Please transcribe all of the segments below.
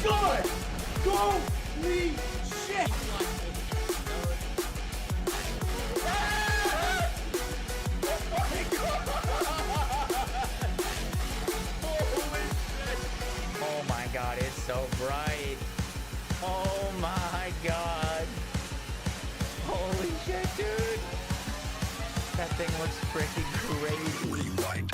god! Holy shit! Oh my god, it's so bright. Oh my god. Holy shit, dude. That thing looks freaking crazy. Rewind.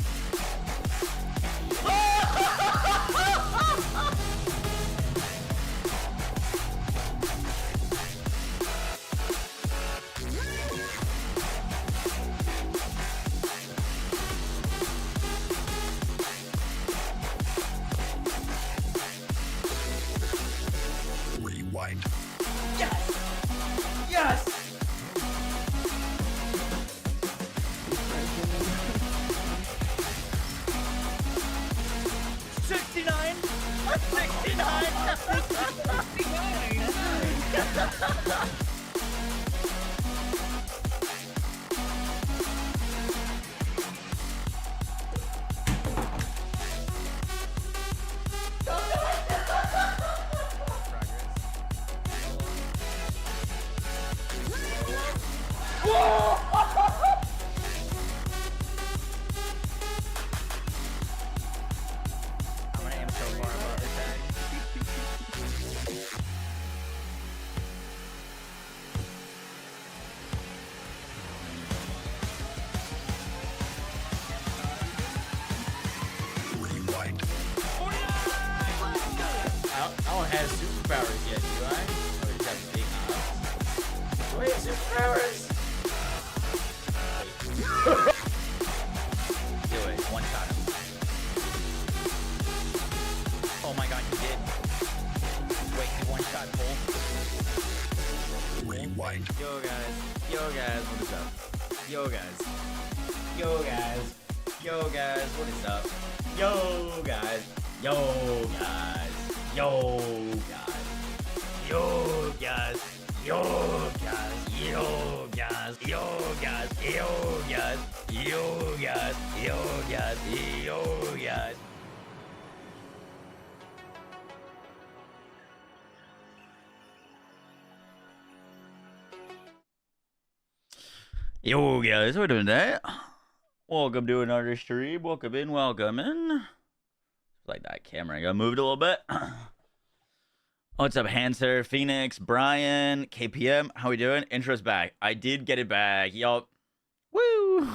Rewind. Yes! Yes! $69! $69! I'm gonna aim so far above his head. Rewind. I don't have superpowers yet, do I? Or is that big odds? Wait, superpowers! Do it, one shot him. Oh my god, he did. Wait, he one shot full. Rewind. Yo guys, what is up? Yo guys, what is up? Yo guys, yo guys, yo guys, yo guys, yo guys, yo guys, yo guys, yo guys, yo guys, yo guys, yo guys. Yo guys, we're doing that. Welcome to another stream. Welcome in, welcome in. Like that camera got moved a little bit. What's up, Hanser, Phoenix, Brian, KPM? How we doing? Intro's back. I did get it back. Yup. Woo!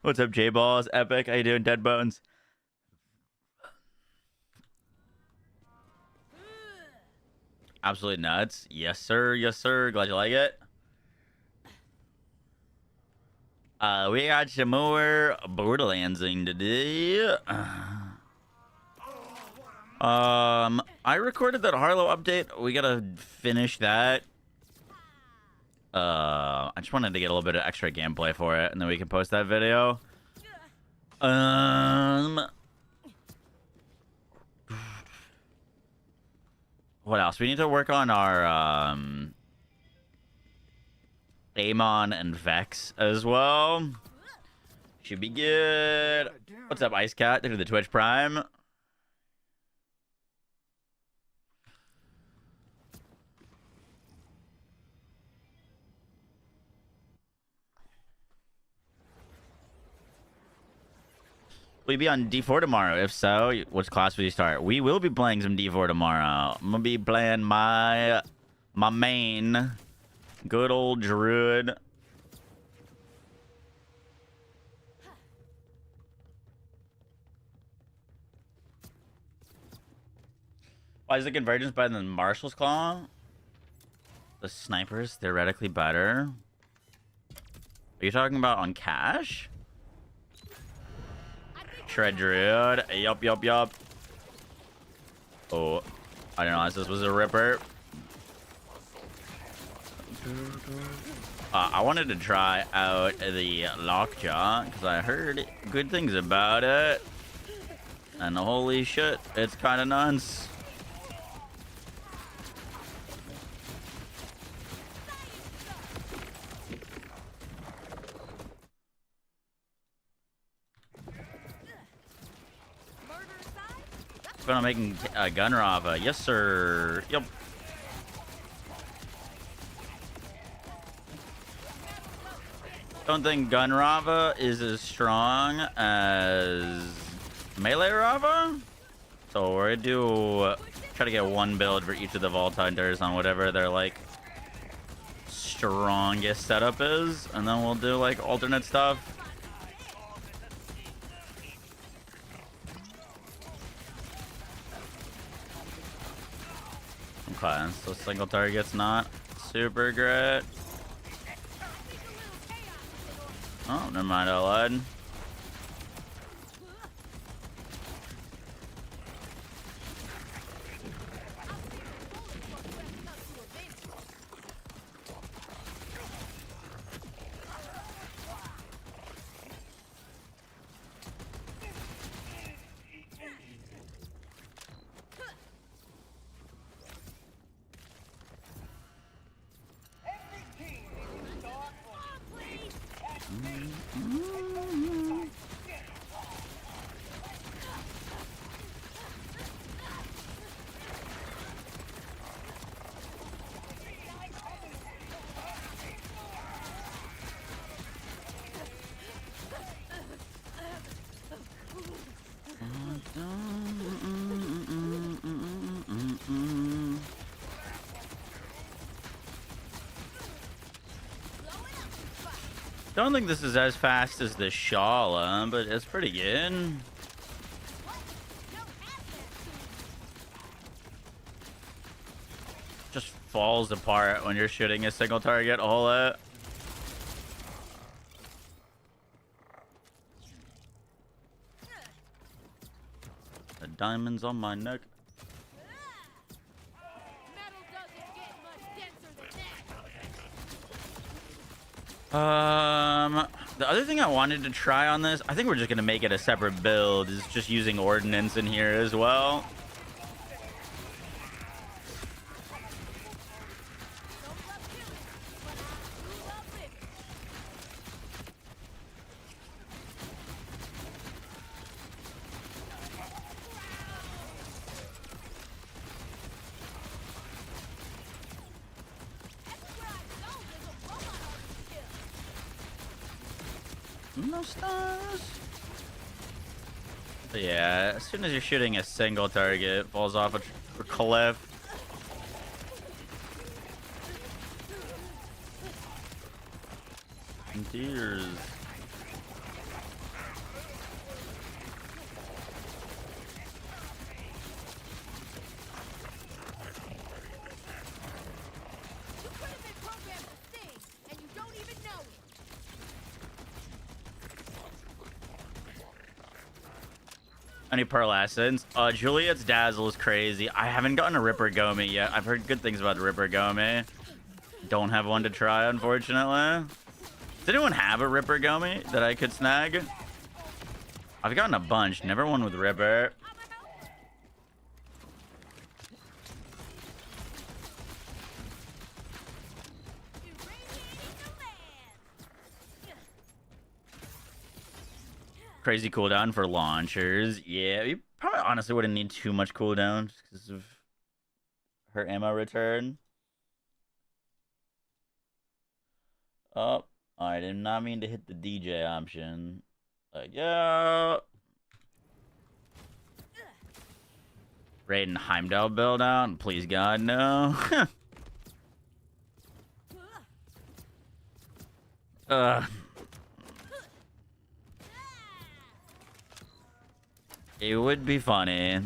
What's up, J-Balls? Epic. How you doing, Dead Bones? Absolutely nuts. Yes, sir. Yes, sir. Glad you like it. We got some more Borderlandsing today. I recorded that Harlow update. We gotta finish that. I just wanted to get a little bit of extra gameplay for it, and then we can post that video. What else? We need to work on our Amon and Vex as well. Should be good. What's up, Ice Cat? Thank you for the Twitch Prime. Will you be on D4 tomorrow? If so, which class will you start? We will be playing some D4 tomorrow. I'm gonna be playing my main, good old Druid. Why is the Convergence better than Marshal's Claw? The Sniper's theoretically better. Are you talking about on cash? Shred Druid. Yup. Oh, I didn't realize this was a Ripper. I wanted to try out the Lockjaw because I heard good things about it. And holy shit, it's kind of nuts. But I'm making gun lava. Yes, sir. Yep. Don't think gun lava is as strong as melee lava. So we're gonna do try to get one build for each of the vault hunters on whatever their like strongest setup is, and then we'll do like alternate stuff. Okay, so single target's not super great. Oh, never mind, I lied. Don't think this is as fast as the Shala, but it's pretty good. Just falls apart when you're shooting a single target. All that. The diamonds on my neck. The other thing I wanted to try on this, I think we're just gonna make it a separate build, is just using ordnance in here as well. No stars. But yeah, as soon as you're shooting a single target, it falls off a cliff. And tears. Any pearl essence? Juliet's dazzle is crazy. I haven't gotten a Ripper Gomi yet. I've heard good things about the Ripper Gomi. Don't have one to try, unfortunately. Does anyone have a Ripper Gomi that I could snag? I've gotten a bunch. Never one with Ripper. Crazy cooldown for launchers. Yeah, you probably honestly wouldn't need too much cooldown just because of her ammo return. Oh, I did not mean to hit the DJ option. Yeah. Raiden Heimdall build out? Please God, no. It would be funny.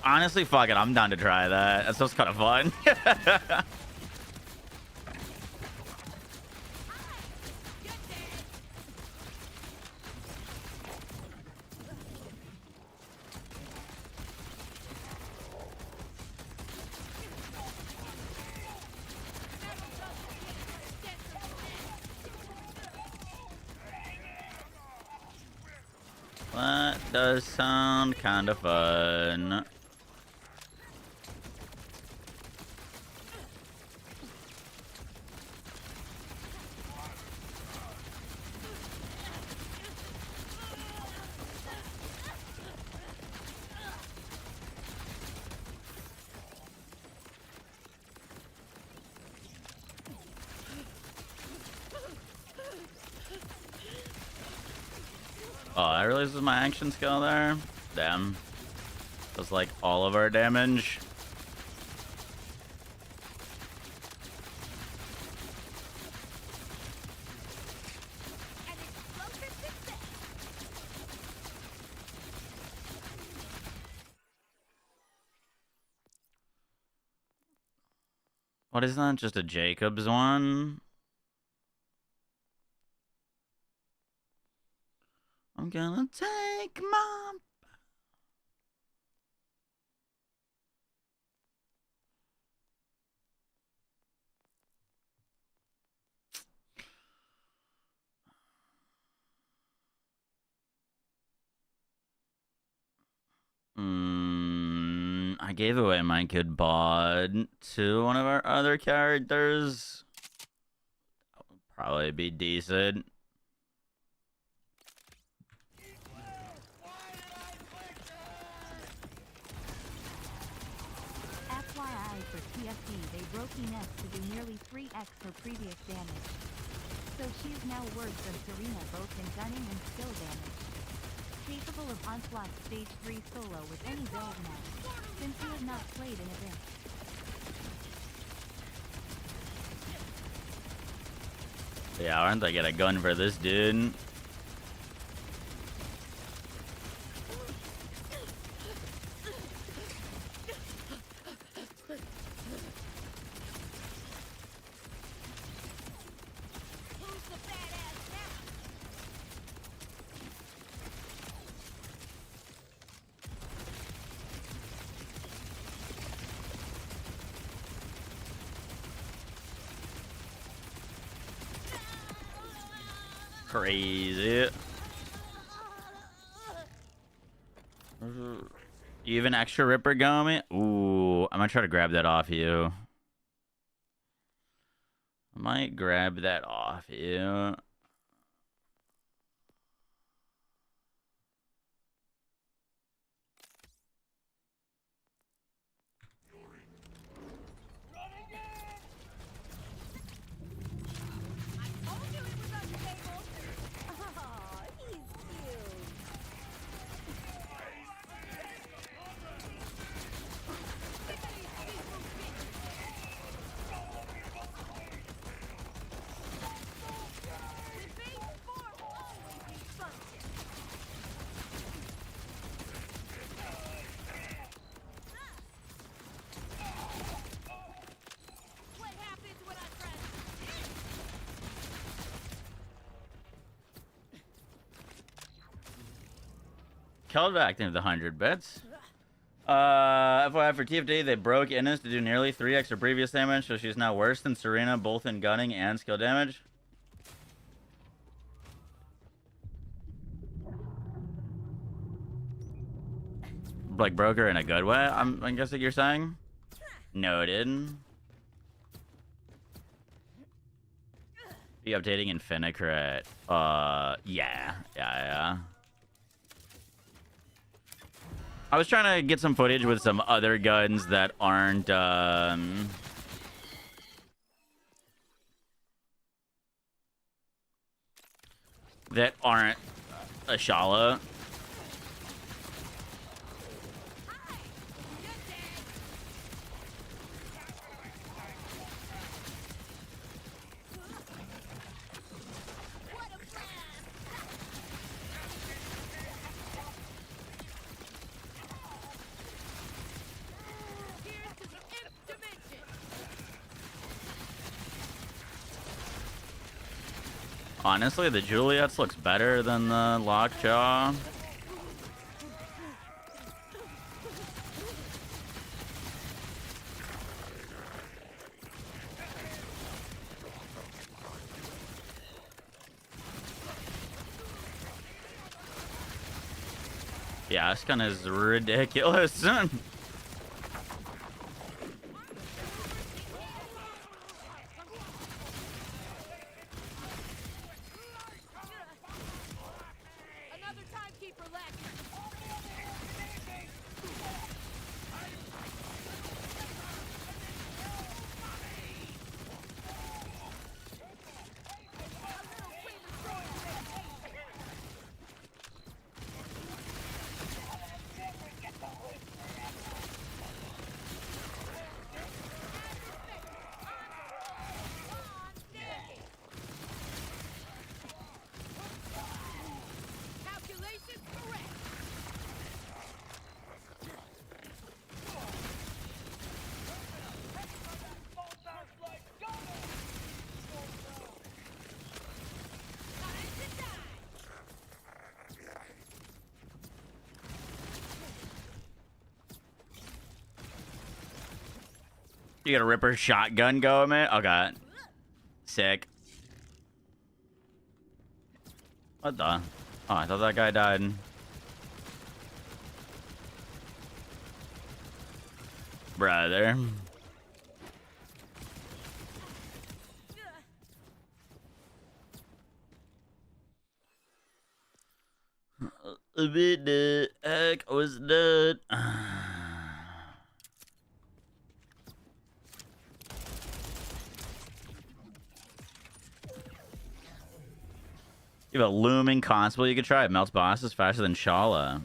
Honestly, fuck it. I'm down to try that. That sounds kind of fun. That does sound kind of fun. Oh, I realized my action skill there. Damn. That's like all of our damage. What is that? Just a Jacob's one? I'm gonna take my... I gave away my good bod to one of our other characters. That would probably be decent. FYI for TFD, they broke Ines to do nearly 3x her previous damage. So she is now worse than Serena both in gunning and skill damage. Capable of Onslaught Stage 3 solo with any build now, since you have not played in a bit. Yeah, aren't they get a gun for this dude? Crazy. You have an extra Ripper Gummy? Ooh, I'm gonna try to grab that off you. I might grab that off you. Called back into the 100 bits. FYI for TFD, they broke Ines to do nearly 3 extra previous damage, so she's now worse than Serena, both in gunning and skill damage. Like, broke her in a good way, I guess what you're saying? Noted. Be updating Infinicrat. Yeah. I was trying to get some footage with some other guns that aren't, that aren't a Shala. Honestly, the Juliet's looks better than the Lockjaw. Yeah, this gun is ridiculous. You got a Ripper shotgun going, man? Okay. Sick. What the? Oh, I thought that guy died. Brother. A bit the heck was that? You have a looming constable you could try. It melts bosses faster than Shala.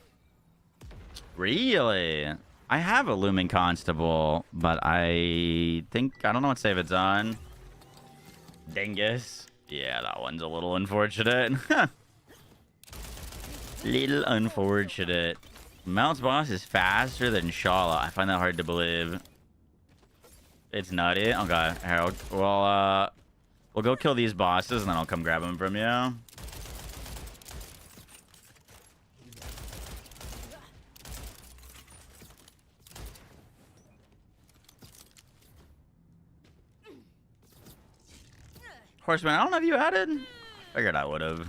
Really? I have a looming constable, but I don't know what save it's on. Dingus. Yeah, that one's a little unfortunate. Little unfortunate. Melts boss is faster than Shala. I find that hard to believe. It's nutty. Okay, here, we'll go kill these bosses and then I'll come grab them from you. Horseman, I don't know if you added. Figured I would have.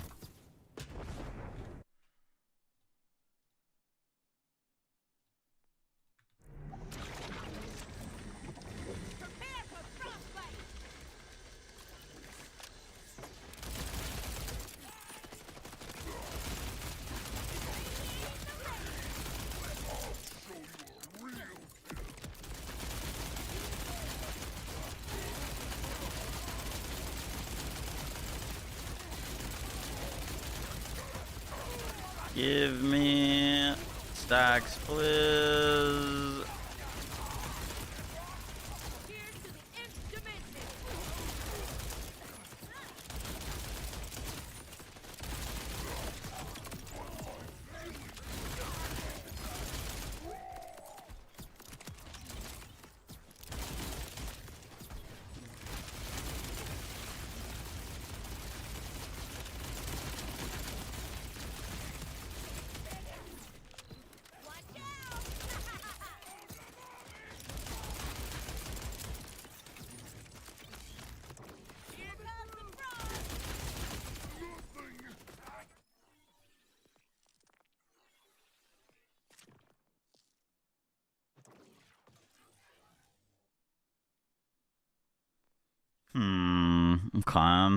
Give me stacks, please. Okay.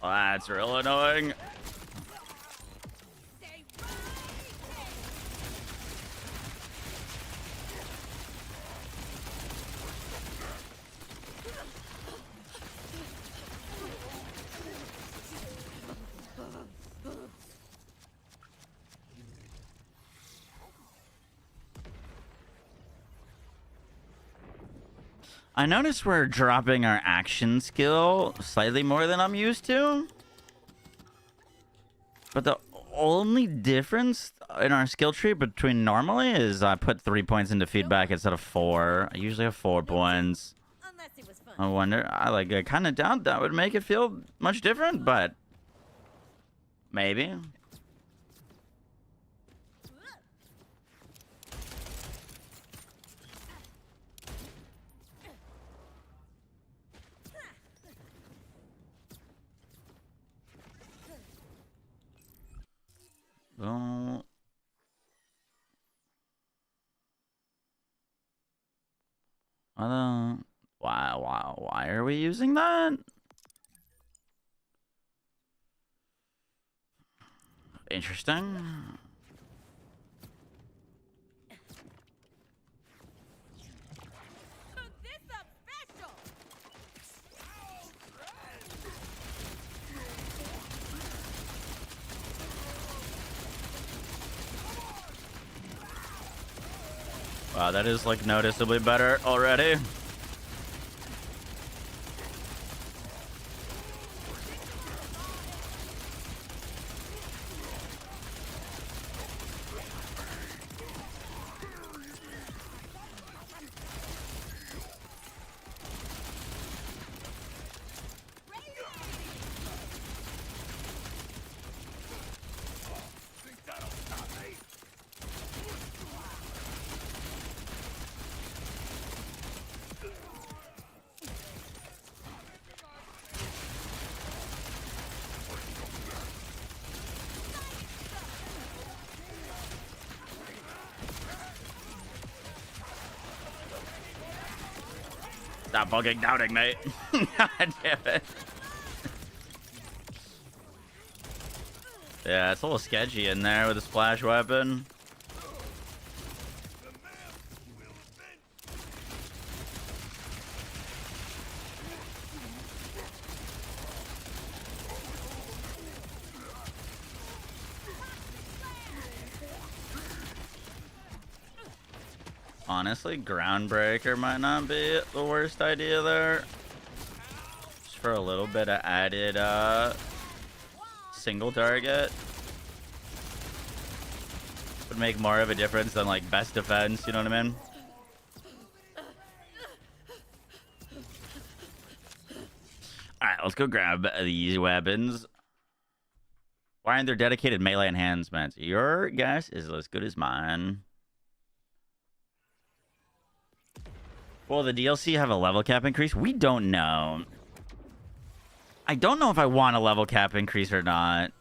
Well, that's real annoying. I noticed we're dropping our action skill slightly more than I'm used to. But the only difference in our skill tree between normally is I put 3 points into feedback instead of 4. I usually have 4 points. I wonder, I kind of doubt that would make it feel much different, but maybe. Well, why are we using that? Interesting. Wow, that is like noticeably better already. Stop fucking doubting, mate. God damn it. Yeah, it's a little sketchy in there with a splash weapon. Honestly, Groundbreaker might not be the worst idea there. Just for a little bit of added single target. Would make more of a difference than like best defense, you know what I mean? Alright, let's go grab these weapons. Why aren't there dedicated melee enhancements? Your guess is as good as mine. Will the DLC have a level cap increase? We don't know. I don't know if I want a level cap increase or not.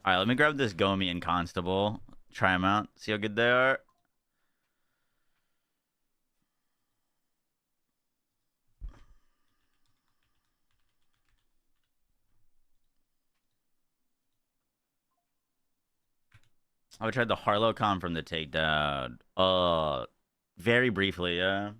Alright, let me grab this Gomi and Constable. Try them out. See how good they are. I tried the Harlow com from the Takedown. Very briefly, yeah.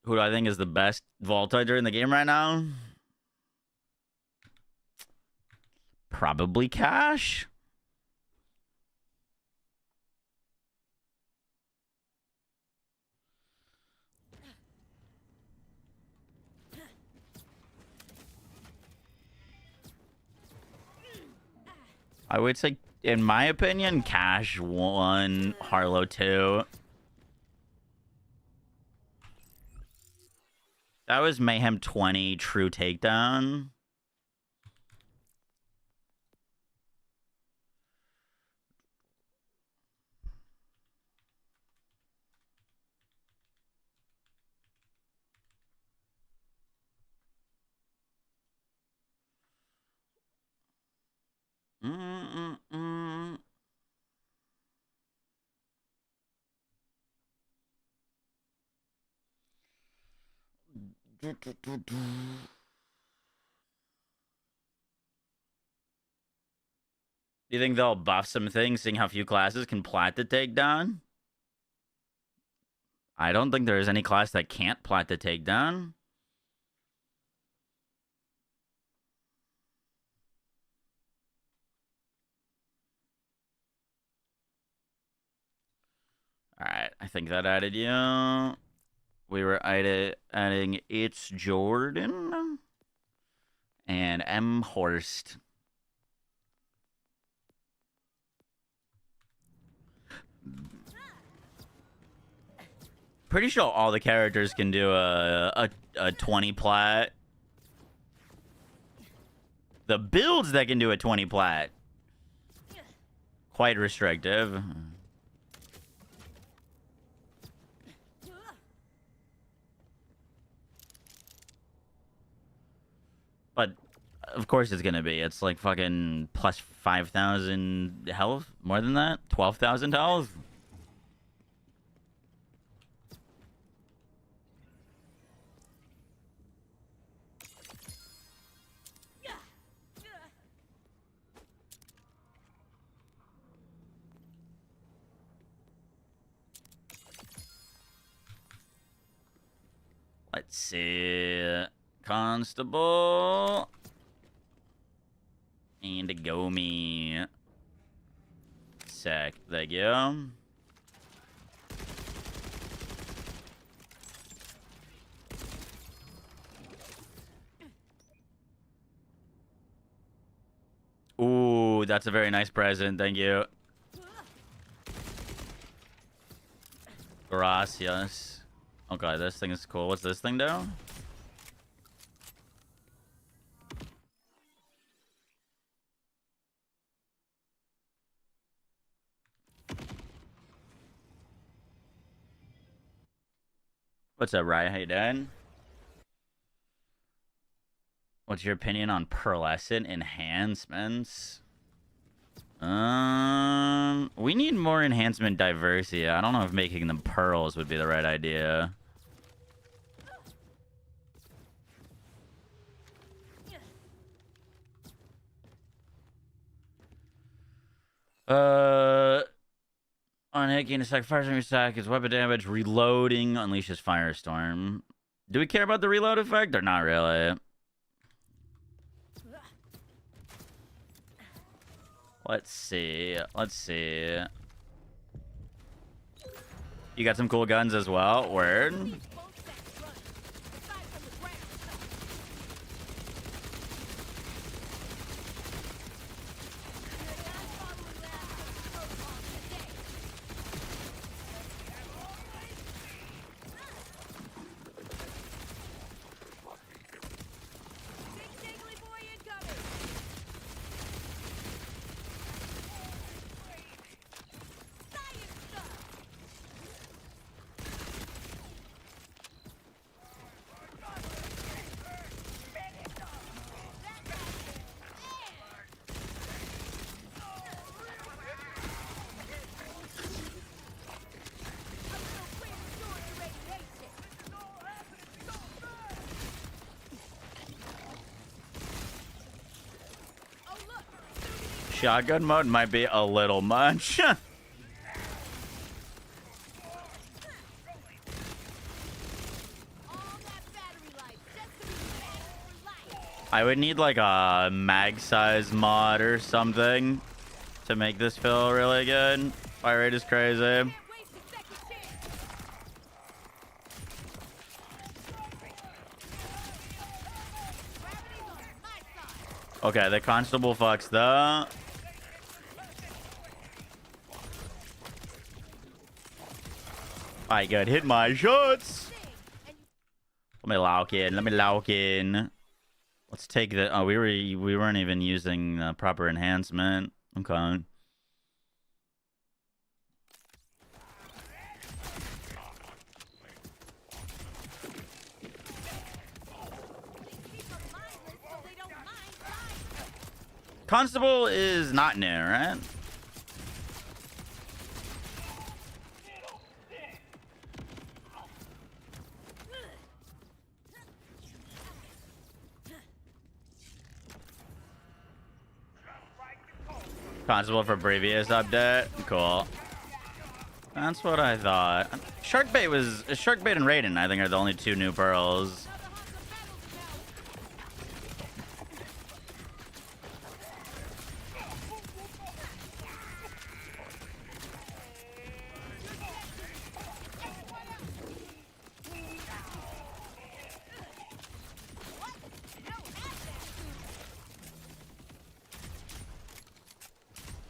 Who do I think is the best Vault Hunter in the game right now? Probably Cash. I would say, in my opinion, Cash 1, Harlow 2. That was Mayhem 20, True Takedown. Mm-mm-mm. Do you think they'll buff some things, seeing how few classes can plat the Takedown? I don't think there is any class that can't plat the Takedown. Alright, I think that added you. We were adding It's Jordan and M. Horst. Pretty sure all the characters can do a 20 plat. The builds that can do a 20 plat. Quite restrictive. But of course it's gonna be. It's like fucking plus 5,000 health. More than that? 12,000 health? Let's see. constable. And a Gomi. Sick. Thank you. Ooh, that's a very nice present. Thank you. Gracias. Okay, this thing is cool. What's this thing do? What's up, Ryan? How you doing? What's your opinion on pearlescent enhancements? We need more enhancement diversity. I don't know if making them pearls would be the right idea. On hitting a stack, fires on your stack is weapon damage. Reloading unleashes firestorm. Do we care about the reload effect or not really? Let's see. Let's see. You got some cool guns as well. Word. Shotgun mode might be a little much. I would need like a mag size mod or something to make this feel really good. Fire rate is crazy. Okay, the constable fucks the... Alright, good. Hit my shots. Let me lock in. Let me lock in. Let's take the... Oh, we weren't even using the proper enhancement. Okay. Constable is not new, right? Constable for previous update. Cool. That's what I thought. Sharkbait and Raiden, I think, are the only two new pearls.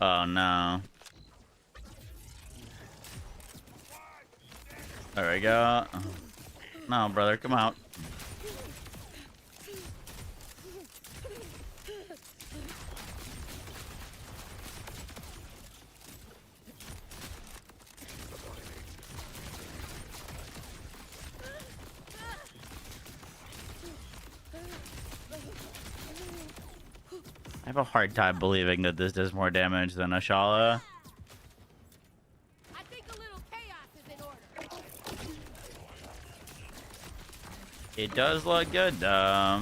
Oh no. There we go. No, brother, come out. I have a hard time believing that this does more damage than Ashala. I think a little chaos is in order. It does look good, though.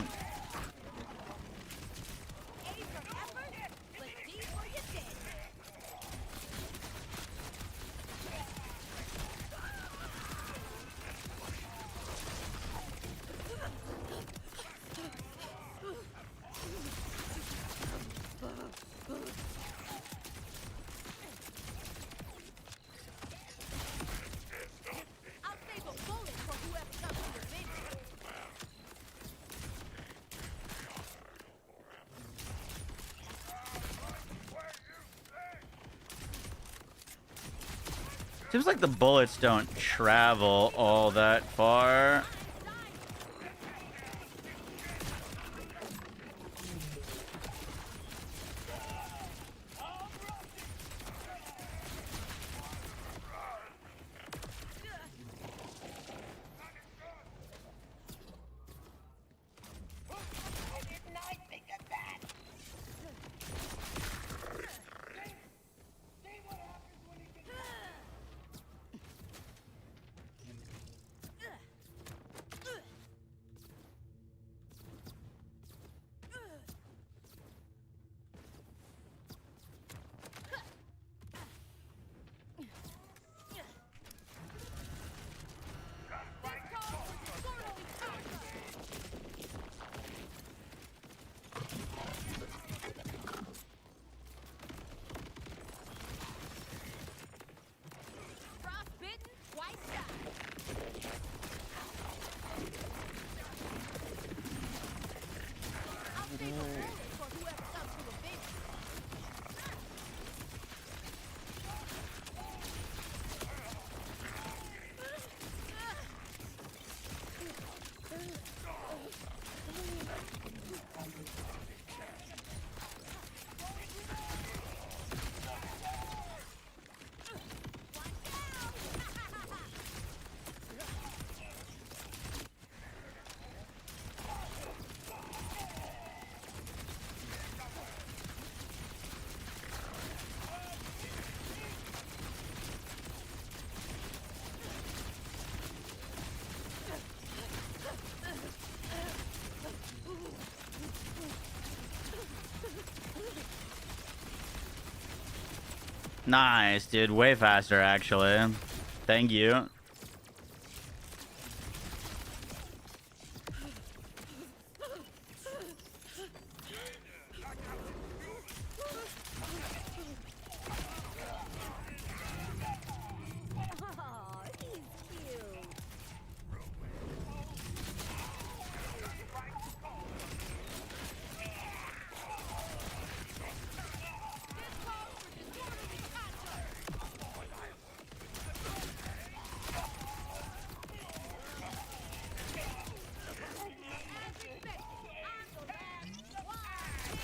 Seems like the bullets don't travel all that far. Frostbitten, twice shy. I'll save a bullet for whoever comes to avenge me. Nice, dude. Way faster, actually. Thank you. Aw, he's cute. This calls for disorderly conduct. As expected, I'm the last one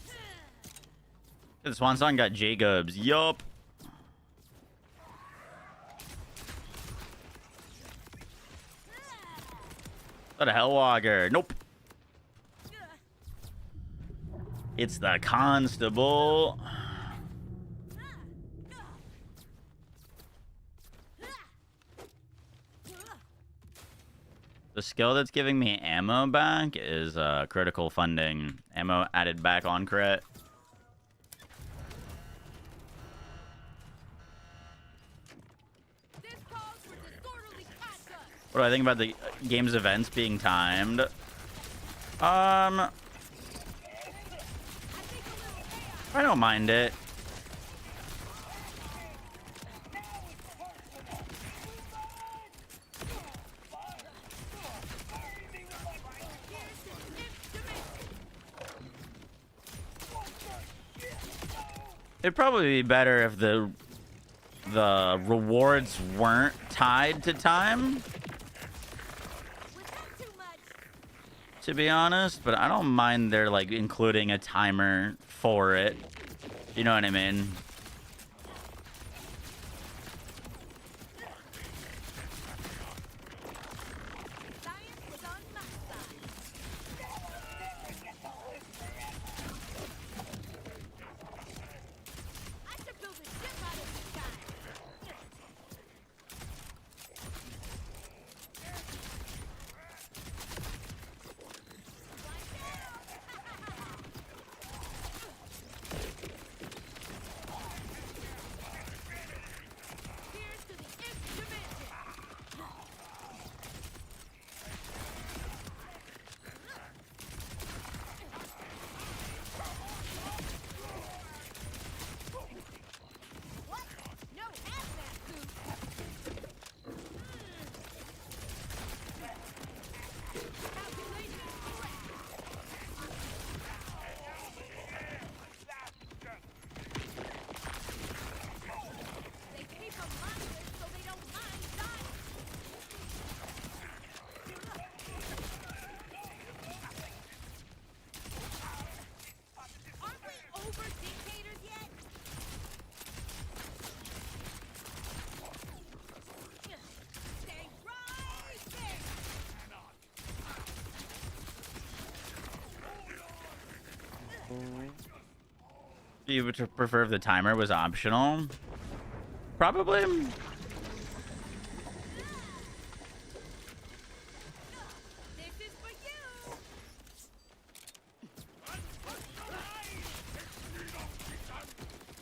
standing. The Swan Song got Jacobs. Yup. What a Hellwalker. Nope. It's the Constable. The skill that's giving me ammo back is critical funding. Ammo added back on crit. This calls for disorderly conduct. What do I think about the game's events being timed? I don't mind it. It'd probably be better if the rewards weren't tied to time, Was that too much? to be honest, but I don't mind they're like including a timer for it. You know what I mean? Science was on my side. I should build a ship out of this guy. You would prefer if the timer was optional? Probably. This is for you.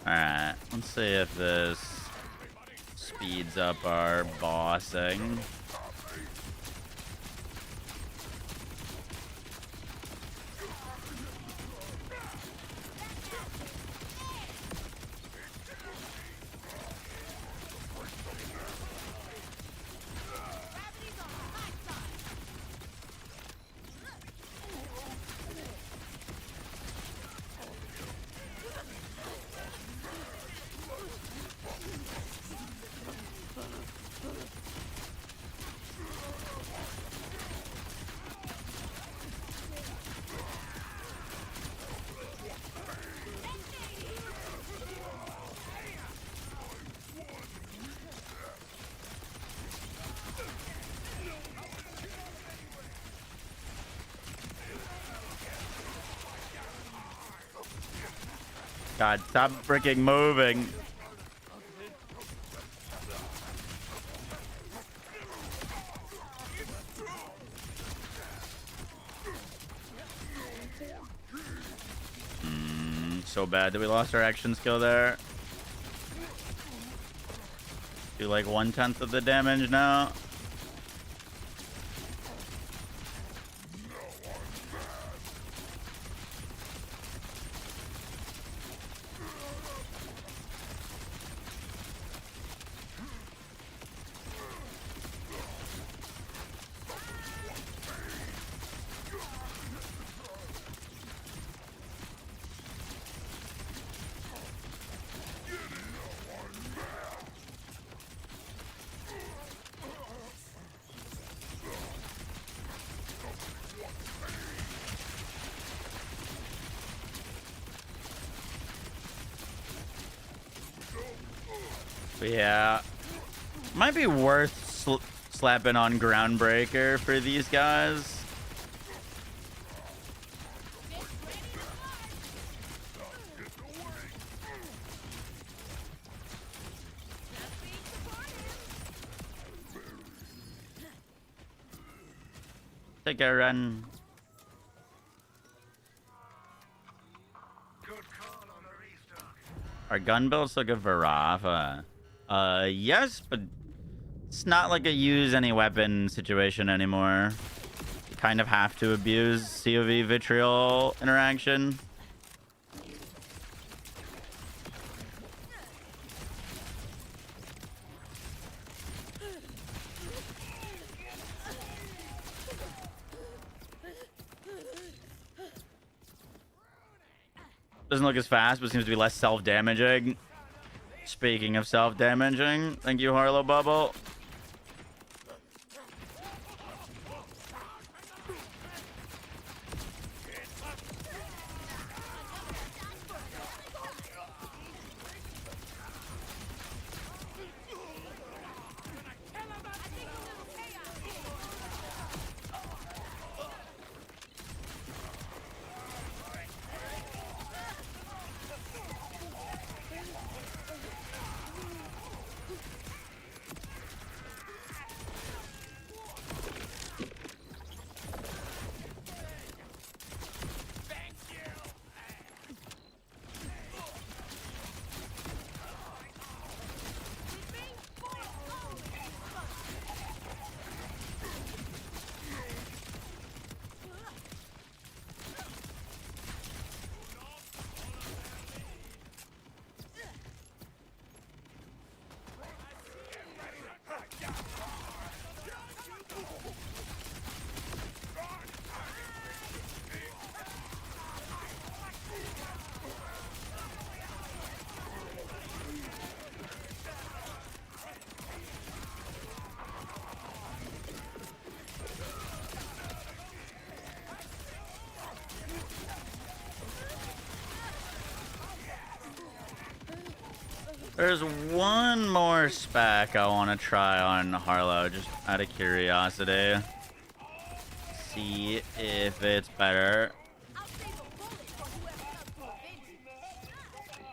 Alright, let's see if this speeds up our bossing. Gravity's on the hot side. God, stop freaking moving. So bad that we lost our action skill there. Do like 1/10 of the damage now. But yeah, might be worth slapping on Groundbreaker for these guys. Take a run. Our gun builds look a Varafa. Yes, but it's not like a use any weapon situation anymore. You kind of have to abuse COV vitriol interaction. Doesn't look as fast, but seems to be less self-damaging. Speaking of self-damaging, thank you, Harlow Bubble. There's one more spec I want to try on Harlow, just out of curiosity. See if it's better. I'll save a bullet for whoever comes to avenge you.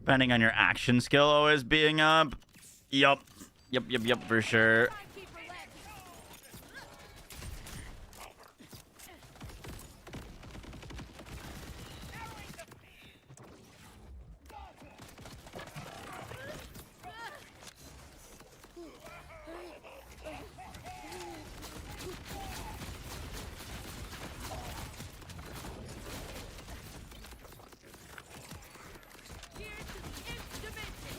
Depending on your action skill always being up. Yup. Yep, for sure. Try and keep relaxing. Cheers to the nth dimension.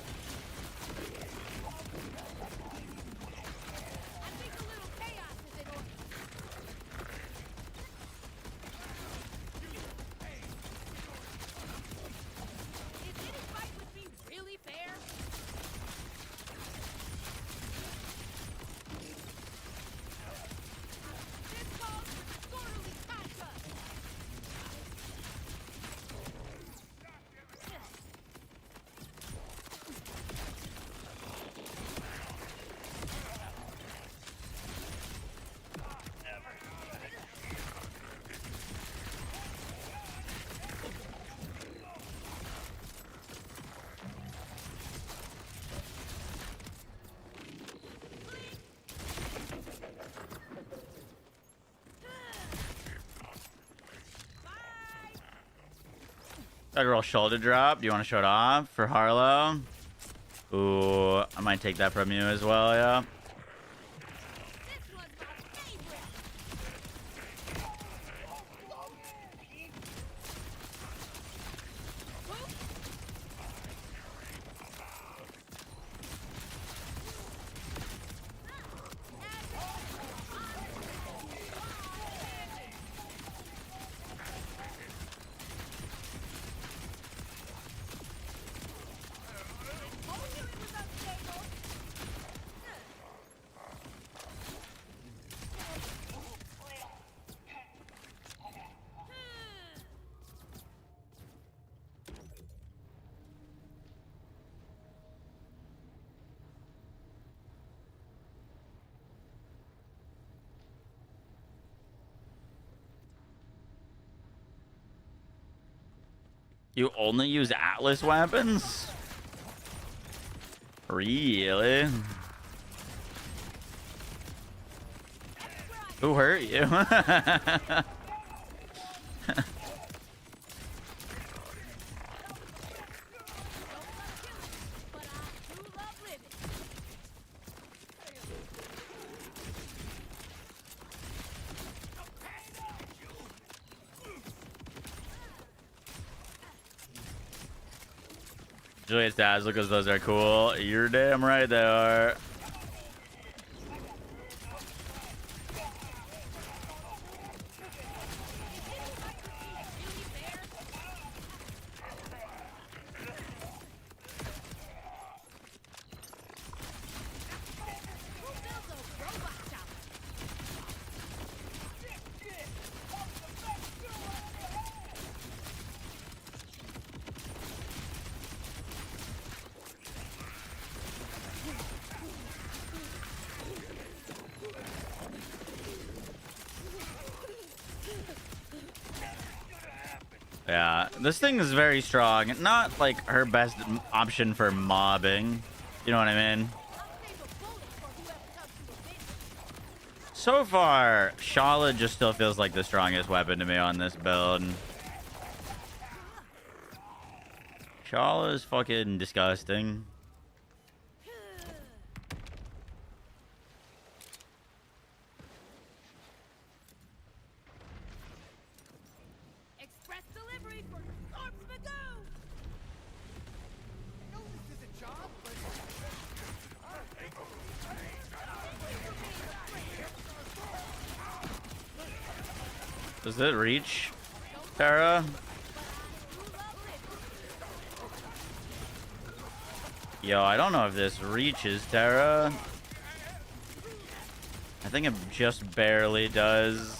I think a little chaos is in order. Is any fight with me really fair? This calls for disorderly conduct. That girl shoulder drop. Do you want to show it off for Harlow? Ooh, I might take that from you as well, yeah. This one's my favorite. Told you it was unstable. You only use Atlas weapons? Really? Who hurt you? But I do love living. Julius Daz, look, those are cool. You're damn right they are. Yeah, this thing is very strong. Not like her best option for mobbing. You know what I mean? So far, Shala just still feels like the strongest weapon to me on this build. Shala is fucking disgusting. Express delivery for Corpse Magoo! I know this is a job, but Does it reach Tara? Yo, I don't know if this reaches Tara. I think it just barely does.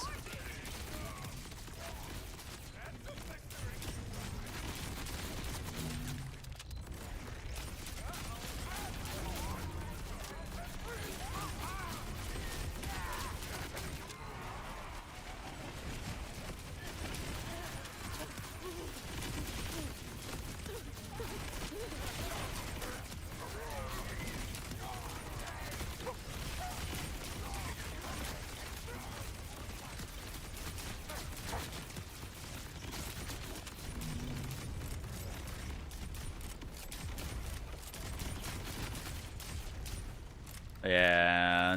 Yeah,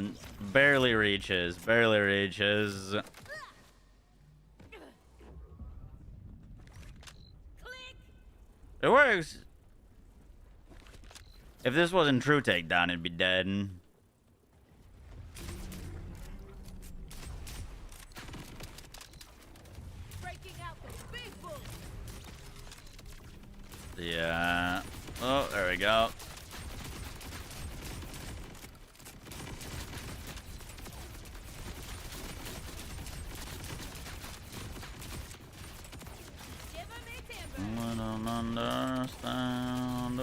barely reaches. Barely reaches. Click. It works. If this wasn't true takedown, it'd be dead. Breaking out the big bull. Yeah. Oh, there we go. Give him a timber. I don't understand.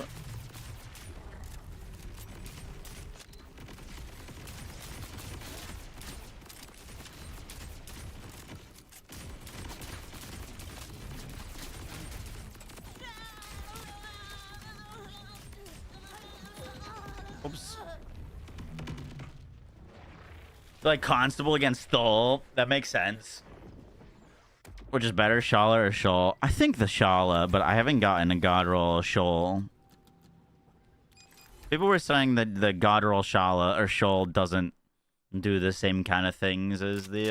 Oops. Like Constable against Thole. That makes sense. Which is better, Shala or Shoal? I think the Shala, but I haven't gotten a God Roll Shoal. People were saying that the God Roll Shala or Shoal doesn't do the same kind of things as the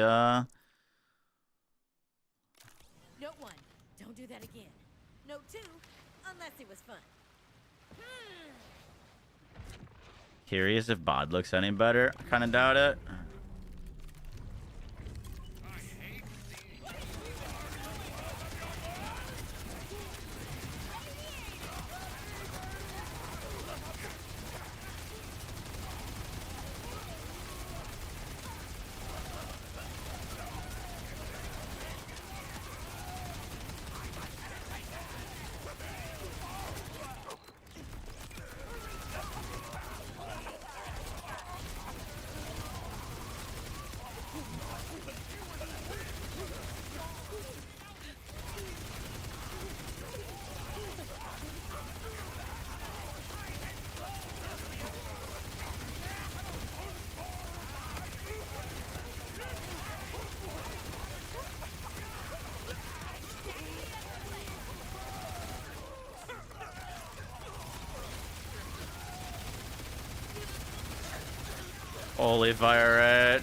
Note 1. Don't do that again. Note 2. Unless it was fun. Curious if Bod looks any better. I kind of doubt it. Holy fire rat.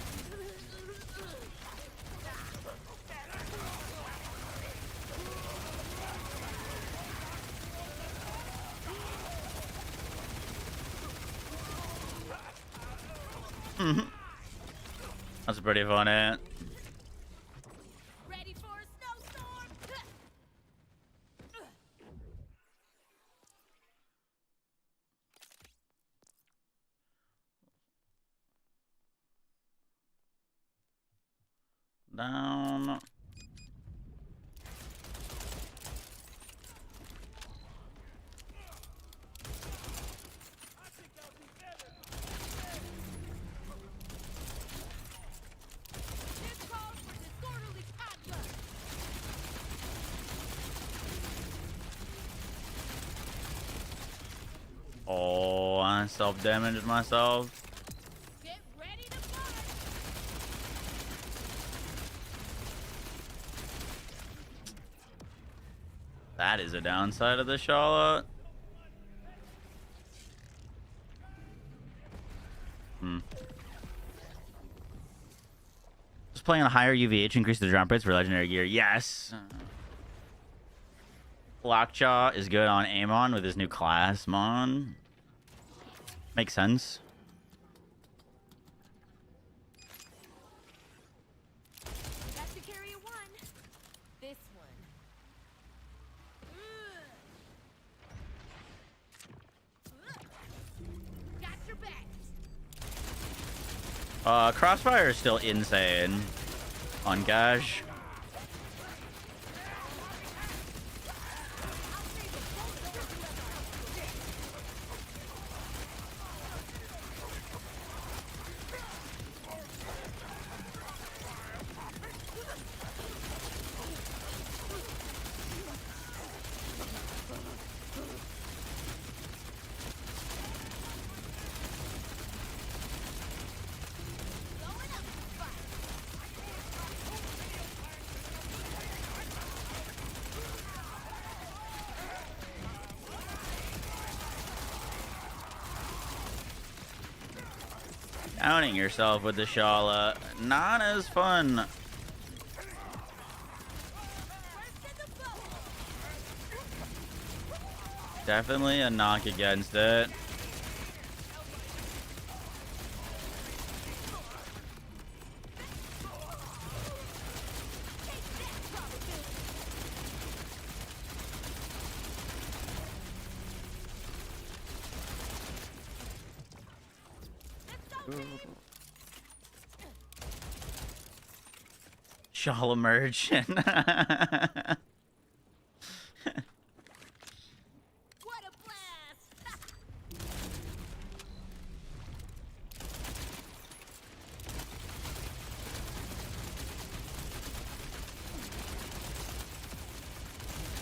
That's pretty funny. Ready for a snowstorm? Down. This calls for disorderly conduct. Oh, I self-damaged myself. Get ready to fight. That is a downside of the Charlotte. Just playing a higher UVH increase the jump rates for legendary gear. Yes. Lockjaw is good on Amon with his new class, Mon. Makes sense. Got to carry a 1. This one. Got your back. Crossfire is still insane on Gash. Downing yourself with the Shala, not as fun. Definitely a knock against it. Shala merchant. What a blast!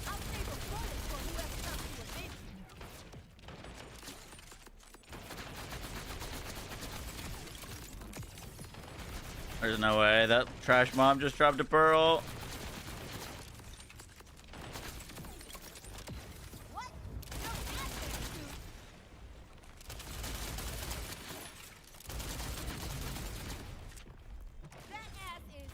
I'll save a bullet for whoever comes to avenge me. There's no way that trash mob just dropped a pearl. What? No assets, dude. That ass is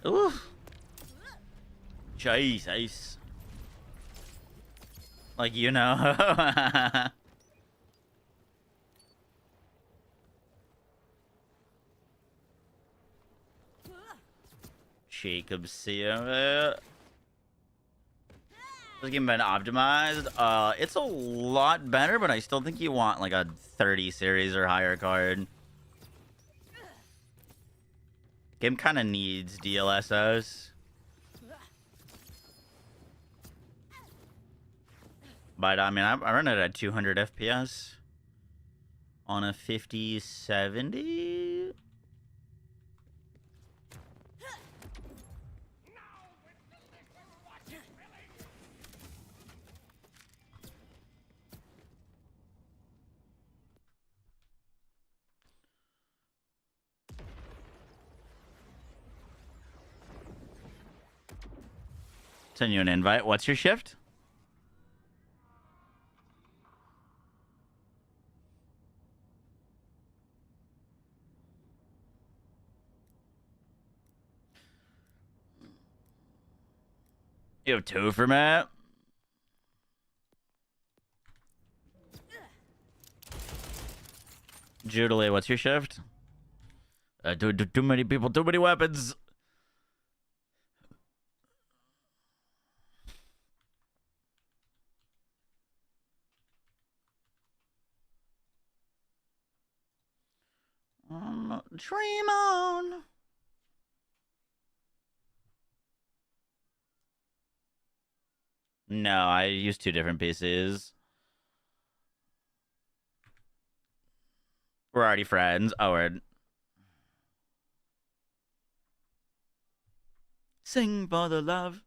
Ooh. Jesus. Like, you know. Jacob Sia. This game been optimized. It's a lot better, but I still think you want like a 30 series or higher card. Game kind of needs DLSS. But I mean, I run it at 200 FPS on a 5070. Send you an invite. What's your shift? You have two for Matt. Judelie, what's your shift? Too many people, too many weapons. Dream on. No, I use two different PCs. We're already friends. Oh, we're... Sing for the love.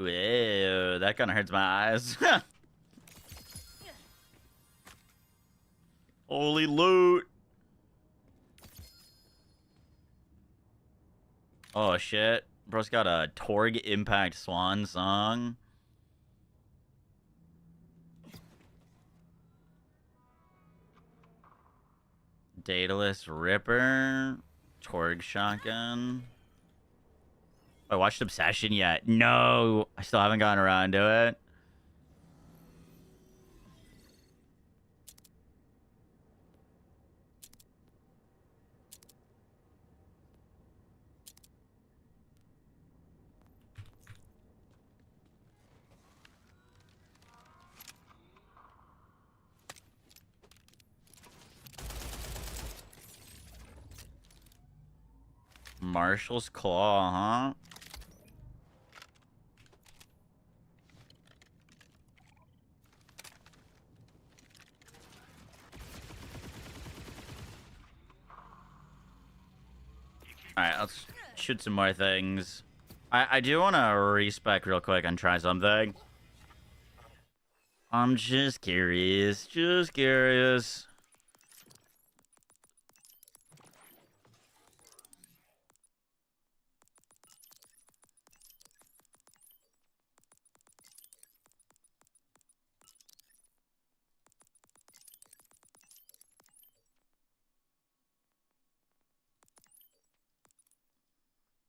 Ew, that kind of hurts my eyes. Holy loot. Oh, shit. Bro's got a Torg Impact Swan song. Daedalus Ripper. Torg Shotgun. I watched Obsession yet? No, I still haven't gotten around to it. Marshall's Claw, huh? Alright, let's shoot some more things. I do want to respec real quick and try something. I'm just curious. Just curious.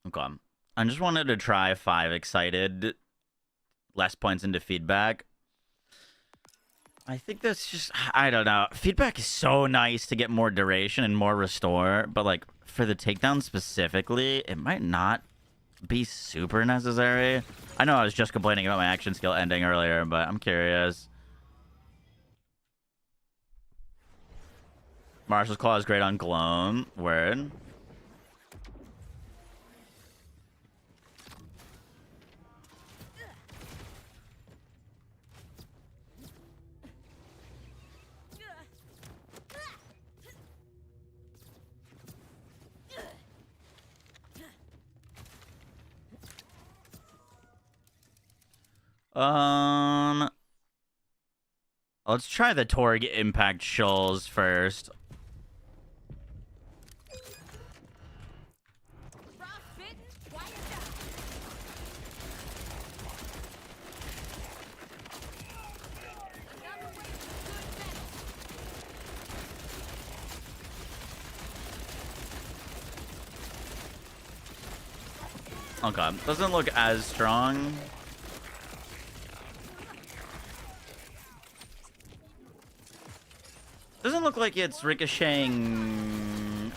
Okay. I just wanted to try 5 excited. Less points into feedback. I think that's just, I don't know. Feedback is so nice to get more duration and more restore, but like for the takedown specifically, it might not be super necessary. I know I was just complaining about my action skill ending earlier, but I'm curious. Marshall's Claw is great on Gloam. Word. Let's try the Torg Impact Shoals first. Okay, doesn't look as strong. Doesn't look like it's ricocheting.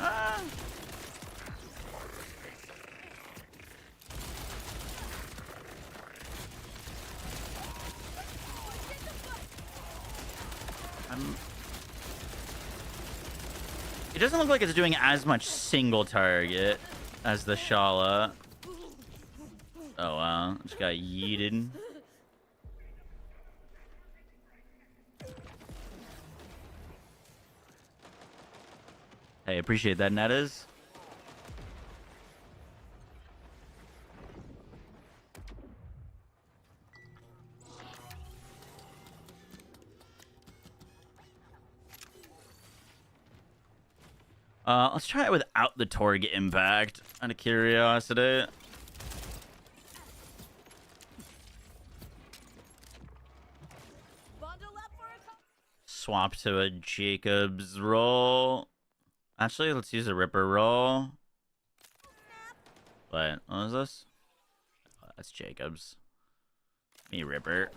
It doesn't look like it's doing as much single target as the Shala. Oh wow, just got yeeted. Hey, appreciate that, Nettas. Let's try it without the Torg Impact, out of curiosity. Swap to a Jacob's roll. Actually, let's use a Ripper roll. Wait, what is this? Oh, that's Jacob's. Me Ripper.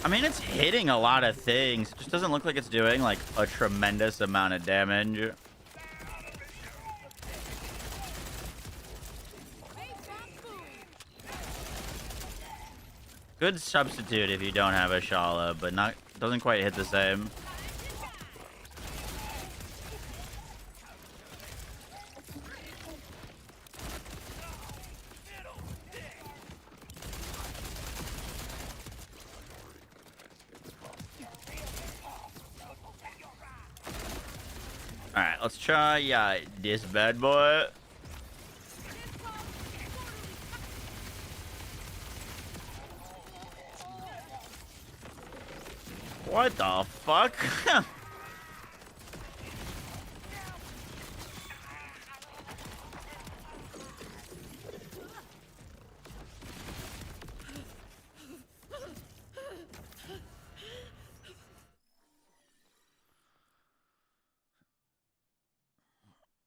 I mean, it's hitting a lot of things. It just doesn't look like it's doing, like, a tremendous amount of damage. Good substitute if you don't have a Shala, but doesn't quite hit the same. Alright, let's try, this bad boy. What the fuck?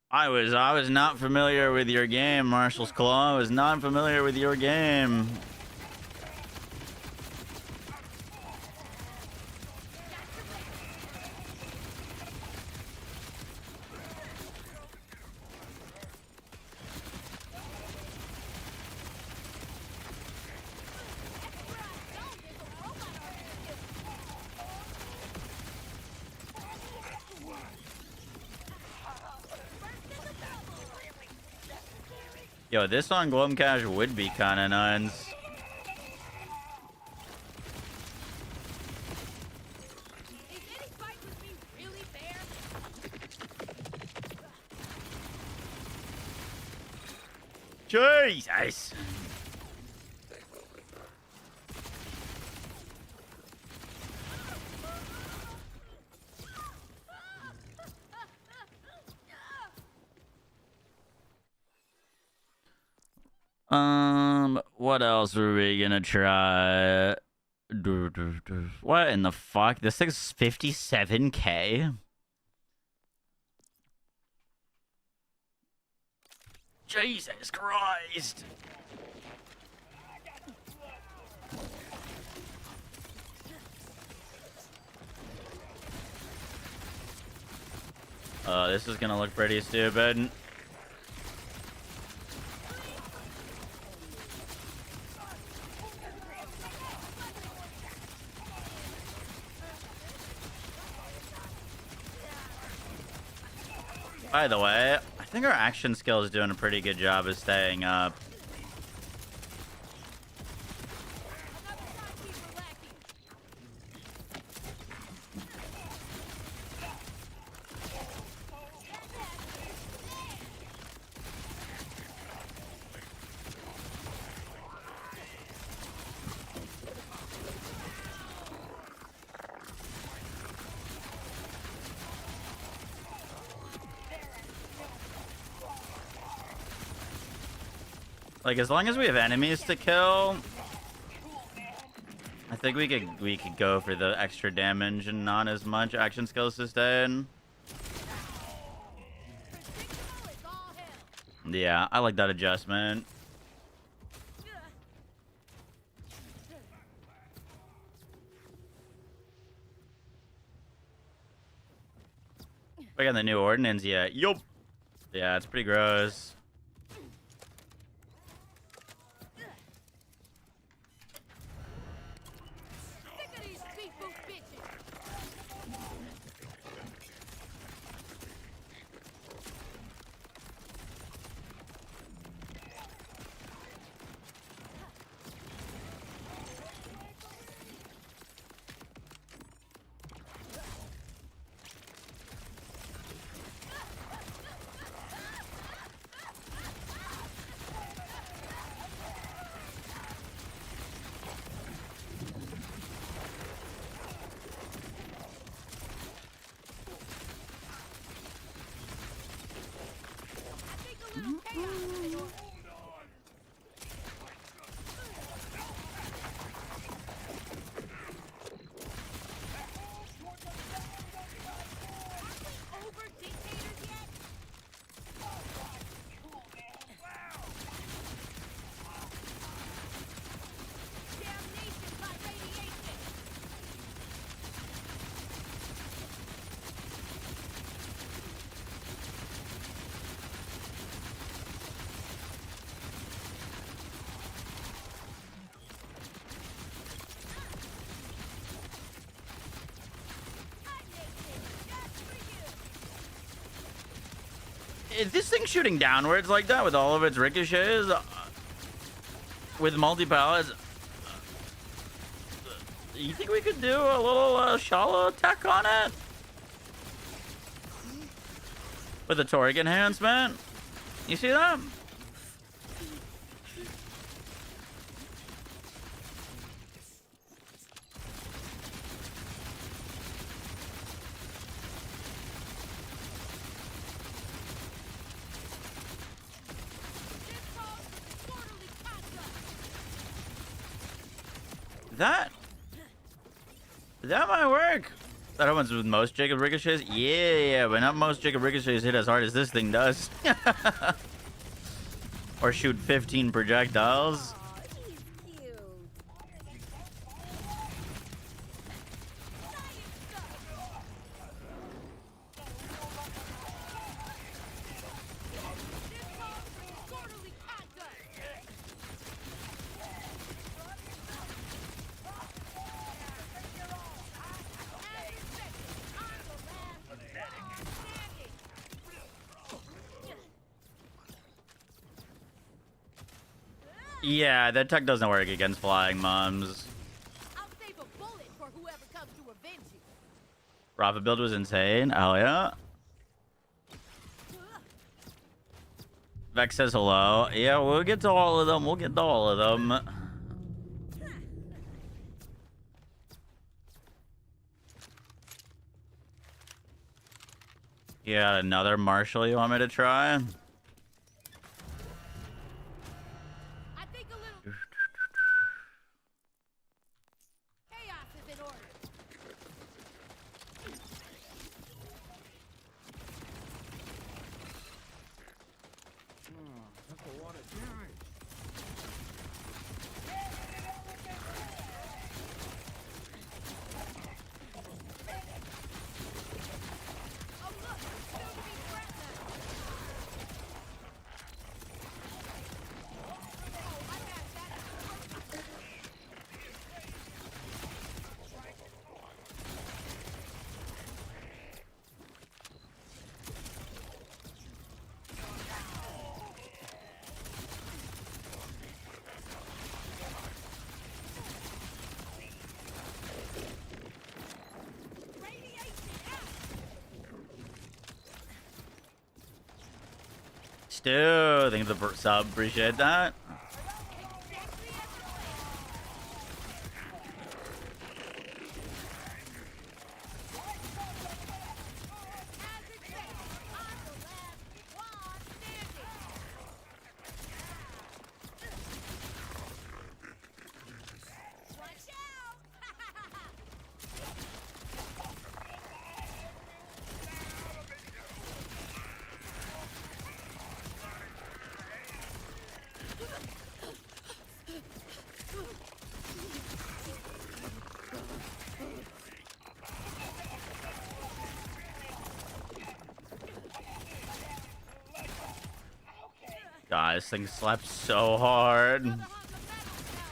I was not familiar with your game, Marshall's Claw. I was not familiar with your game. Yo, this on Glum Cash would be kind of nice. Is any fight with me really fair? Jesus. What else were we gonna try? What in the fuck? This thing's 57K? Jesus Christ. This is gonna look pretty stupid. By the way, I think our action skill is doing a pretty good job of staying up. Like, as long as we have enemies to kill, I think we could go for the extra damage and not as much action skill sustain. Yeah, I like that adjustment. We got the new ordinance yet. Yup. Yeah, it's pretty gross. Is this thing shooting downwards like that with all of its ricochets? With multi-pallets? You think we could do a little shallow attack on it? With a Torque enhancement? You see that? That might work. That happens with most Jacob ricochets. Yeah, but not most Jacob ricochets hit as hard as this thing does. Or shoot 15 projectiles. Yeah, that tech doesn't work against flying mums. I'll save a bullet for whoever comes to avenge you. Rafa build was insane. Oh yeah. Vex says hello. Yeah, we'll get to all of them. We'll get to all of them. Yeah, another Marshall you want me to try? I think a little chaos is in order. Oh look, soon to be threatened. Oh, I got that. Radiation out. Stu, thank you for the sub. Appreciate that. Exactly as expected. I'm the last one standing. Watch out! God, this thing slaps so hard. Another hunk of metal now.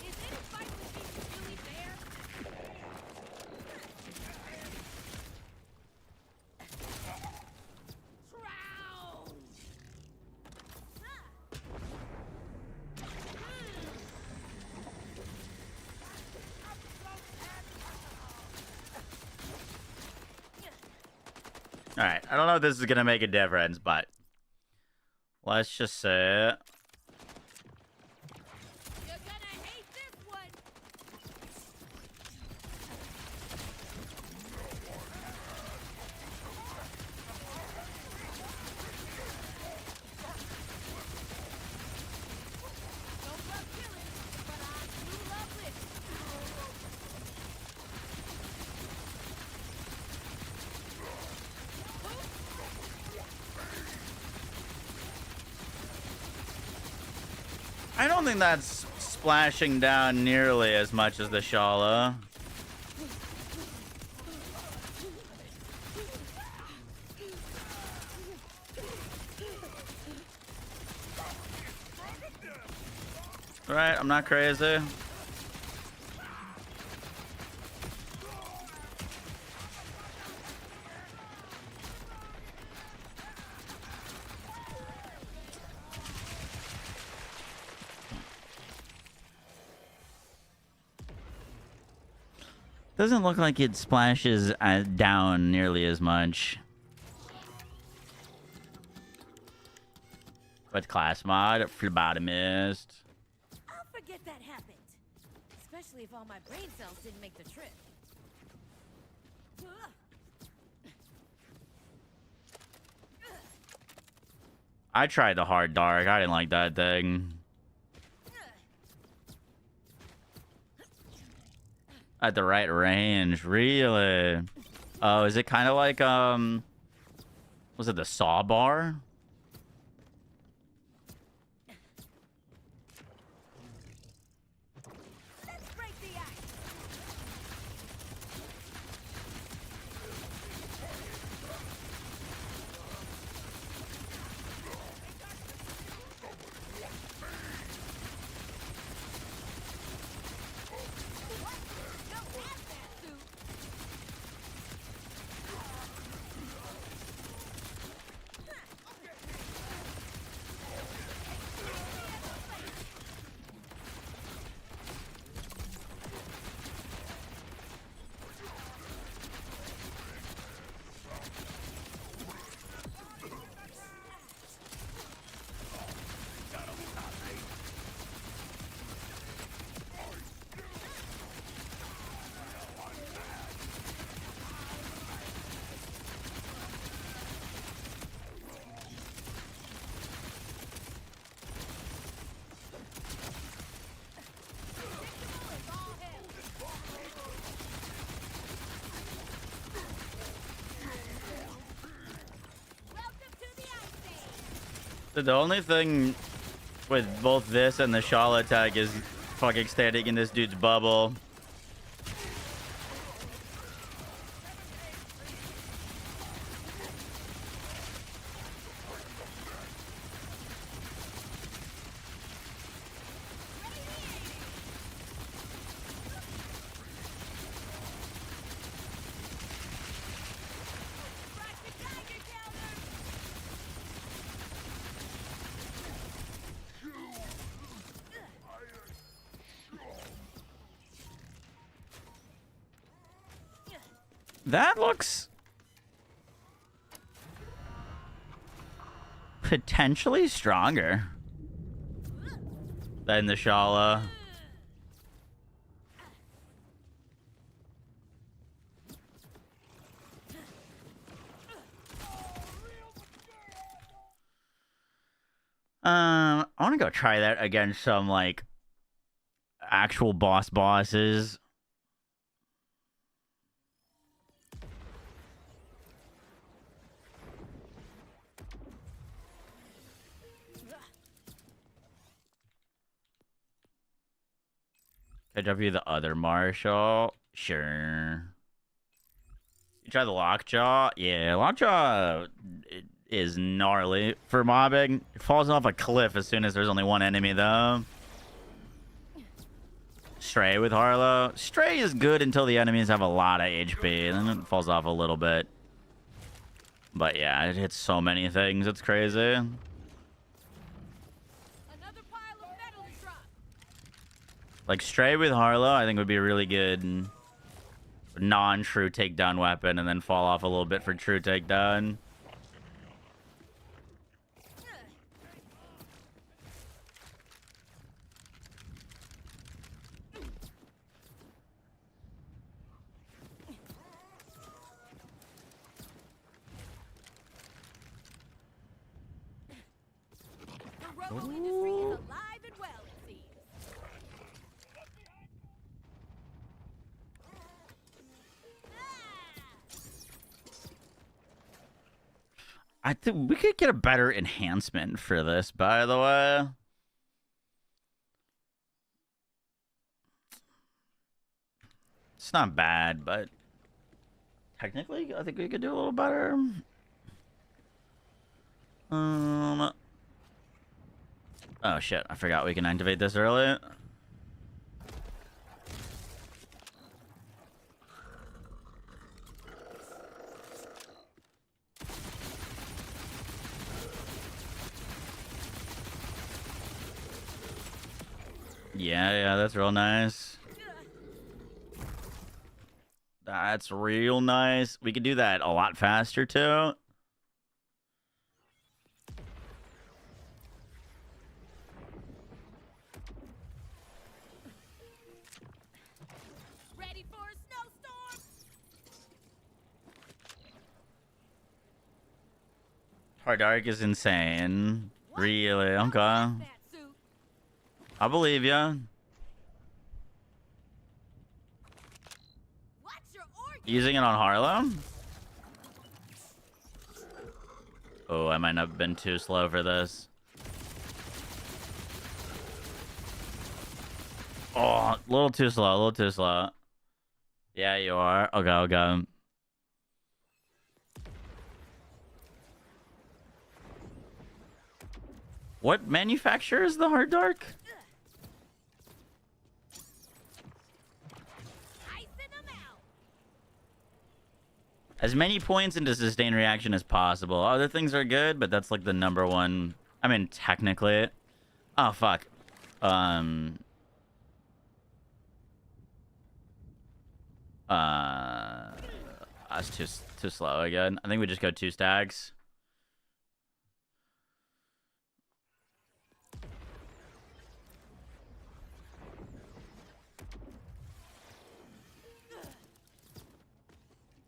Is any fight machine really fair? Drown! All right, I don't know if this is gonna make a difference, but let's just say You're gonna hate this one. Don't love killing, but I do love living. I don't think that's splashing down nearly as much as the Shala. Right, I'm not crazy. Doesn't look like it splashes down nearly as much. But class mod, phlebotomist. I'll forget that happened. Especially if all my brain cells didn't make the trip. I tried the hard dark. I didn't like that thing. At the right range, really? Oh, is it kind of like was it the saw bar? Let's break the ice. What? Don't have that suit. The only thing with both this and the Shala attack is fucking standing in this dude's bubble. That looks potentially stronger than the Shala. I want to go try that against some like actual bosses. Could I be the other Marshall? Sure. You try the Lockjaw? Yeah, Lockjaw is gnarly for mobbing. It falls off a cliff as soon as there's only one enemy, though. Stray with Harlow. Stray is good until the enemies have a lot of HP, and then it falls off a little bit. But yeah, it hits so many things. It's crazy. Another pile of metal to drop. Like, Stray with Harlow, I think would be a really good non-true takedown weapon, and then fall off a little bit for true takedown. The robo industry is alive and well, it seems. I think we could get a better enhancement for this, by the way. It's not bad, but technically, I think we could do a little better. Oh shit, I forgot we can activate this early. Yeah, that's real nice. That's real nice. We could do that a lot faster, too. Ready for a snowstorm? Hard Dark is insane. Really? Okay. That suit. I believe ya. What's your organ? Using it on Harlem? Oh, I might not have been too slow for this. Oh, a little too slow, a little too slow. Yeah, you are. Okay, okay. What manufacturer is the Hard Dark? Icing 'em out. As many points into sustained reaction as possible. Other things are good, but that's like the number one. I mean, technically. Oh, fuck. That's too slow again. I think we just go 2 stacks.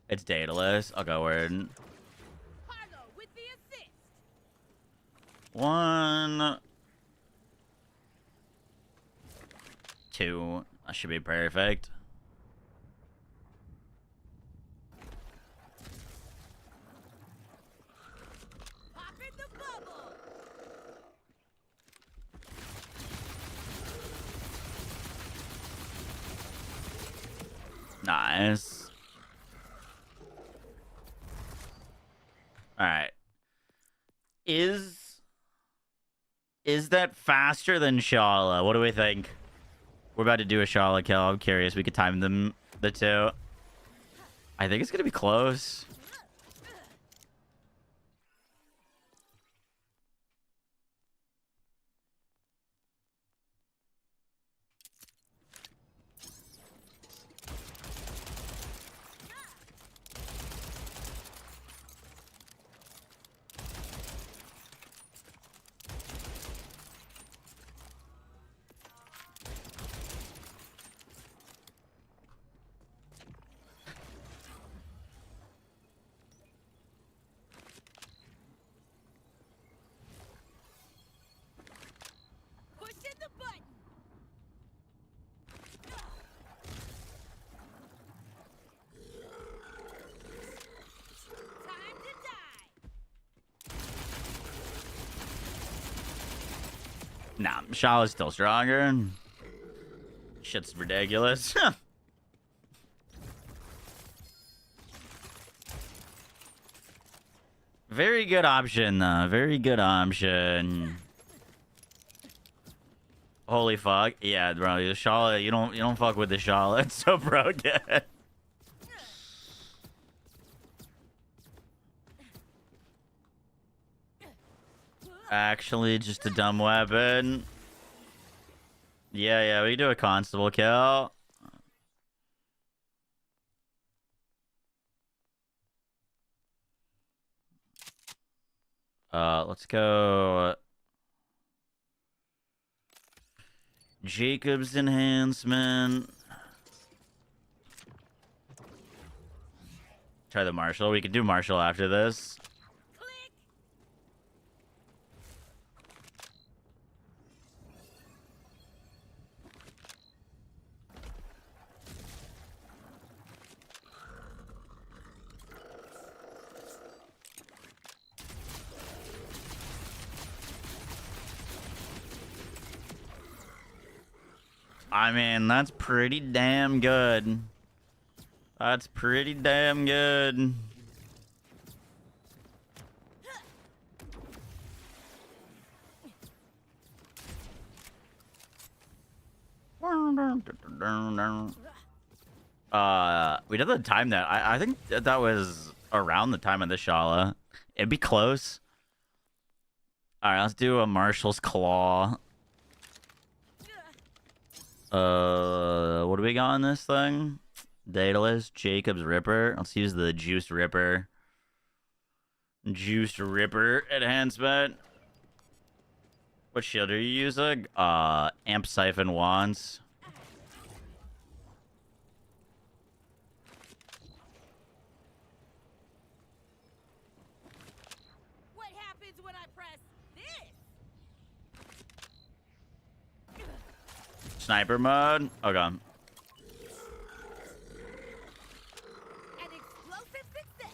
It's dataless. I'll go word. Harlow with the assist. 1, 2. That should be perfect. Popping the bubble. Nice. All right. Is that faster than Shala? What do we think? We're about to do a Shala kill. I'm curious. We could time the two. I think it's gonna be close. Pushing the button. Time to die. Nah, Shala's still stronger. Shit's ridiculous. Very good option, though. Very good option. Holy fuck. Yeah, bro. The Shala, you don't fuck with the Shala. It's so broken. Actually, just a dumb weapon. Yeah, we do a constable kill. Let's go. Jacob's enhancement. Try the Marshall. We could do Marshall after this. Click. I mean, that's pretty damn good. That's pretty damn good. We did the time that. I think that was around the time of the Shala. It'd be close. All right, let's do a Marshall's Claw. What do we got on this thing? Daedalus, Jacob's Ripper. Let's use the Juice Ripper. Juice Ripper enhancement. What shield are you using? Amp Siphon Wands. What happens when I press this? Sniper mode. Okay. An explosive success.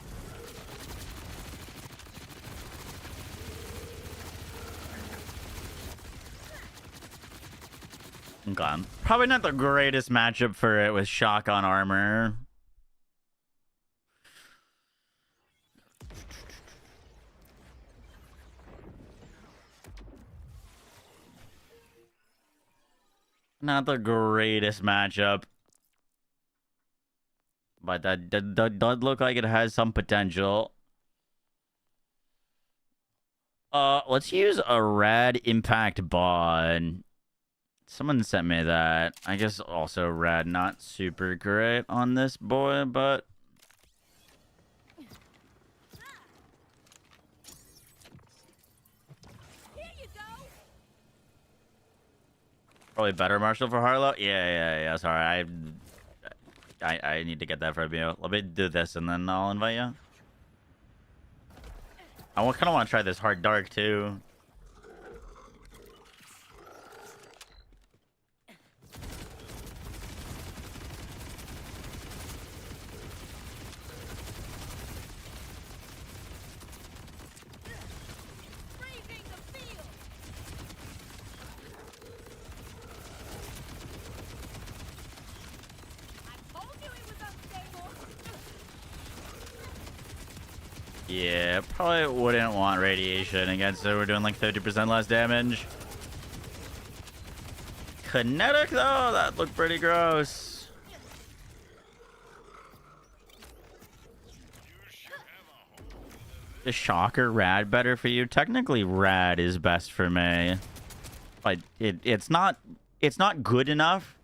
Okay. Probably not the greatest matchup for it with shotgun armor. Not the greatest matchup. But that does look like it has some potential. Let's use a rad impact bod. Someone sent me that. I guess also rad not super great on this boy, but Here you go. probably better Marshall for Harlow. Yeah. Sorry, I need to get that from you. Let me do this and then I'll invite you. I kind of want to try this hard dark too. Freezing the field. I told you it was unstable. Yeah, probably wouldn't want radiation against it. We're doing like 50% less damage. Kinetic, though, that looked pretty gross. Is Shock or Rad better for you? Technically, Rad is best for me. But it's not good enough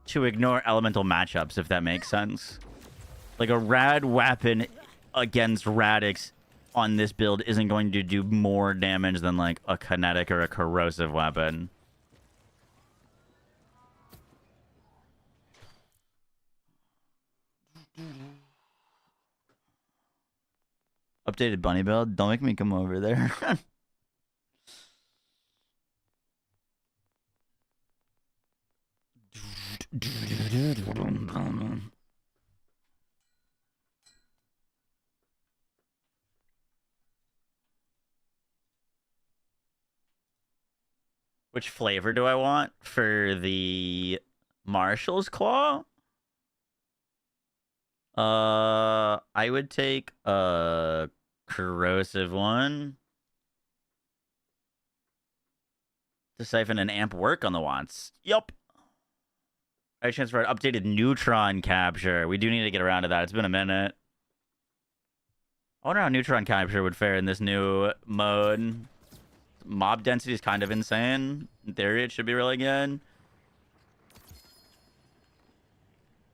to ignore elemental matchups, if that makes sense. Like a Rad weapon against Radix on this build isn't going to do more damage than like a kinetic or a corrosive weapon. Updated bunny build? Don't make me come over there. Which flavor do I want for the Marshall's Claw? I would take a corrosive one to siphon and amp work on the wants. Yup. I chance for an updated neutron capture. We do need to get around to that. It's been a minute. I wonder how neutron capture would fare in this new mode. Mob density is kind of insane. In theory, it should be really good.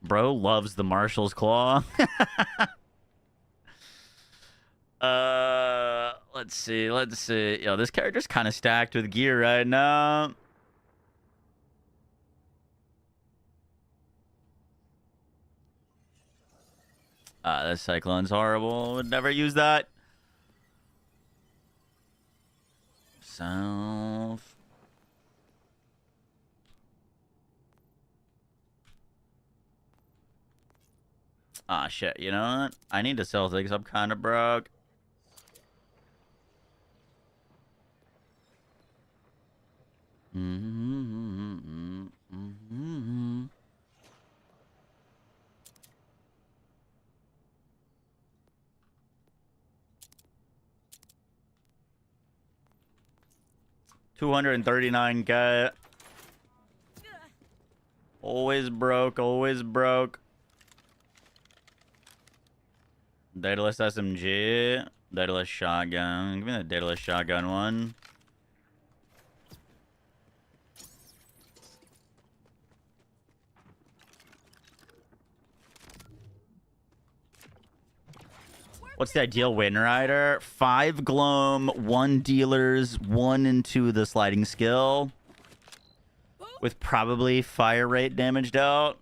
Bro loves the Marshall's Claw. Let's see. Yo, this character's kind of stacked with gear right now. This Cyclone's horrible. Would never use that. Self. Ah, shit. You know what? I need to sell things. I'm kind of broke. Mm-hmm. 239K. Always broke, always broke. Daedalus SMG. Daedalus shotgun. Give me the Daedalus shotgun one. What's the ideal win rider? 5 gloam, 1 dealers, 1 into the sliding skill. With probably fire rate damaged out.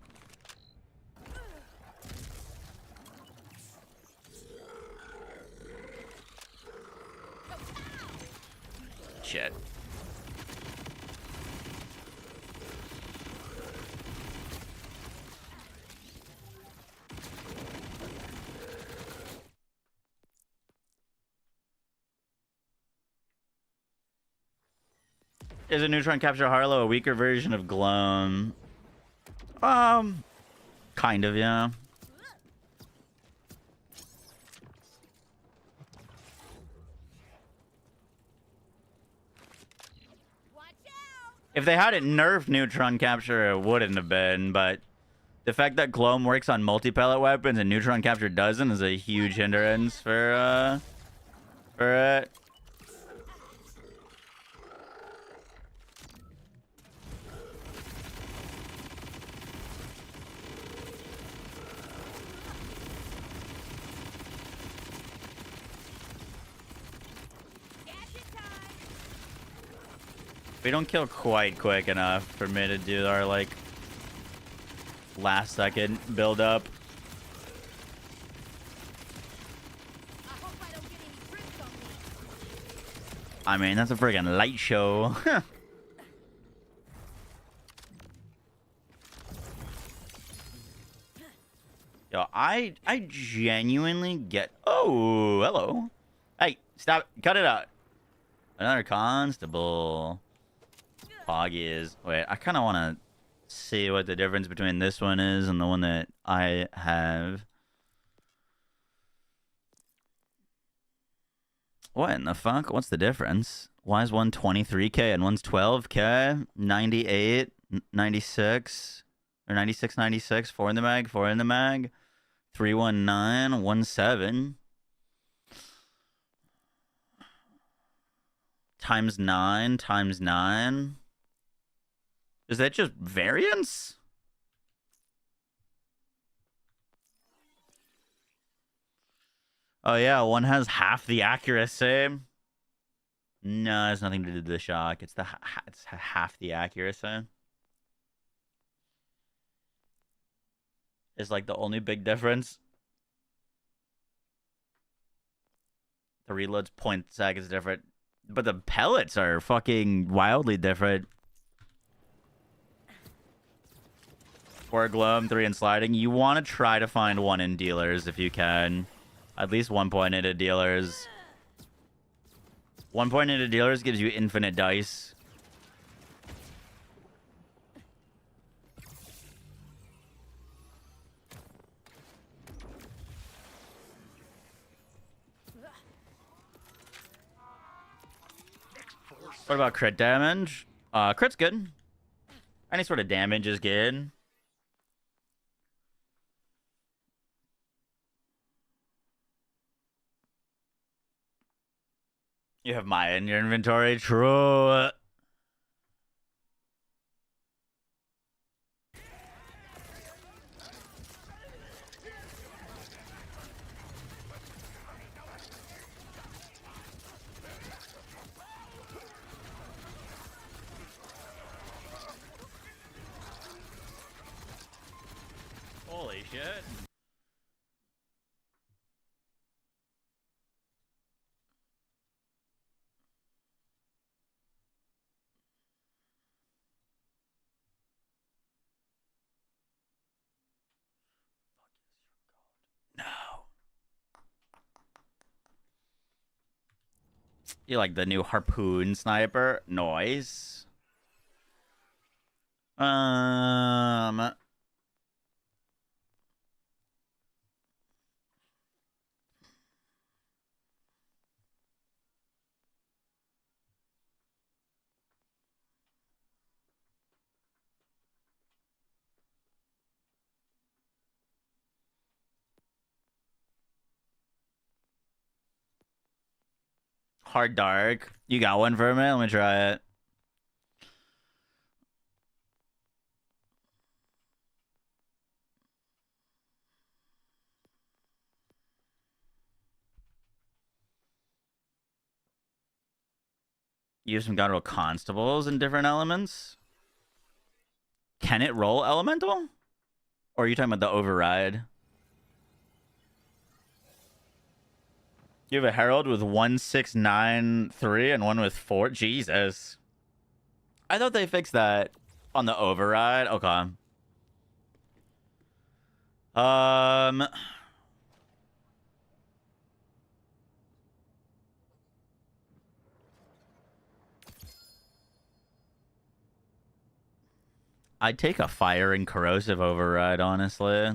Shit. Is a neutron capture Harlow a weaker version of Gloam? Kind of, yeah. If they hadn't nerfed neutron capture, it wouldn't have been, but the fact that Gloam works on multi-pellet weapons and neutron capture doesn't is a huge hindrance for it. We don't kill quite quick enough for me to do our, like, last second build up. I mean, that's a friggin' light show. Yo, I genuinely get... Oh, hello. Hey, stop. Cut it out. Another constable. Is wait, I kind of want to see what the difference between this one is and the one that I have. What in the fuck? What's the difference? Why is one 23K and one's 12K? 98, 96, or 96, 96, 4 in the mag, 4 in the mag, 319, 17. Times 9, times 9. Is that just variance? Oh yeah, one has half the accuracy. No, it has nothing to do with the shock. It's it's half the accuracy. Is like the only big difference. The reload's 0.6 seconds different, but the pellets are fucking wildly different. 4 gloam, 3 in sliding. You want to try to find 1 in dealers if you can. At least 1 point into dealers. 1 point into dealers gives you infinite dice. What about crit damage? Crit's good. Any sort of damage is good. You have Maya in your inventory. True. Holy shit. No. You like the new harpoon sniper? Noise. Hard dark. You got one for me? Let me try it. Use some god roll constables in different elements. Can it roll elemental? Or are you talking about the override? You have a herald with 1693 and one with 4. Jesus. I thought they fixed that on the override. Okay. I'd take a fire and corrosive override, honestly.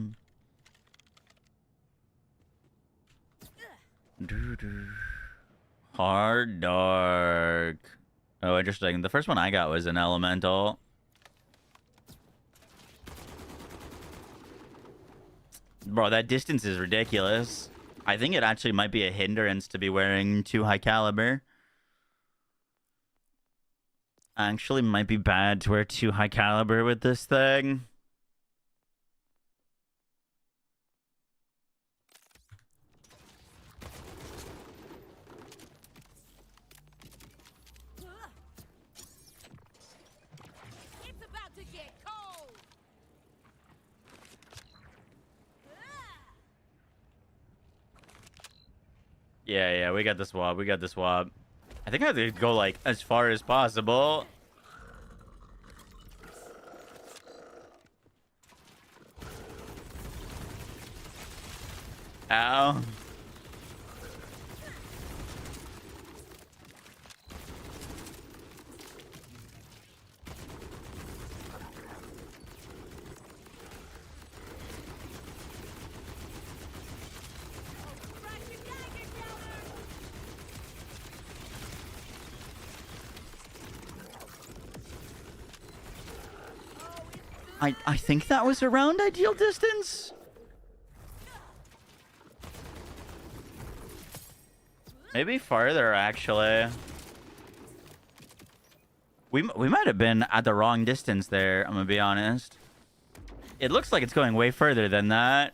Hard dark. Oh, interesting. The first one I got was an elemental. Bro, that distance is ridiculous. I think it actually might be a hindrance to be wearing 2 high caliber. Actually might be bad to wear 2 high caliber with this thing. It's about to get cold. Yeah, we got the swap. We got the swap. I think I have to go, like, as far as possible. Ow. I think that was around ideal distance. Maybe farther, actually. We might have been at the wrong distance there, I'm gonna be honest. It looks like it's going way further than that.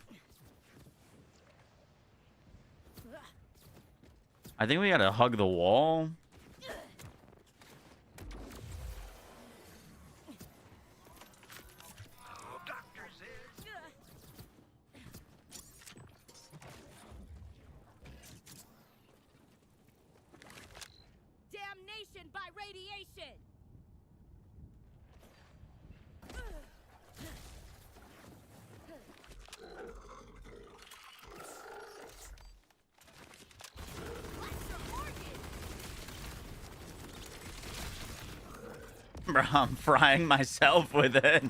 I think we gotta hug the wall. Damnation by radiation! Bro, I'm frying myself with it.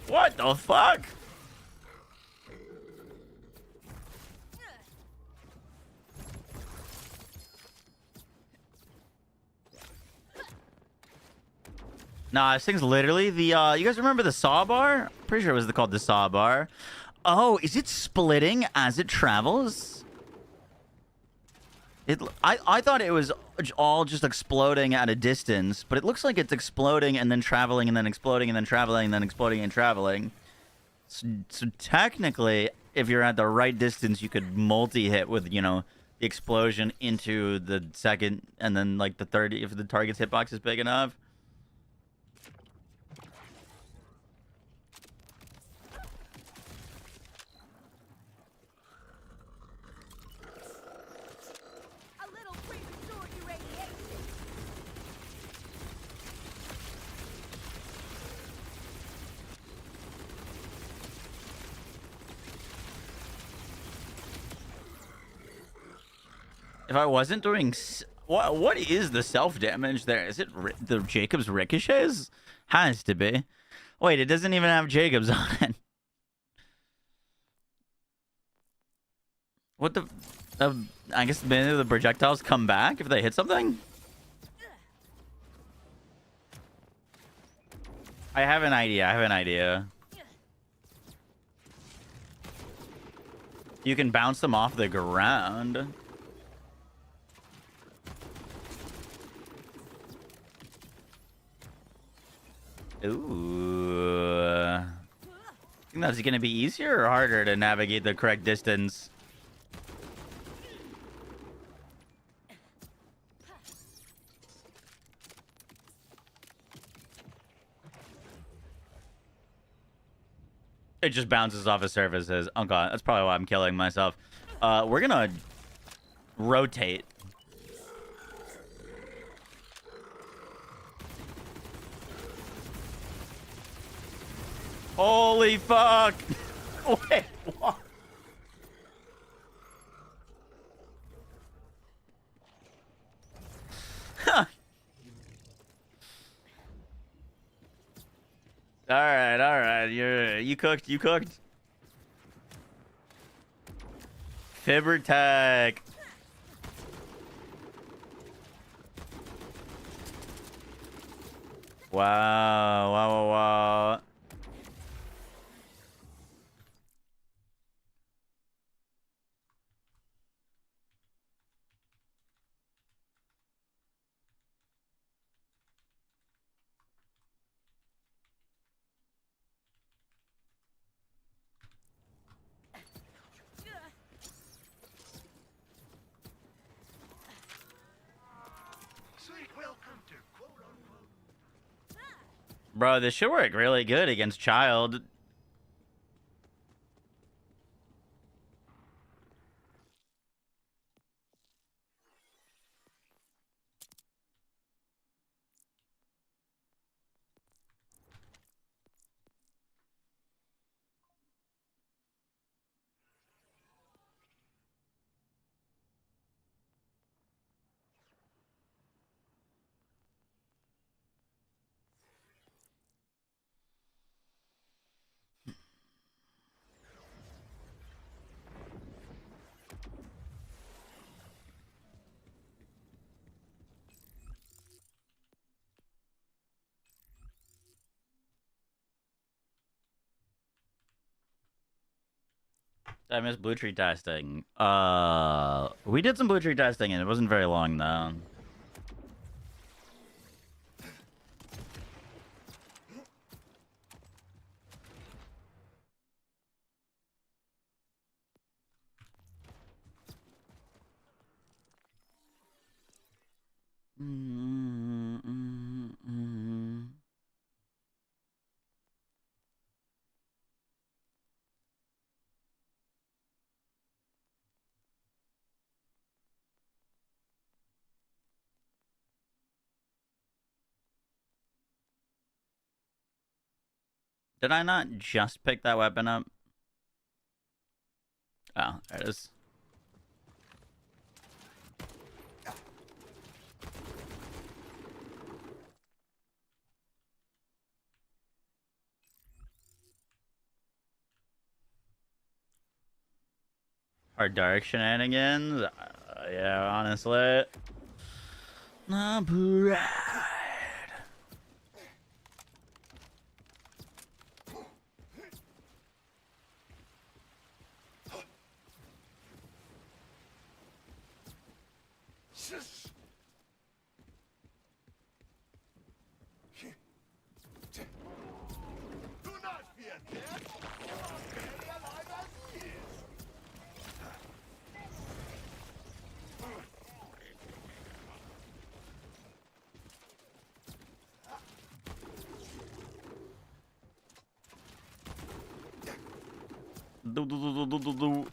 What the fuck? Nah, this thing's literally the, you guys remember the saw bar? Pretty sure it was called the saw bar. Oh, is it splitting as it travels? I thought it was all just exploding at a distance, but it looks like it's exploding and then traveling and then exploding and then traveling and then exploding and traveling. So technically, if you're at the right distance, you could multi-hit with, you know, the explosion into the second and then like the third if the target's hitbox is big enough. A little premature irradiation! If I wasn't doing... What is the self-damage there? Is it the Jacob's ricochets? Has to be. Wait, it doesn't even have Jacob's on it. What the... I guess maybe the projectiles come back if they hit something? I have an idea. You can bounce them off the ground. Ooh. Think that's gonna be easier or harder to navigate the correct distance? It just bounces off of surfaces. Oh god, that's probably why I'm killing myself. We're gonna rotate. Holy fuck! Wait, what? Huh. All right. You cooked. Fibber tag. Wow. Bro, this should work really good against Child. I missed blue tree testing. We did some blue tree testing and it wasn't very long though. Did I not just pick that weapon up? Oh, there it is. Our dark shenanigans? Yeah, honestly. Not pride. Do not fear death. You are barely alive as he is. Do.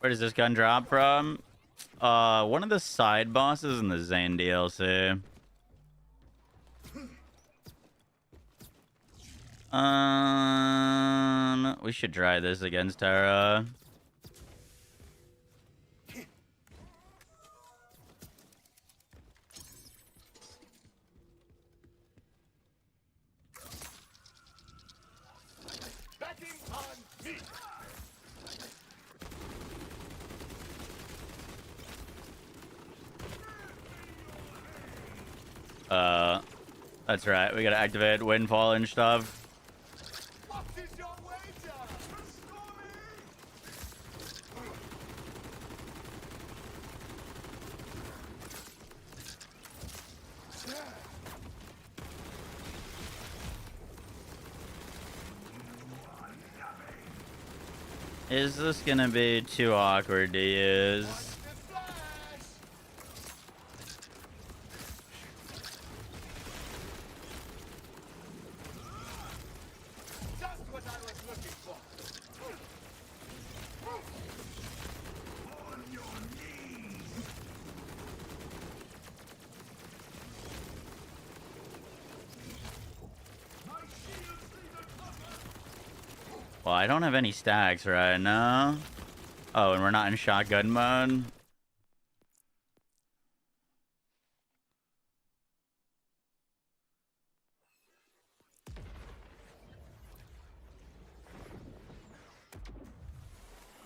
Where does this gun drop from? One of the side bosses in the Zane DLC. We should try this against Terra. Betting on me. That's right. We gotta activate Windfall and stuff. What is your wager? Is this gonna be too awkward to use? The flash. Just what I was looking for. On your knees. My shields need a cover. Well, I don't have any stacks right now. Oh, and we're not in shotgun mode.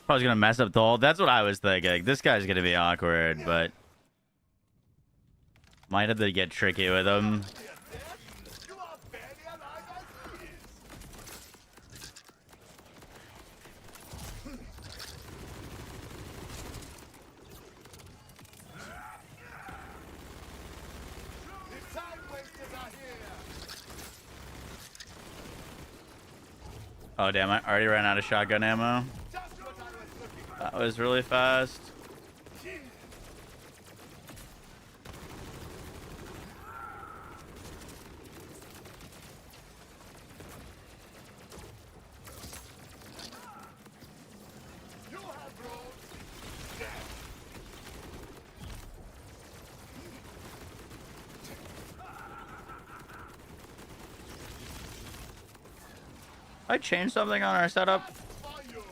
I was gonna mess up the whole. That's what I was thinking. This guy's gonna be awkward, but might have to get tricky with him. You are barely alive as he is. The time wasters are here. Oh damn! I already ran out of shotgun ammo. Just what I was looking for. That was really fast. You have rolled death. I changed something on our setup. For you.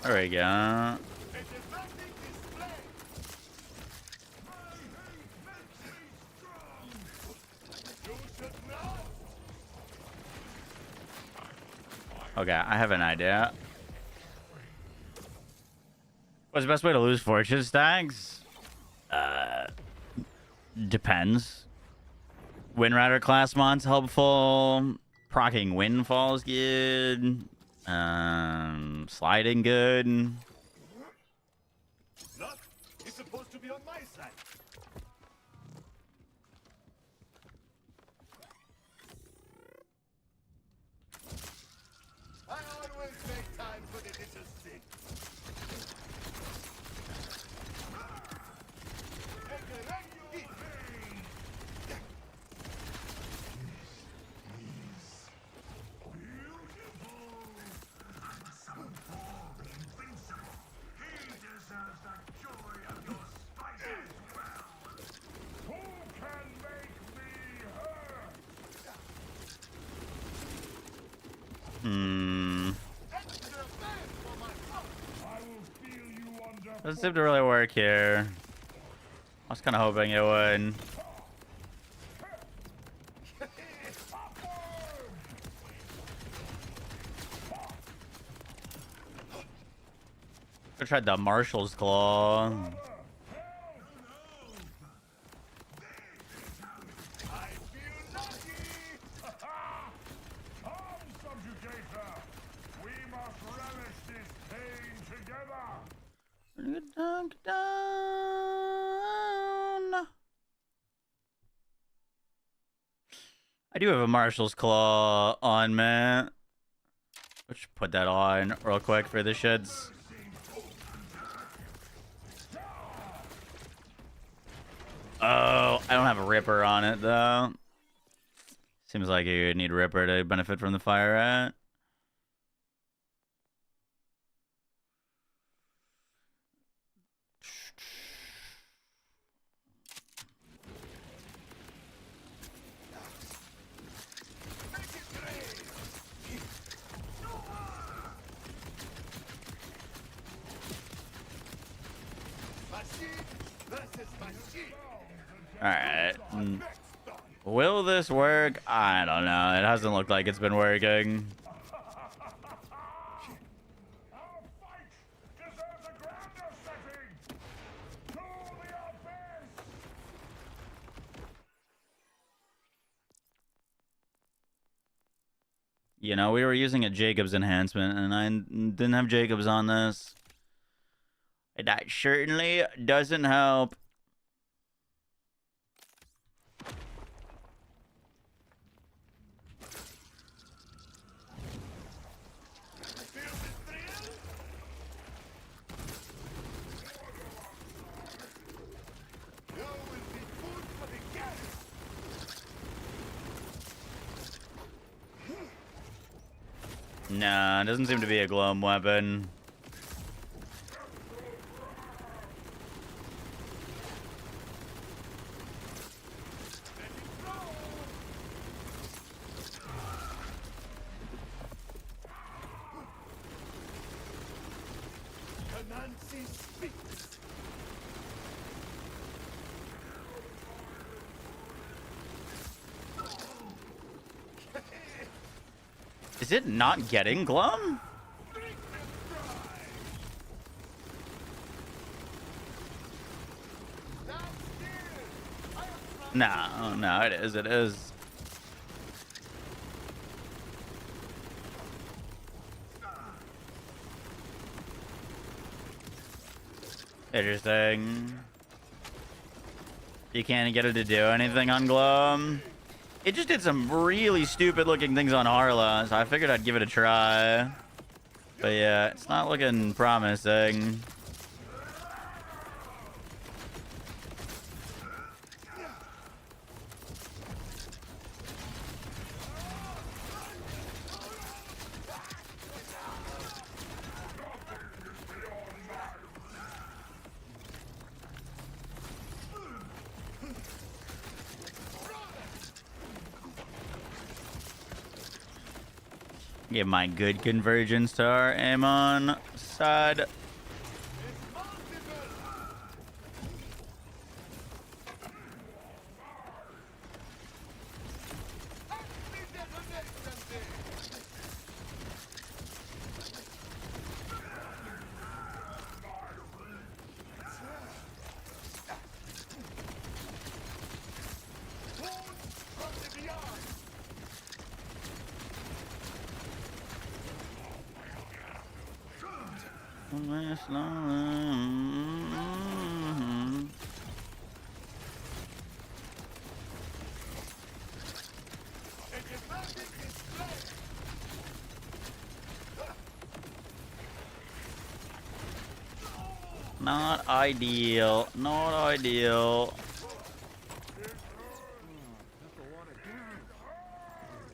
There we go. A demanding display. You should know. Okay, I have an idea. What's the best way to lose fortune stacks? Depends. Windrider class mods helpful. Procking windfalls good. Sliding good. Luck is supposed to be on my side. I always make time for the little things. Doesn't seem to really work here. I was kind of hoping it would. I tried the Marshall's Claw. I do have a Marshall's Claw on, man. Let's put that on real quick for the shits. Oh, I don't have a Ripper on it, though. Seems like you need Ripper to benefit from the fire rat. Alright. Will this work? I don't know. It hasn't looked like it's been working. You know, we were using a Jacobs enhancement, and I didn't have Jacobs on this. That certainly doesn't help. Nah, it doesn't seem to be a glum weapon. Is it not getting glum? No, no, it is, it is. Interesting. You can't get it to do anything on glum. It just did some really stupid looking things on Harla, so I figured I'd give it a try. But yeah, it's not looking promising. Get my good convergence to our Amon side. Not ideal. Not ideal.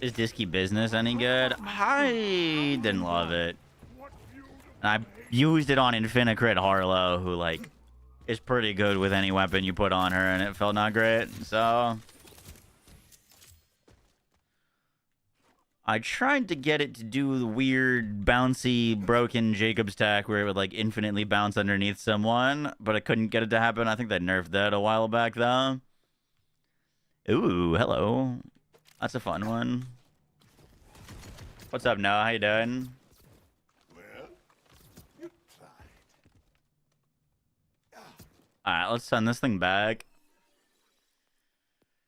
Is Disky Business any good? I didn't love it. And I used it on Infinite Harlow, who, like, is pretty good with any weapon you put on her, and it felt not great. So I tried to get it to do the weird, bouncy, broken Jacob's tack where it would, like, infinitely bounce underneath someone, but I couldn't get it to happen. I think they nerfed that a while back, though. Ooh, hello. That's a fun one. What's up, Noah? How you doing? Well, you tried. Alright, let's send this thing back.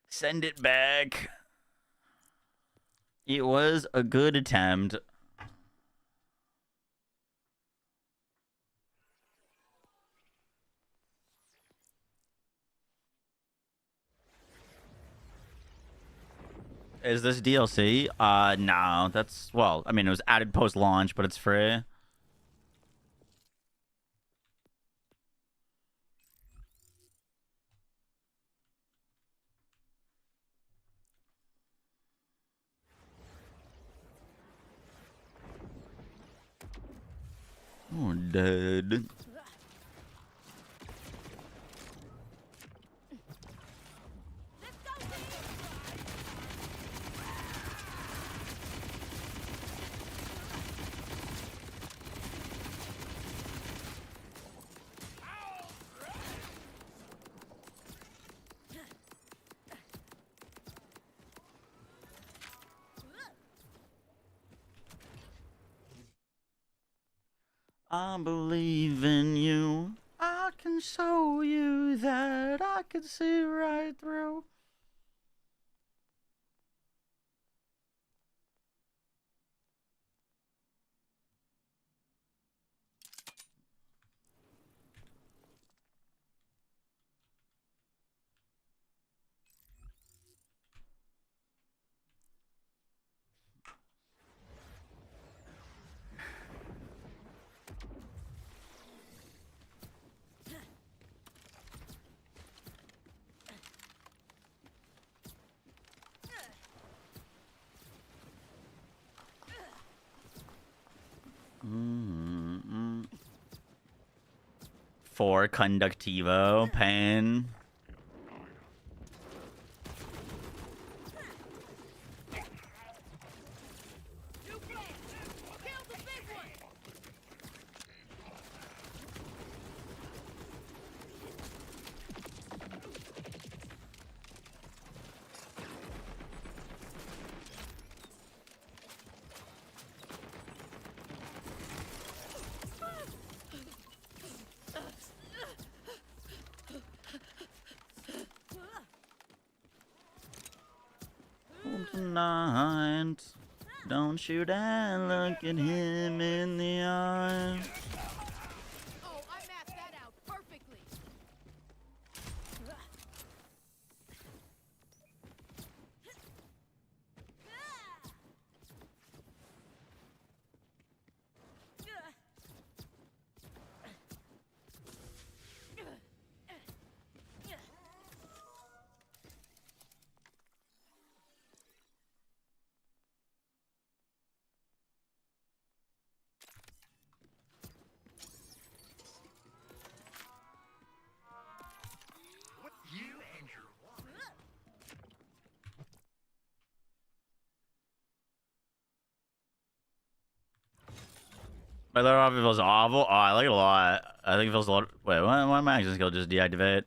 Send it back. It was a good attempt. Is this DLC? No. That's, well, I mean, it was added post-launch, but it's free. Oh, dead. I believe in you. I can show you that I can see right through. For Conductivo, Pain. Tonight, don't shoot and look at him in the eye. Oh, I mapped that out perfectly. You and your woman. My lower off feels awful. Oh, I like it a lot. I think it feels a lot. Wait, why my action skill just deactivate?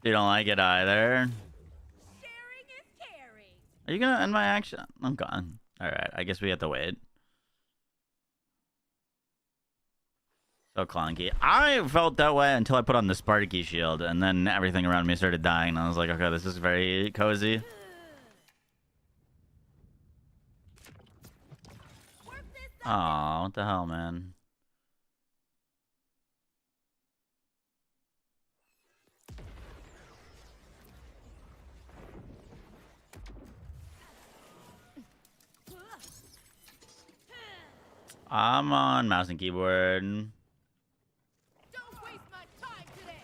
You don't like it either. Sharing is caring. Are you gonna end my action? I'm gone. Alright, I guess we have to wait. So clunky. I felt that way until I put on the Sparky shield, and then everything around me started dying, and I was like, okay, this is very cozy. Aw, what the hell, man? I'm on mouse and keyboard. Don't waste my time today.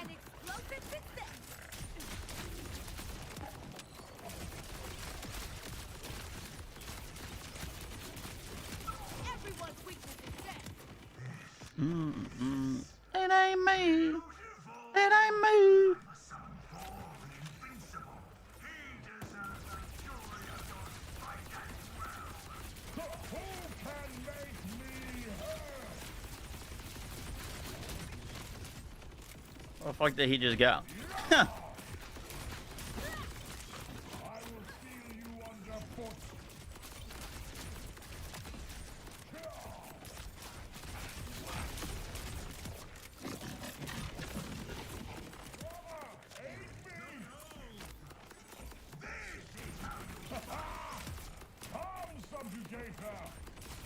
An explosive success. Everyone's weakness is death. It ain't me. It ain't me. Where the fuck did he just go? Huh.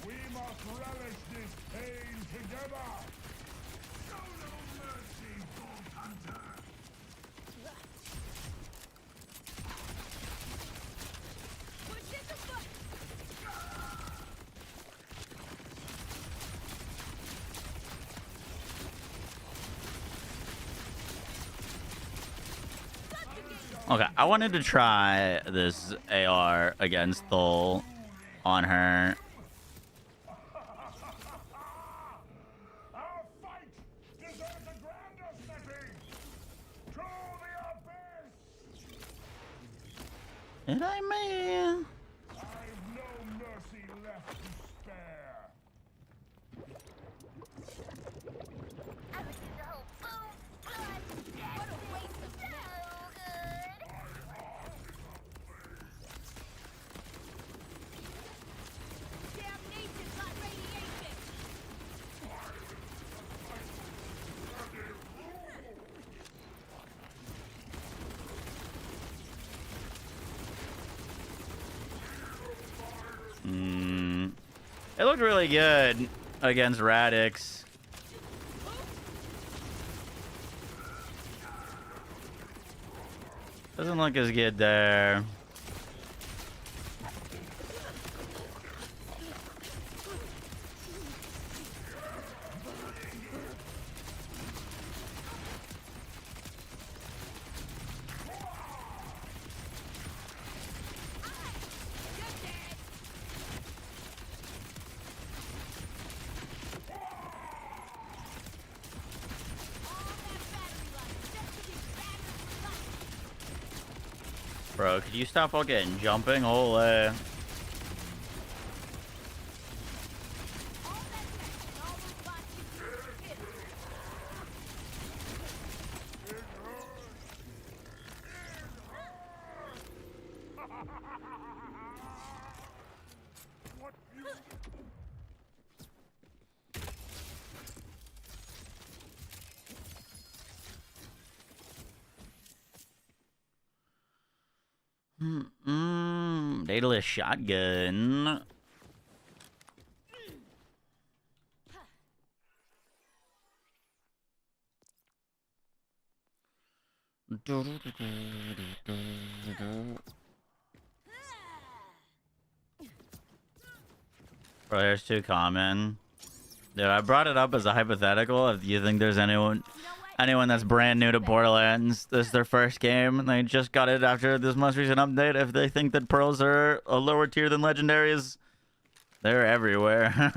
We must relish this pain together. Show no mercy, Gold Hunter. Push in the foot. Okay, I wanted to try this AR against Thul on her. Our fight deserves a grander setting. To the abyss. It ain't me. I've no mercy left to spare. What a waste of men. Damnation by radiation. It looked really good against Radix. Doesn't look as good there. Bro, could you stop fucking jumping? Holy. What you... Daedalus shotgun. Bro, there's too common. Dude, I brought it up as a hypothetical. If you think there's anyone that's brand new to Borderlands, this is their first game, and they just got it after this most recent update, if they think that pearls are a lower tier than legendaries, they're everywhere.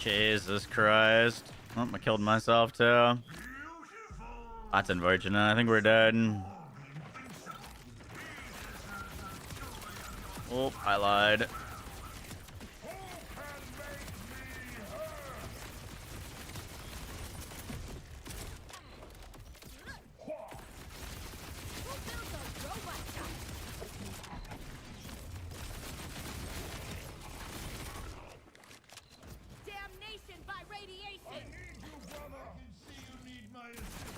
Jesus Christ. Oh, I killed myself too. That's unfortunate. I think we're dead. Oh, I lied. Who built those robot shots? Damnation by radiation! Everywhere I go, there's a robot on the ship.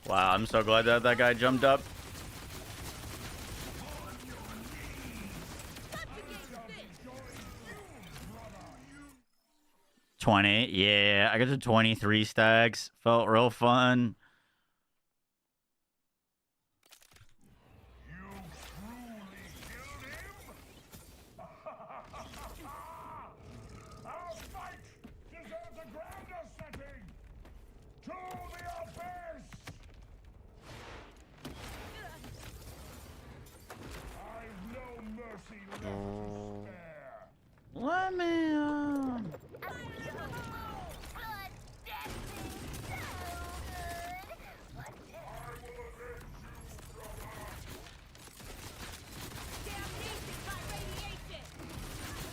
Wow, I'm so glad that that guy jumped up. Time to get fixed. 20. Yeah, I got to 23 stacks. Felt real fun. Our fight deserves a grander setting! To the abyss! I've no mercy left to spare! Let me, Damnation by radiation! Is this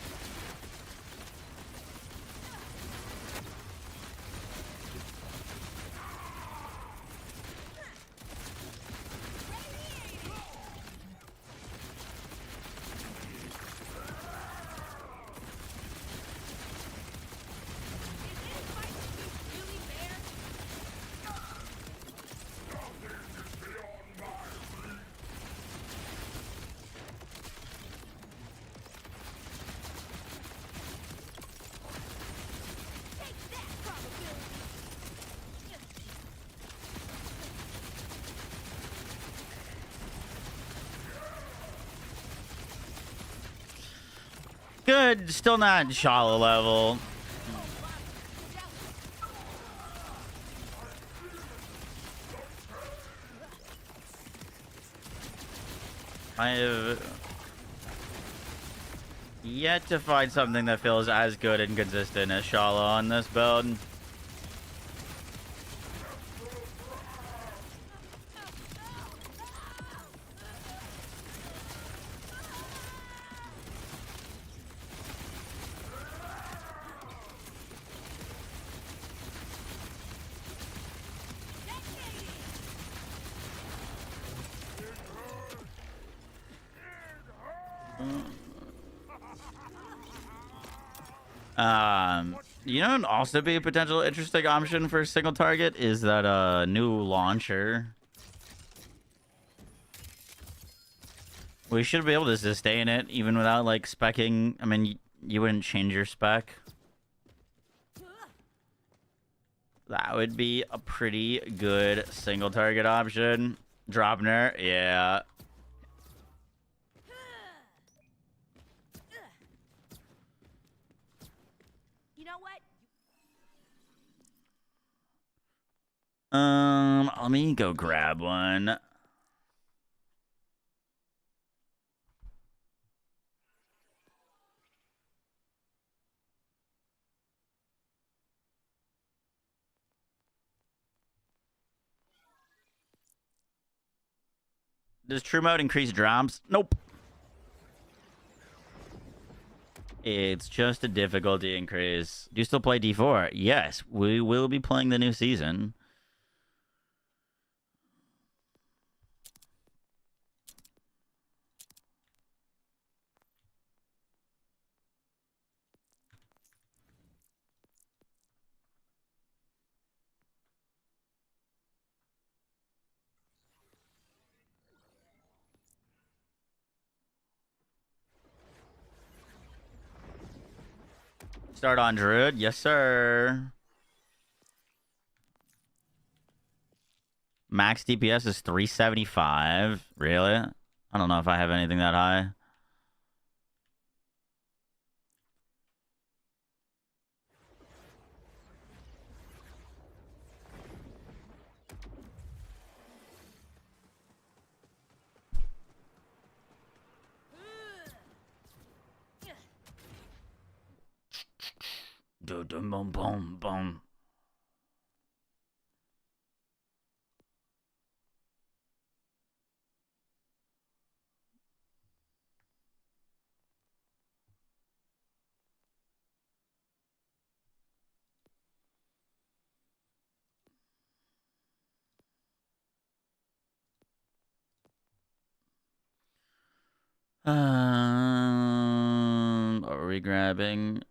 fight really fair? Take that, probability! good. Still not shallow level. I have yet to find something that feels as good and consistent as shallow on this build. You know, and also be a potential interesting option for a single target is that new launcher. We should be able to sustain it even without like specking. I mean, you wouldn't change your spec. That would be a pretty good single target option. Dropner, yeah. You know what? Let me go grab one. Does true mode increase drops? Nope. It's just a difficulty increase. Do you still play D4? Yes, we will be playing the new season. Start on Druid. Yes, sir. Max DPS is 375. Really? I don't know if I have anything that high. Boom, boom, boom, boom. Are we grabbing?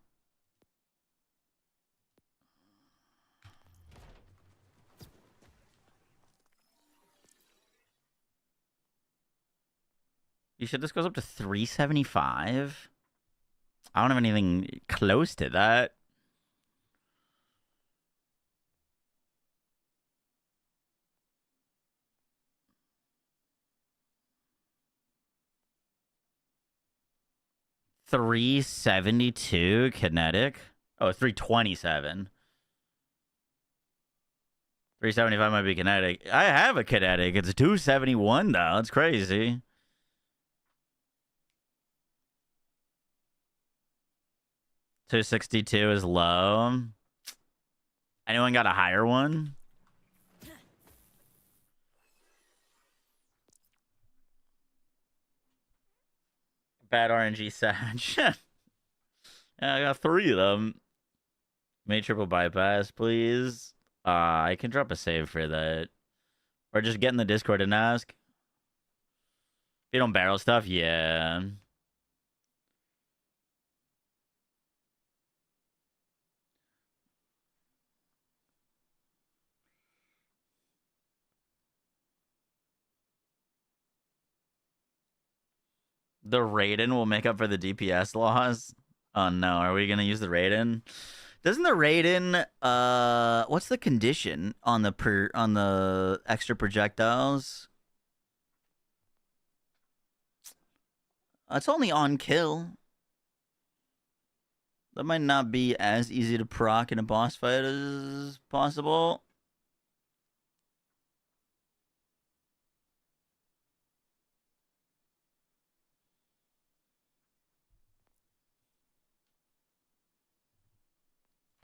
You said this goes up to 375? I don't have anything close to that. $372 kinetic. Oh, 327. 375 might be kinetic. I have a kinetic. It's 271 though. That's crazy. $262 is low. Anyone got a higher one? Bad RNG Sag. Yeah, I got 3 of them. Made triple bypass, please. I can drop a save for that. Or just get in the Discord and ask. If you don't barrel stuff, yeah. The Raiden will make up for the DPS loss. Oh no, are we gonna use the Raiden? Doesn't the Raiden what's the condition on the extra projectiles? It's only on kill. That might not be as easy to proc in a boss fight as possible.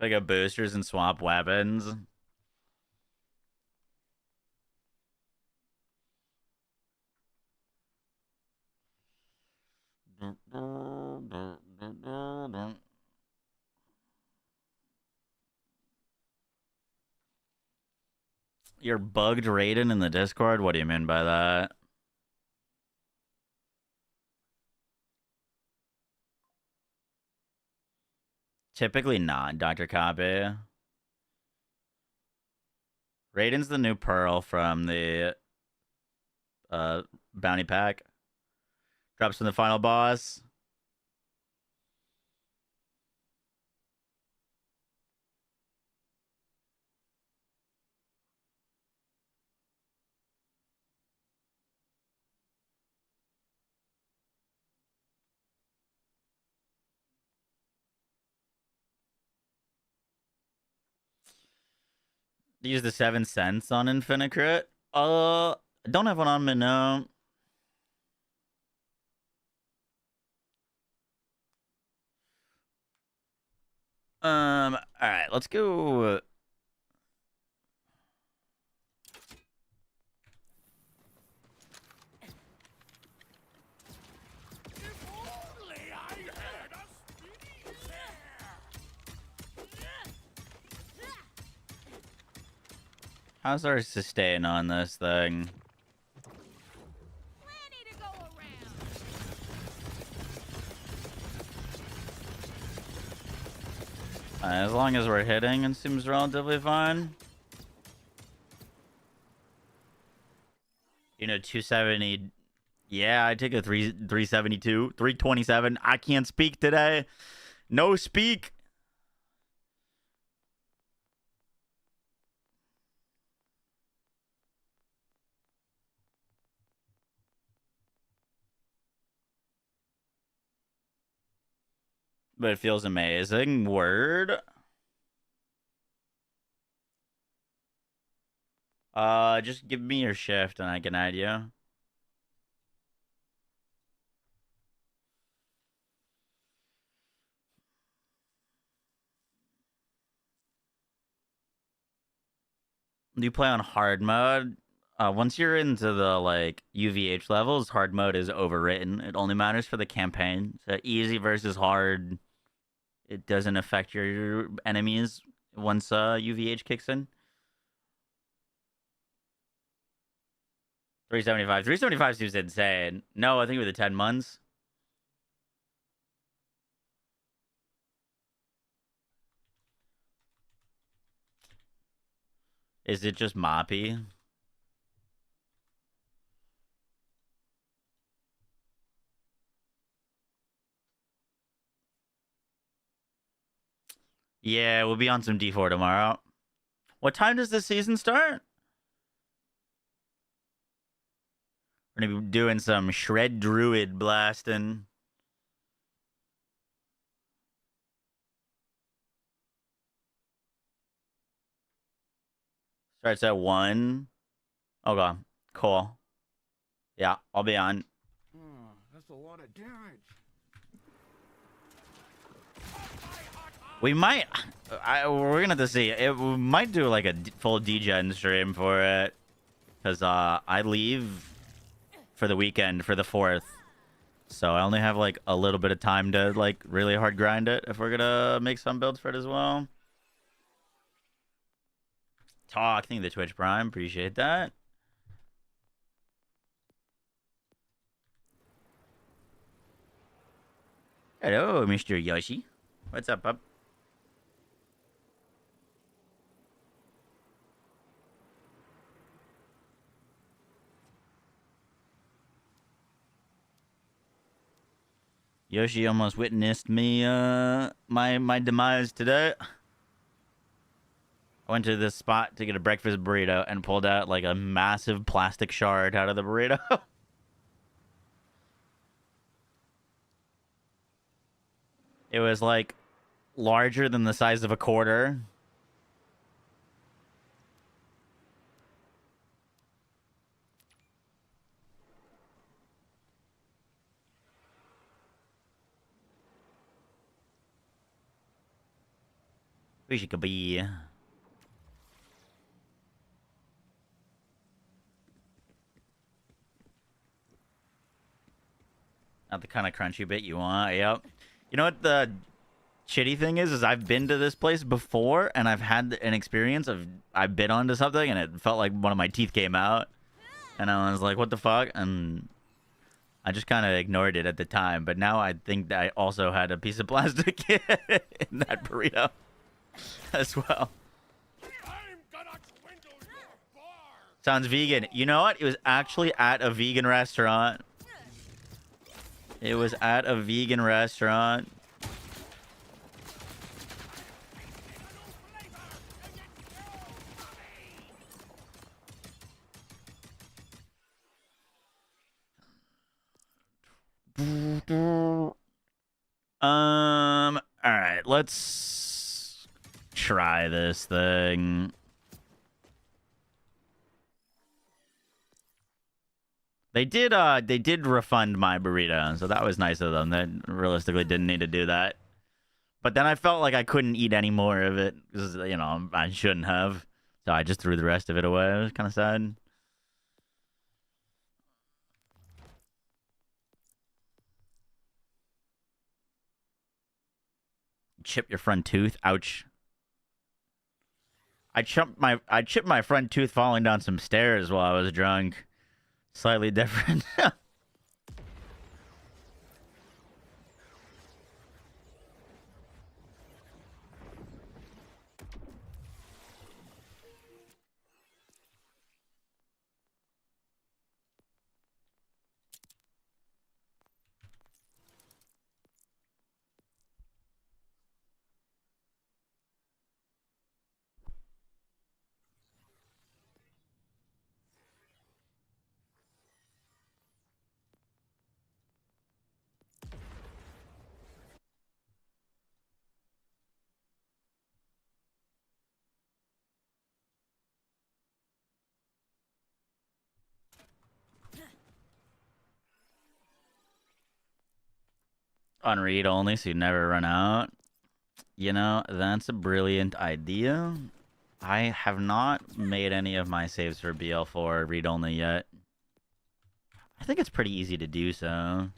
Pick up boosters and swap weapons. You're bugged Raiden in the Discord? What do you mean by that? Typically not, Dr. Copy. Raiden's the new Pearl from the bounty pack. Drops from the final boss. Use the 7 cents on Infinite Crit. Don't have one on me now. All right, let's go. If only I had a speedy How's our sustain on this thing? Plenty to go around. As long as we're hitting, it seems relatively fine. You know, 270. Yeah, I take a 372, 327. I can't speak today. No speak. but it feels amazing. Word. Just give me your shift and I can add you. Do you play on hard mode? Once you're into the like UVH levels, hard mode is overwritten. It only matters for the campaign. So easy versus hard, it doesn't affect your enemies once UVH kicks in. 375. 375 seems insane. No, I think with the 10 months. Is it just Moppy? Yeah, we'll be on some D4 tomorrow. What time does the season start? We're gonna be doing some Shred Druid blasting. Starts at 1. Okay, cool. Yeah, I'll be on. Oh, that's a lot of damage. We might. We're gonna have to see. We might do like a full degen stream for it, cause I leave for the weekend for the 4th, so I only have like a little bit of time to like really hard grind it. If we're gonna make some builds for it as well. Talk. Thank you, the Twitch Prime. Appreciate that. Hello, Mr. Yoshi. What's up, pup? Yoshi almost witnessed me my demise today. I went to this spot to get a breakfast burrito and pulled out like a massive plastic shard out of the burrito. It was like larger than the size of a quarter. We should be. Not the kind of crunchy bit you want. Yep. You know what the shitty thing is I've been to this place before and I've had an experience of I bit onto something and it felt like one of my teeth came out. And I was like, what the fuck? And I just kind of ignored it at the time. But now I think that I also had a piece of plastic in that burrito as well. I'm gonna dwindle your bar. Sounds vegan. You know what? It was actually at a vegan restaurant. It was at a vegan restaurant. All right, let's try this thing. They did refund my burrito, so that was nice of them. They realistically didn't need to do that. But then I felt like I couldn't eat any more of it because, you know, I shouldn't have. So I just threw the rest of it away. It was kind of sad. Chip your front tooth. Ouch. I chipped my front tooth falling down some stairs while I was drunk. Slightly different. on read only, so you never run out. You know, that's a brilliant idea. I have not made any of my saves for BL4 read only yet. I think it's pretty easy to do so.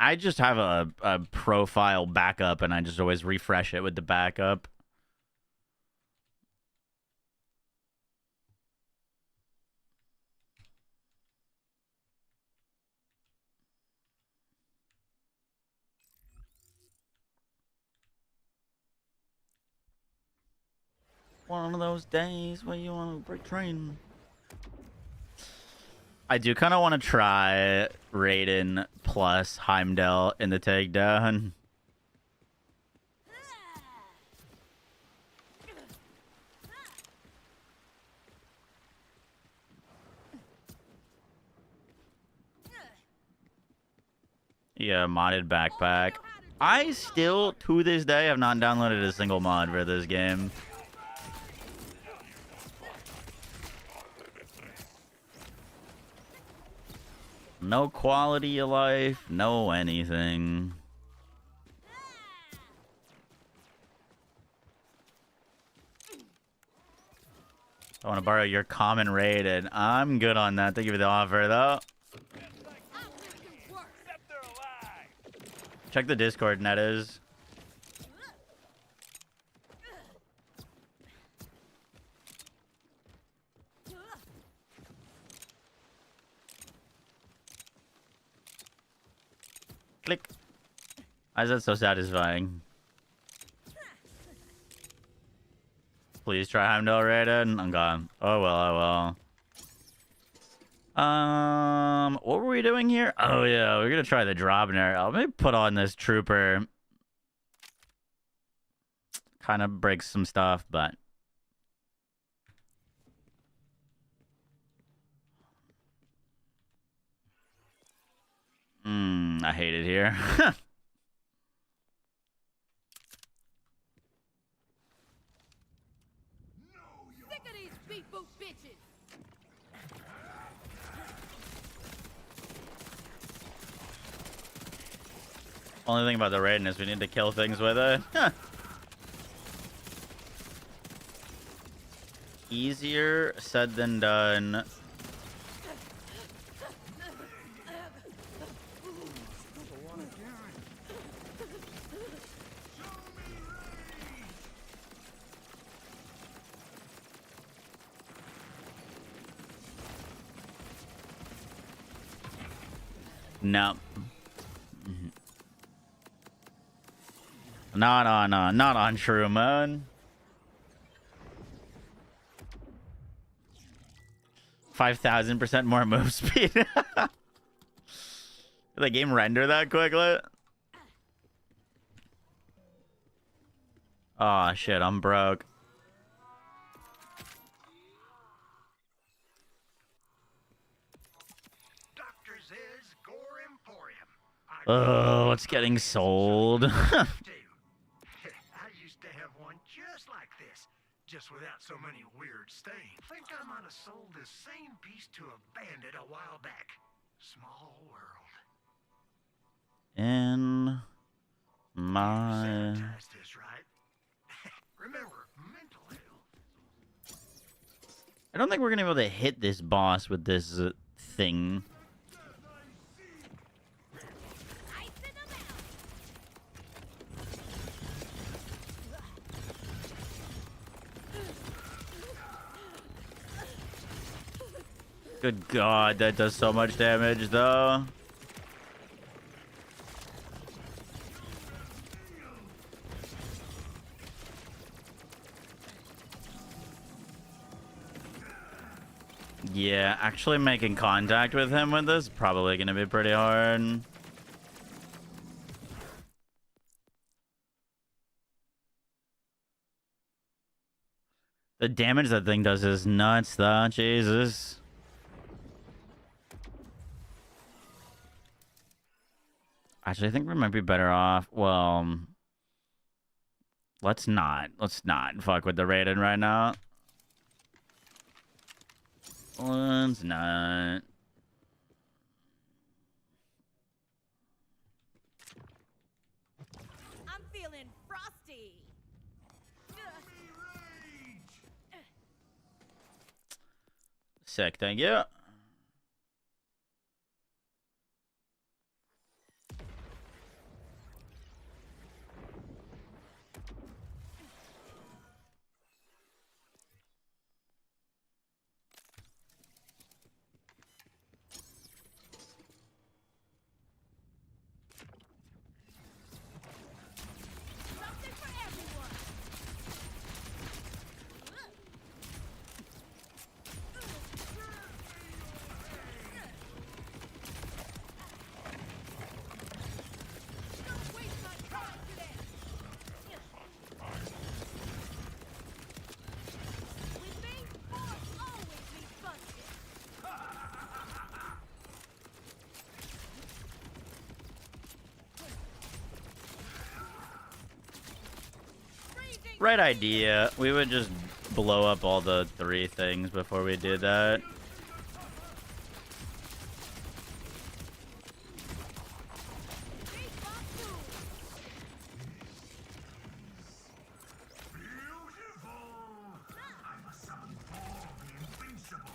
I just have a profile backup, and I just always refresh it with the backup. One of those days where you want to break train. I do kind of want to try Raiden plus Heimdall in the takedown. Yeah, modded backpack. I still, to this day, have not downloaded a single mod for this game. No quality of life, no anything. I want to borrow your common raid, and I'm good on that. Thank you for the offer, though. Check the Discord, Nettas. Click. Why is that so satisfying? Please try Heimdall Raiden. I'm gone. Oh well, oh well. What were we doing here? Oh yeah, we're gonna try the drop now. Let me put on this trooper. Kind of breaks some stuff, but I hate it here. Sick of these beat boot bitches. Only thing about the Raiden is we need to kill things with it. Easier said than done. No. Not on True Moon. 5,000% more move speed. Did the game render that quickly? Oh shit, I'm broke. Oh, it's getting sold. I used to have one just like this, just without so many weird stains. Think I might have sold this same piece to a bandit a while back. Small world. In my... Sanitize this, right? Remember, mental health. I don't think we're gonna be able to hit this boss with this thing. Good God, that does so much damage, though. Yeah, actually making contact with him with this is probably going to be pretty hard. The damage that thing does is nuts, though. Jesus. Actually, I think we might be better off. Well, let's not. Let's not fuck with the raiden right now. Let's not. I'm feeling frosty. Sick, thank you. Something for everyone. Don't waste my time today. With me, boys always need fun. Freezing Right idea. We would just blow up all the 3 things before we did that. beat my food. Beautiful! I must summon Paul the Invincible.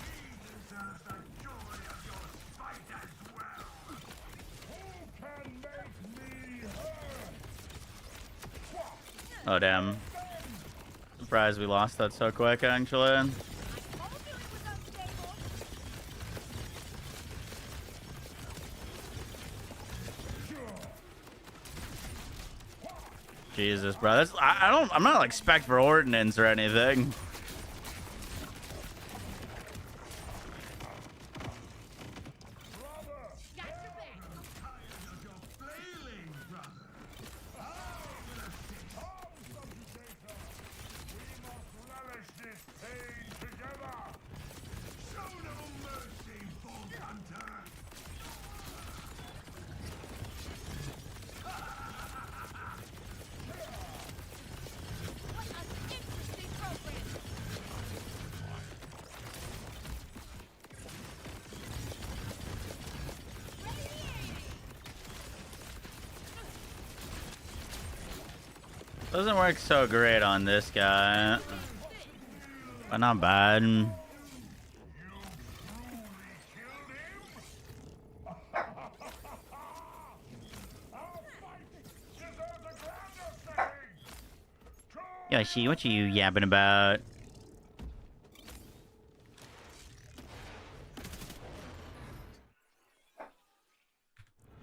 He deserves the joy of your spite as well. Who can make me hurt? Oh, damn. Surprised we lost that so quick, actually. I told you it was unstable. Jesus, bro. That's, I'm not like spec for ordnance or anything. Got your back. Tired of your flailing, brother. We must relish this pain together. Show no mercy, Bolt Hunter. What an interesting program. Doesn't work so great on this guy. But not bad. Yoshi, what you yapping about?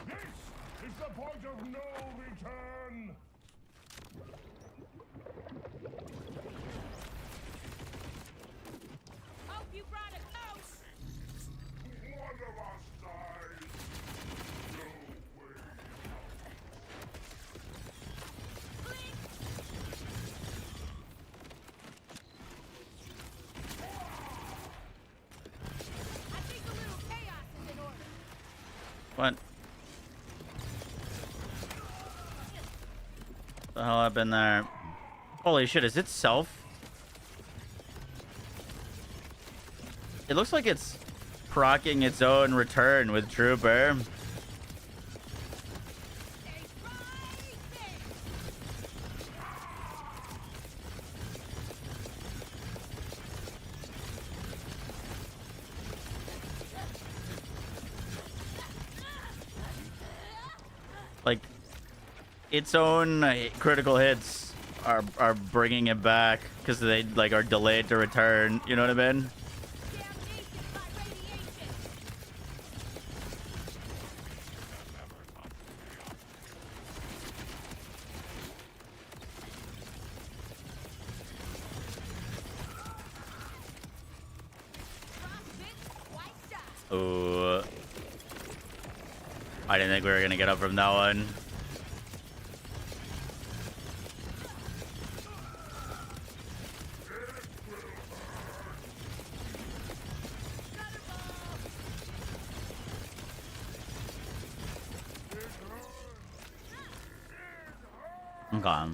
This is the point of no return. Hope you brought a ghost. One of us died. No way. Blink. I think a little chaos is in order. What? The hell happened there? Holy shit, is it self? It looks like it's proccing its own return with Trooper. Stay right there. Like, its own critical hits are bringing it back because they like are delayed to return. You know what I mean? Damnation by radiation. Frostbite, white shot. Ooh. I didn't think we were gonna get up from that one. Okay.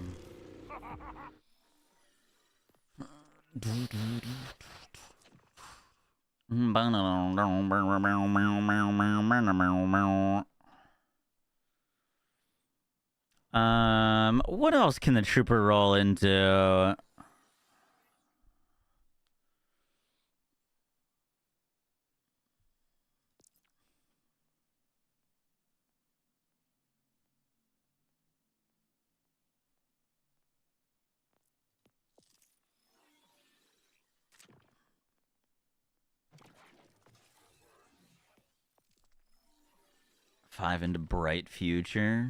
What else can the trooper roll into? Five into bright future.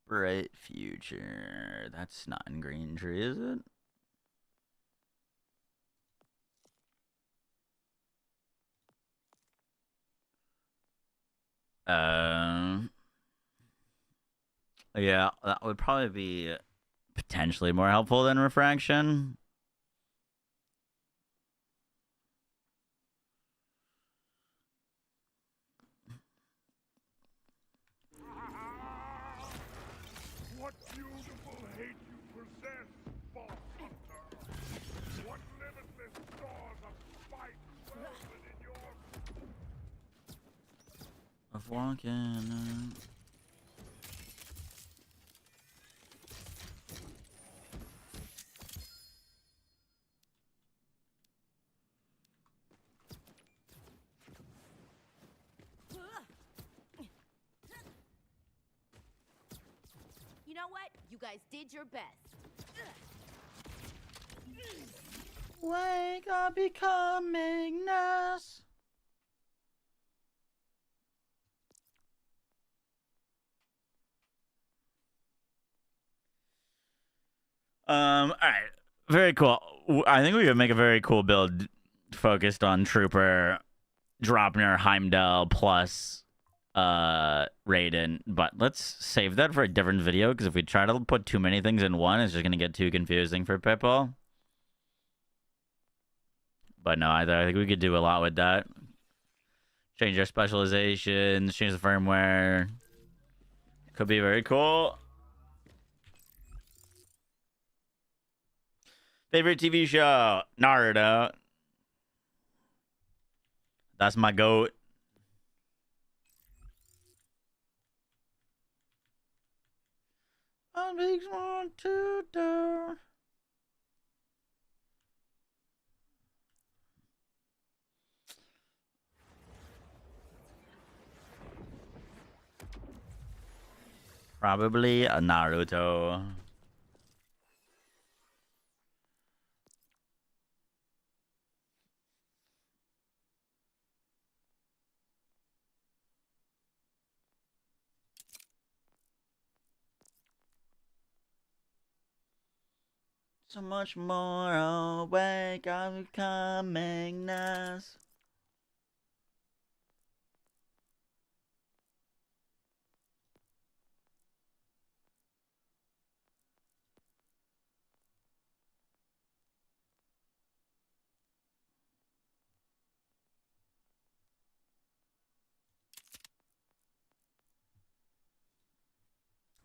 Bright future. That's not in green tree, is it? Yeah, that would probably be potentially more helpful than refraction. What beautiful hate you possess, false hunter! What limitless stores of spite dwell within your... Of walking. You know what? You guys did your best. Wake up, becoming us. All right. Very cool. I think we could make a very cool build focused on Trooper, Dropner, Heimdall, plus Raiden. But let's save that for a different video, because if we try to put too many things in one, it's just going to get too confusing for people. But no, I think we could do a lot with that. Change our specializations, change the firmware. Could be very cool. Favorite TV show? Naruto. That's my goat. I just want to do. Probably a Naruto. So much more awake, I'm becoming nice.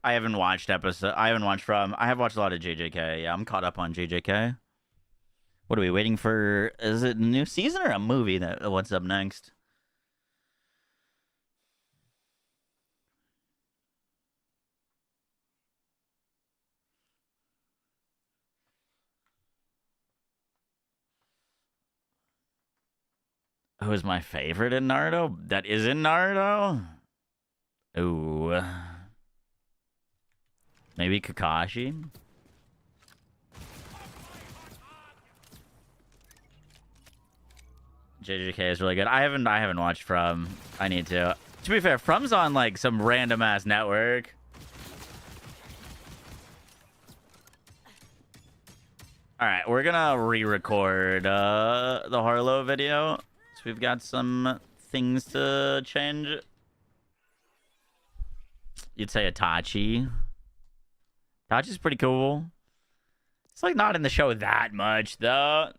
I haven't watched episode. I haven't watched from. I have watched a lot of JJK. Yeah, I'm caught up on JJK. What are we waiting for? Is it a new season or a movie? That what's up next? Who's my favorite in Naruto? That is in Naruto? Ooh. Maybe Kakashi? JJK is really good. I haven't watched From. I need to. To be fair, From's on like some random ass network. All right, we're gonna re-record the Harlow video. So we've got some things to change. You'd say Itachi. Itachi's pretty cool. It's like not in the show that much though.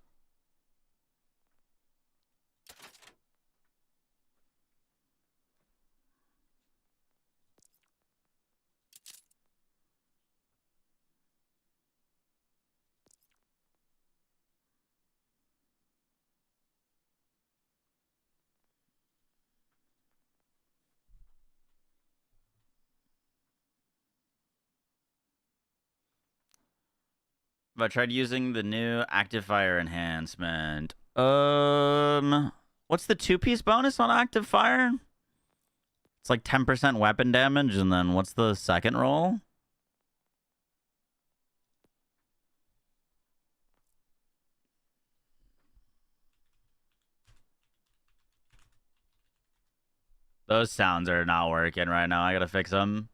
But I tried using the new active fire enhancement. What's the 2-piece bonus on active fire? It's like 10% weapon damage, and then what's the second roll? Those sounds are not working right now. I gotta fix them.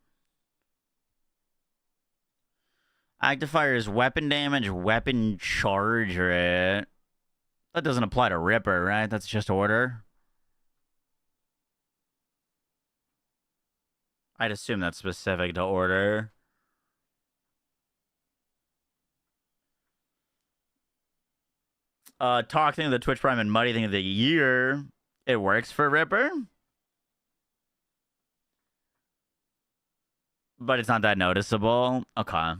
Active fire is weapon damage, weapon charge rate. That doesn't apply to Ripper, right? That's just order. I'd assume that's specific to order. Talk thing of the Twitch Prime and Muddy thing of the year. It works for Ripper. But it's not that noticeable. Okay.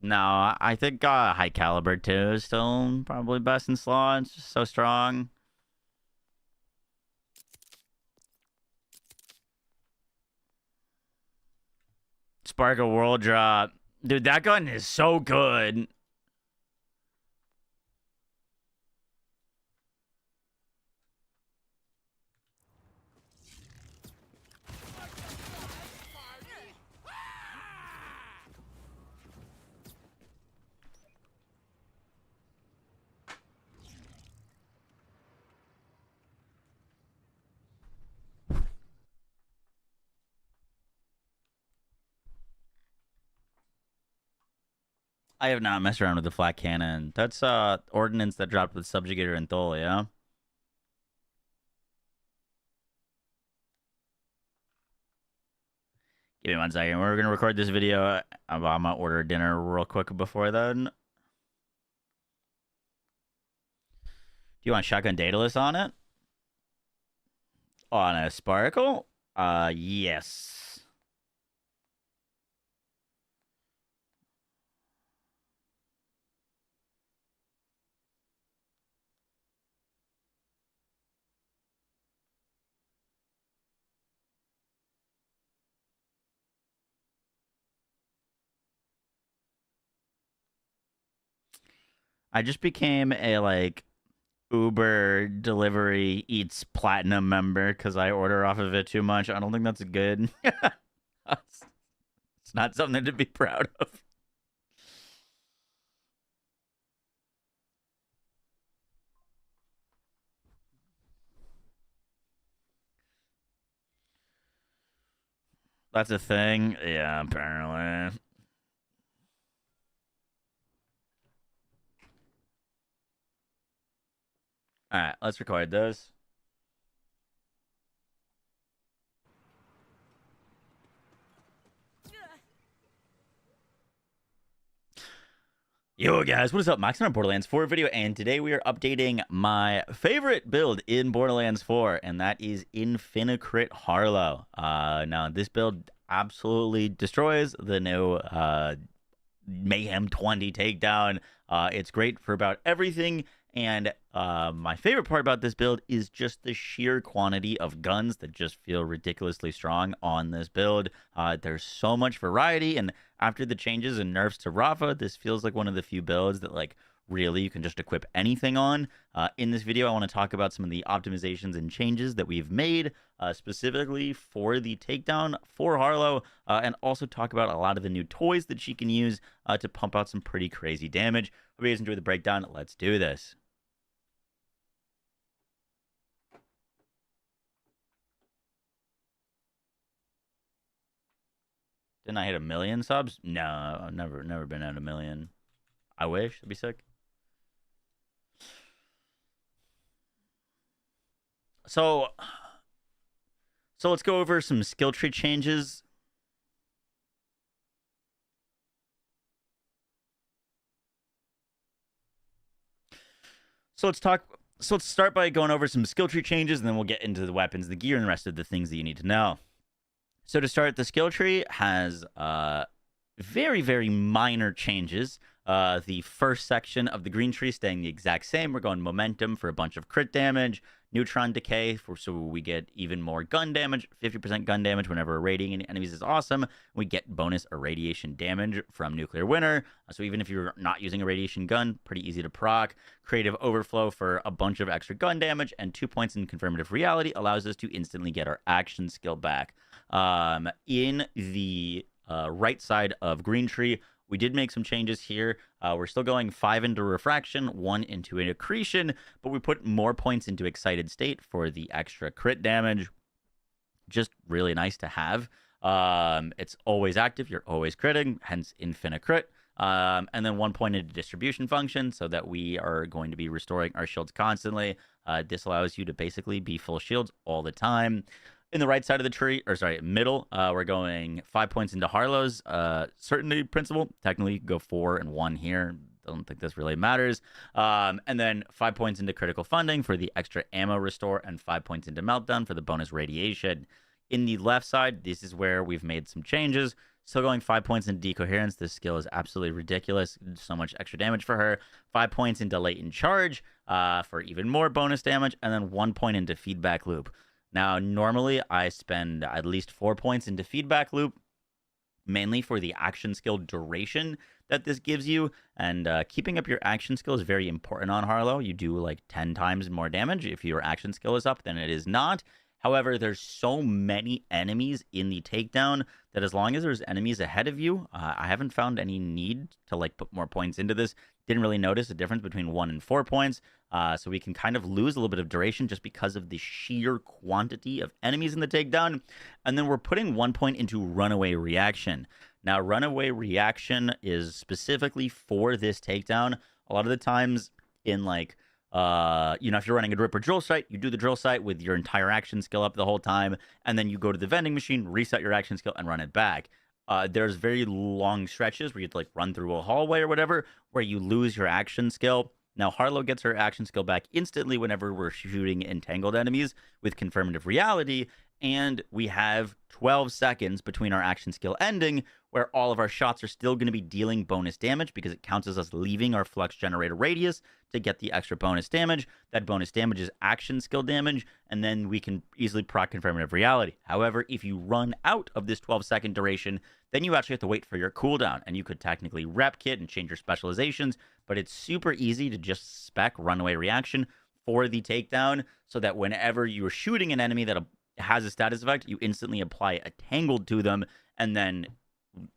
No, I think High Caliber 2 is still probably best in slots. Just so strong. Sparkle World Drop. Dude, that gun is so good. I have not messed around with the flat cannon. That's ordnance that dropped with Subjugator and Thole, yeah? Give me 1 second. We're gonna record this video. I'm gonna order dinner real quick before then. Do you want shotgun Daedalus on it? On a Sparkle? Yes. I just became a like Uber delivery eats platinum member because I order off of it too much. I don't think that's good. It's not something to be proud of. That's a thing? Yeah, apparently. All right, let's record this. Yo guys, what is up? Max on Borderlands 4 video, and today we are updating my favorite build in Borderlands 4, and that is Infinocrit Harlow. Now this build absolutely destroys the new Mayhem 20 takedown. It's great for about everything, and my favorite part about this build is just the sheer quantity of guns that just feel ridiculously strong on this build. There's so much variety, and after the changes and nerfs to Rafa, this feels like one of the few builds that like really you can just equip anything on. In this video, I want to talk about some of the optimizations and changes that we've made specifically for the takedown for Harlow, and also talk about a lot of the new toys that she can use to pump out some pretty crazy damage. Hope you guys enjoy the breakdown. Let's do this. Didn't I hit 1 million subs? No, I've never been at 1 million. I wish. That'd be sick. So let's go over some skill tree changes. So let's start by going over some skill tree changes, and then we'll get into the weapons, the gear, and the rest of the things that you need to know. So to start, the skill tree has very, very minor changes. The first section of the green tree staying the exact same. We're going momentum for a bunch of crit damage. neutron decay, so we get even more gun damage. 50% gun damage whenever irradiating any enemies is awesome. We get bonus irradiation damage from nuclear winter. So even if you're not using a radiation gun, pretty easy to proc. Creative overflow for a bunch of extra gun damage, and 2 points in confirmative reality allows us to instantly get our action skill back. In the right side of Green Tree, we did make some changes here. We're still going 5 into refraction, 1 into an accretion, but we put more points into excited state for the extra crit damage. Just really nice to have. It's always active. You're always critting, hence infinite crit. And then 1 point into distribution function so that we are going to be restoring our shields constantly. This allows you to basically be full shields all the time. In the right side of the tree, or sorry, middle, we're going 5 points into Harlow's certainty principle. Technically, go 4 and 1 here. Don't think this really matters. And then 5 points into critical funding for the extra ammo restore, and 5 points into meltdown for the bonus radiation. In the left side, this is where we've made some changes. Still going 5 points into decoherence. This skill is absolutely ridiculous. So much extra damage for her. 5 points into latent charge for even more bonus damage, and then 1 point into feedback loop. Now, normally I spend at least 4 points into feedback loop, mainly for the action skill duration that this gives you. And keeping up your action skill is very important on Harlow. You do like 10 times more damage if your action skill is up than it is not. However, there's so many enemies in the takedown that as long as there's enemies ahead of you, I haven't found any need to like put more points into this. Didn't really notice a difference between 1 and 4 points. So we can kind of lose a little bit of duration just because of the sheer quantity of enemies in the takedown. And then we're putting 1 point into runaway reaction. Now, runaway reaction is specifically for this takedown. A lot of the times in like, if you're running a Ripper drill site, you do the drill site with your entire action skill up the whole time, and then you go to the vending machine, reset your action skill, and run it back. There's very long stretches where you'd like run through a hallway or whatever, where you lose your action skill. Now, Harlow gets her action skill back instantly whenever we're shooting entangled enemies with confirmative reality, and we have 12 seconds between our action skill ending, where all of our shots are still going to be dealing bonus damage because it counts as us leaving our flux generator radius to get the extra bonus damage. That bonus damage is action skill damage, and then we can easily proc confirmative reality. However, if you run out of this 12-second duration, then you actually have to wait for your cooldown, and you could technically rep kit and change your specializations, but it's super easy to just spec runaway reaction for the takedown so that whenever you're shooting an enemy that has a status effect, you instantly apply a tangled to them, and then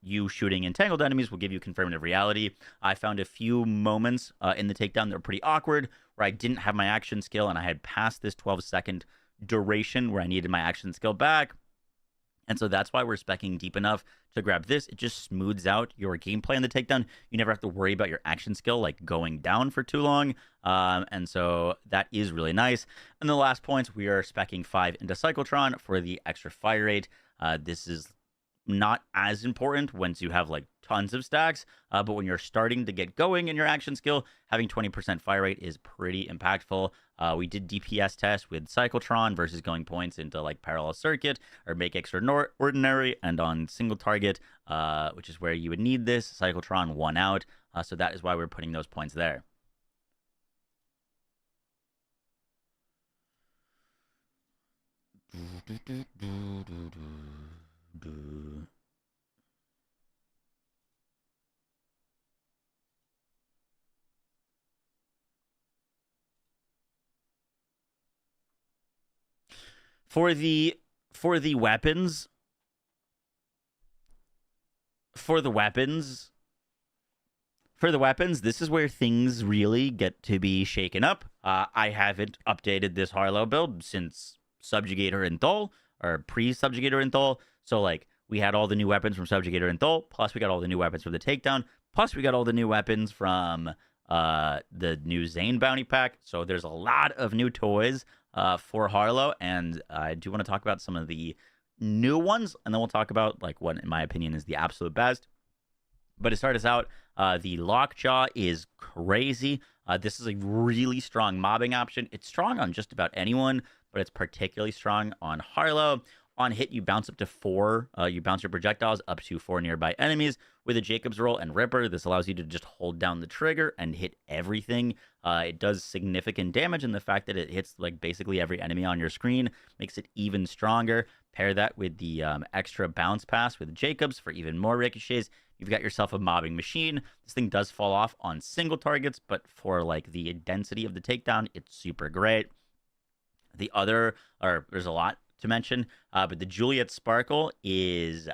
you shooting entangled enemies will give you confirmative reality. I found a few moments in the takedown that were pretty awkward where I didn't have my action skill and I had passed this 12-second duration where I needed my action skill back. And so that's why we're speccing deep enough to grab this. It just smooths out your gameplay in the takedown. You never have to worry about your action skill like going down for too long. And so that is really nice. And the last points, we are speccing 5 into Cyclotron for the extra fire rate. This is not as important once you have like tons of stacks, but when you're starting to get going in your action skill, having 20% fire rate is pretty impactful. We did DPS tests with Cyclotron versus going points into like parallel circuit or make extraordinary, and on single target, which is where you would need this, Cyclotron 1 out. So that is why we're putting those points there. For the weapons, this is where things really get to be shaken up. I haven't updated this Harlow build since Subjugator and Thol, or pre-Subjugator and Thol. So like we had all the new weapons from Subjugator and Thol, plus we got all the new weapons from the Takedown, plus we got all the new weapons from the new Zane bounty pack. So there's a lot of new toys for Harlow, and I do want to talk about some of the new ones, and then we'll talk about like what in my opinion is the absolute best. But to start us out, the Lockjaw is crazy. This is a really strong mobbing option. It's strong on just about anyone, but it's particularly strong on Harlow. On hit, you bounce up to 4. You bounce your projectiles up to 4 nearby enemies. With a Jacob's roll and Ripper, this allows you to just hold down the trigger and hit everything. It does significant damage, and the fact that it hits like basically every enemy on your screen makes it even stronger. Pair that with the extra bounce pass with Jacob's for even more ricochets. You've got yourself a mobbing machine. This thing does fall off on single targets, but for like the density of the takedown, it's super great. There's a lot to mention, but the Juliet Sparkle is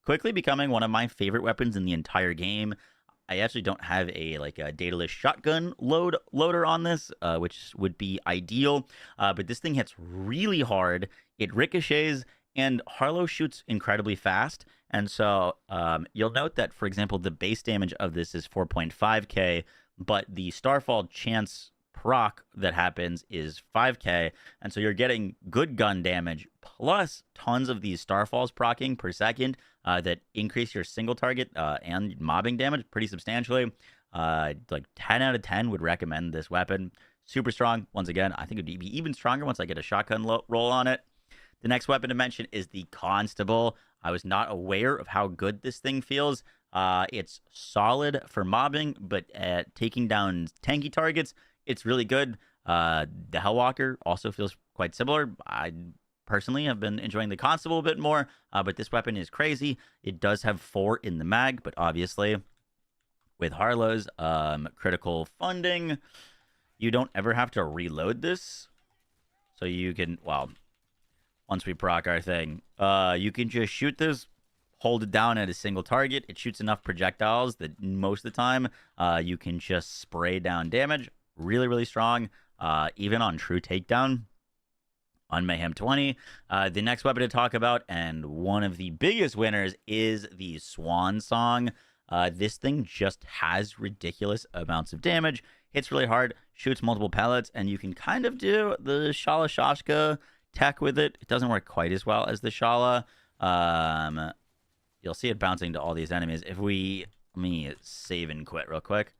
quickly becoming one of my favorite weapons in the entire game. I actually don't have a dataless shotgun loader on this, which would be ideal, but this thing hits really hard. It ricochets, and Harlow shoots incredibly fast. And so you'll note that, for example, the base damage of this is 4.5k, but the Starfall chance proc that happens is 5k, and so you're getting good gun damage plus tons of these Starfalls proccing per second that increase your single target and mobbing damage pretty substantially. Like 10 out of 10 would recommend this weapon. Super strong. Once again, I think it'd be even stronger once I get a shotgun roll on it. The next weapon to mention is the Constable. I was not aware of how good this thing feels. It's solid for mobbing, but at taking down tanky targets, it's really good. The Hellwalker also feels quite similar. I personally have been enjoying the Constable a bit more, but this weapon is crazy. It does have 4 in the mag, but obviously with Harlow's critical funding, you don't ever have to reload this. So you can, well, once we proc our thing, you can just shoot this, hold it down at a single target. It shoots enough projectiles that most of the time you can just spray down damage. Really, really strong, even on true takedown on Mayhem 20. The next weapon to talk about, and one of the biggest winners, is the Swan Song. This thing just has ridiculous amounts of damage, hits really hard, shoots multiple pellets, and you can kind of do the Shala Shashka tech with it. It doesn't work quite as well as the Shala. You'll see it bouncing to all these enemies. Let me save and quit real quick.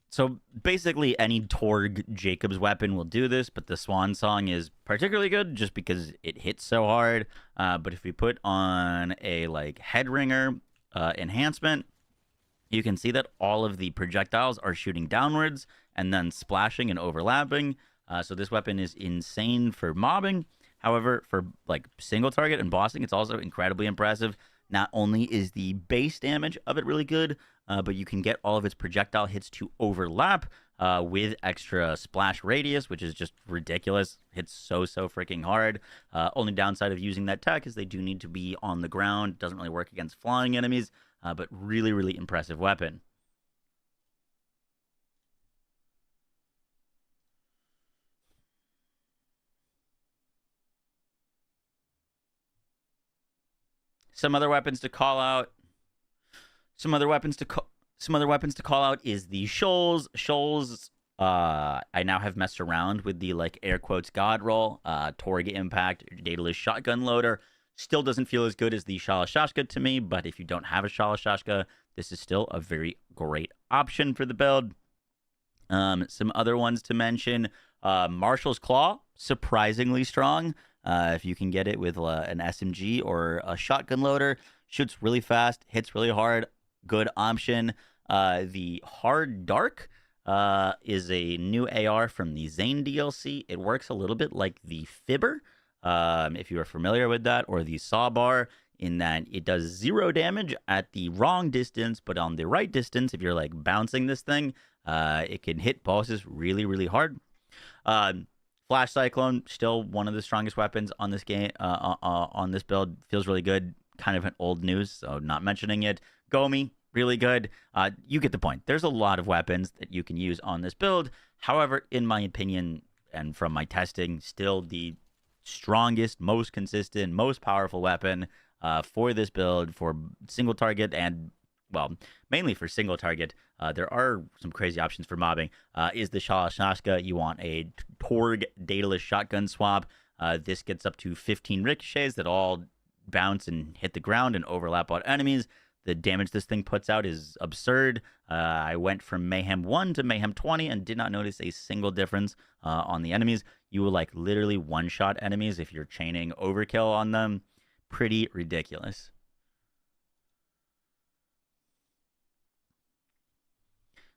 So basically any Torg Jacob's weapon will do this, but the Swan Song is particularly good just because it hits so hard. But if we put on a head ringer enhancement, you can see that all of the projectiles are shooting downwards and then splashing and overlapping. So this weapon is insane for mobbing. However, for single target and bossing, it's also incredibly impressive. Not only is the base damage of it really good, but you can get all of its projectile hits to overlap with extra splash radius, which is just ridiculous. Hits so freaking hard. Only downside of using that tech is they do need to be on the ground. Doesn't really work against flying enemies, but really, really impressive weapon. Some other weapons to call out. Some other weapons to call out is the Shoals. Shoals, I now have messed around with the air quotes god roll, Torg Impact, dataless shotgun loader. Still doesn't feel as good as the Shala Shashka to me, but if you don't have a Shala Shashka, this is still a very great option for the build. Some other ones to mention: Marshall's Claw, surprisingly strong. If you can get it with an SMG or a shotgun loader, shoots really fast, hits really hard, good option. The Hard Dark is a new AR from the Zane DLC. It works a little bit like the Fibber, if you are familiar with that, or the Sawbar, in that it does 0 damage at the wrong distance, but on the right distance, if you're bouncing this thing, it can hit bosses really, really hard. Flash Cyclone, still one of the strongest weapons on this game, on this build. Feels really good. Kind of an old news, so not mentioning it. Gomi, really good. You get the point. There's a lot of weapons that you can use on this build. However, in my opinion, and from my testing, still the strongest, most consistent, most powerful weapon for this build for single target and, well, mainly for single target. There are some crazy options for mobbing. Is the Shalashaska. You want a Torg dataless shotgun swap. This gets up to 15 ricochets that all bounce and hit the ground and overlap on enemies. The damage this thing puts out is absurd. I went from Mayhem 1 to Mayhem 20 and did not notice a single difference on the enemies. You will like literally one-shot enemies if you're chaining overkill on them. Pretty ridiculous.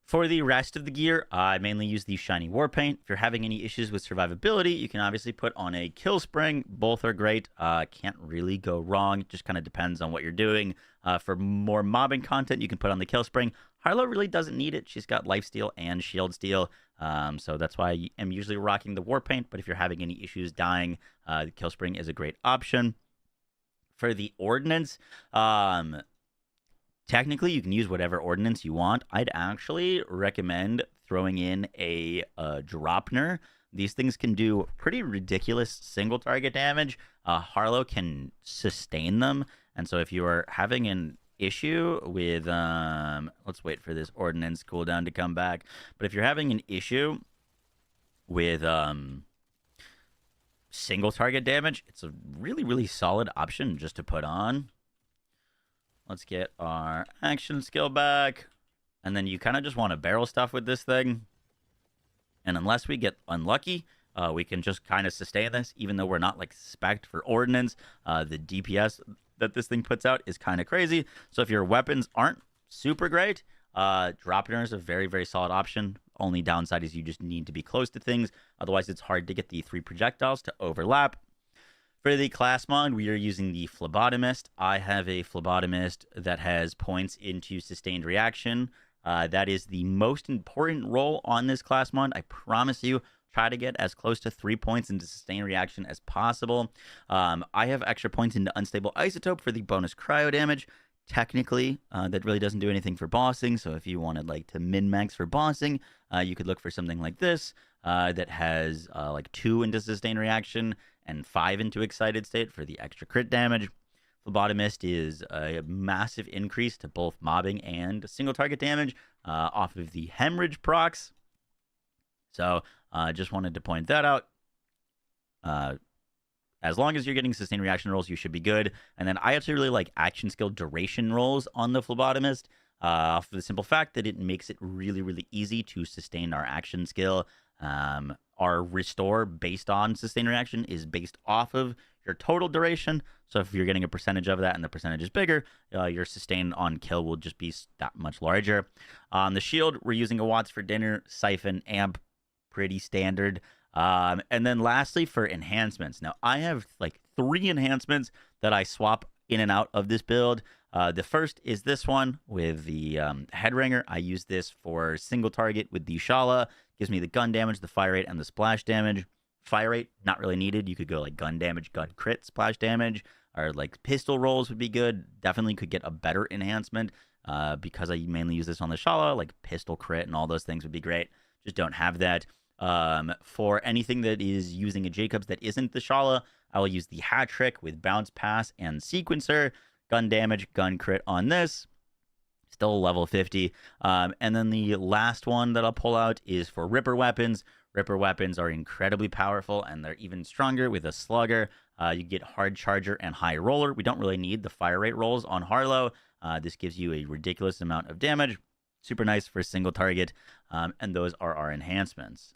For the rest of the gear, I mainly use the shiny war paint. If you're having any issues with survivability, you can obviously put on a kill spring. Both are great. Can't really go wrong. It just kind of depends on what you're doing. For more mobbing content, you can put on the kill spring. Harlow really doesn't need it. She's got lifesteal and shield steal. So that's why I am usually rocking the war paint. But if you're having any issues dying, the kill spring is a great option. For the ordnance, technically, you can use whatever ordnance you want. I'd actually recommend throwing in a Dropner. These things can do pretty ridiculous single target damage. Harlow can sustain them. And so if you are having an issue with, let's wait for this ordnance cooldown to come back. But if you're having an issue with single target damage, it's a really, really solid option just to put on. Let's get our action skill back. And then you kind of just want to barrel stuff with this thing. And unless we get unlucky, we can just kind of sustain this, even though we're not like spec'd for ordnance. The DPS that this thing puts out is kind of crazy. So if your weapons aren't super great, Dropner is a very, very solid option. Only downside is you just need to be close to things. Otherwise, it's hard to get the 3 projectiles to overlap. For the class mod, we are using the Phlebotomist. I have a Phlebotomist that has points into sustained reaction. That is the most important role on this class mod. I promise you, try to get as close to 3 points into sustained reaction as possible. I have extra points into unstable isotope for the bonus cryo damage. Technically, that really doesn't do anything for bossing. So if you wanted like to min-max for bossing, you could look for something like this that has like 2 into sustained reaction and 5 into excited state for the extra crit damage. Phlebotomist is a massive increase to both mobbing and single target damage off of the hemorrhage procs. So just wanted to point that out. As long as you're getting sustained reaction rolls, you should be good. And then I actually really like action skill duration rolls on the Phlebotomist off of the simple fact that it makes it really, really easy to sustain our action skill. Our restore based on sustained reaction is based off of your total duration. So if you're getting a percentage of that and the percentage is bigger, your sustain on kill will just be that much larger. On the shield, we're using a Watts for dinner, siphon, amp, pretty standard. And then lastly, for enhancements. Now, I have like 3 enhancements that I swap in and out of this build. The first is this one with the head ringer. I use this for single target with the Shala. Gives me the gun damage, the fire rate, and the splash damage. Fire rate, not really needed. You could go like gun damage, gun crit, splash damage, or like pistol rolls would be good. Definitely could get a better enhancement because I mainly use this on the Shala. Like pistol crit and all those things would be great. Just don't have that. For anything that is using a Jacobs that isn't the Shala, I will use the hat trick with bounce pass and sequencer. Gun damage, gun crit on this. Still level 50. And then the last one that I'll pull out is for Ripper weapons. Ripper weapons are incredibly powerful, and they're even stronger with a slugger. You get hard charger and high roller. We don't really need the fire rate rolls on Harlow. This gives you a ridiculous amount of damage. Super nice for a single target. And those are our enhancements.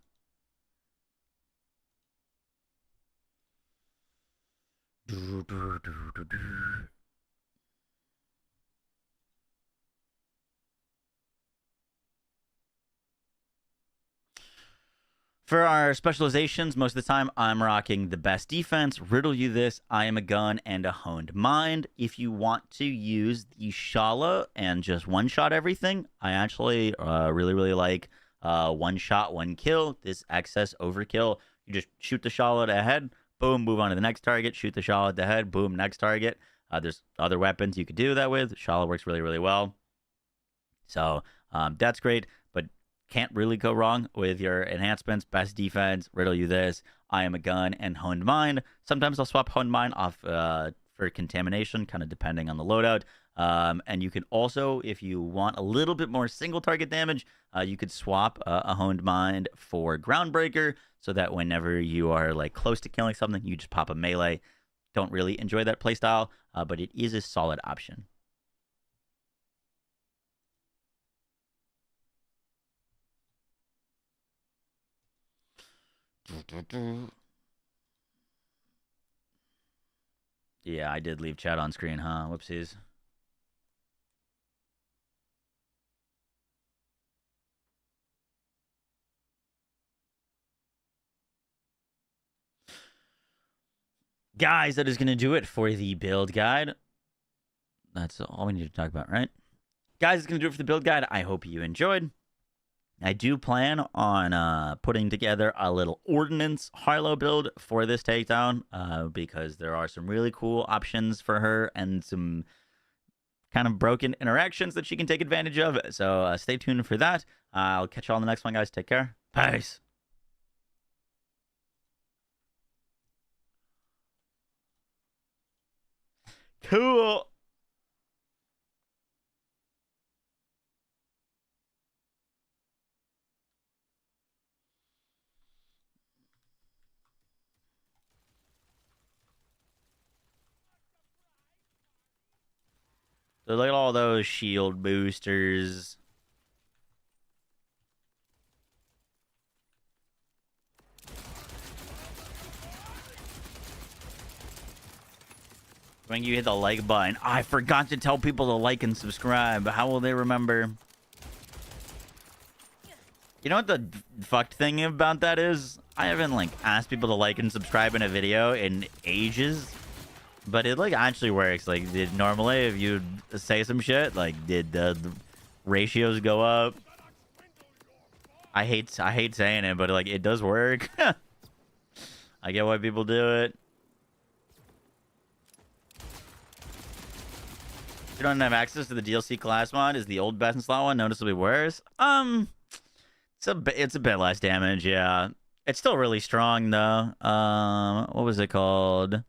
For our specializations, most of the time I'm rocking the best defense, riddle you this, I am a gun, and a honed mind. If you want to use the Shala and just one-shot everything, I actually really, really like one-shot, one-kill. This excess overkill, you just shoot the Shala at the head, boom, move on to the next target, shoot the Shala at the head, boom, next target. There's other weapons you could do that with. Shala works really, really well. So that's great, but can't really go wrong with your enhancements. Best defense, riddle you this, I am a gun, and honed mind. Sometimes I'll swap honed mind off for contamination, kind of depending on the loadout. And you can also, if you want a little bit more single target damage, you could swap a honed mind for groundbreaker, so that whenever you are like close to killing something, you just pop a melee. Don't really enjoy that playstyle, but it is a solid option. Yeah, I did leave chat on screen, huh? Whoopsies. Guys, that is going to do it for the build guide. That's all we need to talk about, right? Guys, it's going to do it for the build guide. I hope you enjoyed. I do plan on putting together a little ordnance Harlow build for this takedown, because there are some really cool options for her and some kind of broken interactions that she can take advantage of. So stay tuned for that. I'll catch you all in the next one, guys. Take care. Peace. Cool. So look at all those shield boosters. When you hit the like button, I forgot to tell people to like and subscribe. How will they remember? You know what the fucked thing about that is? I haven't like asked people to like and subscribe in a video in ages, but it like actually works. Like, did normally if you say some shit, like did the ratios go up? I hate saying it, but like it does work. I get why people do it. If you don't have access to the DLC class mod, is the old best in slot one noticeably worse? It's a bit less damage, yeah. It's still really strong though. What was it called?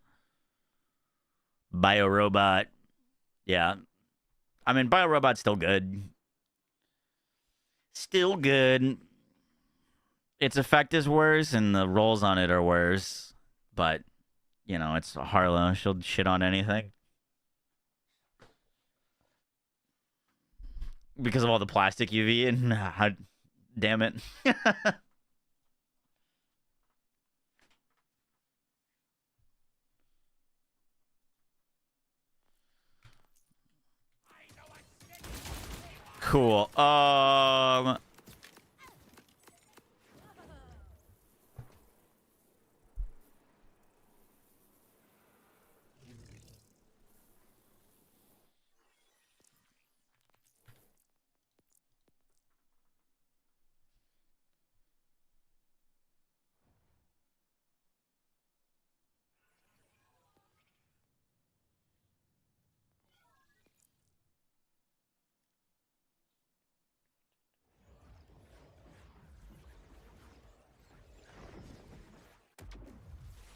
Biorobot. Yeah. I mean, Biorobot's still good. Still good. Its effect is worse and the rolls on it are worse. But, you know, it's Harlow. She'll shit on anything. Because of all the plastic UV and damn it. Cool.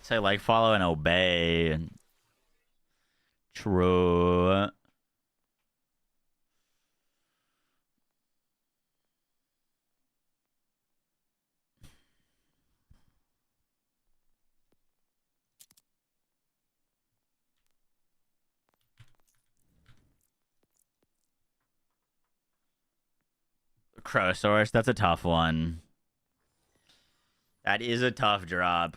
Say like, follow, and obey. True. Crosaurus, that's a tough one. That is a tough drop.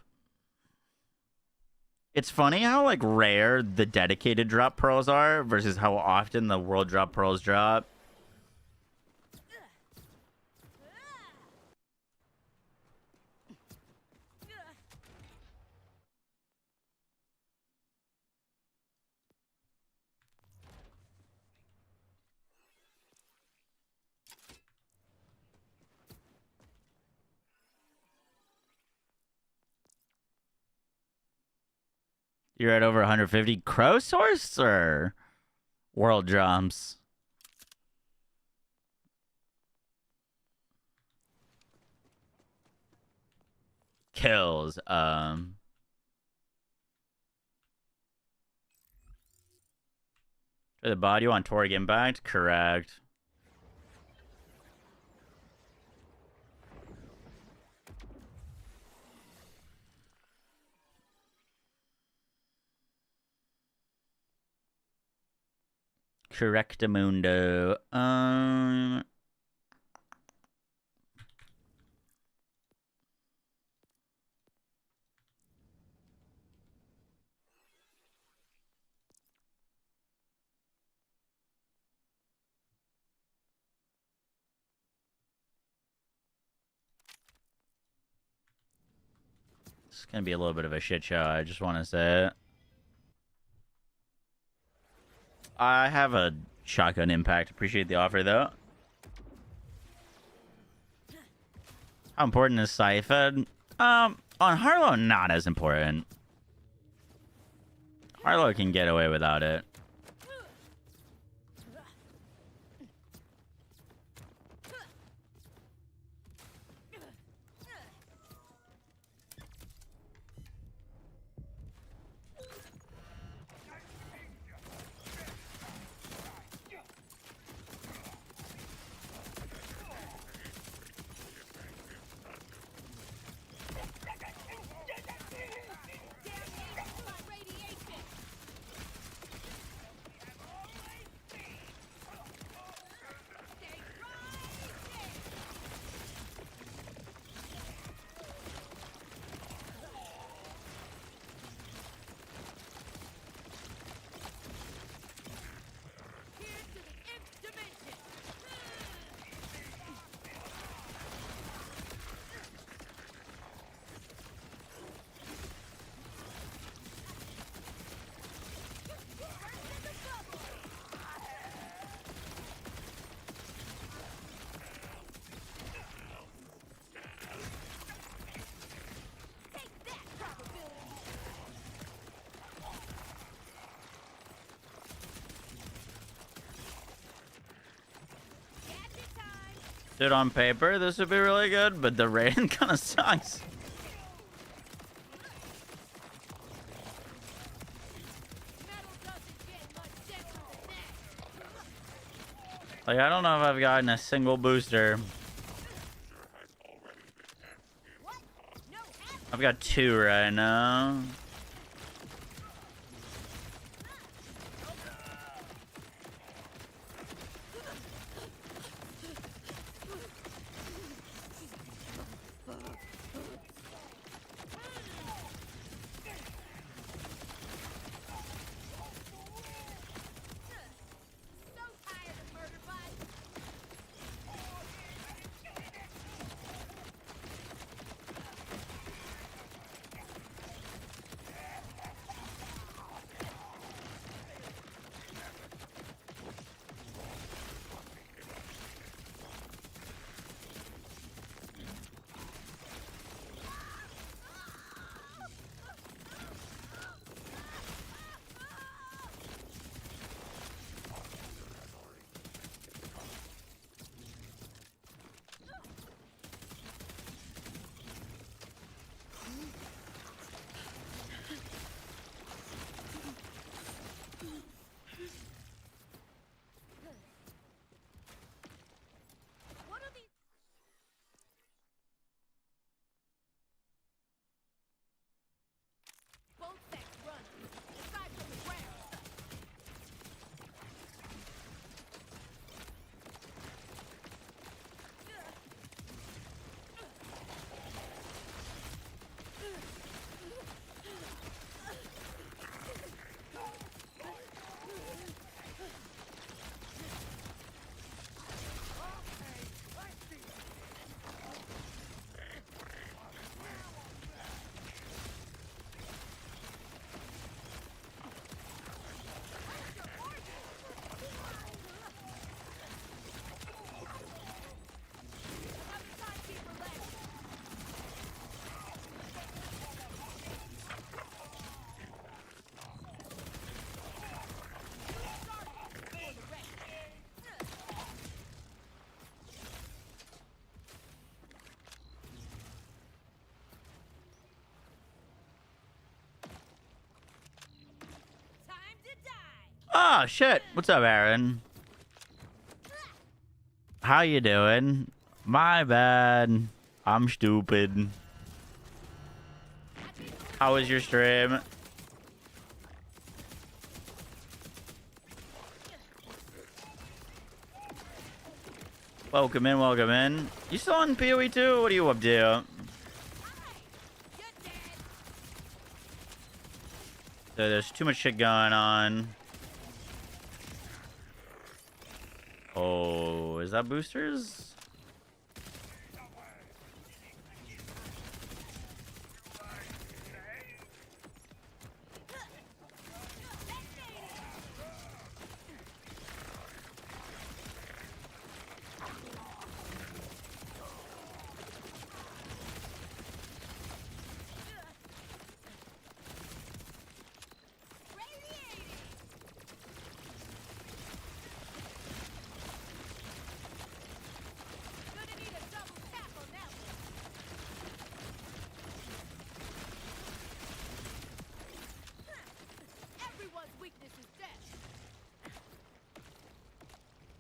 It's funny how like rare the dedicated drop pearls are versus how often the world drop pearls drop. You're at over 150 Crosaurus or world drums. kills. For the body, you want toric impact? Correct. Correctamundo. It's gonna be a little bit of a shit show. I just want to say it. I have a shotgun impact. Appreciate the offer though. How important is Siphon? On Harlow, not as important. Harlow can get away without it. Dude, on paper, this would be really good, but the rating kind of sucks. Like, I don't know if I've gotten a single booster. I've got 2 right now. Oh shit! What's up, Aaron? How you doing? My bad. I'm stupid. How was your stream? Welcome in, welcome in. You still on PoE 2? What are you up to? So there's too much shit going on. Oh, is that boosters?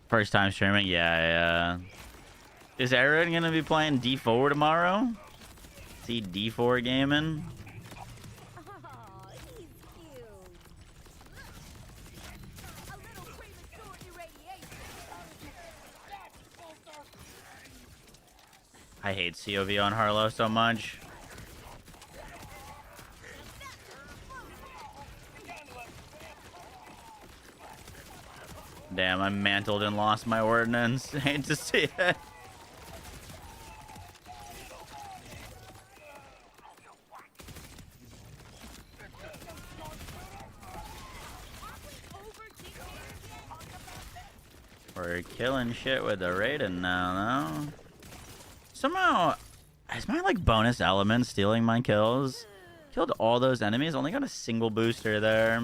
First time streaming? Yeah. Is Aaron gonna be playing D4 tomorrow? Is he D4 gaming? Oh, he's cute. A little premature irradiation. I hate COV on Harlow so much. Damn, I mantled and lost my ordnance. Hate to see it. We're killing shit with the Raiden now, though. Somehow, is my like bonus element stealing my kills? Killed all those enemies, only got a single booster there.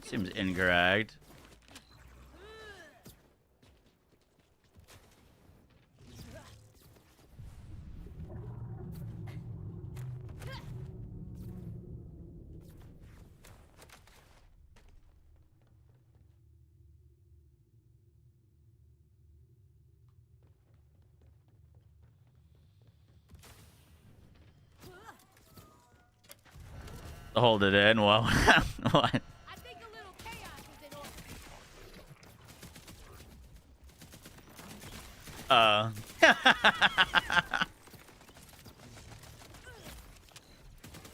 Seems incorrect. Hold it in. Well, what?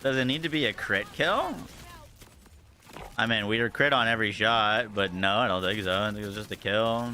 Does it need to be a crit kill? I mean, we were crit on every shot, but no, I don't think so. I think it was just a kill.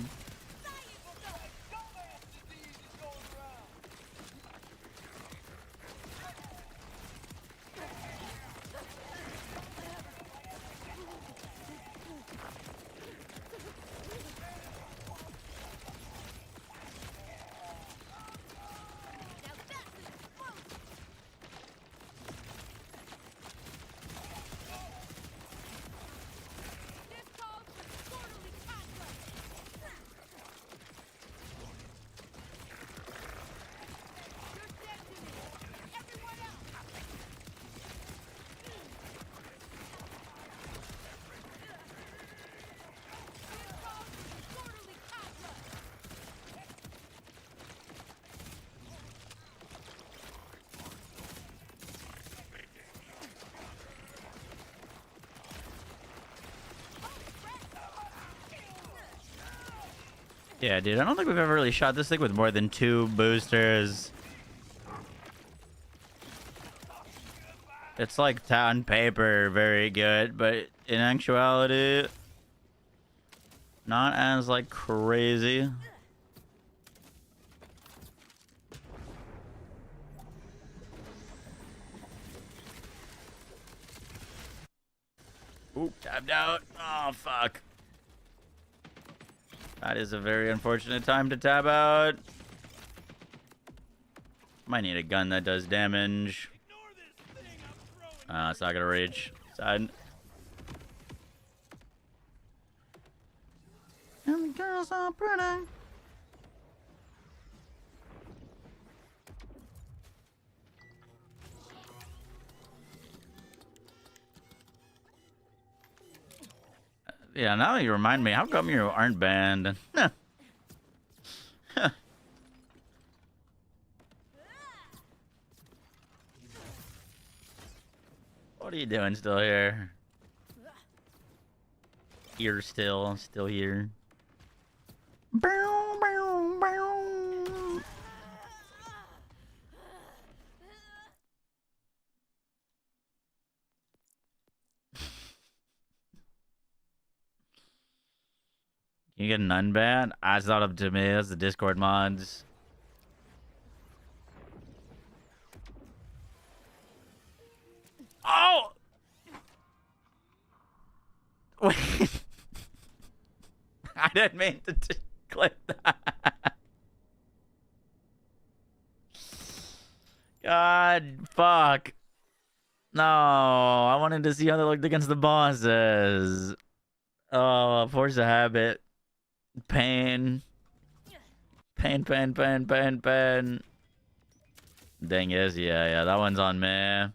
Yeah, dude, I don't think we've ever really shot this thing with more than 2 boosters. It's like on paper very good, but in actuality, not as like crazy. Oop, tapped out. Oh, fuck. That is a very unfortunate time to tab out. Might need a gun that does damage. It's not gonna reach. Side. And the girls are pretty. Yeah, now you remind me. How come you aren't banned? What are you doing still here? Here still here. Bow, bow, bow. Can you get an unban? It's not up to me. That's the Discord mods. Oh! Wait. I didn't mean to click that. God, fuck. No, I wanted to see how they looked against the bosses. Oh, force a habit. Pain. Pain. Dang is, yeah, that one's on me.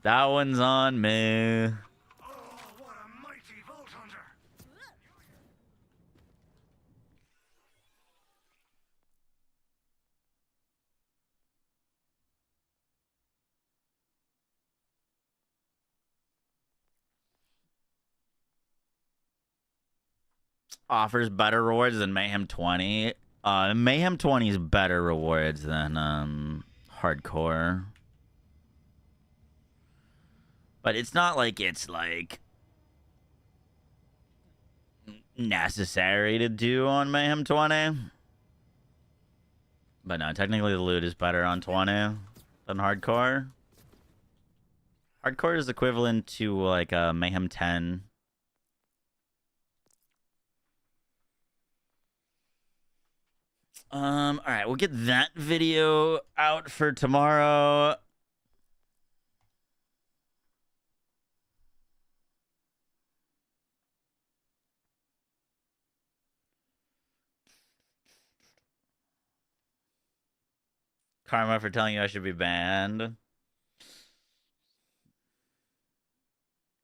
That one's on me. Oh, what a mighty Vault Hunter! Offers better rewards than Mayhem 20. Mayhem 20 is better rewards than hardcore. But it's not like it's like necessary to do on Mayhem 20. But no, technically the loot is better on 20 than hardcore. Hardcore is equivalent to like Mayhem 10. All right, we'll get that video out for tomorrow. Karma for telling you I should be banned.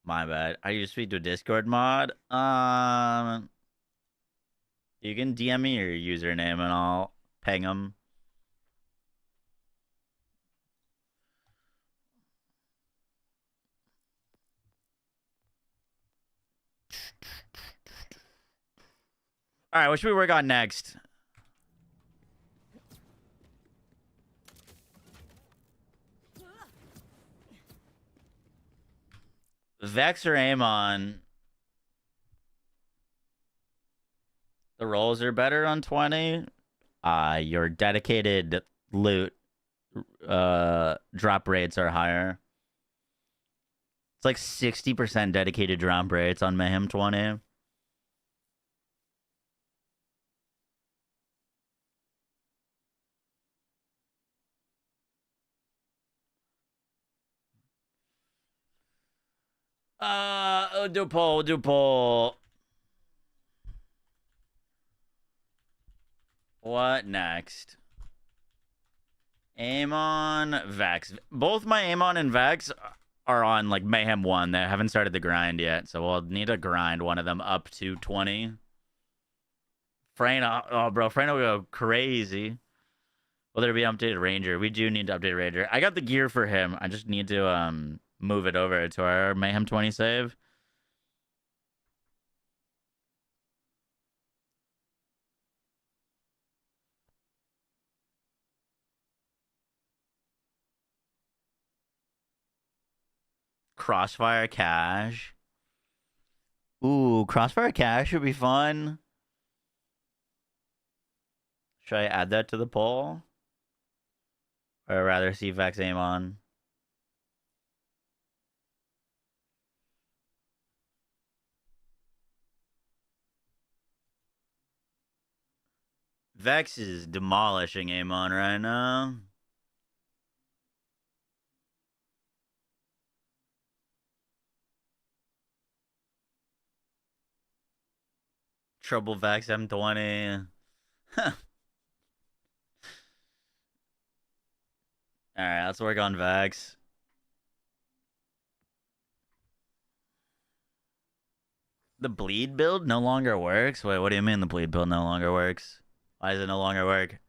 My bad. Are you speak to a Discord mod? You can DM me your username and I'll ping them. All right, what should we work on next? Vex or Amon? The rolls are better on 20. Your dedicated loot drop rates are higher. It's like 60% dedicated drop rates on Mayhem 20. Do poll. What next? Amon, Vex. Both my Amon and Vex are on like Mayhem 1. They haven't started the grind yet, so we'll need to grind one of them up to 20. Frayna, oh bro, Frayna will go crazy. Will there be updated Ranger? We do need to update Ranger. I got the gear for him. I just need to move it over to our Mayhem 20 save. Crossfire Cash. Ooh, Crossfire Cash would be fun. Should I add that to the poll? Or I'd rather see Vex Amon? Vex is demolishing Amon right now. Trouble Vex M20. Alright, let's work on Vex. The bleed build no longer works? Wait, what do you mean the bleed build no longer works? Why does it no longer work?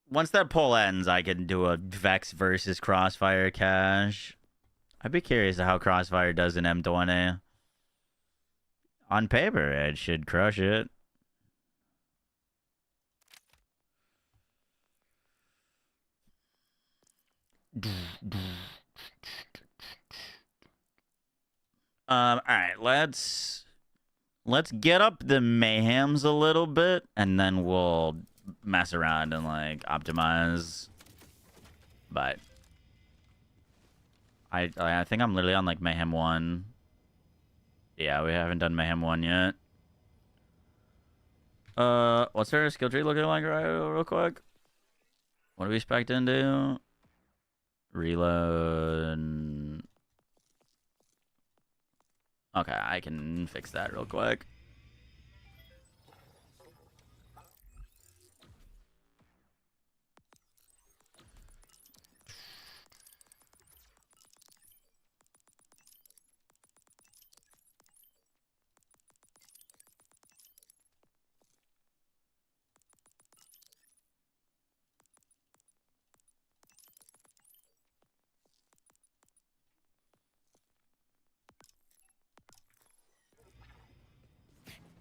Once that poll ends, I can do a Vex versus Crossfire cache. I'd be curious how Crossfire does in M20. On paper, it should crush it. Alright, let's get up the mayhems a little bit, and then we'll mess around and like optimize. But I think I'm literally on like Mayhem 1. Yeah, we haven't done Mayhem 1 yet. What's her skill tree looking like real quick? What do we expect into? Reload. Okay, I can fix that real quick.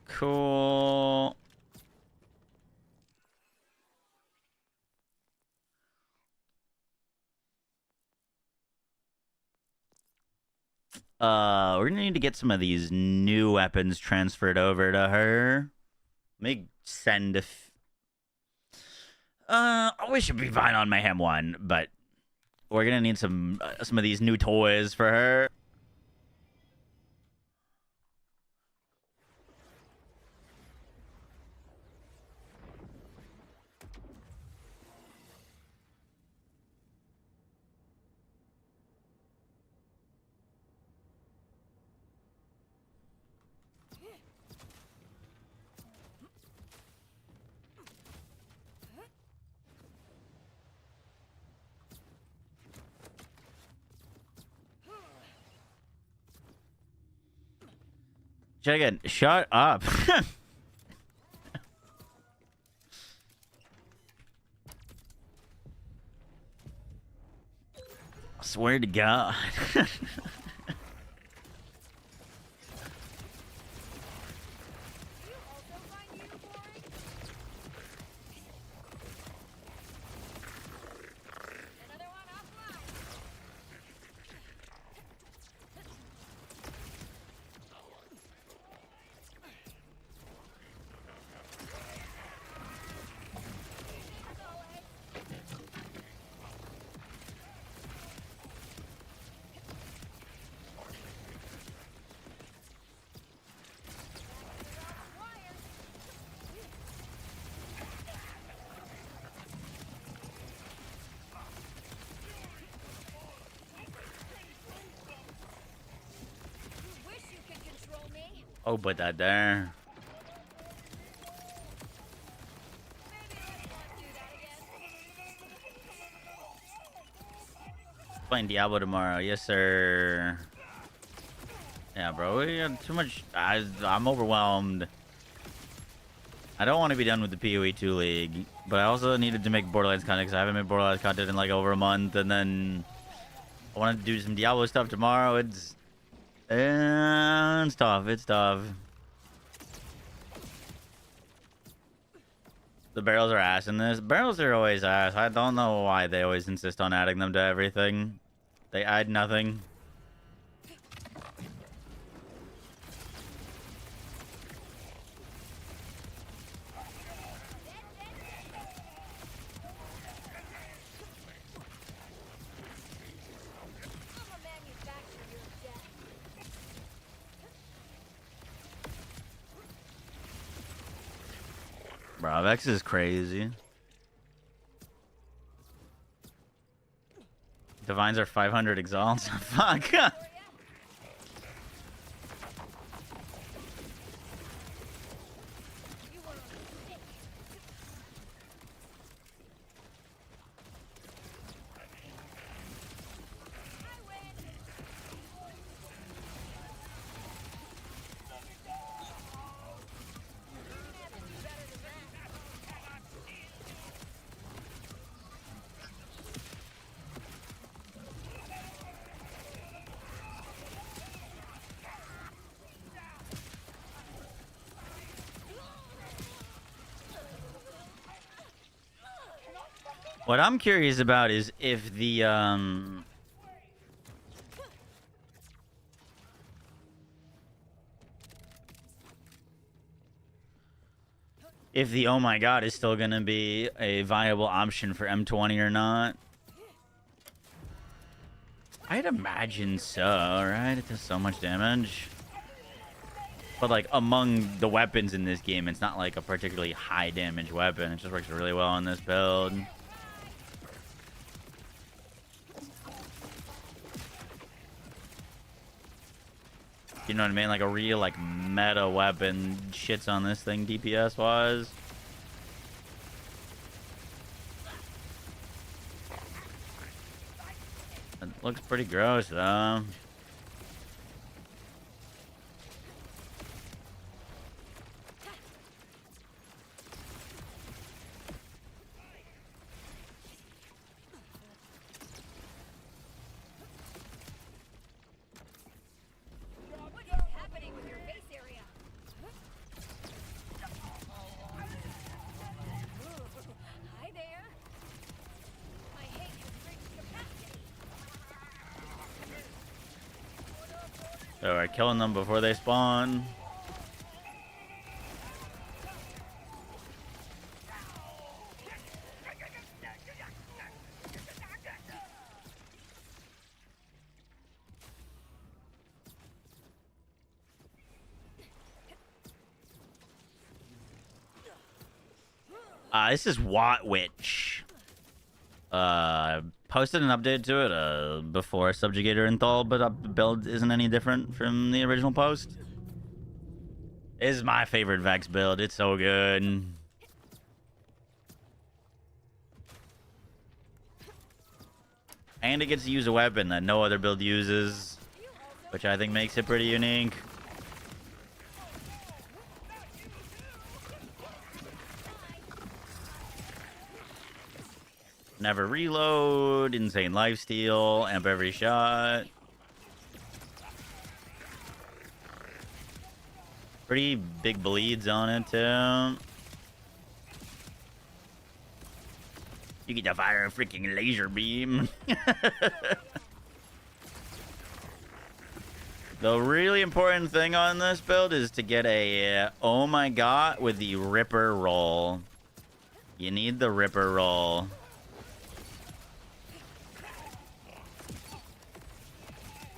Cool. We're gonna need to get some of these new weapons transferred over to her. Let me send a. We should be fine on Mayhem 1, but we're gonna need some of these new toys for her. Again, shut up. I swear to God. Oh, put that there. Playing Diablo tomorrow, yes sir. Yeah, bro, we got too much. I'm overwhelmed. I don't want to be done with the PoE 2 League, but I also needed to make Borderlands content because I haven't made Borderlands content in like over a month, and then I wanted to do some Diablo stuff tomorrow. It's tough. It's tough. The barrels are ass in this. Barrels are always ass. I don't know why they always insist on adding them to everything. They add nothing. Bro, Vex is crazy. Divines are 500 exalts. Fuck. What I'm curious about is if the oh my god is still gonna be a viable option for M20 or not. I'd imagine so, right? It does so much damage. But like among the weapons in this game, it's not like a particularly high damage weapon. It just works really well on this build. You know what I mean? Like a real like meta weapon shits on this thing DPS wise. It looks pretty gross though. So we're killing them before they spawn. This is Witch. Posted an update to it before Subjugator install, but build isn't any different from the original post. This is my favorite Vex build. It's so good. And it gets to use a weapon that no other build uses, which I think makes it pretty unique. Never reload, insane lifesteal, amp every shot. Pretty big bleeds on it too. You get to fire a freaking laser beam. The really important thing on this build is to get a oh my god with the Ripper roll. You need the Ripper roll.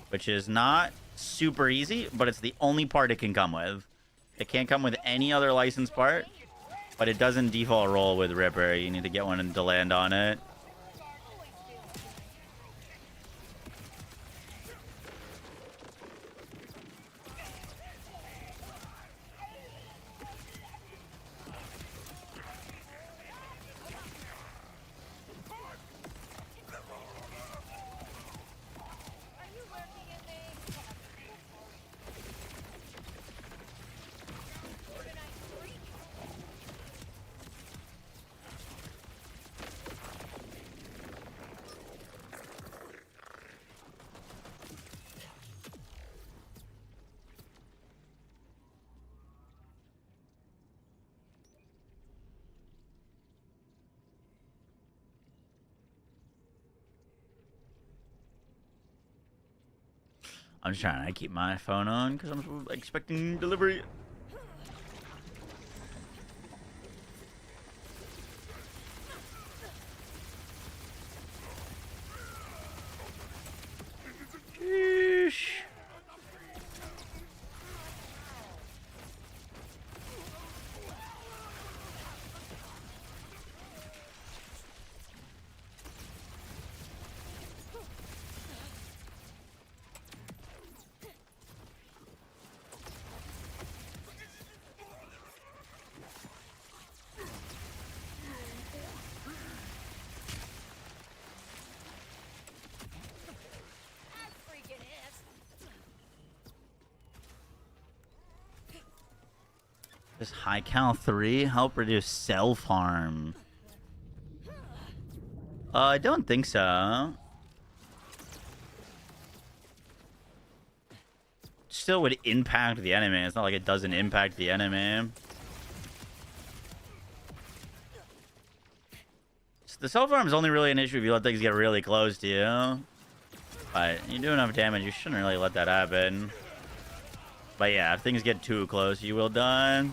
Which is not super easy, but it's the only part it can come with. It can't come with any other licensed part, but it doesn't default roll with Ripper. You need to get one to land on it. I'm just trying to keep my phone on because I'm expecting delivery. Sheesh. This high cal 3 help reduce self harm. I don't think so. Still would impact the enemy. It's not like it doesn't impact the enemy. The self harm is only really an issue if you let things get really close to you. But you do enough damage, you shouldn't really let that happen. But yeah, if things get too close, you will die.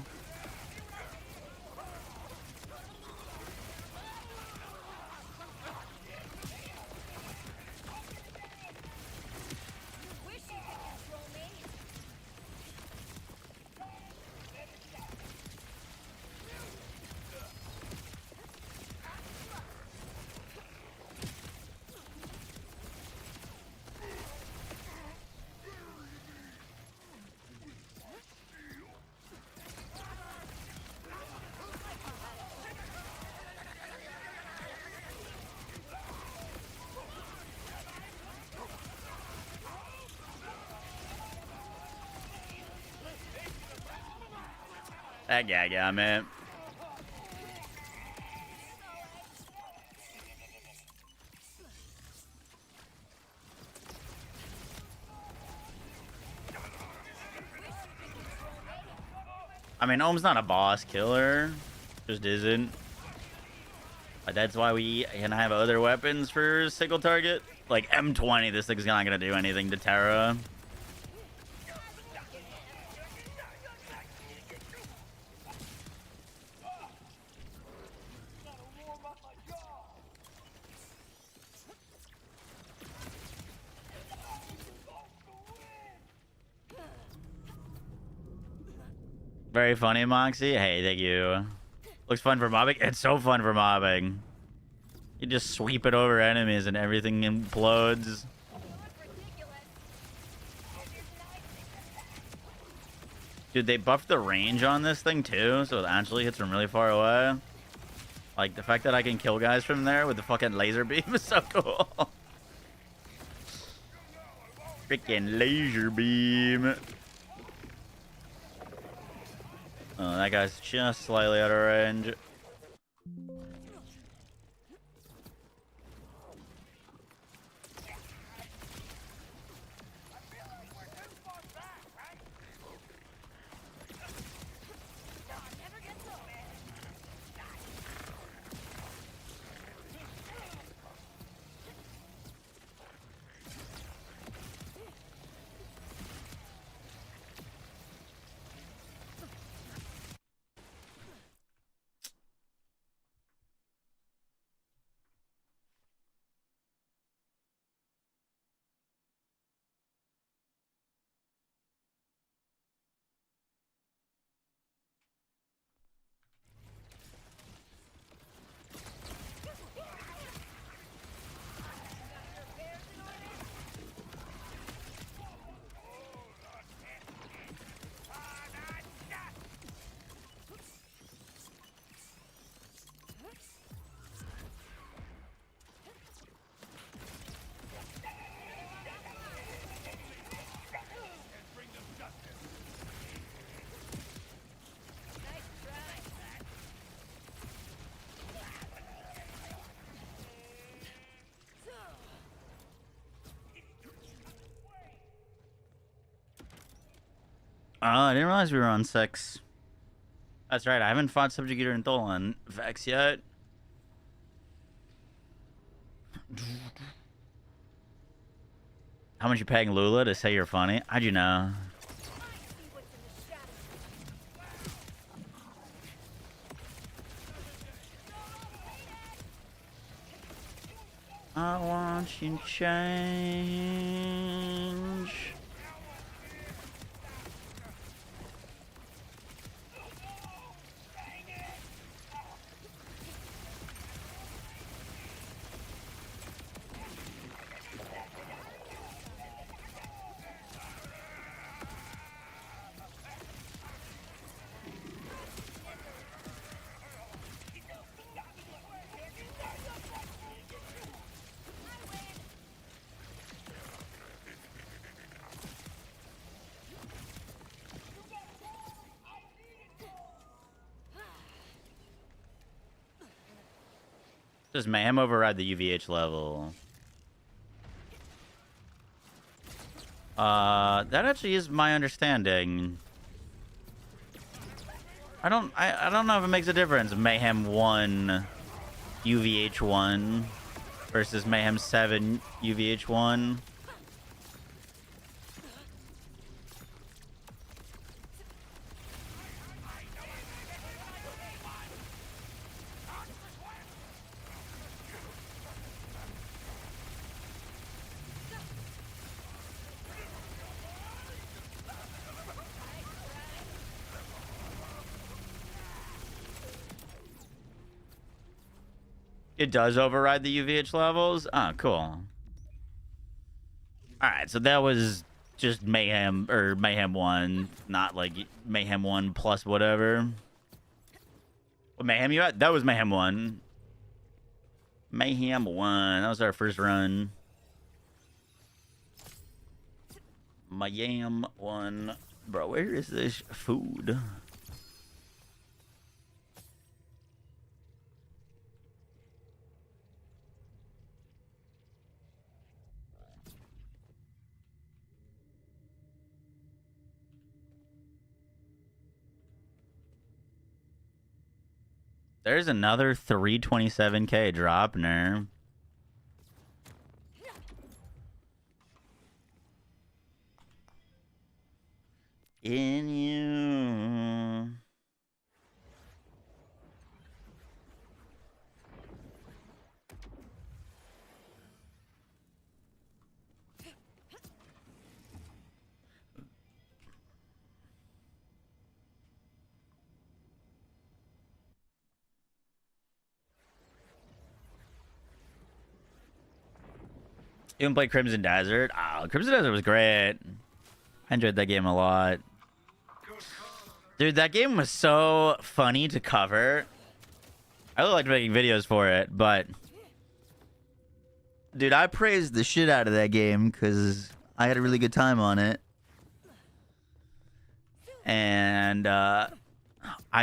That guy got me. I mean, Ohm's not a boss killer. Just isn't. But that's why we can have other weapons for single target. Like M20, this thing's not going to do anything to Terra. Very funny, Moxie. Hey, thank you. Looks fun for mobbing. It's so fun for mobbing. You just sweep it over enemies and everything implodes. Dude, they buffed the range on this thing too, so it actually hits from really far away. Like, the fact that I can kill guys from there with the fucking laser beam is so cool. Freaking laser beam. Oh, that guy's just slightly out of range. Oh, I didn't realize we were on 6. That's right, I haven't fought Subjugator and Thol on Vex yet. How much you paying Lula to say you're funny? How'd you know? I want you to change. Does Mayhem override the UVH level? That actually is my understanding. I don't know if it makes a difference. Mayhem 1 UVH 1 versus Mayhem 7 UVH 1. It does override the UVH levels? Oh, cool. Alright, so that was just Mayhem, or Mayhem 1, not like Mayhem 1 plus whatever. What Mayhem you at? That was Mayhem 1. Mayhem 1. That was our first run. Mayhem 1. Bro, where is this food? There's another 327k drop nerve. In you. You even play Crimson Desert? Oh, Crimson Desert was great. I enjoyed that game a lot. Dude, that game was so funny to cover. I really liked making videos for it, but... Dude, I praised the shit out of that game because I had a really good time on it. And, I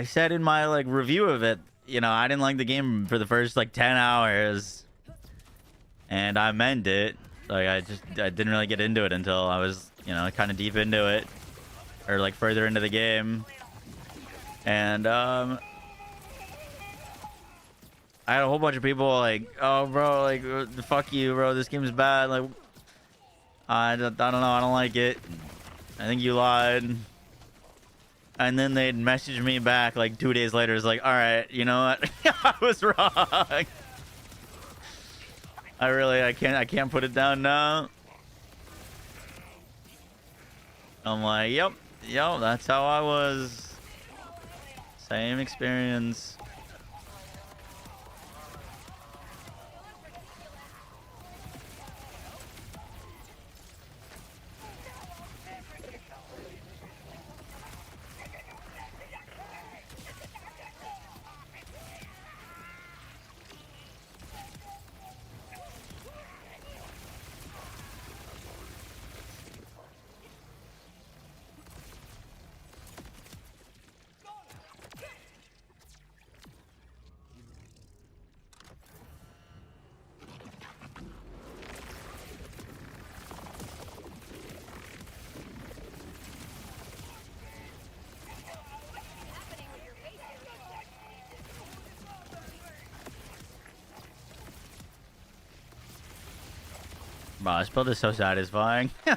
said in my, like, review of it, you know, I didn't like the game for the first, like, 10 hours. And I meant it. Like, I didn't really get into it until I was, you know, kind of deep into it. Or, like, further into the game. And, I had a whole bunch of people like, oh, bro, like, fuck you, bro. This game's bad. Like, I don't know. I don't like it. I think you lied. And then they'd message me back, like, 2 days later. It's like, all right, you know what? I was wrong. I can't put it down now. I'm like, yep, that's how I was. Same experience. Wow, this build is so satisfying. We'll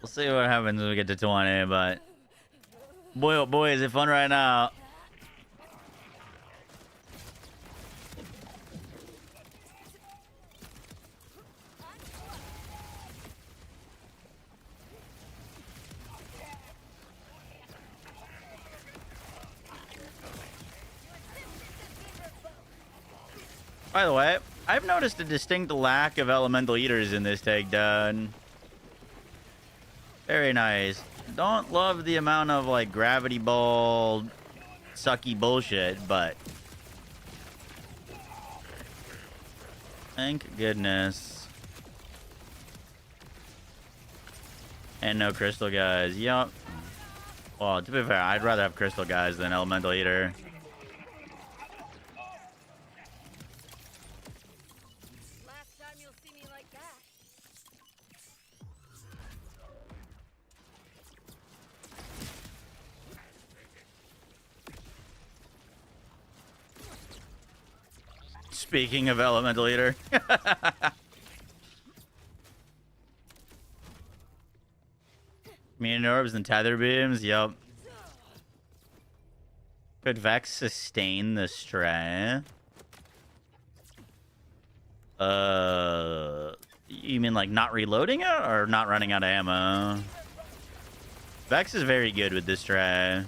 see what happens when we get to 20, but boy, oh boy, is it fun right now. By the way, I've noticed a distinct lack of elemental eaters in this takedown. Very nice. Don't love the amount of, like, gravity ball sucky bullshit, but thank goodness. And no crystal guys. Yup. Well, to be fair, I'd rather have crystal guys than elemental eater. Speaking of elemental eater. Mean orbs and tether beams, yup. Could Vex sustain the stray? You mean like not reloading it or not running out of ammo? Vex is very good with this stray.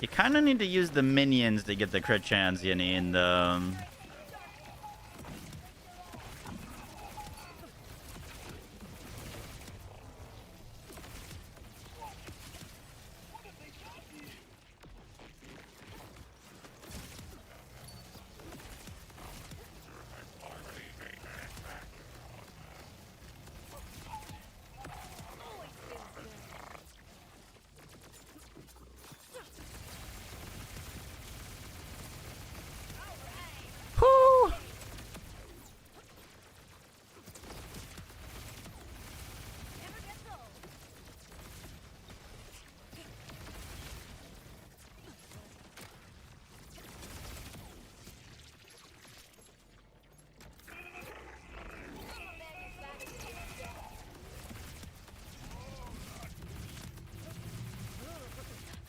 You kind of need to use the minions to get the crit chance you need, though. Whew.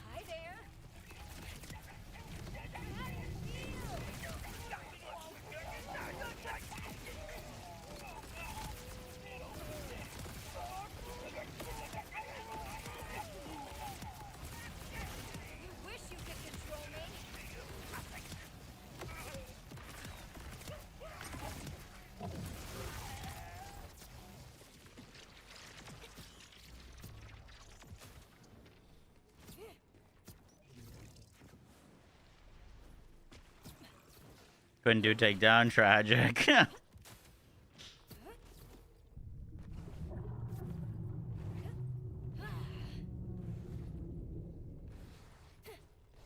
Hi there. You wish you could control me. Couldn't do takedown, tragic.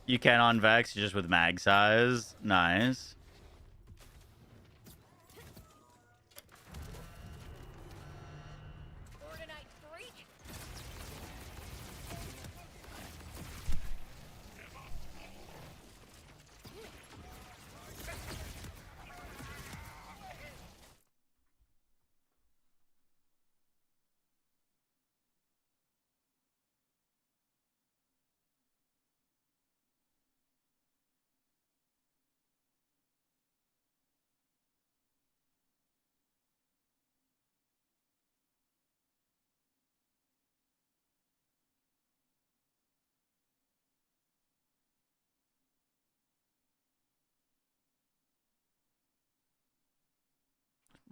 You can on Vex just with mag size. Nice. Borderlands freak.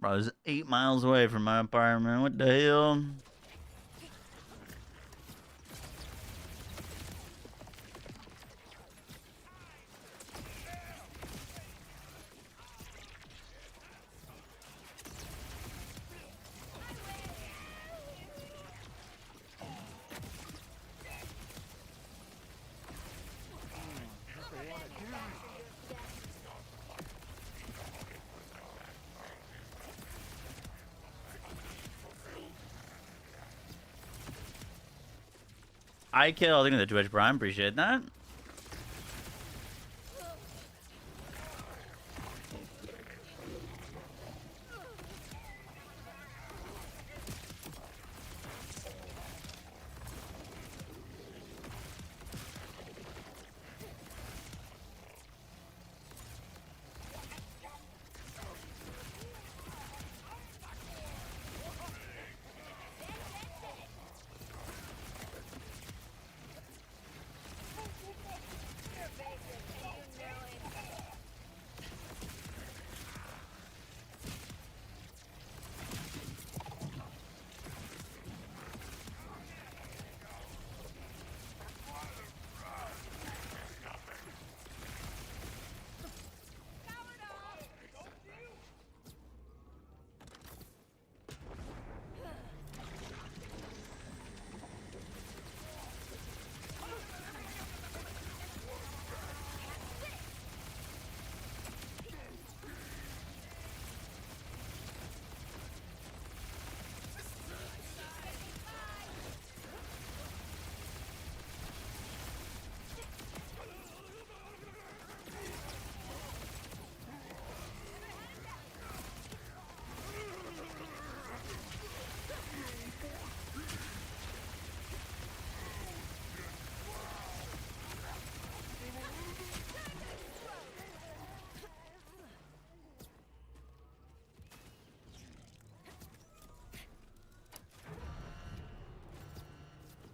Bro, I was 8 miles away from my apartment. What the hell? I killed. Look at the Twitch Prime. Appreciate that.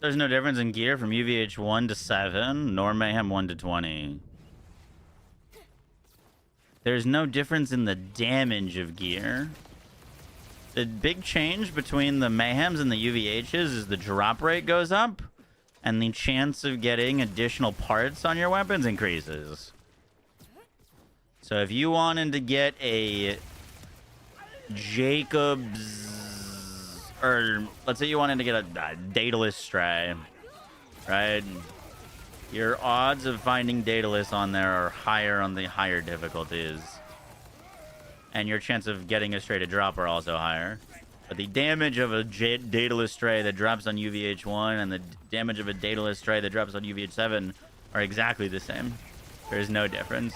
There's no difference in gear from UVH 1 to 7, nor Mayhem 1 to 20. There's no difference in the damage of gear. The big change between the Mayhems and the UVHs is the drop rate goes up, and the chance of getting additional parts on your weapons increases. So if you wanted to get a Jacob's, or let's say you wanted to get a Daedalus Stray, right? Your odds of finding Daedalus on there are higher on the higher difficulties. And your chance of getting a Stray to drop are also higher. But the damage of a Daedalus Stray that drops on UVH 1 and the damage of a Daedalus Stray that drops on UVH 7 are exactly the same. There is no difference.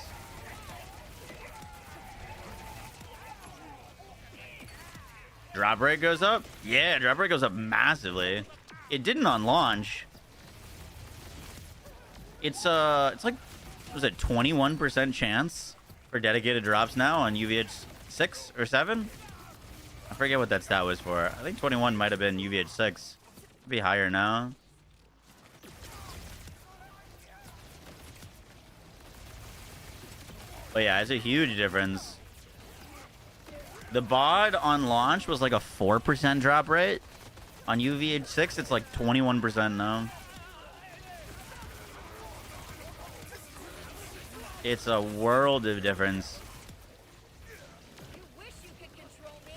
Drop rate goes up? Yeah, drop rate goes up massively. It didn't on launch. It's like, was it 21% chance for dedicated drops now on UVH 6 or 7? I forget what that stat was for. I think 21 might have been UVH 6. It'd be higher now. But yeah, it's a huge difference. The bod on launch was like a 4% drop rate. On UVH 6, it's like 21% now. It's a world of difference. You wish you could control me.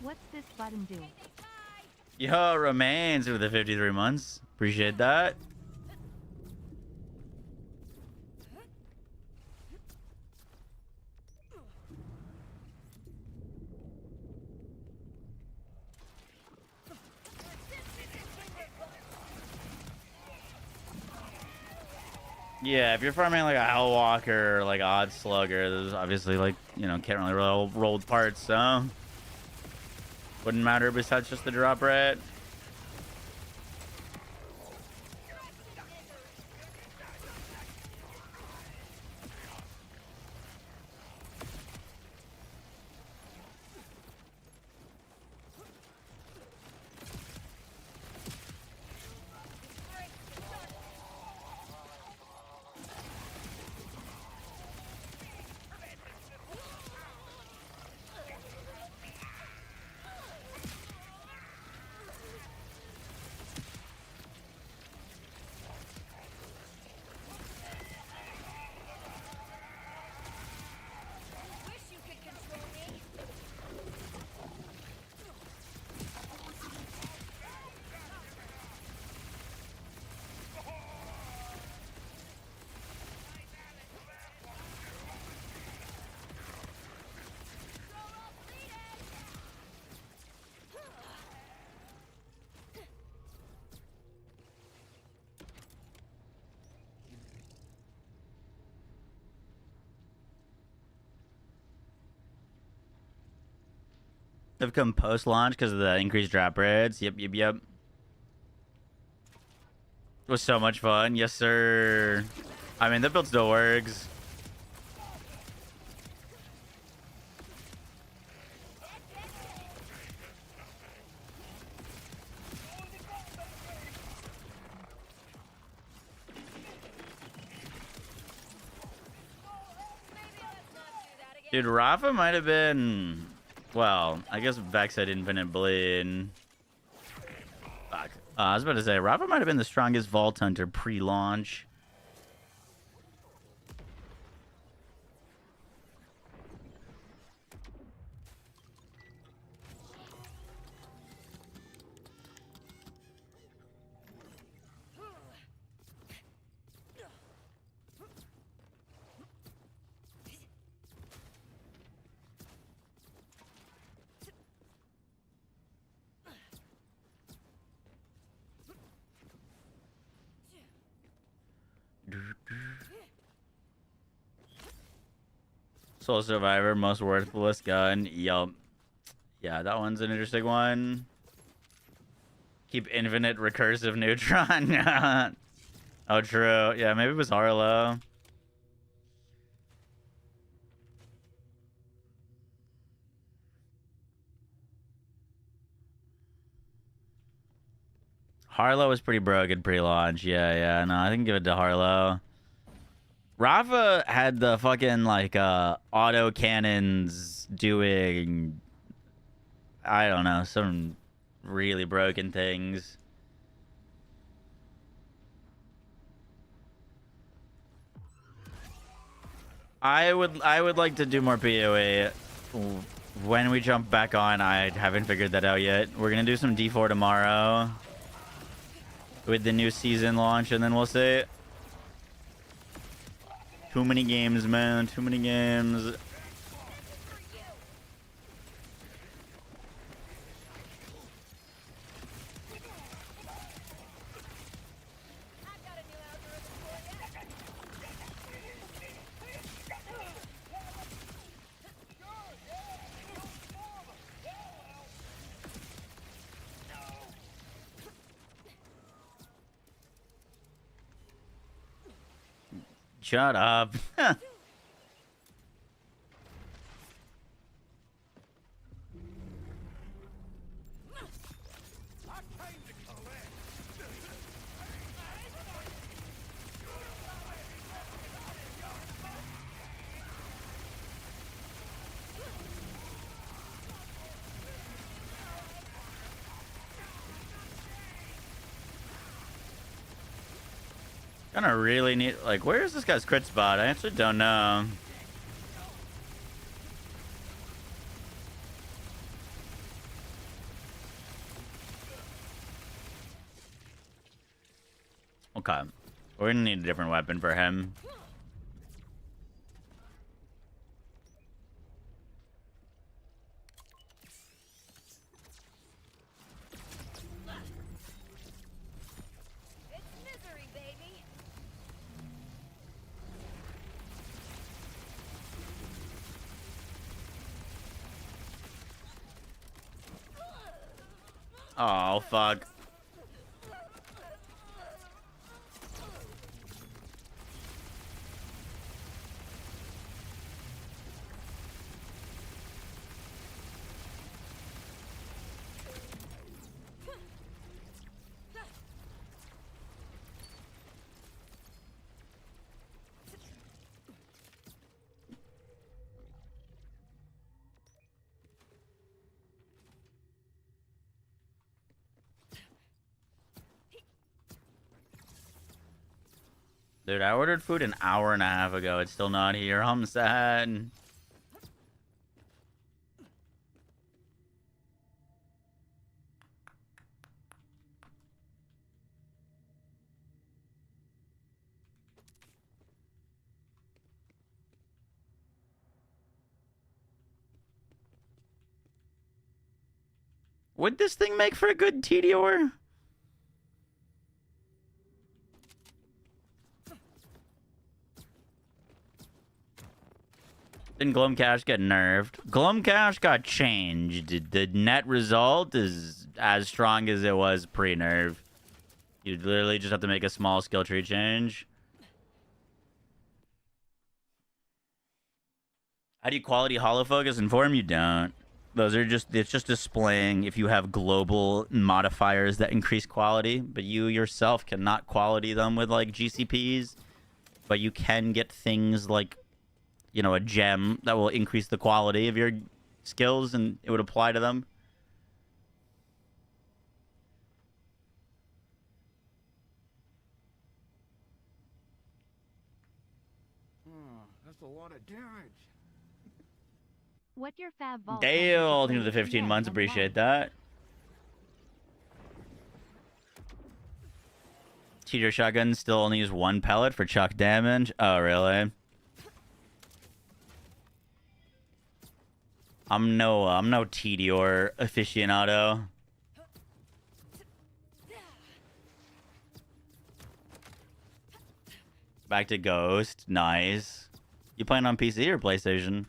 What's this button do? Yo, remains with the 53 months. Appreciate that. Yeah, if you're farming like a Hellwalker or like Odd Slugger, there's obviously like, you know, can't really roll with parts, so wouldn't matter besides just the drop rate. Wish you could control me. They've come post-launch because of the increased drop rates. Yep. It was so much fun. Yes, sir. I mean, the build still works. Dude, Rafa might have been... Well, I guess Vex had Infinite Bleed. Fuck. I was about to say, Rafa might have been the strongest Vault Hunter pre-launch. Soul Survivor, most worthless gun. Yup. Yeah, that one's an interesting one. Keep infinite recursive neutron. Oh, true. Yeah, maybe it was Harlow. Harlow was pretty broken pre-launch. Yeah. No, I can give it to Harlow. Rafa had the fucking, like, auto cannons doing, I don't know, some really broken things. I would like to do more PoE. When we jump back on, I haven't figured that out yet. We're gonna do some D4 tomorrow with the new season launch, and then we'll see. Too many games, man. Too many games. Shut up. Gonna really need, like, where is this guy's crit spot? I actually don't know. Okay. We're gonna need a different weapon for him. Oh, fuck. Dude, I ordered food an hour and a half ago. It's still not here. I'm sad. Would this thing make for a good TDR? Didn't Glumcash get nerfed? Glumcash got changed. The net result is as strong as it was pre-nerf. You literally just have to make a small skill tree change. How do you quality holofocus and form? You don't. Those are just, it's just displaying if you have global modifiers that increase quality, but you yourself cannot quality them with, like, GCPs. But you can get things like, you know, a gem that will increase the quality of your skills, and it would apply to them. That's a lot of damage. What your fab vault? Dale, thank you for the 15 months. Appreciate that. Cheater shotgun still only use one pellet for chuck damage. Oh, really? I'm no TDR aficionado. Back to Ghost. Nice. You playing on PC or PlayStation?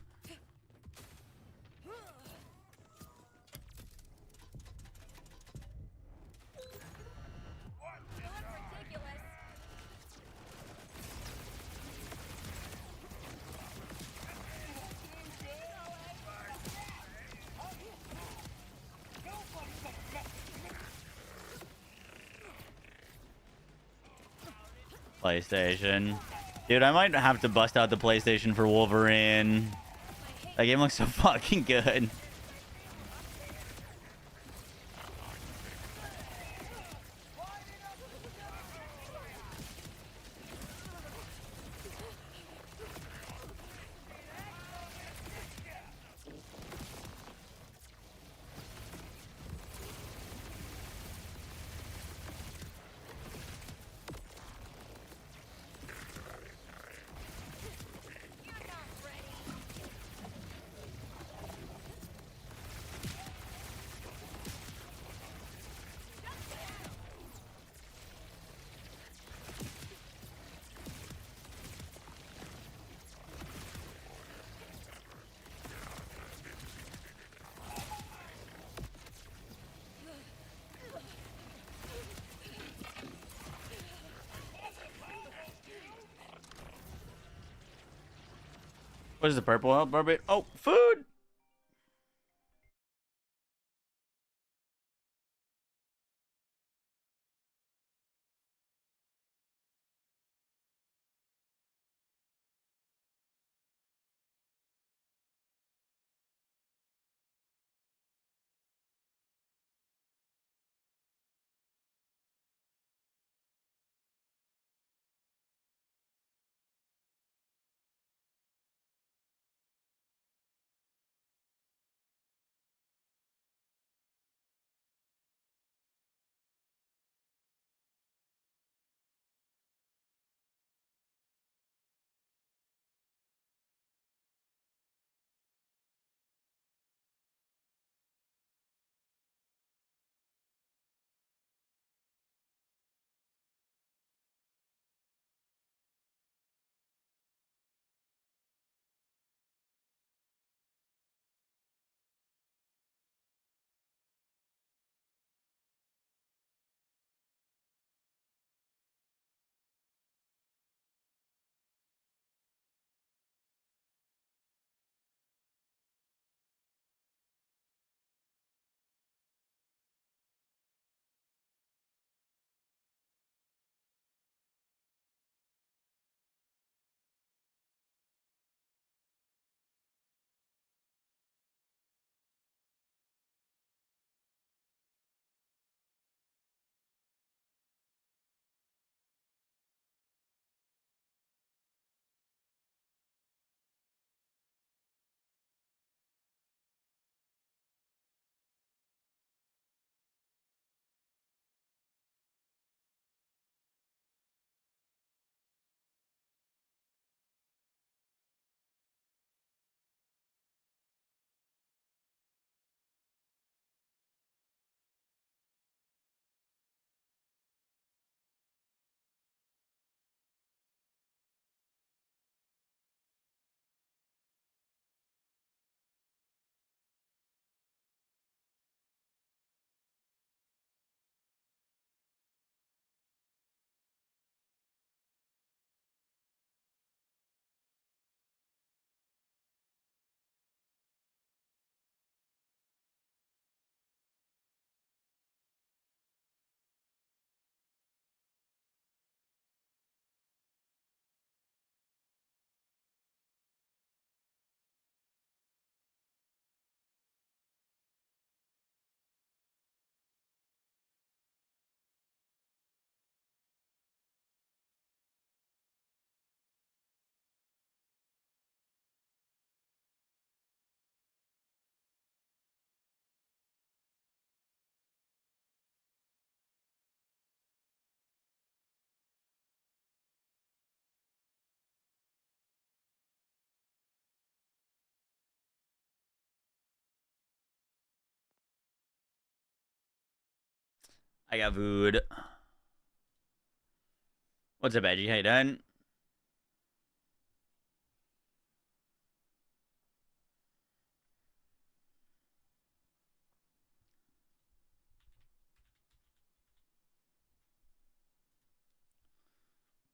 PlayStation. Dude, I might have to bust out the PlayStation for Wolverine. That game looks so fucking good. What is the purple help, Barbie? Oh, food! I got food. What's up, Edgy? How you doing?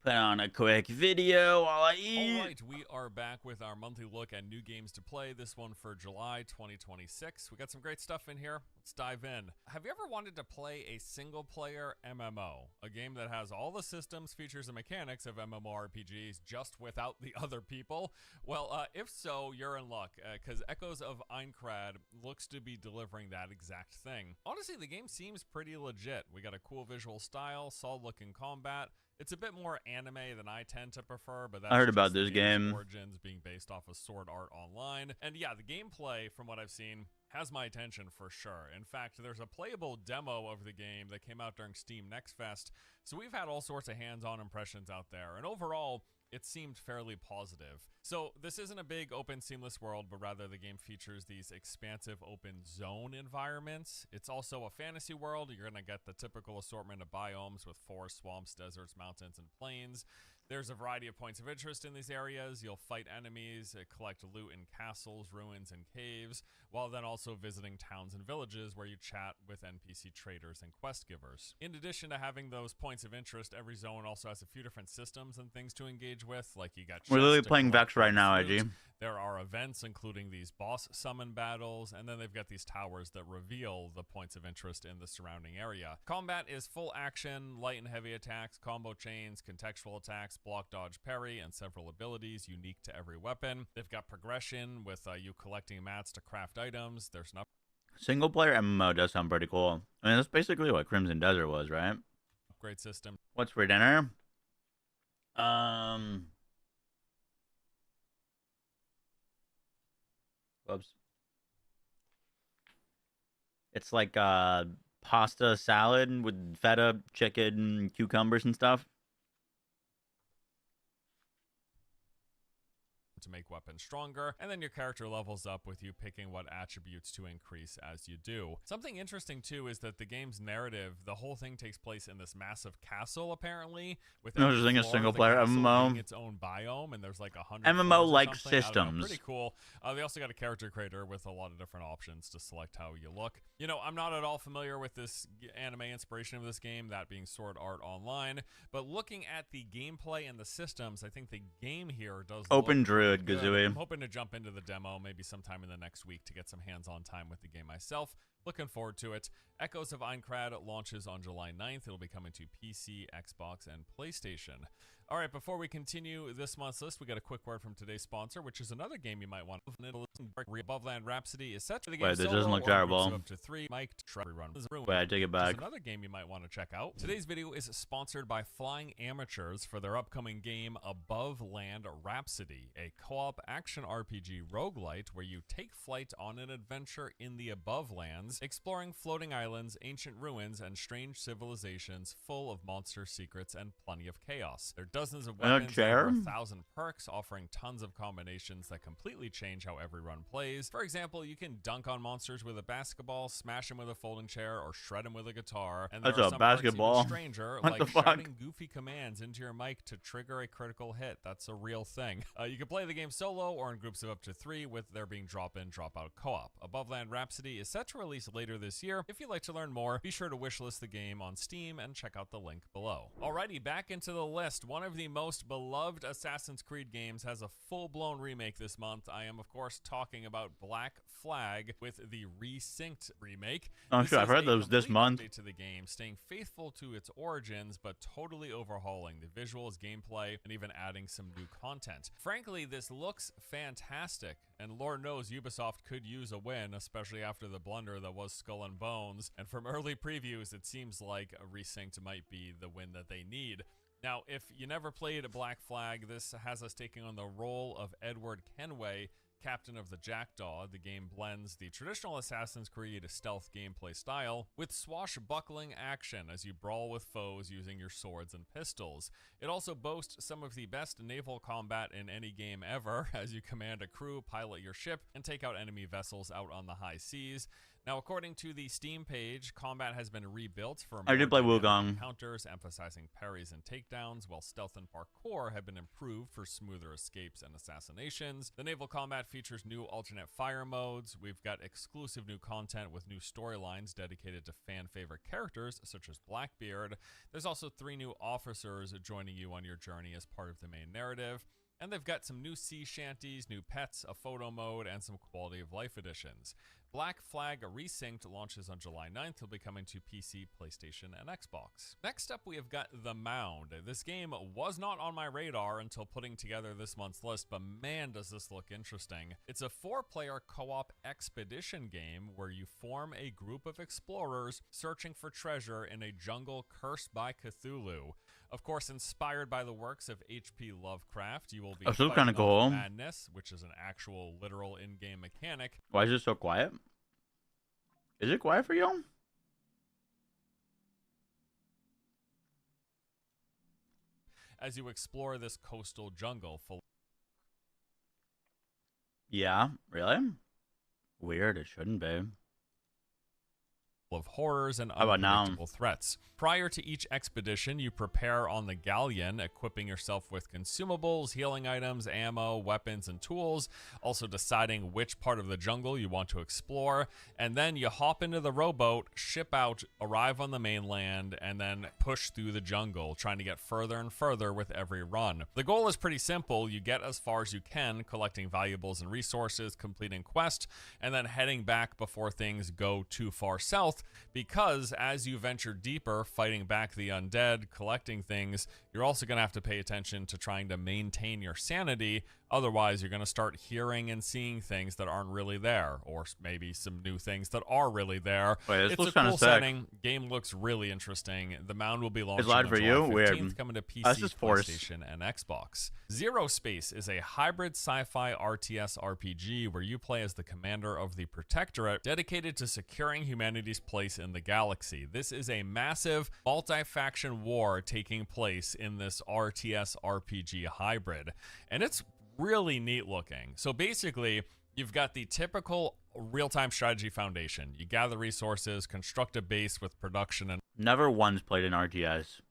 Put on a quick video while I eat. All right, we are back with our monthly look at new games to play. This one for July 2026. We got some great stuff in here. Let's dive in. Have you ever wanted to play a single-player MMO? A game that has all the systems, features, and mechanics of MMORPGs just without the other people? Well, if so, you're in luck, because Echoes of Aincrad looks to be delivering that exact thing. Honestly, the game seems pretty legit. We got a cool visual style, solid-looking combat. It's a bit more anime than I tend to prefer, but that's I heard just about the this game's game. origins being based off of Sword Art Online. And yeah, the gameplay, from what I've seen, has my attention for sure. In fact, there's a playable demo of the game that came out during Steam Next Fest, so we've had all sorts of hands-on impressions out there, and overall, it seemed fairly positive. So this isn't a big open seamless world, but rather the game features these expansive open zone environments. It's also a fantasy world. You're gonna get the typical assortment of biomes with forests, swamps, deserts, mountains, and plains. There's a variety of points of interest in these areas. You'll fight enemies, collect loot in castles, ruins, and caves, while then also visiting towns and villages where you chat with NPC traders and quest givers. In addition to having those points of interest, every zone also has a few different systems and things to engage with, like you got We're literally chests to playing collect Vex right and now, loot. IG. There are events including these boss summon battles, and then they've got these towers that reveal the points of interest in the surrounding area. Combat is full action, light and heavy attacks, combo chains, contextual attacks, block, dodge, parry, and several abilities unique to every weapon. They've got progression with you collecting mats to craft items. There's an Single player MMO does sound pretty cool. I mean, that's basically what Crimson Desert was, right? upgrade system. What's for dinner? Whoops. It's like pasta salad with feta, chicken, cucumbers, and stuff. To make weapons stronger, and then your character levels up with you picking what attributes to increase as you do. Something interesting too is that the game's narrative, the whole thing takes place in this massive castle apparently, with No, every just think a floor of single the player castle MMO. being its own biome, and there's like 100 MMO-like floors or something. I don't know, systems. pretty cool. They also got a character creator with a lot of different options to select how you look. You know, I'm not at all familiar with this anime inspiration of this game, that being Sword Art Online, but looking at the gameplay and the systems, I think the game here does Open look Druid, good. Gazooey. I'm hoping to jump into the demo maybe sometime in the next week to get some hands-on time with the game myself. Looking forward to it. Echoes of Aincrad launches on July 9th. It'll be coming to PC, Xbox, and PlayStation. All right, before we continue this month's list, we got a quick word from today's sponsor, which is another game you might want to listen to. Aboveland Rhapsody is set to the game. Wait, this solo doesn't look or in groups terrible. of up to 3. Mike, run. Wait, I take it back. Another game you might want to check out. Today's video is sponsored by Flying Amateurs for their upcoming game Aboveland Rhapsody, a co-op action RPG roguelite where you take flight on an adventure in the Abovelands, exploring floating islands, ancient ruins, and strange civilizations full of monster secrets and plenty of chaos. There are dozens of weapons and over 1,000 perks, offering tons of combinations that completely change how every run plays. For example, you can dunk on monsters with a basketball, smash them with a folding chair, or shred them with a guitar. And there That's are a some perks basketball. even stranger, What like the fuck? shouting goofy commands into your mic to trigger a critical hit. That's a real thing. You can play the game solo or in groups of up to 3, with there being drop-in, drop-out co-op. Aboveland Rhapsody is set to release later this year. If you'd like to learn more, be sure to wishlist the game on Steam and check out the link below. Alrighty, back into the list. One of the most beloved Assassin's Creed games has a full-blown remake this month. I am, of course, talking about Black Flag with the Resynced remake. Oh, This sure, I've is heard a those this complete month. update to the game, staying faithful to its origins, but totally overhauling the visuals, gameplay, and even adding some new content. Frankly, this looks fantastic, and Lord knows Ubisoft could use a win, especially after the blunder that was Skull and Bones, and from early previews, it seems like a Resynced might be the win that they need. Now, if you never played a Black Flag, this has us taking on the role of Edward Kenway, captain of the Jackdaw. The game blends the traditional Assassin's Creed stealth gameplay style with swashbuckling action as you brawl with foes using your swords and pistols. It also boasts some of the best naval combat in any game ever, as you command a crew, pilot your ship, and take out enemy vessels out on the high seas. Now, according to the Steam page, combat has been rebuilt for I more did play dynamic Wukong. encounters, emphasizing parries and takedowns, while stealth and parkour have been improved for smoother escapes and assassinations. The naval combat features new alternate fire modes. We've got exclusive new content with new storylines dedicated to fan-favorite characters, such as Blackbeard. There's also 3 new officers joining you on your journey as part of the main narrative. And they've got some new sea shanties, new pets, a photo mode, and some quality of life additions. Black Flag Resynced launches on July 9th. It'll be coming to PC, PlayStation, and Xbox. Next up, we have got The Mound. This game was not on my radar until putting together this month's list, but man, does this look interesting. It's a 4-player co-op expedition game where you form a group of explorers searching for treasure in a jungle cursed by Cthulhu. Of course, inspired by the works of H.P. Lovecraft, you will be still fighting kinda cool. off madness, which is an actual, literal in-game mechanic. Why is it so quiet? Is it quiet for you? As you explore this coastal jungle full Yeah, really? Weird, it shouldn't be. of horrors and How about now? unpredictable threats. Prior to each expedition, you prepare on the galleon, equipping yourself with consumables, healing items, ammo, weapons, and tools, also deciding which part of the jungle you want to explore, and then you hop into the rowboat, ship out, arrive on the mainland, and then push through the jungle, trying to get further and further with every run. The goal is pretty simple. You get as far as you can, collecting valuables and resources, completing quests, and then heading back before things go too far south, because as you venture deeper, fighting back the undead, collecting things, you're also going to have to pay attention to trying to maintain your sanity. Otherwise, you're going to start hearing and seeing things that aren't really there, or maybe some new things that are really there. Wait, this It's looks a kinda cool sick. setting. Game looks really interesting. The Mound will be launching loud on for July you? 15th, Weird. coming to PC, That's just force. PlayStation, and Xbox. Zero Space is a hybrid sci-fi RTS RPG where you play as the commander of the Protectorate, dedicated to securing humanity's place in the galaxy. This is a massive multi-faction war taking place in this RTS RPG hybrid, and it's really neat looking. So basically, you've got the typical real-time strategy foundation. You gather resources, construct a base with production and Never once played an RTS.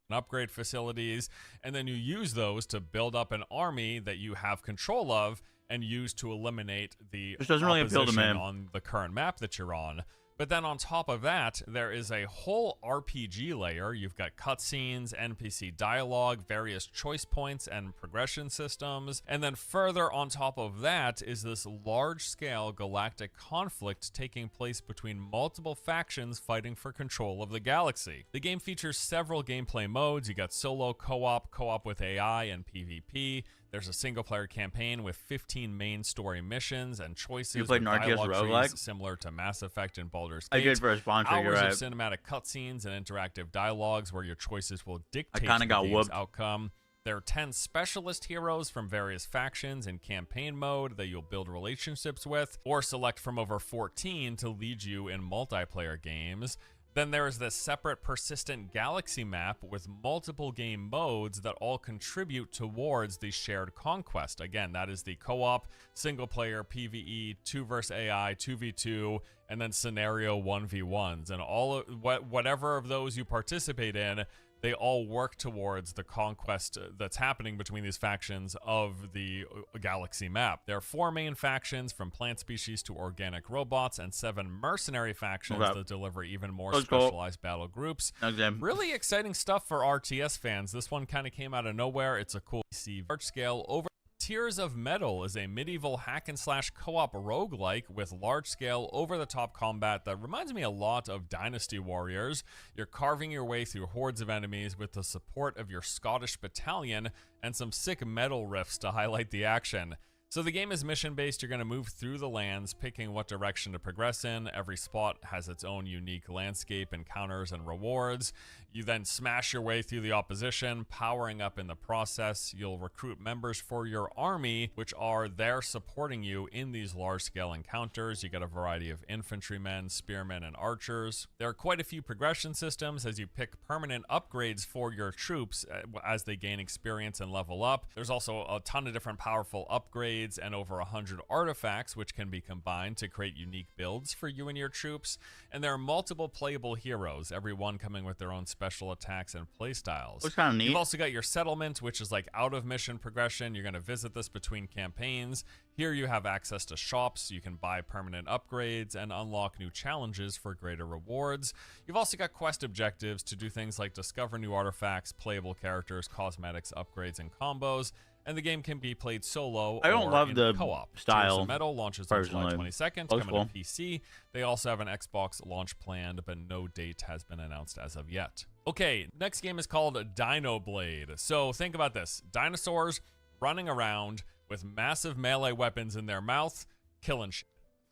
upgrade facilities, and then you use those to build up an army that you have control of and use to eliminate the This doesn't really appeal to me. opposition on the current map that you're on. But then on top of that, there is a whole RPG layer. You've got cutscenes, NPC dialogue, various choice points and progression systems. And then further on top of that is this large-scale galactic conflict taking place between multiple factions fighting for control of the galaxy. The game features several gameplay modes. You got solo, co-op, co-op with AI, and PvP. There's a single-player campaign with 15 main story missions and choices. You played an with RTS dialogue roguelike? trees similar to Mass Effect and Baldur's Gate. I did for a sponsor, you're right. Hours of cinematic cutscenes and interactive dialogues where your choices will dictate kinda the got game's whooped. outcome. There are 10 specialist heroes from various factions in campaign mode that you'll build relationships with, or select from over 14 to lead you in multiplayer games. Then there is this separate persistent galaxy map with multiple game modes that all contribute towards the shared conquest. Again, that is the co-op, single player, PvE, 2 vs AI, 2v2, and then scenario 1v1s. And all of, whatever of those you participate in, they all work towards the conquest that's happening between these factions of the galaxy map. There are 4 main factions, from plant species to organic robots, and 7 mercenary factions that deliver even more specialized battle groups. Really exciting stuff for RTS fans. This one kind of came out of nowhere. It's a cool large scale over. Tears of Metal is a medieval hack-and-slash co-op roguelike with large-scale, over-the-top combat that reminds me a lot of Dynasty Warriors. You're carving your way through hordes of enemies with the support of your Scottish battalion and some sick metal riffs to highlight the action. So the game is mission-based. You're going to move through the lands, picking what direction to progress in. Every spot has its own unique landscape, encounters, and rewards. You then smash your way through the opposition, powering up in the process. You'll recruit members for your army, which are there supporting you in these large-scale encounters. You get a variety of infantrymen, spearmen, and archers. There are quite a few progression systems as you pick permanent upgrades for your troops as they gain experience and level up. There's also a ton of different powerful upgrades upgrades and over 100 artifacts which can be combined to create unique builds for you and your troops. And there are multiple playable heroes, every one coming with their own special attacks and playstyles. Looks kind of neat. You've also got your settlement, which is like out of mission progression. You're going to visit this between campaigns. Here you have access to shops. You can buy permanent upgrades and unlock new challenges for greater rewards. You've also got quest objectives to do things like discover new artifacts, playable characters, cosmetics, upgrades, and combos. And the game can be played solo I don't or love in the co-op. style, Tears of Metal launches on July personally. 22nd, Looks coming cool. to PC. They also have an Xbox launch planned, but no date has been announced as of yet. Okay, next game is called Dino Blade. So think about this. Dinosaurs running around with massive melee weapons in their mouth, killing shit.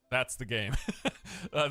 That's the game.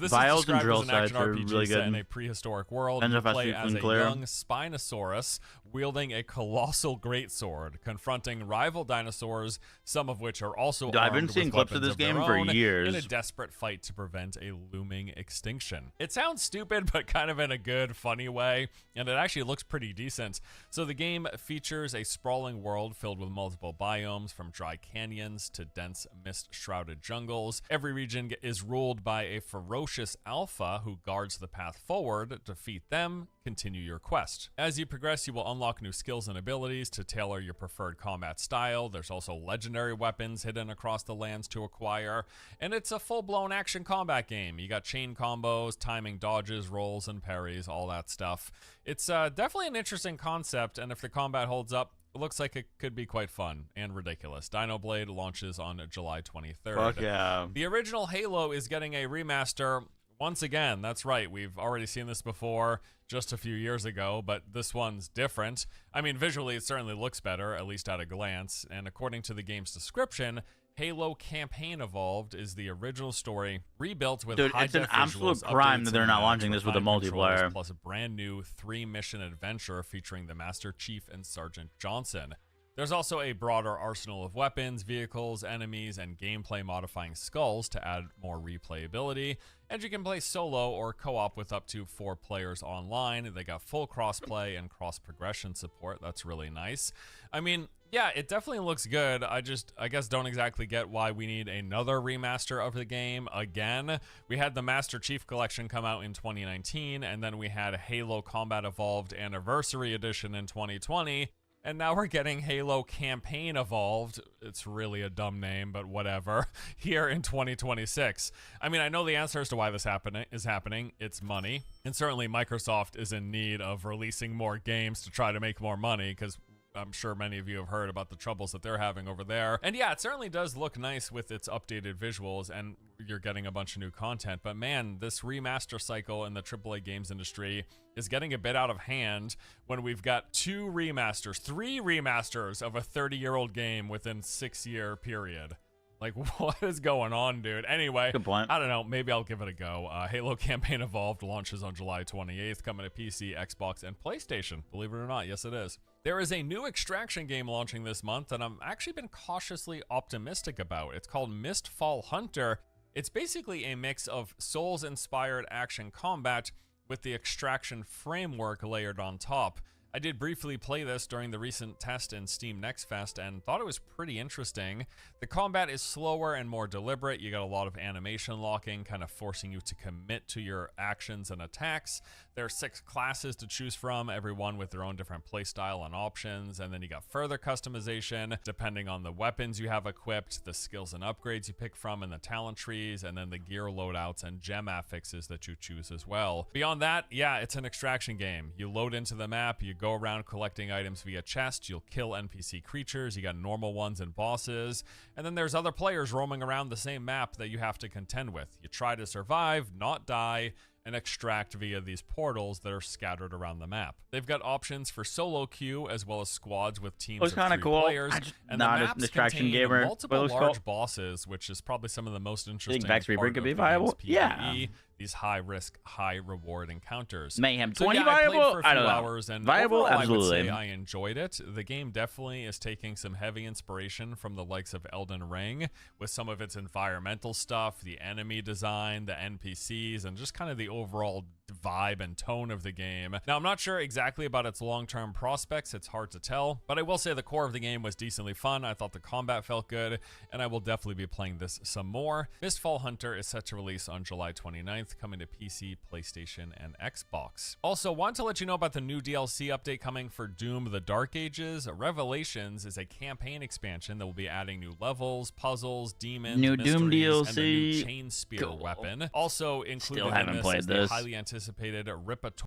This Vials is and described drill as an action sites are RPG really set good. in a prehistoric world. Depends You if I play see as clean a clear. young Spinosaurus wielding a colossal greatsword, confronting rival dinosaurs, some of which are also Dude, I've been armed seeing with clips of weapons this their game for own years. in a desperate fight to prevent a looming extinction. It sounds stupid, but kind of in a good, funny way, and it actually looks pretty decent. So the game features a sprawling world filled with multiple biomes, from dry canyons to dense mist-shrouded jungles. Every region is ruled by a ferocious alpha who guards the path forward. Defeat them, continue your quest. As you progress, you will unlock new skills and abilities to tailor your preferred combat style. There's also legendary weapons hidden across the lands to acquire, and it's a full-blown action combat game. You got chain combos, timing dodges, rolls, and parries, all that stuff. It's definitely an interesting concept, and if the combat holds up, it looks like it could be quite fun and ridiculous. Dino Blade launches on July 23rd. Fuck yeah. The original Halo is getting a remaster once again. That's right. We've already seen this before just a few years ago, but this one's different. I mean, visually, it certainly looks better, at least at a glance. And according to the game's description, Halo Campaign Evolved is the original story rebuilt with Dude, high-def it's an absolute visuals, crime updates, that they're and not maps, launching this with a refined controls, multiplayer. plus a brand new 3-mission adventure featuring the Master Chief and Sergeant Johnson. There's also a broader arsenal of weapons, vehicles, enemies, and gameplay modifying skulls to add more replayability. And you can play solo or co-op with up to 4 players online. They got full crossplay and cross-progression support. That's really nice. I mean, yeah, it definitely looks good. I guess don't exactly get why we need another remaster of the game again. We had the Master Chief Collection come out in 2019, and then we had Halo Combat Evolved Anniversary Edition in 2020. And now we're getting Halo Campaign Evolved. It's really a dumb name, but whatever. Here in 2026. I mean, I know the answer as to why this is happening. It's money. And certainly Microsoft is in need of releasing more games to try to make more money, because I'm sure many of you have heard about the troubles that they're having over there. And yeah, it certainly does look nice with its updated visuals, and you're getting a bunch of new content. But man, this remaster cycle in the AAA games industry is getting a bit out of hand when we've got 3 remasters of a 30-year-old game within 6-year period. Like, what is going on, dude? Anyway, Good point. I don't know. Maybe I'll give it a go. Halo Campaign Evolved launches on July 28th, coming to PC, Xbox, and PlayStation. Believe it or not, yes, it is. There is a new extraction game launching this month that I'm actually been cautiously optimistic about. It's called Mistfall Hunter. It's basically a mix of Souls-inspired action combat with the extraction framework layered on top. I did briefly play this during the recent test in Steam Next Fest and thought it was pretty interesting. The combat is slower and more deliberate. You got a lot of animation locking, kind of forcing you to commit to your actions and attacks. There are 6 classes to choose from, every one with their own different playstyle and options, and then you got further customization depending on the weapons you have equipped, the skills and upgrades you pick from in the talent trees, and then the gear loadouts and gem affixes that you choose as well. Beyond that, yeah, it's an extraction game. You load into the map, you go around collecting items via chest, you'll kill NPC creatures, you got normal ones and bosses, and then there's other players roaming around the same map that you have to contend with. You try to survive, not die, and extract via these portals that are scattered around the map. They've got options for solo queue as well as squads with teams of 3 cool. players. Not And the an maps extraction contain gamer, but it multiple looks large cool. bosses, which is probably some of the most interesting Vex Reaper part could of be the viable? game's Yeah. PvE, these high-risk, high-reward encounters. Mayhem So 20 yeah, I played viable? for a I few don't know. hours, and Viable? overall, Absolutely. I would say I enjoyed it. The game definitely is taking some heavy inspiration from the likes of Elden Ring with some of its environmental stuff, the enemy design, the NPCs, and just kind of the overall vibe and tone of the game. Now, I'm not sure exactly about its long-term prospects. It's hard to tell, but I will say the core of the game was decently fun. I thought the combat felt good, and I will definitely be playing this some more. Mistfall Hunter is set to release on July 29th, coming to PC, PlayStation, and Xbox. Also, want to let you know about the new DLC update coming for Doom: The Dark Ages. Revelations is a campaign expansion that will be adding new levels, puzzles, demons, New Doom mysteries, and the new DLC. chain spear Cool. weapon. Also included in haven't this played is the this. highly anticipated Ripator.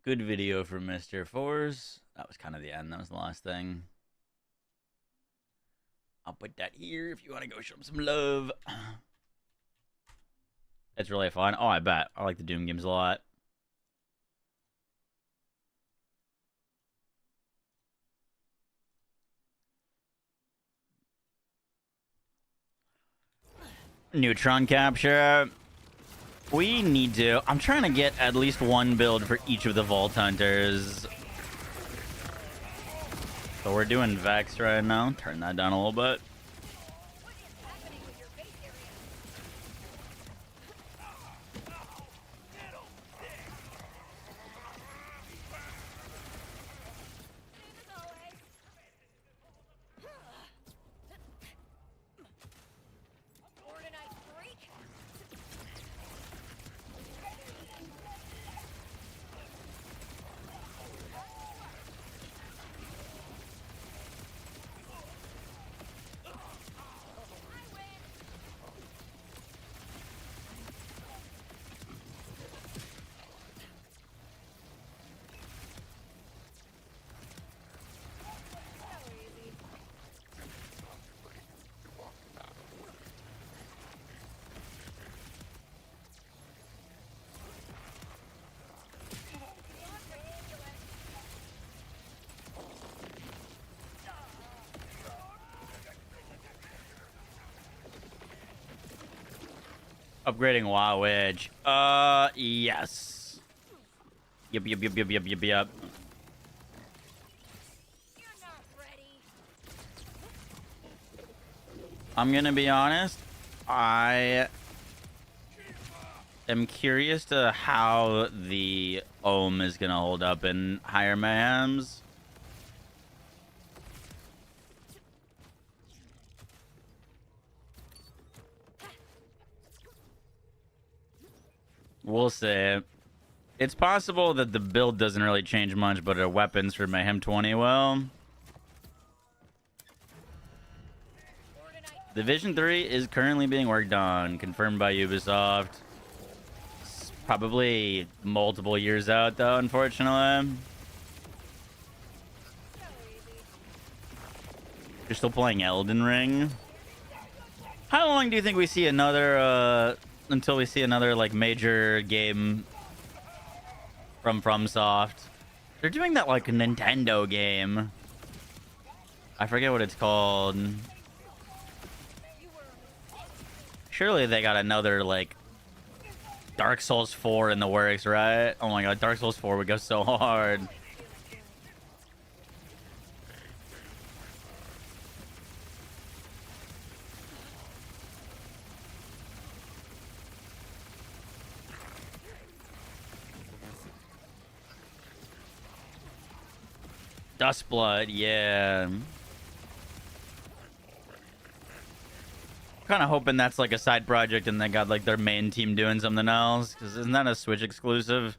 Good video from Mr. Force. That was kind of the end. That was the last thing. I'll put that here if you want to go show him some love. It's really fun. Oh, I bet. I like the Doom games a lot. Neutron capture. We need to. I'm trying to get at least one build for each of the Vault Hunters. So we're doing Vex right now. Turn that down a little bit. Upgrading WoW Edge. Yes. Yep. I'm gonna be honest. I am curious to how the Ohm is gonna hold up in higher mayhems. We'll see. It's possible that the build doesn't really change much, but our weapons for Mayhem 20 will. Division 3 is currently being worked on, confirmed by Ubisoft. It's probably multiple years out, though, unfortunately. You're still playing Elden Ring? How long do you think we see another, until we see another, like, major game from FromSoft? They're doing that, like, Nintendo game. I forget what it's called. Surely they got another, like, Dark Souls 4 in the works, right? Oh my god, Dark Souls 4 would go so hard. Dustblood, yeah. Kind of hoping that's like a side project and they got like their main team doing something else, because isn't that a Switch exclusive?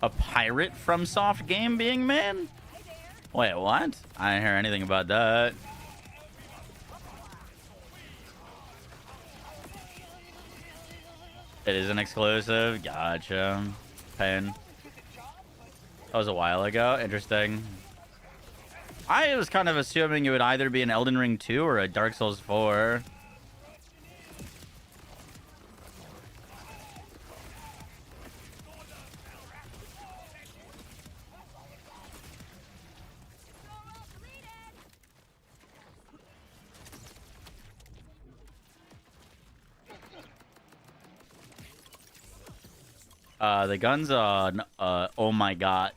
A pirate from Soft game being made? Wait, what? I didn't hear anything about that. It is an exclusive. Gotcha. Pain. That was a while ago. Interesting. I was kind of assuming it would either be an Elden Ring 2 or a Dark Souls 4. The gun's on. Oh my god.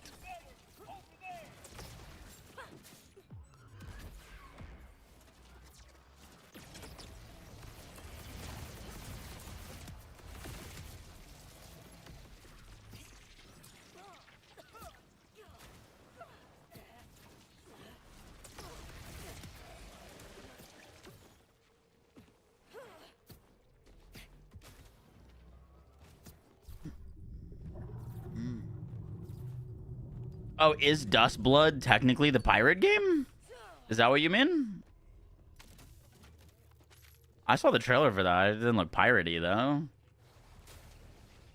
Oh, is Dust Blood technically the pirate game? Is that what you mean? I saw the trailer for that. It didn't look piratey though.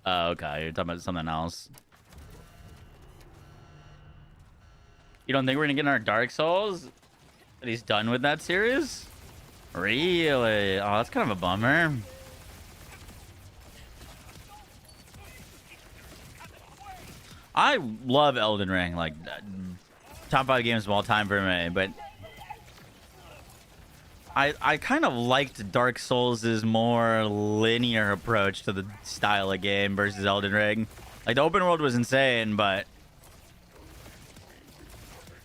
Oh, okay. You're talking about something else. You don't think we're gonna get in our Dark Souls? That he's done with that series? Really? Oh, that's kind of a bummer. I love Elden Ring, like top 5 games of all time for me, but I kind of liked Dark Souls' more linear approach to the style of game versus Elden Ring. Like the open world was insane, but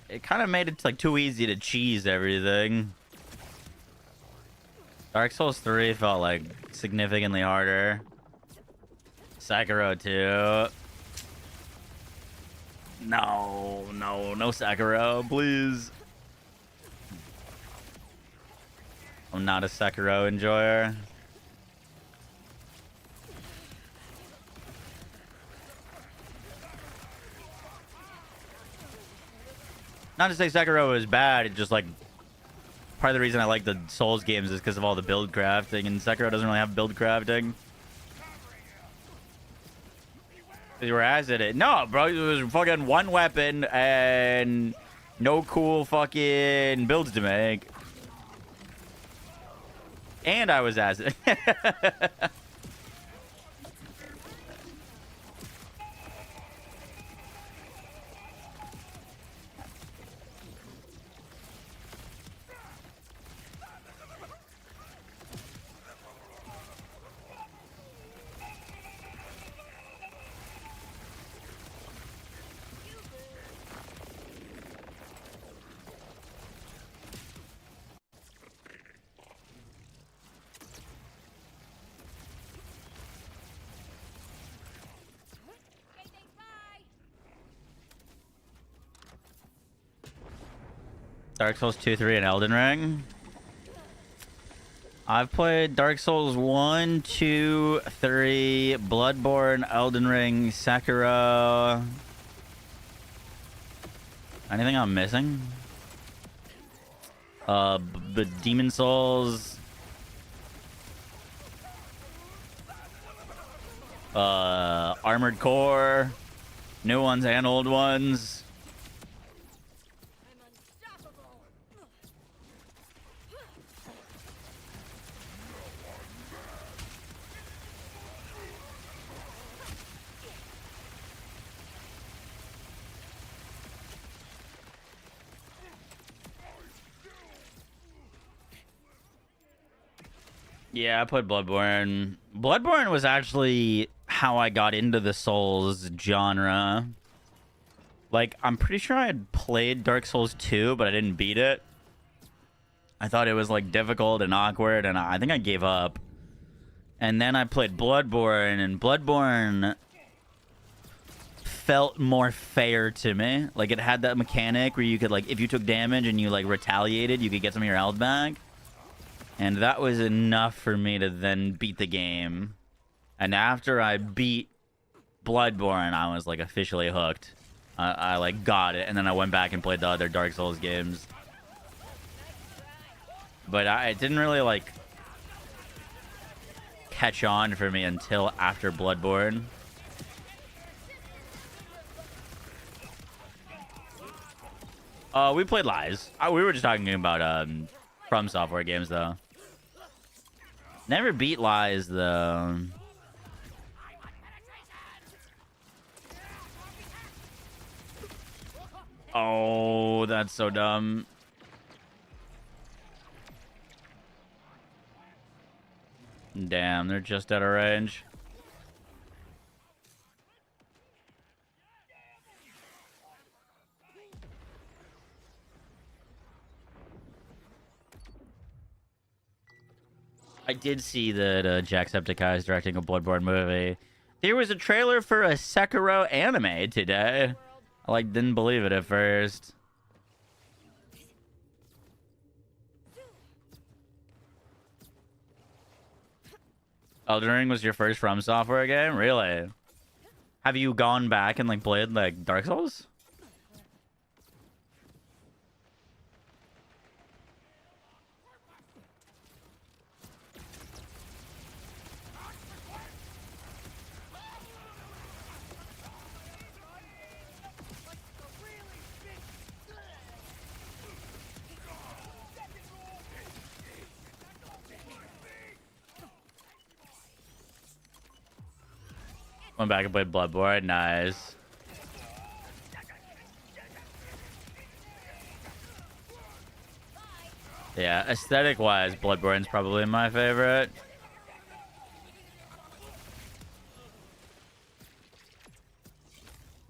it kind of made it like too easy to cheese everything. Dark Souls 3 felt like significantly harder. Sekiro 2. No Sekiro, please. I'm not a Sekiro enjoyer. Not to say Sekiro is bad, it's just like part of the reason I like the Souls games is because of all the build crafting, and Sekiro doesn't really have build crafting. Whereas it, no, bro, it was fucking one weapon and no cool fucking builds to make. And I was acid. Dark Souls 2, 3, and Elden Ring. I've played Dark Souls 1, 2, 3, Bloodborne, Elden Ring, Sekiro. Anything I'm missing? The Demon Souls. Armored Core. New ones and old ones. Yeah, I played Bloodborne. Bloodborne was actually how I got into the Souls genre. Like, I'm pretty sure I had played Dark Souls 2, but I didn't beat it. I thought it was, like, difficult and awkward, and I think I gave up. And then I played Bloodborne, and Bloodborne felt more fair to me. Like, it had that mechanic where you could, like, if you took damage and you, like, retaliated, you could get some of your health back. And that was enough for me to then beat the game. And after I beat Bloodborne, I was like officially hooked. I like got it, and then I went back and played the other Dark Souls games. But it didn't really like catch on for me until after Bloodborne. We played Lies. We were just talking about From Software games though. Never beat Lies though. Oh, that's so dumb. Damn, they're just out of range. I did see that Jacksepticeye is directing a Bloodborne movie. There was a trailer for a Sekiro anime today. I like didn't believe it at first. Elden Ring was your first From Software game? Really? Have you gone back and like played like Dark Souls? Went back and played Bloodborne. Nice. Yeah, aesthetic-wise, Bloodborne's probably my favorite.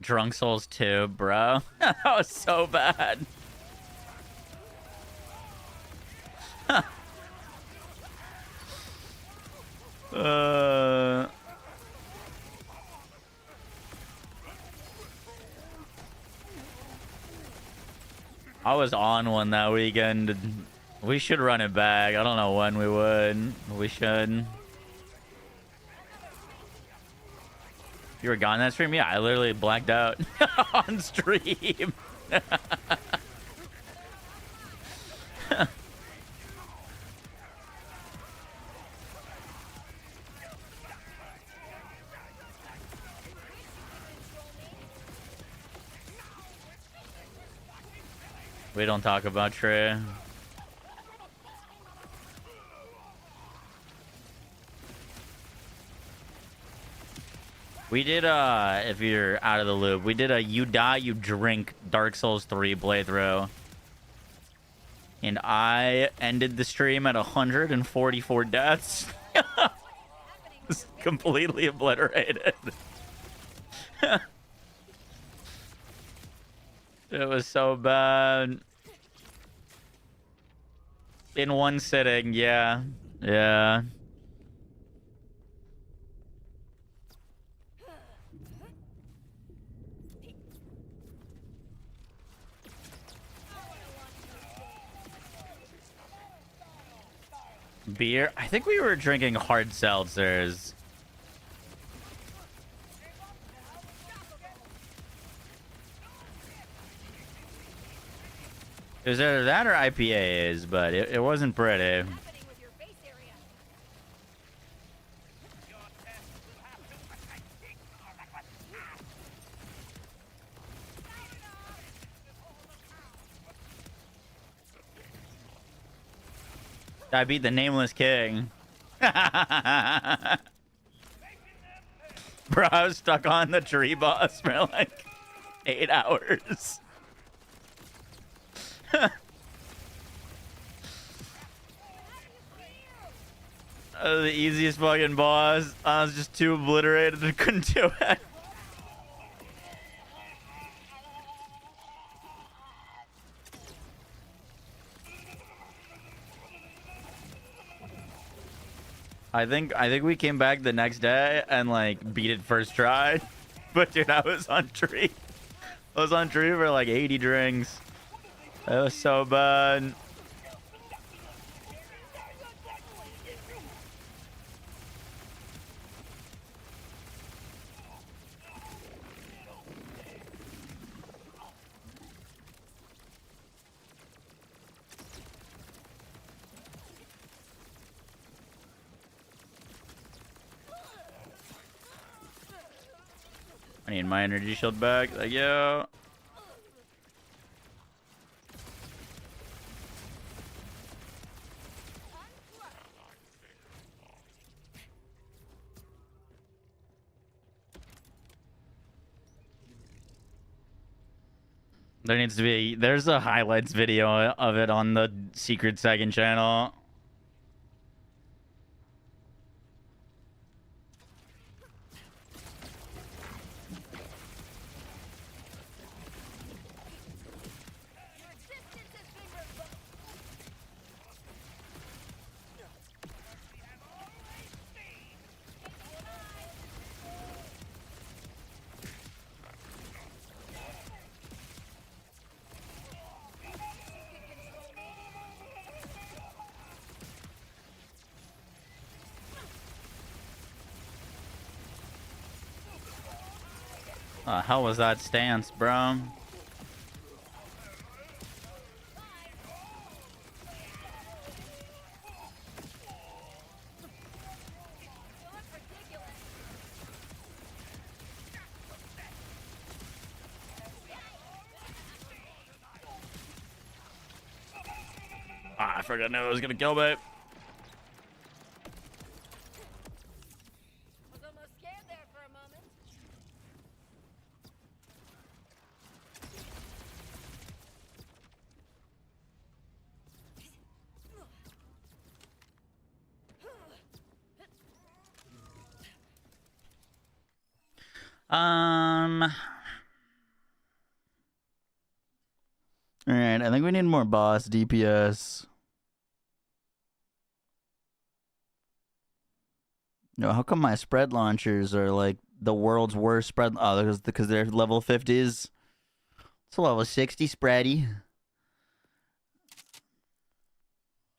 Drunk Souls 2, bro. That was so bad. I was on one that weekend. We should run it back. I don't know when we would. We should. You were gone that stream? Yeah, I literally blacked out on stream. We don't talk about Trey. We did, if you're out of the loop, we did a You Die, You Drink Dark Souls 3 playthrough. And I ended the stream at 144 deaths. Just completely obliterated. It was so bad. In one sitting, yeah. Yeah. Beer? I think we were drinking hard seltzers. It was either that or IPAs, but it wasn't pretty. I beat the Nameless King. Bro, I was stuck on the tree boss for like 8 hours. The easiest fucking boss. I was just too obliterated and couldn't do it. I think we came back the next day and like beat it first try. But dude, I was on tree. I was on tree for like 80 drinks. It was so bad. I need my energy shield back. Like, yo. There needs to be... There's a highlights video of it on the Secret Second channel. Hell was that stance, bro? I forgot I was gonna kill me. Was almost scared there for a moment. All right, I think we need more boss DPS. No, how come my spread launchers are like the world's worst spread? Oh, because they're level 50s. It's a level 60 spready.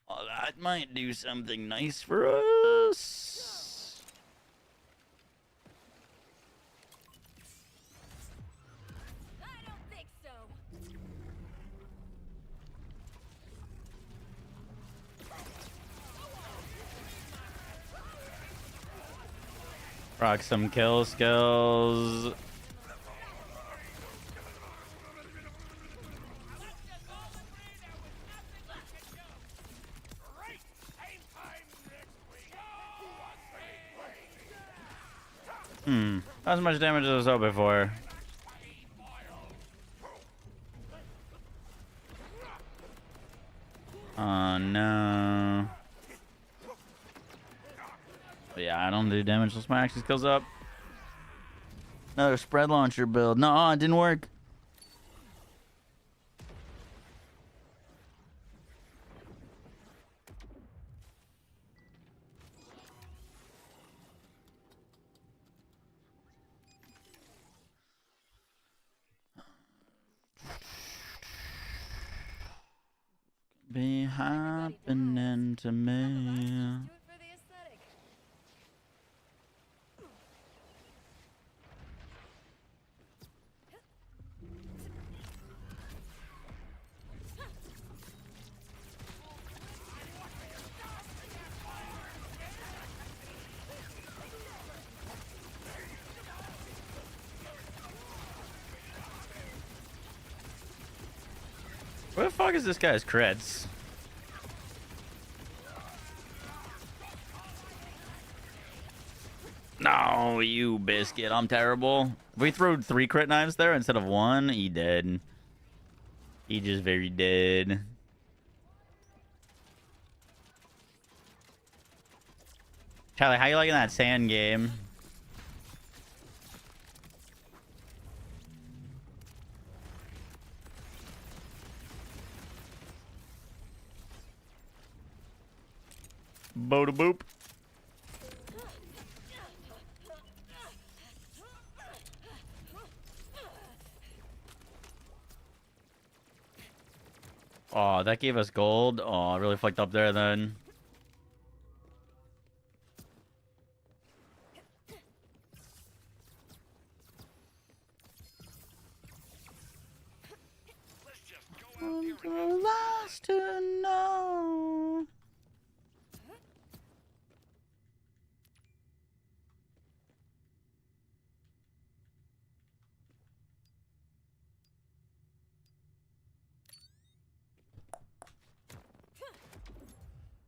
Oh, that might do something nice for us. I don't think so. Rock some kill skills. Not as much damage as I was hoping for. Oh no. But yeah, I don't do damage unless my action skills up. Another spread launcher build. No, it didn't work. Be happening to me. Do it for the aesthetic. Where the fuck is this guy's crits? No, you biscuit. I'm terrible. If we threw 3 crit knives there instead of 1, he dead. He just very dead. Charlie, how you liking that sand game? Boda boop. Oh, that gave us gold. Oh, I really fucked up there then. I'm the last to know.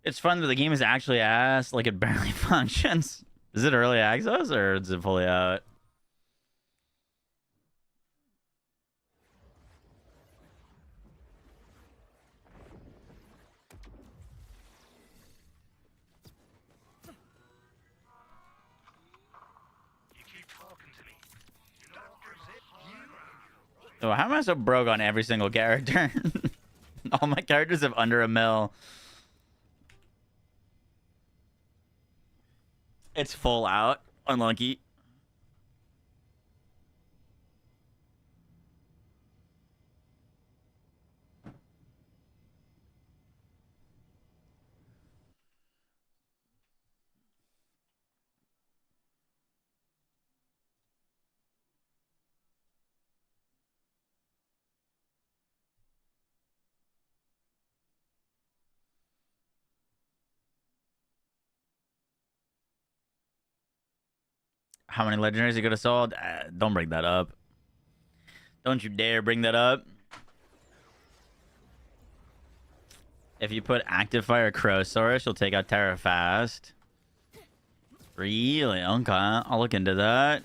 It's fun that the game is actually ass, like it barely functions. Is it early access or is it fully out? Oh, how am I so broke on every single character? All my characters have under a mil. It's full out. Unlucky. How many legendaries you could have sold? Don't bring that up. Don't you dare bring that up. If you put active fire Crowsaurus, you'll take out Terra fast. Really? Okay. I'll look into that.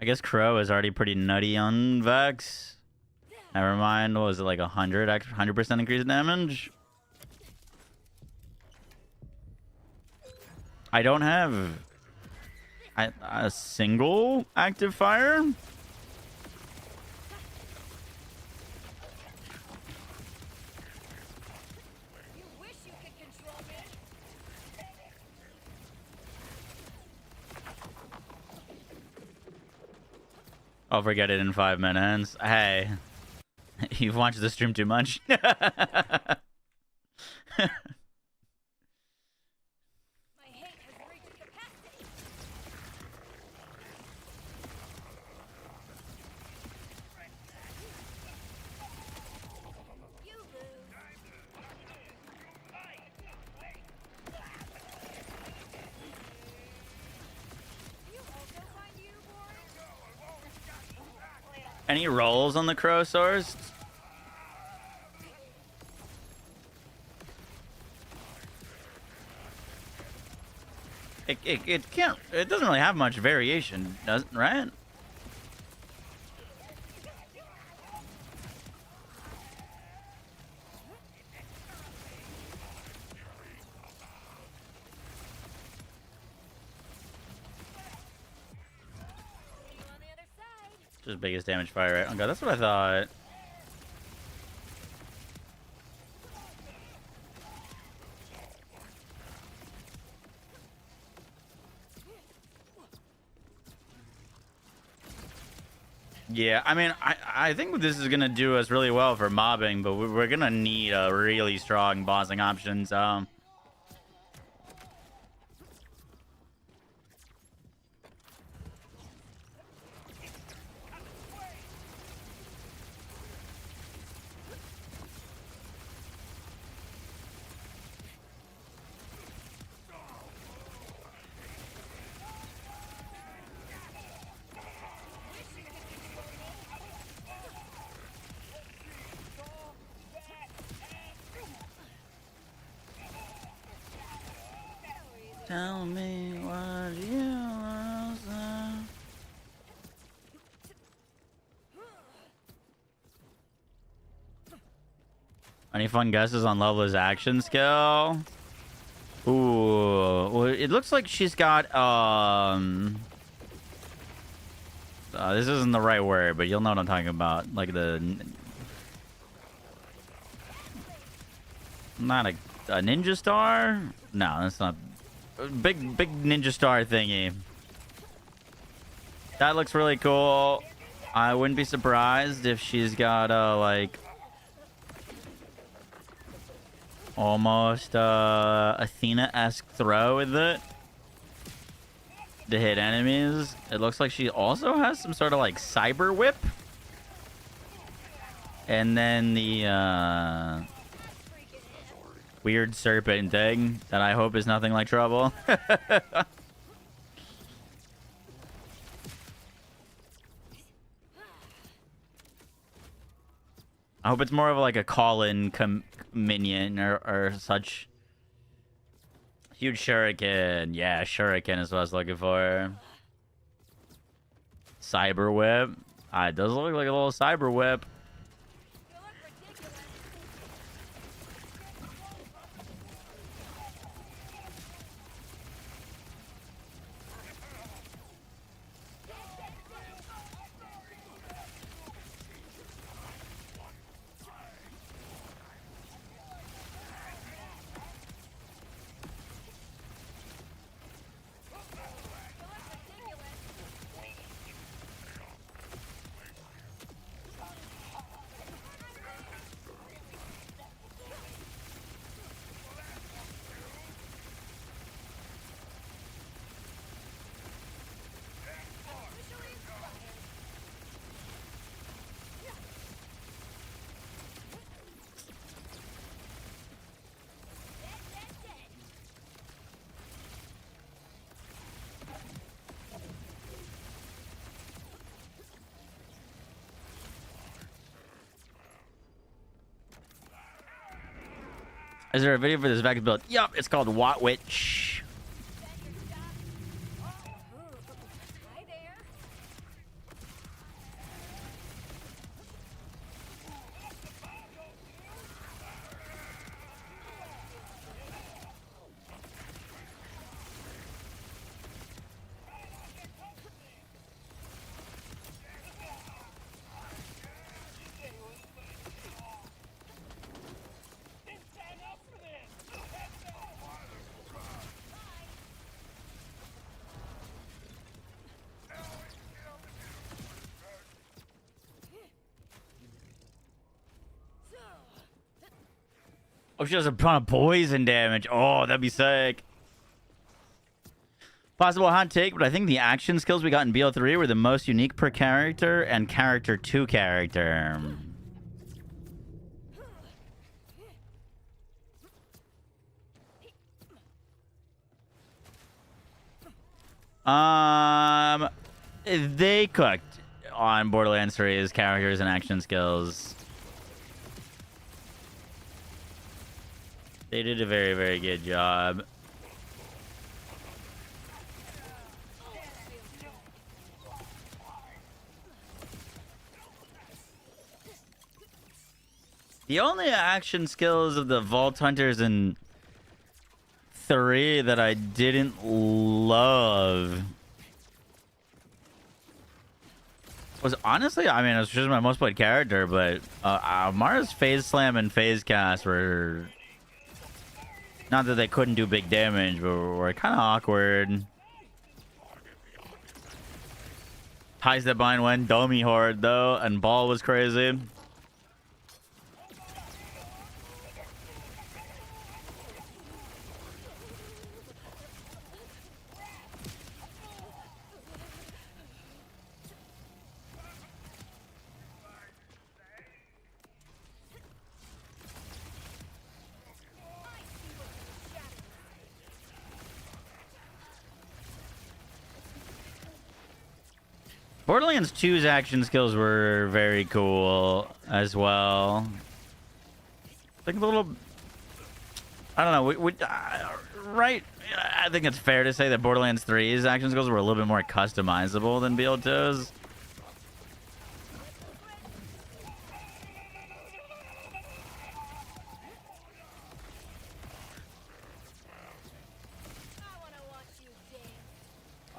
I guess Crow is already pretty nutty on Vex. Never mind. What was it, like 100% increase in damage? I don't have a single active fire. I'll forget it in 5 minutes. Hey, you've watched the stream too much. My hate has reached capacity. You lose. You also find you boring? Any rolls on the Crowsaurs? It can't. It doesn't really have much variation, does it? Right? You on the other side. Just biggest damage fire, right? Oh god, that's what I thought. Yeah, I mean, I think this is going to do us really well for mobbing, but we're going to need a really strong bossing option, so... Tell me what you want to say. Any fun guesses on Levela's action skill? Ooh, well, it looks like she's got this isn't the right word, but you'll know what I'm talking about. Like not a ninja star? No, that's not. Big ninja star thingy. That looks really cool. I wouldn't be surprised if she's got like almost Athena-esque throw with it to hit enemies. It looks like she also has some sort of like cyber whip, and then the weird serpent thing that I hope is nothing like trouble. I hope it's more of like a call-in minion or such. Huge shuriken. Yeah, shuriken is what I was looking for. Cyber whip. It does look like a little cyber whip. You look ridiculous. Is there a video for this Vex build? Yup, it's called What Witch. Hi there. Oh, she does a ton of poison damage. Oh, that'd be sick. Possible hot take, but I think the action skills we got in BO3 were the most unique per character and character to character. They cooked on Borderlands 3's characters and action skills. They did a very, very good job. The only action skills of the Vault Hunters in 3 that I didn't love was honestly, I mean, it was just my most played character, but Amara's Phase Slam and Phase Cast were... Not that they couldn't do big damage, but were kind of awkward. Ties that bind went dummy hard, though, and Ball was crazy. Borderlands 2's action skills were very cool as well. Like a little... I don't know. Right? I think it's fair to say that Borderlands 3's action skills were a little bit more customizable than BO2's.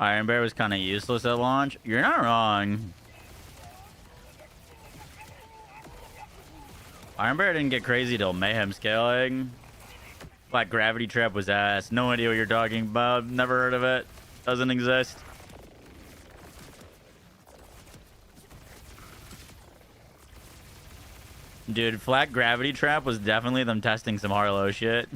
Iron Bear was kind of useless at launch. You're not wrong. Iron Bear didn't get crazy till Mayhem scaling. Black Gravity Trap was ass. No idea what you're talking about. Never heard of it. Doesn't exist. Dude, Flat Gravity Trap was definitely them testing some Harlow shit.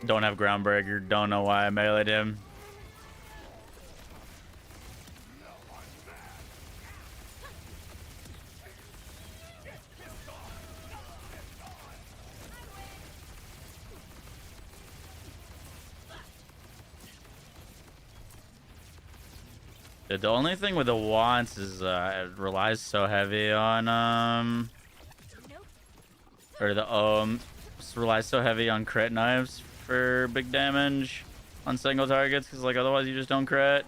Don't have Groundbreaker. Don't know why I meleeed him. The only thing with the wants is it relies so heavy on or the relies so heavy on crit knives for big damage on single targets, because like otherwise you just don't crit.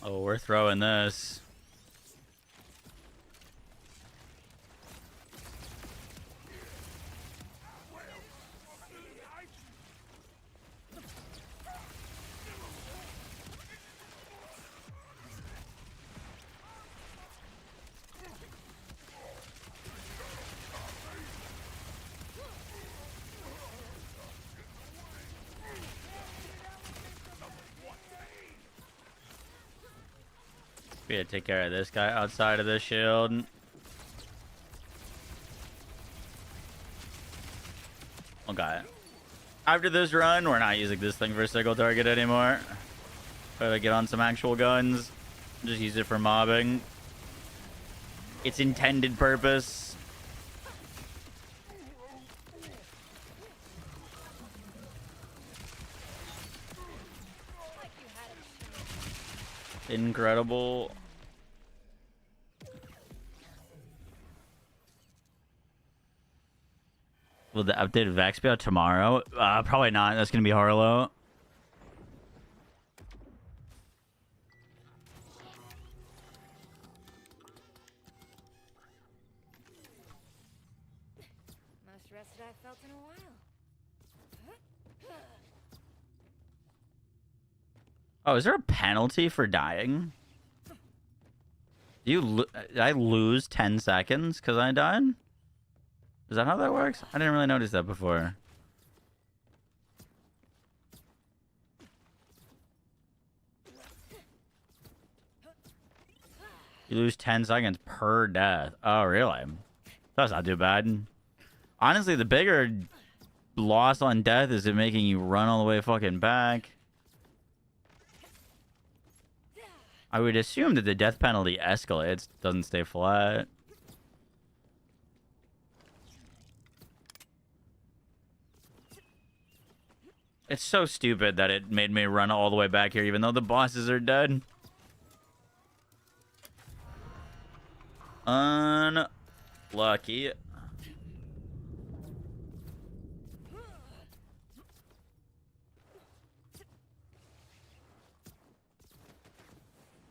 Oh, we're throwing this. We gotta take care of this guy outside of the shield. Okay. After this run, we're not using this thing for a single target anymore. Gotta get on some actual guns. Just use it for mobbing. Its intended purpose. Incredible. Will the updated Vex be out tomorrow? Probably not. That's gonna be Harlow. Most rested I've felt in a while. Oh, is there a penalty for dying? Did I lose 10 seconds because I died? Is that how that works? I didn't really notice that before. You lose 10 seconds per death. Oh, really? That's not too bad. Honestly, the bigger loss on death is it making you run all the way fucking back. I would assume that the death penalty escalates, doesn't stay flat. It's so stupid that it made me run all the way back here, even though the bosses are dead. Unlucky.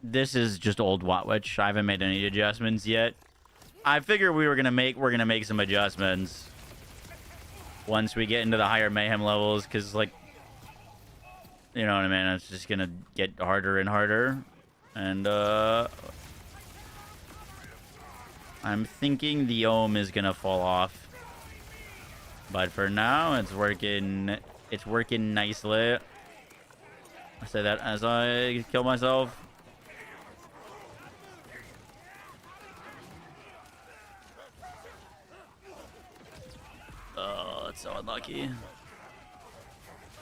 This is just old Watwitch. I haven't made any adjustments yet. I figure we're gonna make some adjustments once we get into the higher mayhem levels, because like, you know what I mean, it's just gonna get harder and harder. And I'm thinking the ohm is gonna fall off, but for now it's working nicely. I say that as I kill myself. Oh, that's so unlucky.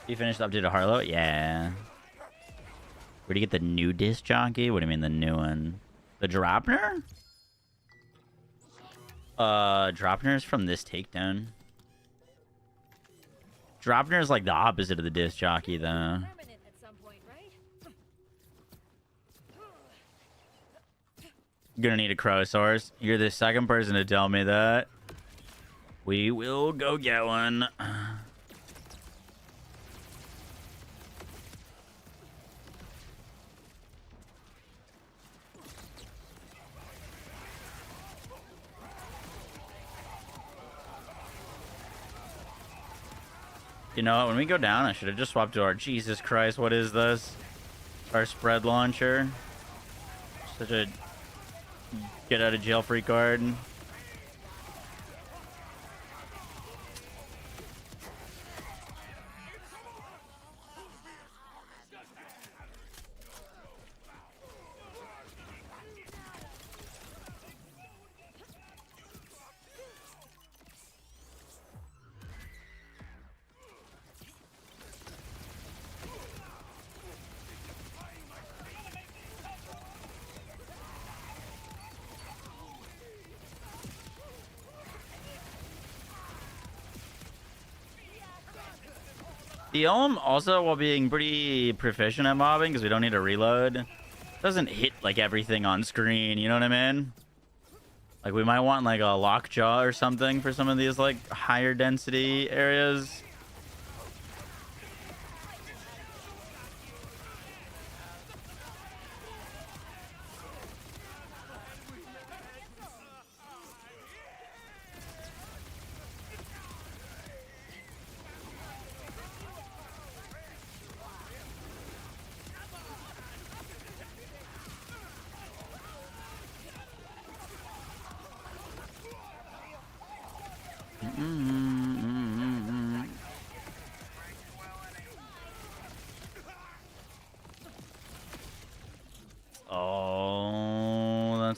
You finished the update to Harlow? Yeah. Where'd you get the new disc jockey? What do you mean the new one? The Dropner? Dropner's from this takedown. Dropner's like the opposite of the disc jockey, though. Permanent at some point, right? Gonna need a crow source. You're the second person to tell me that. We will go get one. You know what? When we go down, I should have just swapped to our... Jesus Christ, what is this? Our spread launcher. Such a get out of jail free card. The Ohm also, while being pretty proficient at mobbing, because we don't need to reload, doesn't hit like everything on screen, you know what I mean? Like we might want like a lockjaw or something for some of these like higher density areas.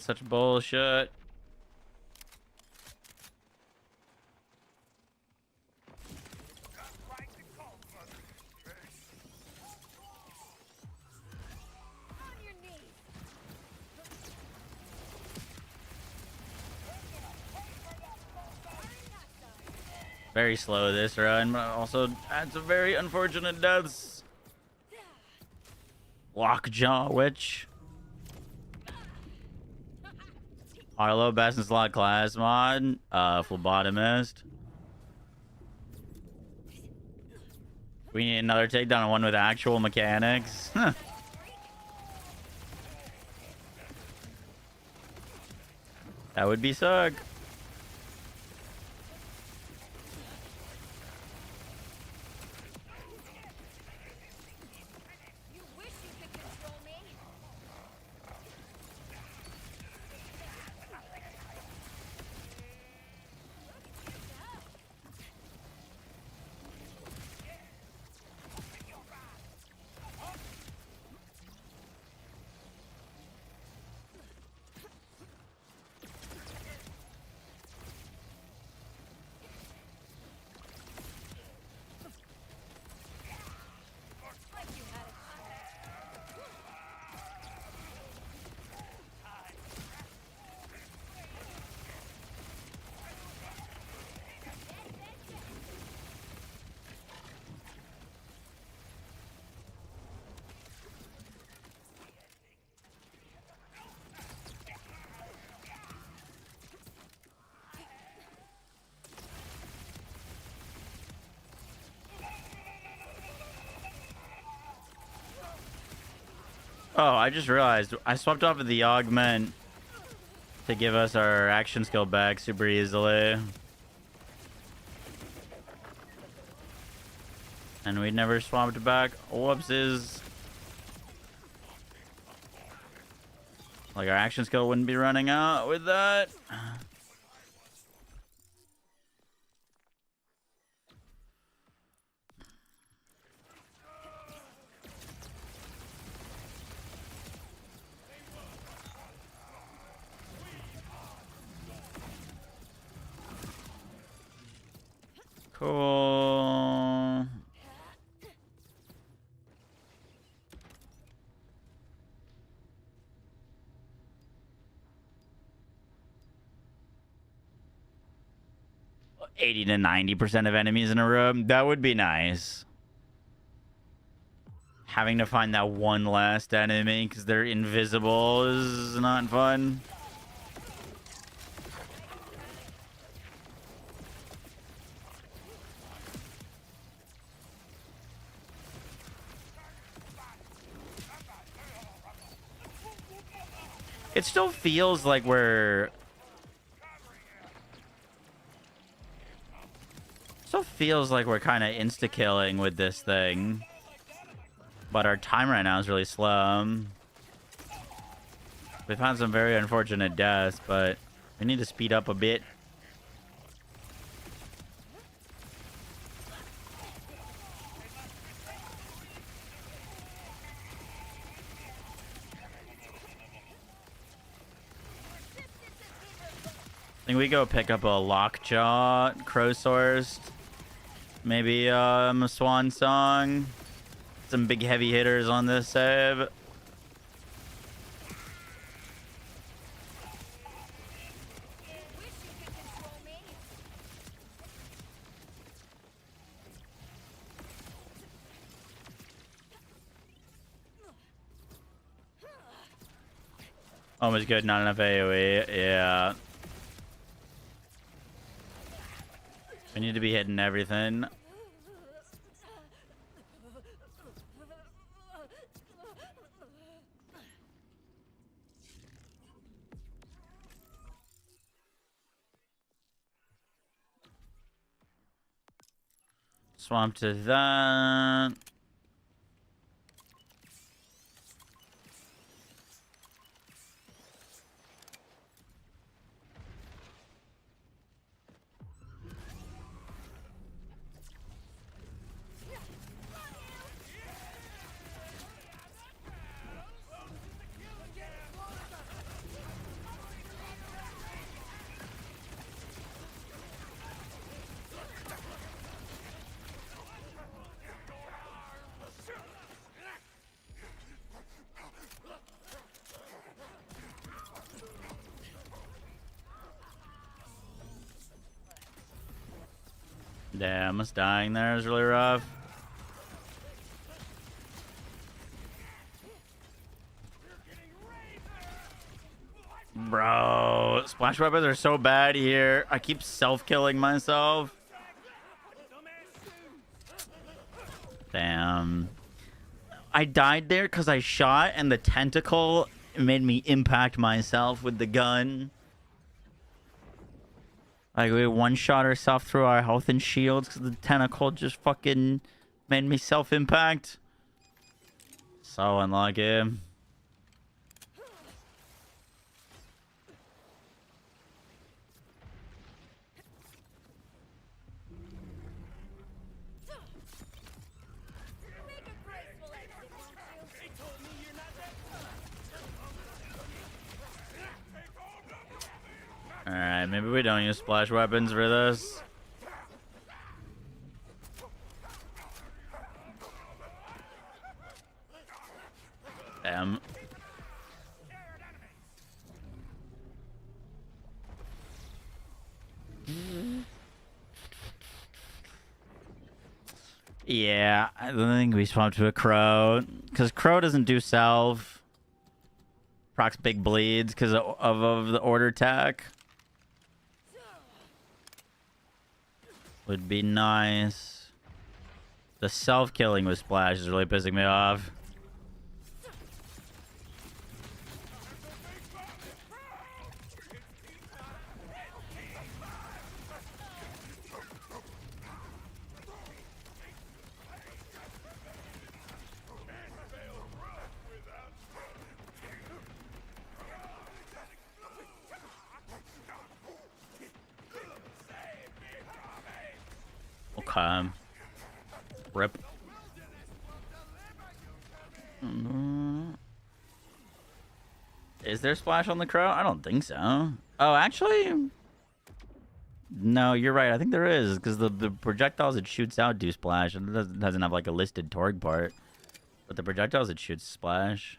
such bullshit. On your knees. Very slow this run, but also had some very unfortunate deaths. Lockjaw Witch. Arlo best in slot class mod. Phlebotomist. We need another takedown and one with actual mechanics. That would be suck. You wish you could control me. Oh, I just realized I swapped off of the augment to give us our action skill back super easily. And we never swapped back. Whoopsies. Like our action skill wouldn't be running out with that. Cool. $80 to 90% of enemies in a room. That would be nice. Having to find that one last enemy because they're invisible is not fun. It still feels like we're... Still feels like we're kind of insta-killing with this thing. But our time right now is really slow. We've had some very unfortunate deaths, but we need to speed up a bit. I think we go pick up a Lockjaw, Crowsourced, maybe a Swan Song. Some big heavy hitters on this save. Almost good, not enough AoE. Yeah. We need to be hitting everything. Swamp to that. Damn, us dying there is really rough. Bro, splash weapons are so bad here. I keep self-killing myself. Damn. I died there because I shot and the tentacle made me impact myself with the gun. Like, we one-shot ourselves through our health and shields because the tentacle just fucking made me self-impact. So unlucky. Make a graceful exit, won't you? Alright, maybe we don't use splash weapons for this. Damn. Yeah, I don't think we swapped to a crow. Because crow doesn't do salve. Procs big bleeds because of the order attack. Would be nice. The self-killing with splash is really pissing me off. Okay. Rip. Is there splash on the crow? I don't think so. Oh, actually... No, you're right. I think there is. Because the projectiles it shoots out do splash. And it doesn't have like a listed torque part. But the projectiles it shoots splash.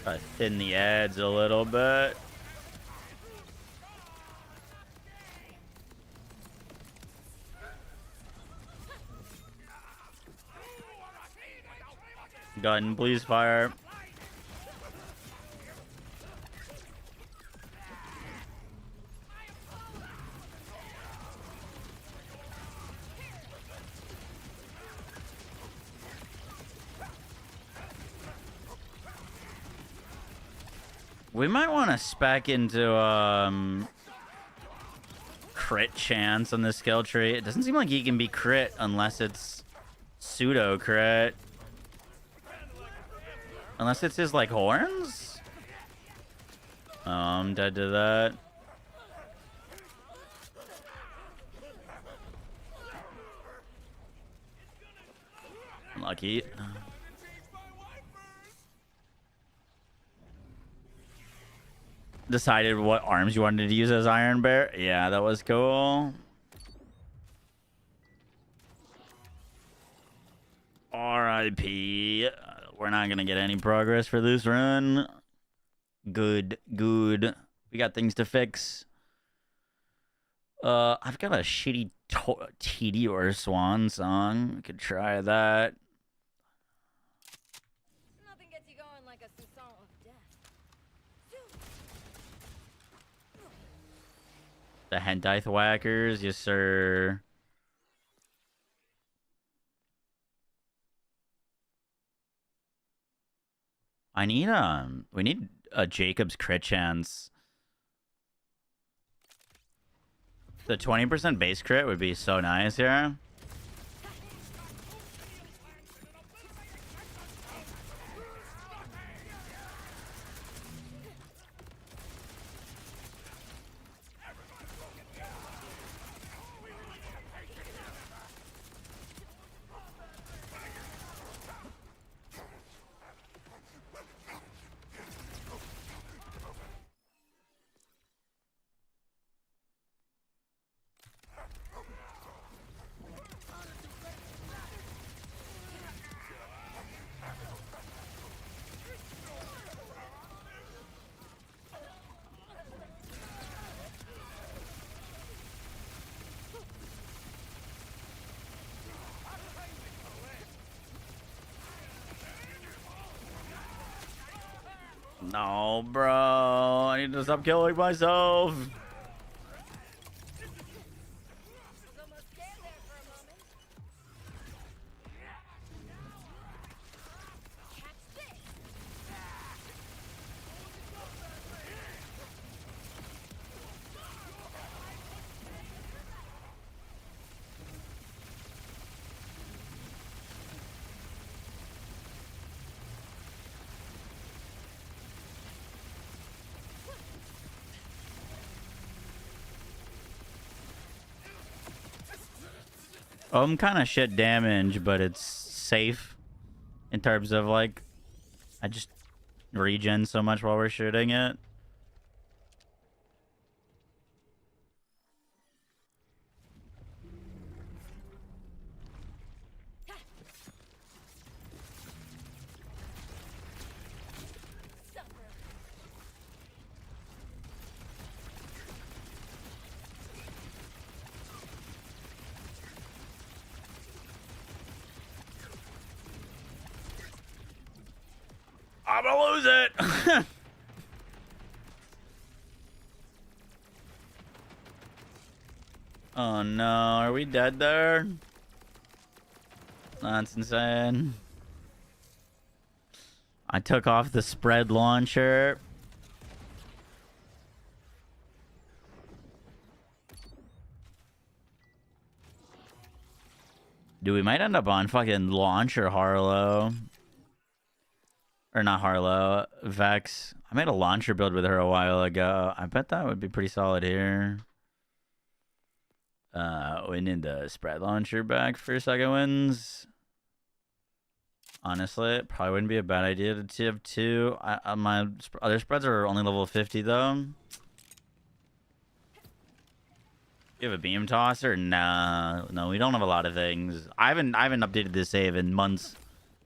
Try to thin the ads a little bit. Gun, please fire. We might want to spec into crit chance on the skill tree. It doesn't seem like he can be crit unless it's pseudo crit. Unless it's his like horns. Oh, I'm dead to that. Lucky. Decided what arms you wanted to use as Iron Bear. Yeah, that was cool. R.I.P. We're not gonna get any progress for this run. Good. We got things to fix. I've got a shitty TD or Swan song. We could try that. Nothing gets you going like a soupçon of death. The hentai whackers, yes sir. I need we need a Jacob's crit chance. The 20% base crit would be so nice here. No, bro. I need to stop killing myself. Was almost scared there for a moment. Catch this. I'm kind of shit damage, but it's safe in terms of like, I just regen so much while we're shooting it. Suffer. I'm gonna lose it. Oh no, are we dead there? That's insane. I took off the spread launcher. Dude, we might end up on fucking launcher Harlow. Or not Harlow, Vex. I made a launcher build with her a while ago. I bet that would be pretty solid here. We need the spread launcher back for second wins. Honestly, it probably wouldn't be a bad idea to have two. My other spreads are only level 50 though. You have a beam tosser? Nah, no, we don't have a lot of things. I haven't updated this save in months.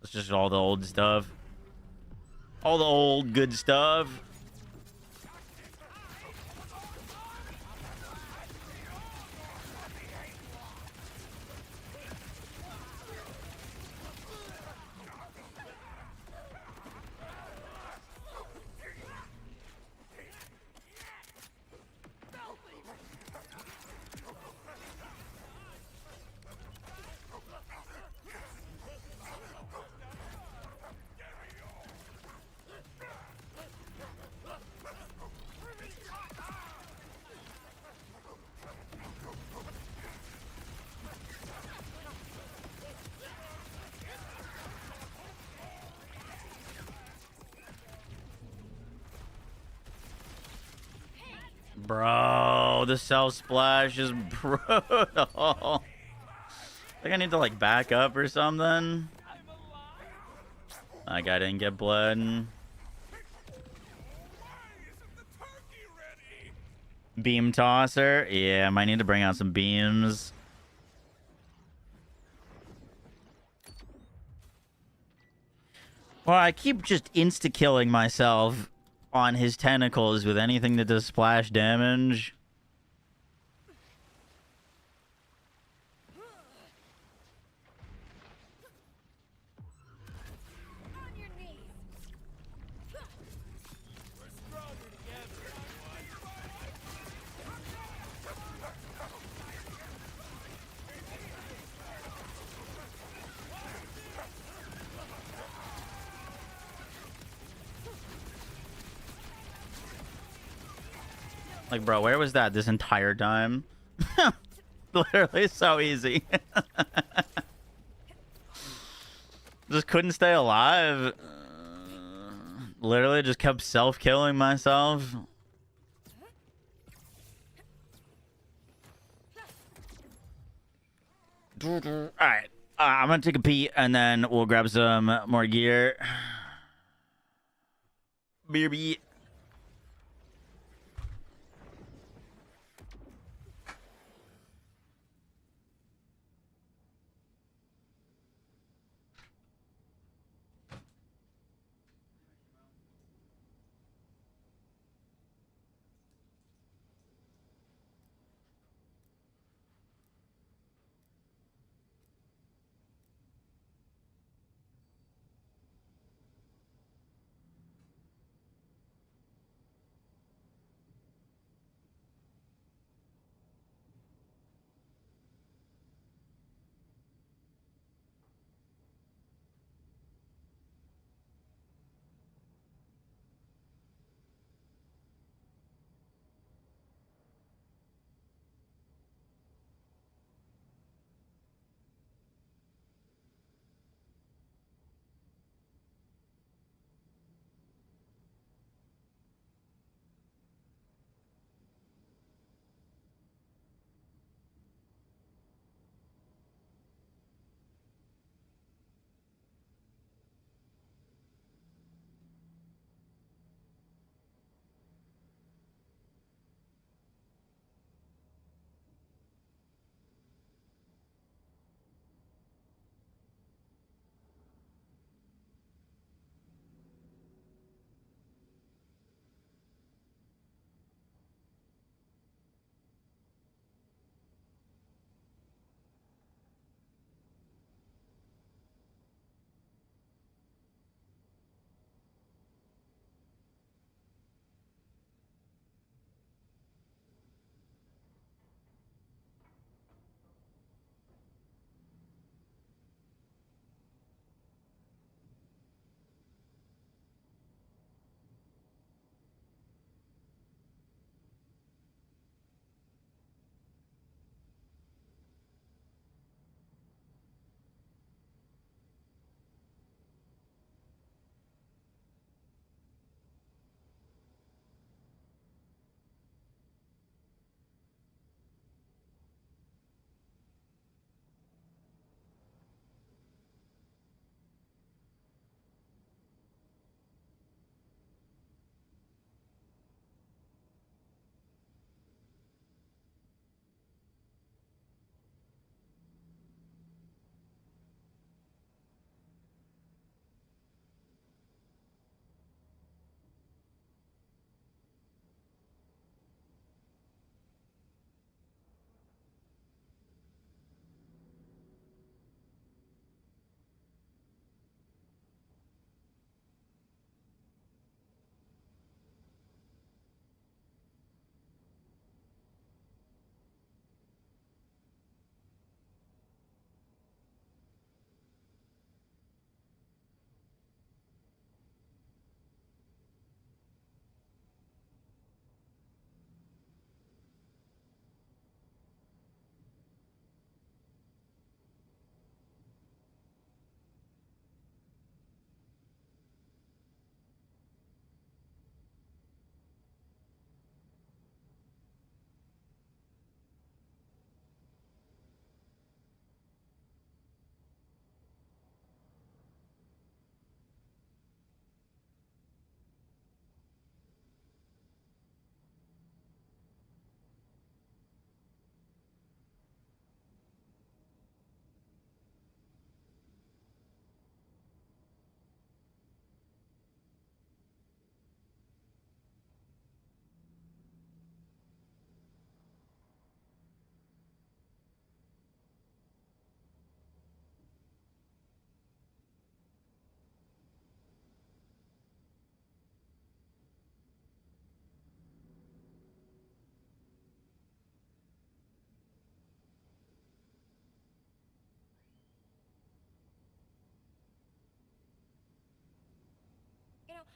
It's just all the old stuff. All the old good stuff. Bro, the self splash is brutal. I think I need to like back up or something. That guy didn't get bled. Beam tosser. Yeah, might need to bring out some beams. Well, I keep just insta-killing myself on his tentacles with anything that does splash damage. On your knees. We're stronger together, Like, bro, where was that this entire time? Literally so easy. Just couldn't stay alive. Literally just kept self-killing myself. Alright. I'm gonna take a pee and then we'll grab some more gear. Beer.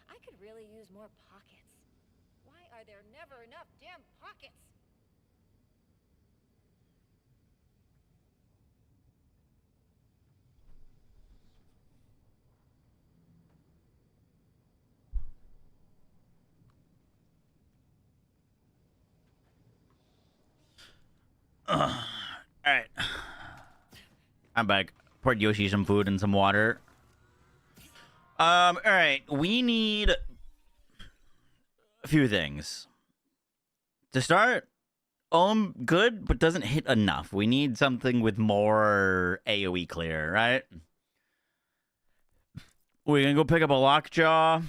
I could really use more pockets. Why are there never enough damn pockets? All right. I'm back. Poured Yoshi some food and some water. All right. We need a few things. To start, good, but doesn't hit enough. We need something with more AoE clear, right? We're gonna go pick up a lockjaw.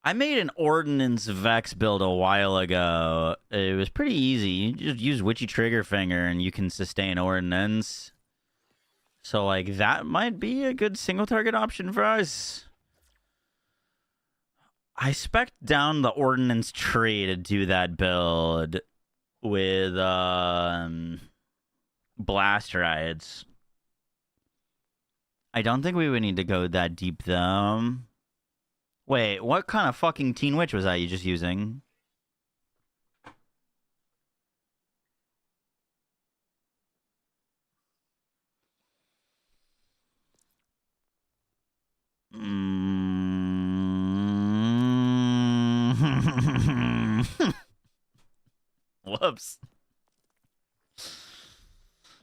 I made an Ordnance Vex build a while ago. It was pretty easy. You just use Witchy Trigger Finger and you can sustain Ordnance. So, like, that might be a good single target option for us. I spec'd down the Ordnance tree to do that build with Blast Rides. I don't think we would need to go that deep, though. Wait, what kind of fucking Teen Witch was you just using? Whoops.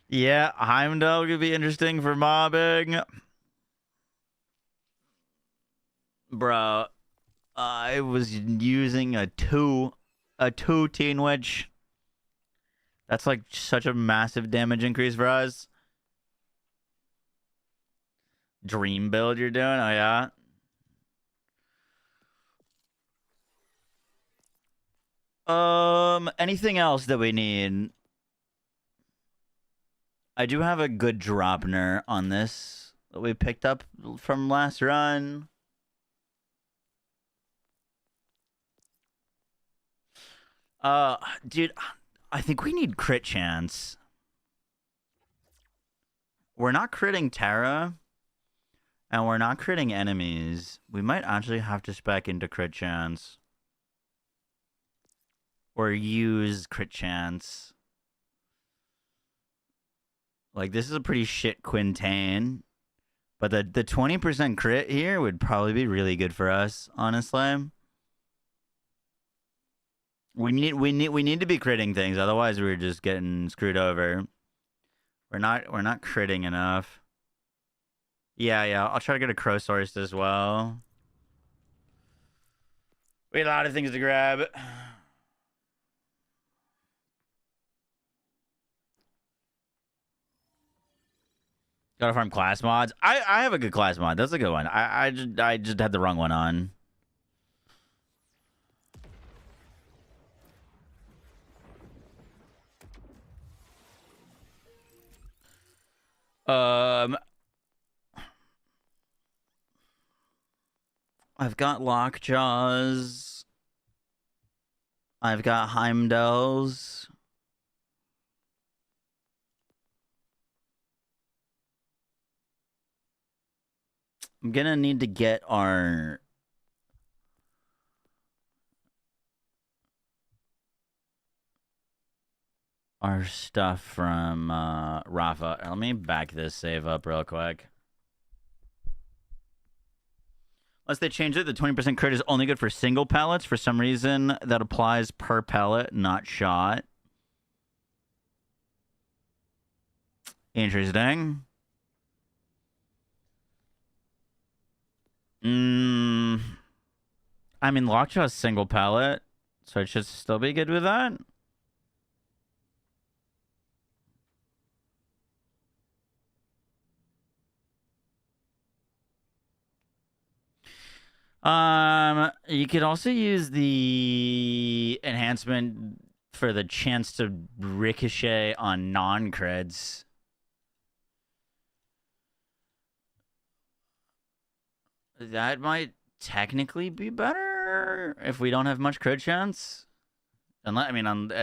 Yeah, Heimdall could be interesting for mobbing. Bro, I was using a two Teen Witch. That's like such a massive damage increase for us. Dream build you're doing? Oh, yeah? Anything else that we need? I do have a good Dropner on this that we picked up from last run. Dude, I think we need crit chance. We're not critting Terra, and we're not critting enemies. We might actually have to spec into crit chance. Or use crit chance. Like, this is a pretty shit Quintain. But the 20% crit here would probably be really good for us, honestly. We need to be critting things, otherwise we're just getting screwed over. We're not critting enough. Yeah, I'll try to get a Crowsource as well. We have a lot of things to grab. Gotta farm class mods. I have a good class mod. That's a good one. I just had the wrong one on. I've got Lockjaws. I've got Heimdalls. I'm gonna need to get our stuff from Rafa. Let me back this save up real quick. Unless they change it, the 20% crit is only good for single pellets. For some reason, that applies per pellet, not shot. Interesting. I mean, Lockjaw's single pellet, so it should still be good with that. You could also use the enhancement for the chance to ricochet on non-creds. That might technically be better if we don't have much crit chance. Unless, I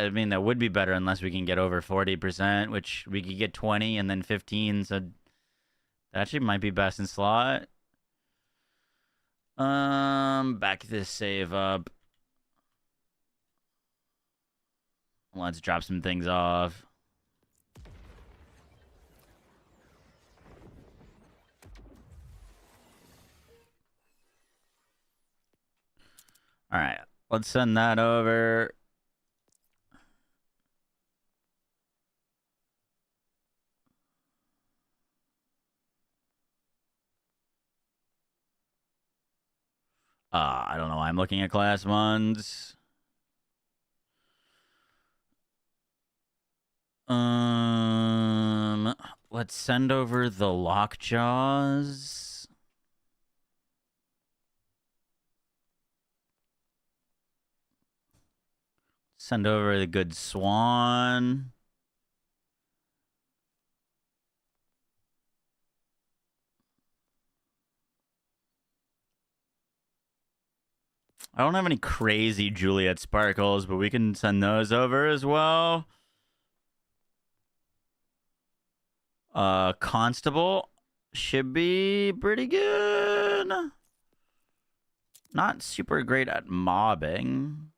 mean that would be better unless we can get over 40%, which we could get 20 and then 15. So That actually might be best in slot. Back this save up. Let's drop some things off. All right, let's send that over. I don't know why I'm looking at class ones. Let's send over the lockjaws. Send over the good swan. I don't have any crazy Juliet sparkles, but we can send those over as well. Constable should be pretty good. Not super great at mobbing.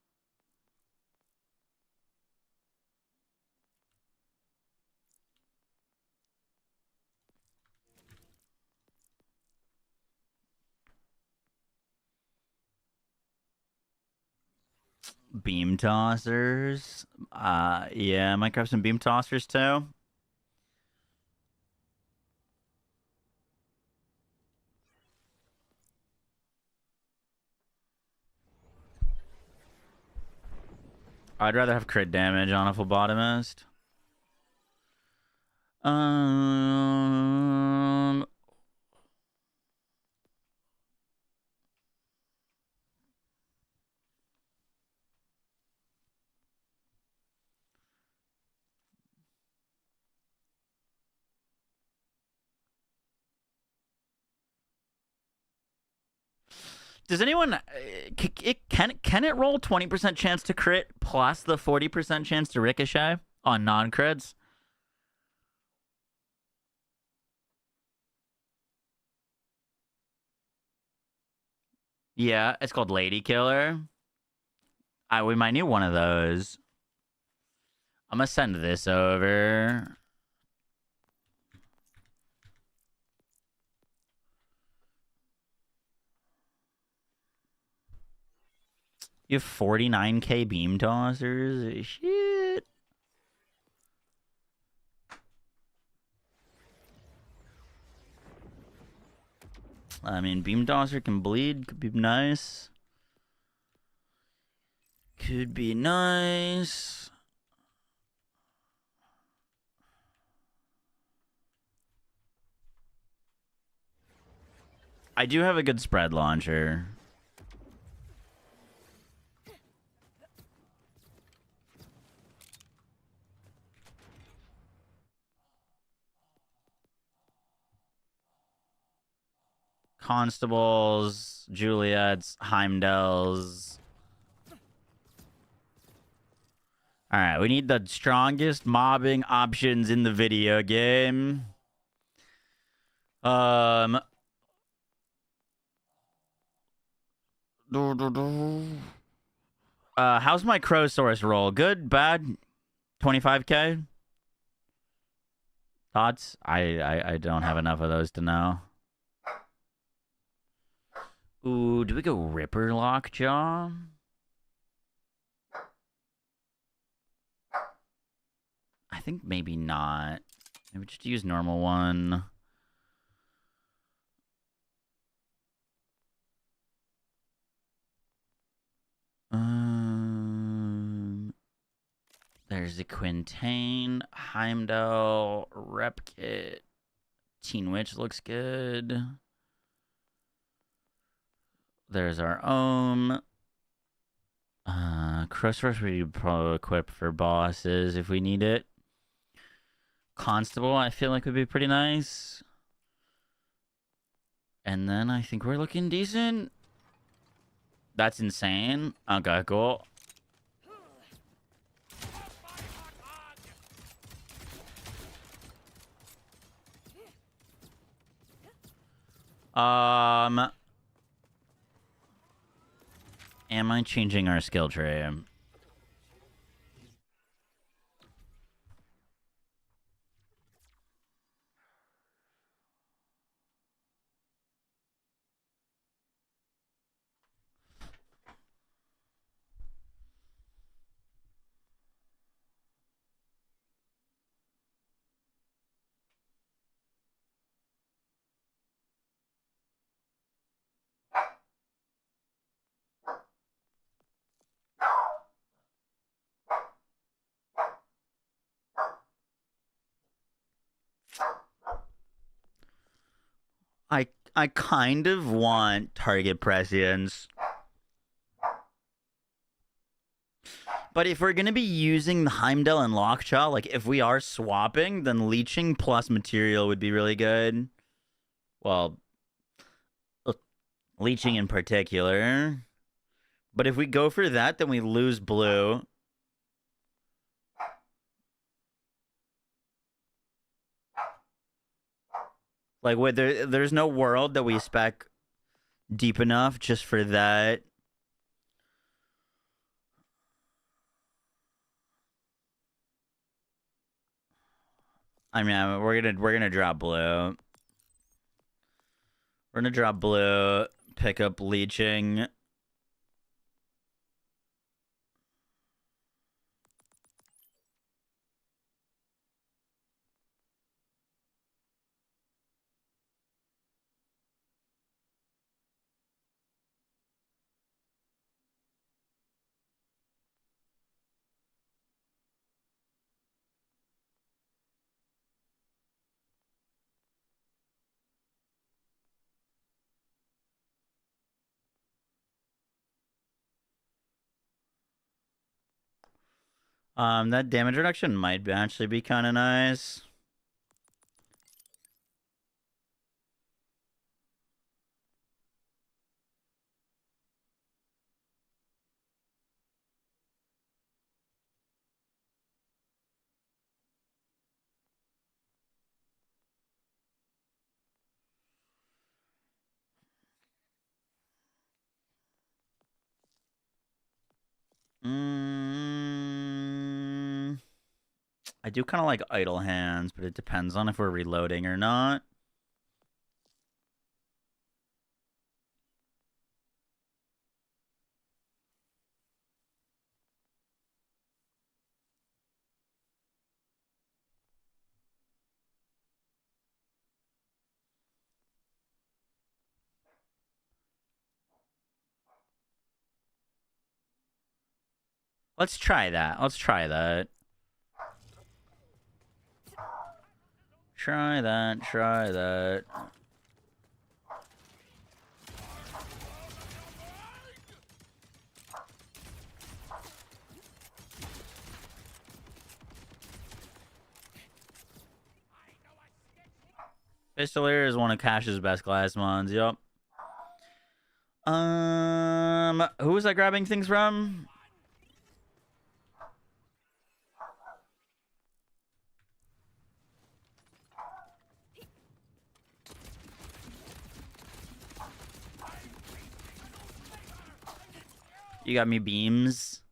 Beam tossers. Yeah, I might grab some beam tossers too. I'd rather have crit damage on a phlebotomist. Does anyone can it roll 20% chance to crit plus the 40% chance to ricochet on non-crits? Yeah, it's called Lady Killer. We might need one of those. I'm gonna send this over. You have 49k beam tossers? Shit. I mean, beam tosser can bleed. Could be nice. Could be nice. I do have a good spread launcher. Constables, Juliets, Heimdalls. All right, we need the strongest mobbing options in the video game. How's my Crowsource roll? Good, bad? 25k? Thoughts? I don't have enough of those to know. Ooh, do we go Ripper Lockjaw? I think maybe not. Maybe just use normal one. There's the Quintain, Heimdall, Rep Kit, Teen Witch looks good. There's our Ohm. Crossroads we probably equip for bosses if we need it. Constable I feel like would be pretty nice. And then I think we're looking decent. That's insane. Okay, cool. Am I changing our skill tree? I kind of want target prescience. But if we're going to be using the Heimdall and Lockjaw, like if we are swapping, then leeching plus material would be really good. Well, leeching in particular. But if we go for that, then we lose blue. Like, wait, there's no world that we spec deep enough just for that. I mean, we're gonna drop blue. We're gonna drop blue, pick up leeching. That damage reduction might actually be kind of nice. I do kind of like idle hands, but it depends on if we're reloading or not. Let's try that. Let's try that. Try that. Try that. Pistolier is one of Cash's best class mons. Yup. Who was I grabbing things from? You got me beams.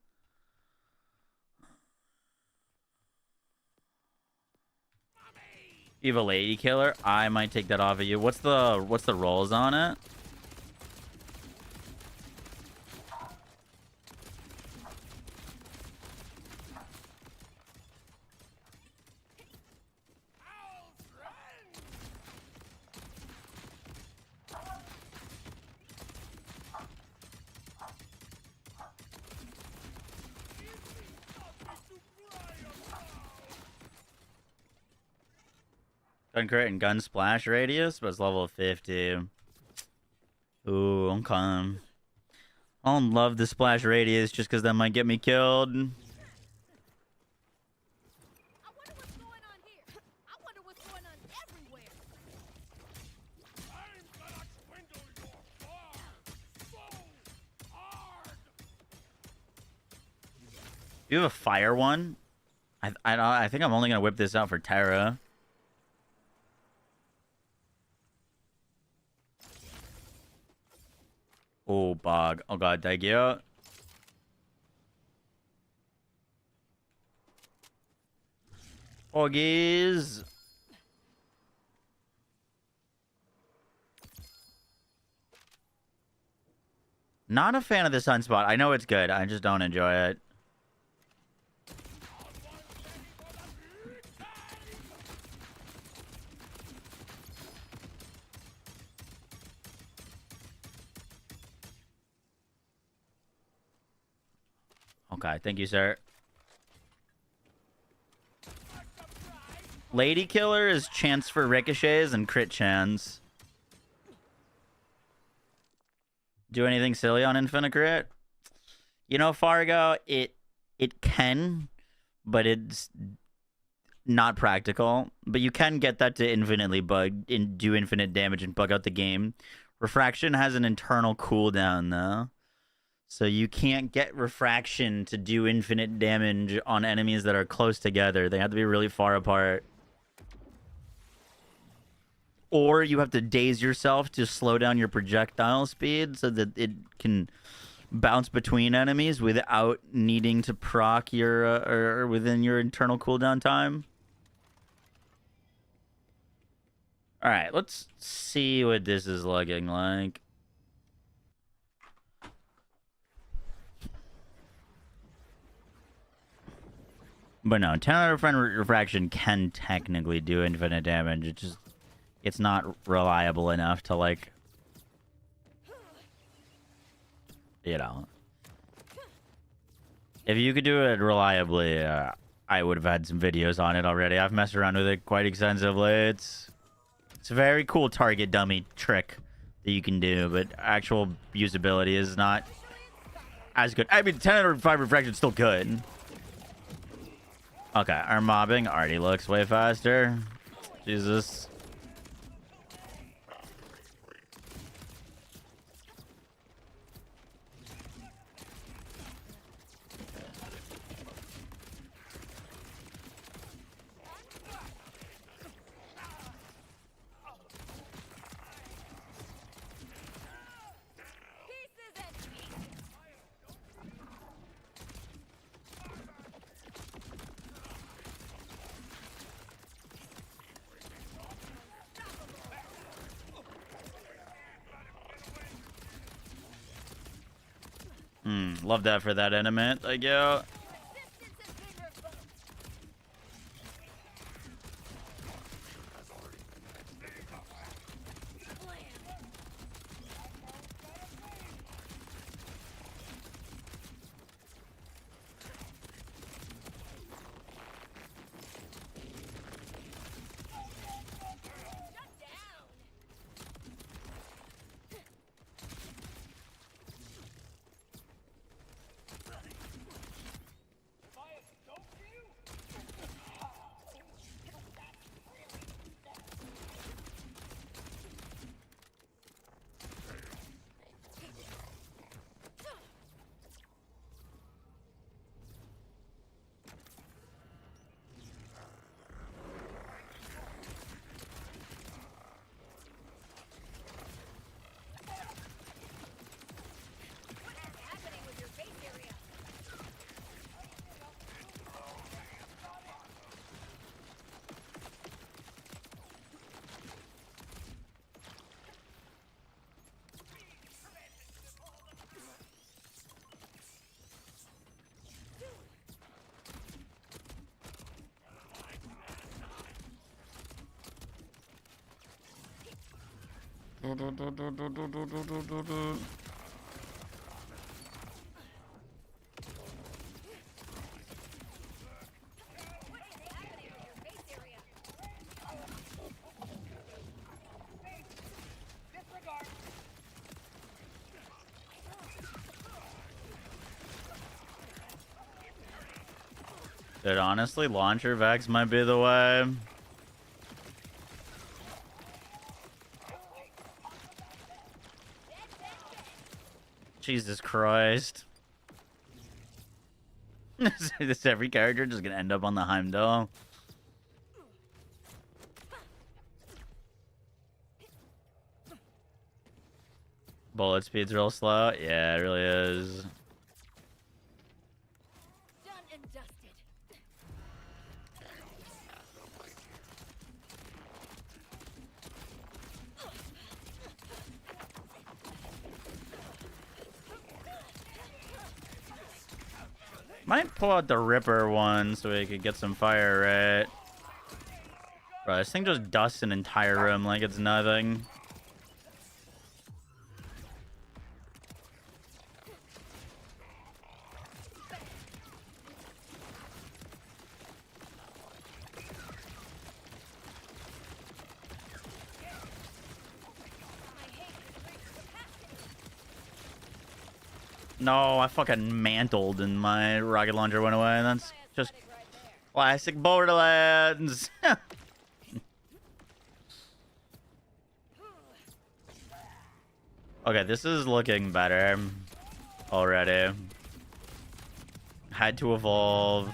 You have a lady killer? I might take that off of you. What's the rolls on it? Gun crit and gun splash radius, but it's level 50. Ooh, I'm calm. I don't love the splash radius just because that might get me killed. I wonder what's going on here. I wonder what's going on everywhere. I'm gonna swindle your farm so hard. You have a fire one? I think I'm only gonna whip this out for Terra. Oh, bug. Oh, God. Thank you. Oggies. Not a fan of the sunspot. I know it's good. I just don't enjoy it. Okay, thank you, sir. Lady Killer is chance for ricochets and crit chance. Do anything silly on infinite crit? You know, Fargo, it can, but it's not practical. But you can get that to infinitely bug and do infinite damage and bug out the game. Refraction has an internal cooldown though. So you can't get refraction to do infinite damage on enemies that are close together. They have to be really far apart. Or you have to daze yourself to slow down your projectile speed so that it can bounce between enemies without needing to proc your or within your internal cooldown time. All right, let's see what this is looking like. But no, 10 out of 10 refraction can technically do infinite damage. It's not reliable enough to, like, you know. If you could do it reliably, I would have had some videos on it already. I've messed around with it quite extensively. It's a very cool target dummy trick that you can do, but actual usability is not as good. I mean, 10 out of 5 refraction is still good. Okay, our mobbing already looks way faster. Jesus. Love that for that element. Thank you. Dude, honestly, launcher vacs might be the way. Jesus Christ. This every character just gonna end up on the Heimdall. Bullet speed's real slow. Yeah, it really is. Done and dusted. Might pull out the Ripper one so we could get some fire rate. Bro, this thing just dusts an entire room like it's nothing. No, I fucking mantled and my rocket launcher went away. That's just classic Borderlands. Okay, this is looking better already. Had to evolve.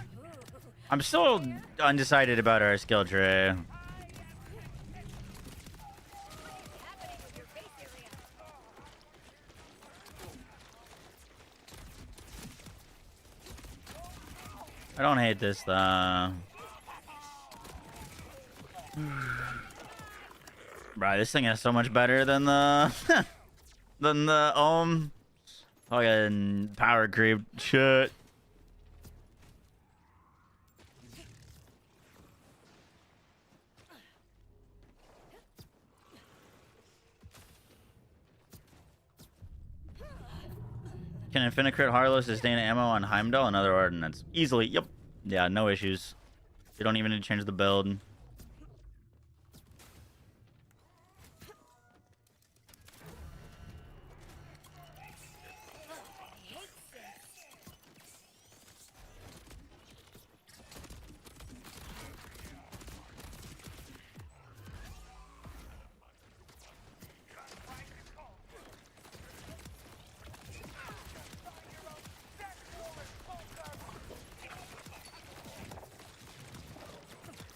I'm still undecided about our skill tree. I don't hate this though. Bro, this thing is so much better than the than the fucking power creep shit. Can Infinite Crit Harlow sustain ammo on Heimdall and other ordnance? Easily, yep. Yeah, no issues. You don't even need to change the build.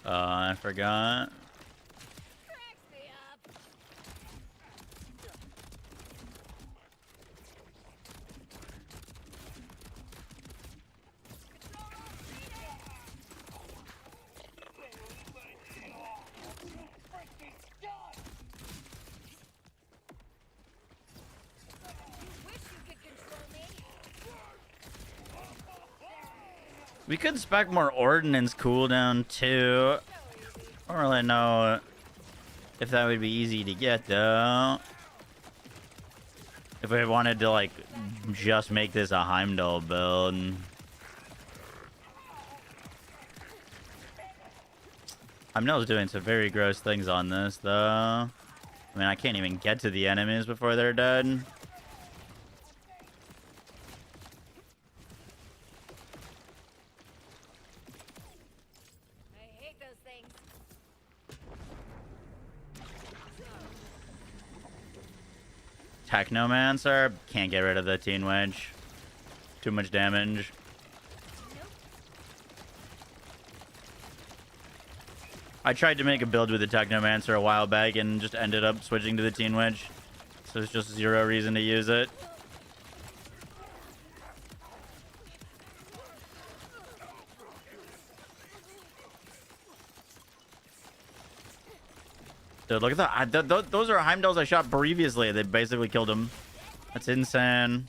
I forgot. Cracks me up. We could spec more ordnance cooldown too. I don't really know if that would be easy to get though. If we wanted to like just make this a Heimdall build. Heimdall's doing some very gross things on this though. I mean, I can't even get to the enemies before they're dead. Technomancer, can't get rid of the Teen Wedge. Too much damage. I tried to make a build with the Technomancer a while back and just ended up switching to the Teen Wedge. So there's just zero reason to use it. Dude, look at that. Those are Heimdalls I shot previously. They basically killed him. That's insane.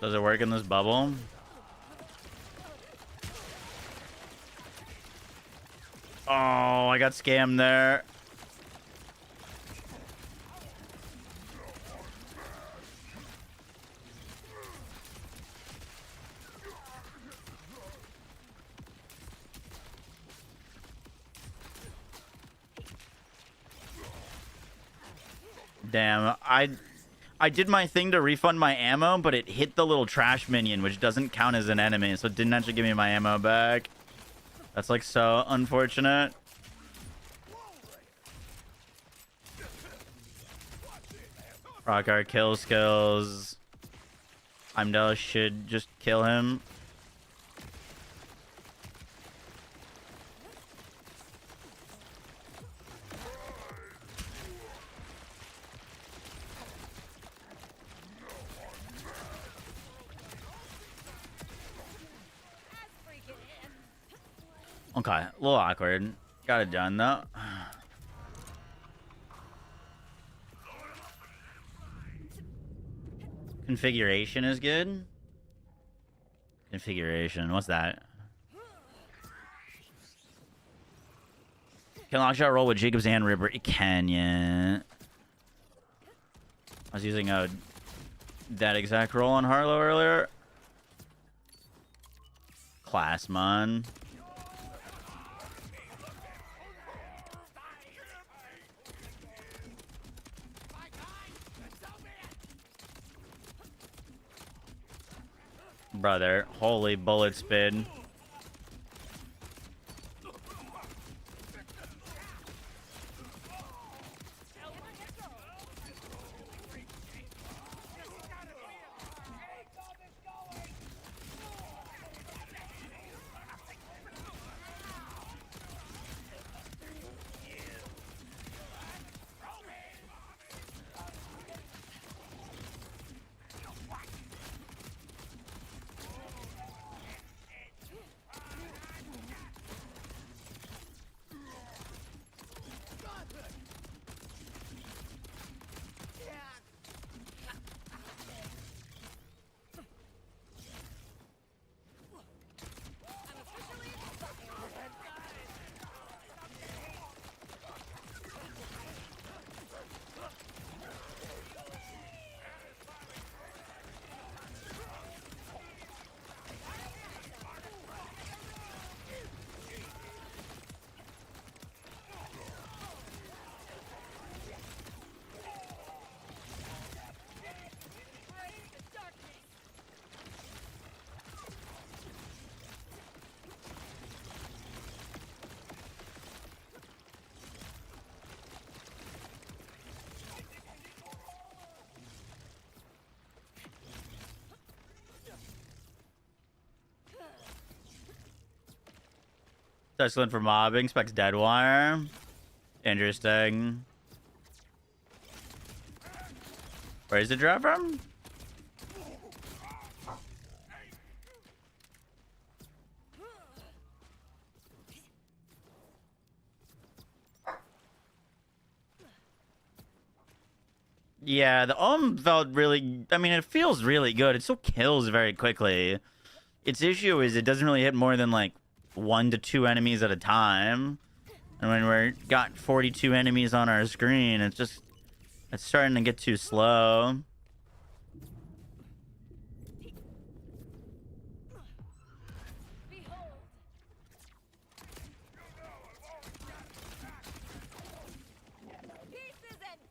Does it work in this bubble? Oh, I got scammed there. Damn, I did my thing to refund my ammo, but it hit the little trash minion, which doesn't count as an enemy, so it didn't actually give me my ammo back. That's like so unfortunate. Rock our kill skills. Heimdall should just kill him. Okay, a little awkward. Got it done though. Configuration is good. Configuration, what's that? Can Lockshot roll with Jacob's and Ripper? It can, yeah. I was using that exact roll on Harlow earlier. Class, man. Brother, holy bullet spin. Excellent for mobbing. Specs Deadwire. Interesting. Where is it drop from? Yeah, the felt really... I mean, it feels really good. It still kills very quickly. Its issue is it doesn't really hit more than, like, 1 to 2 enemies at a time. And when we're got 42 enemies on our screen, it's starting to get too slow.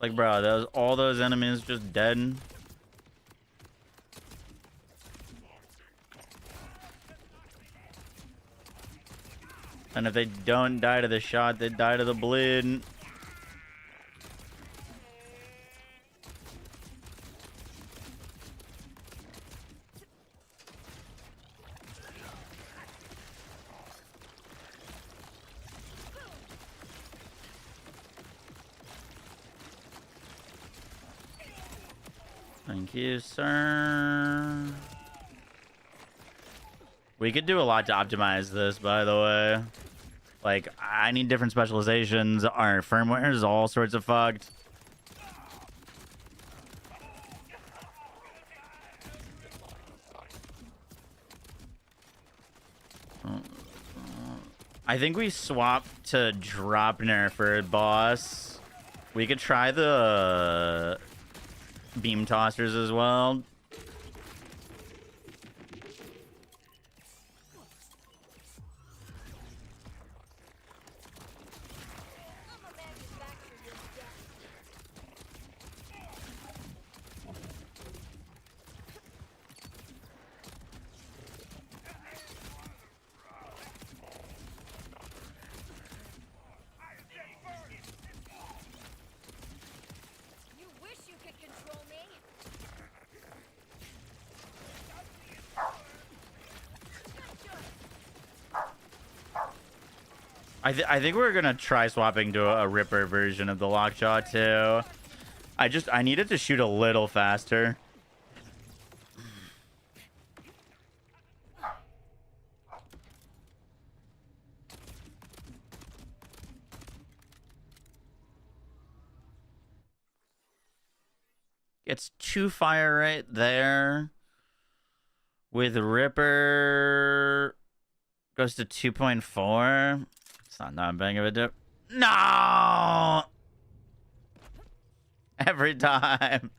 Like, bro, all those enemies just dead. And if they don't die to the shot, they die to the bleed. Thank you, sir. We could do a lot to optimize this, by the way. Like, I need different specializations. Our firmware is all sorts of fucked. I think we swapped to Dropner for boss. We could try the beam tossers as well. You wish you could control me. I think we're gonna try swapping to a Ripper version of the Lockjaw too. I need it to shoot a little faster. It's 2 fire right there. With Ripper goes to 2.4. It's not that big of a dip. No! Every time.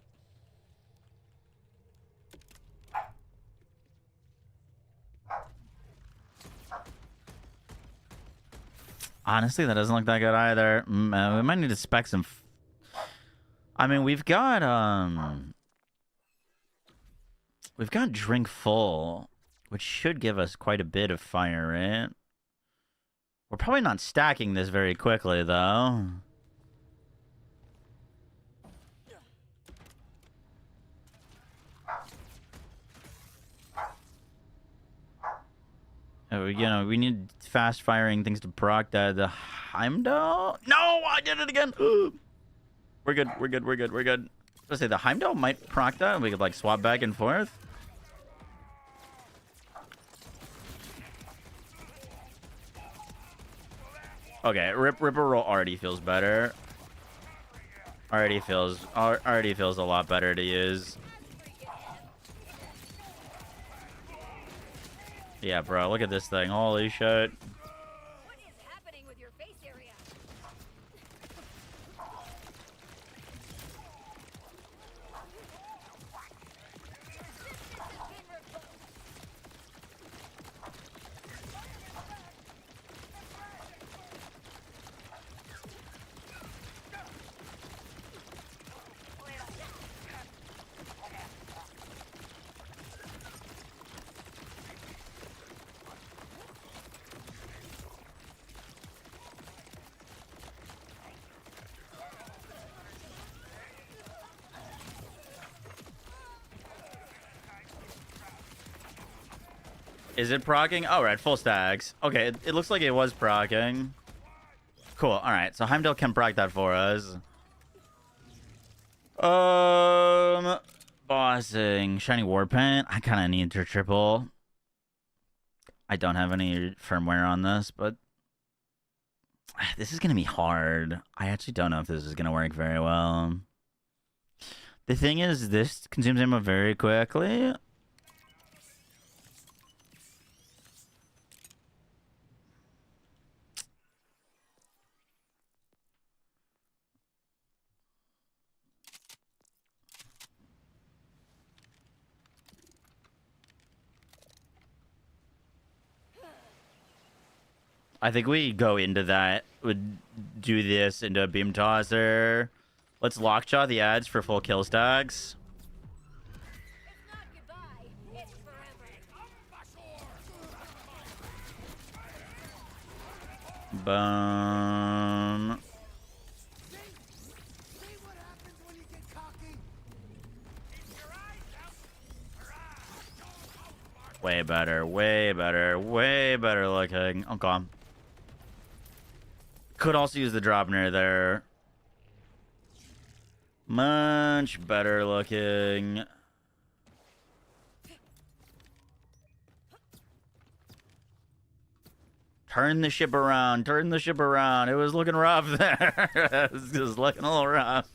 Honestly, that doesn't look that good either. We might need to spec some. I mean, we've got drink full, which should give us quite a bit of fire rate. We're probably not stacking this very quickly, though. We need fast firing things to proc that. The Heimdall? No, I did it again. We're good. We're good. We're good. We're good. Let's say the Heimdall might proc that, and we could like swap back and forth. Okay, Ripper roll already feels better. Already feels a lot better to use. Yeah, bro, look at this thing. Holy shit. What is happening with your face area? Is it proccing? Oh, right, full stacks. Okay, it looks like it was proccing. Cool. All right, so Heimdall can proc that for us. Bossing, shiny warpaint. I kind of need to triple. I don't have any firmware on this, but this is gonna be hard. I actually don't know if this is gonna work very well. The thing is, this consumes ammo very quickly. I think we go into that. Would do this into a beam tosser. Let's lockjaw the ads for full kill stacks. It's not goodbye. It's forever. Boom. See what happens when you get cocky? Keep your eyes out. Way better, way better, way better looking. Oh, God. Could also use the Dropner there. Much better looking. Turn the ship around. Turn the ship around. It was looking rough there. It was just looking a little rough.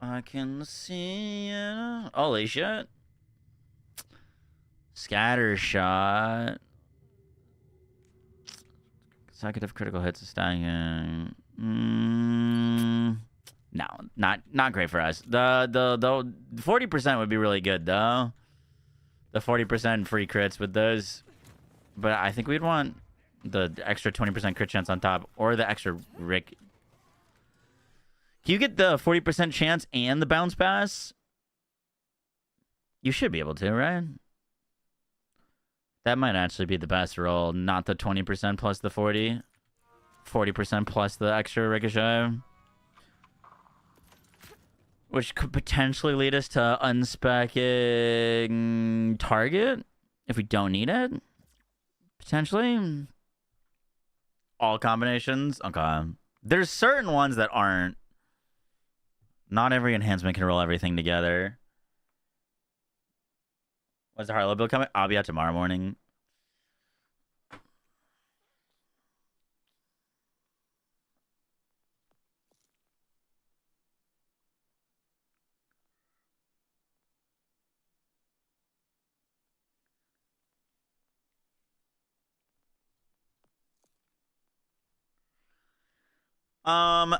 I can see it. Holy shit. Scatter shot. Consecutive critical hits is stacking. No, not great for us. The 40% would be really good though. The 40% free crits with those. But I think we'd want the extra 20% crit chance on top, or the extra Rick. Can you get the 40% chance and the bounce pass? You should be able to, right? That might actually be the best roll, not the 20% plus the 40. 40% plus the extra ricochet. Which could potentially lead us to unspecking target if we don't need it. Potentially. All combinations? Okay. There's certain ones that aren't. Not every enhancement can roll everything together. When's the Harlow build coming? I'll be out tomorrow morning.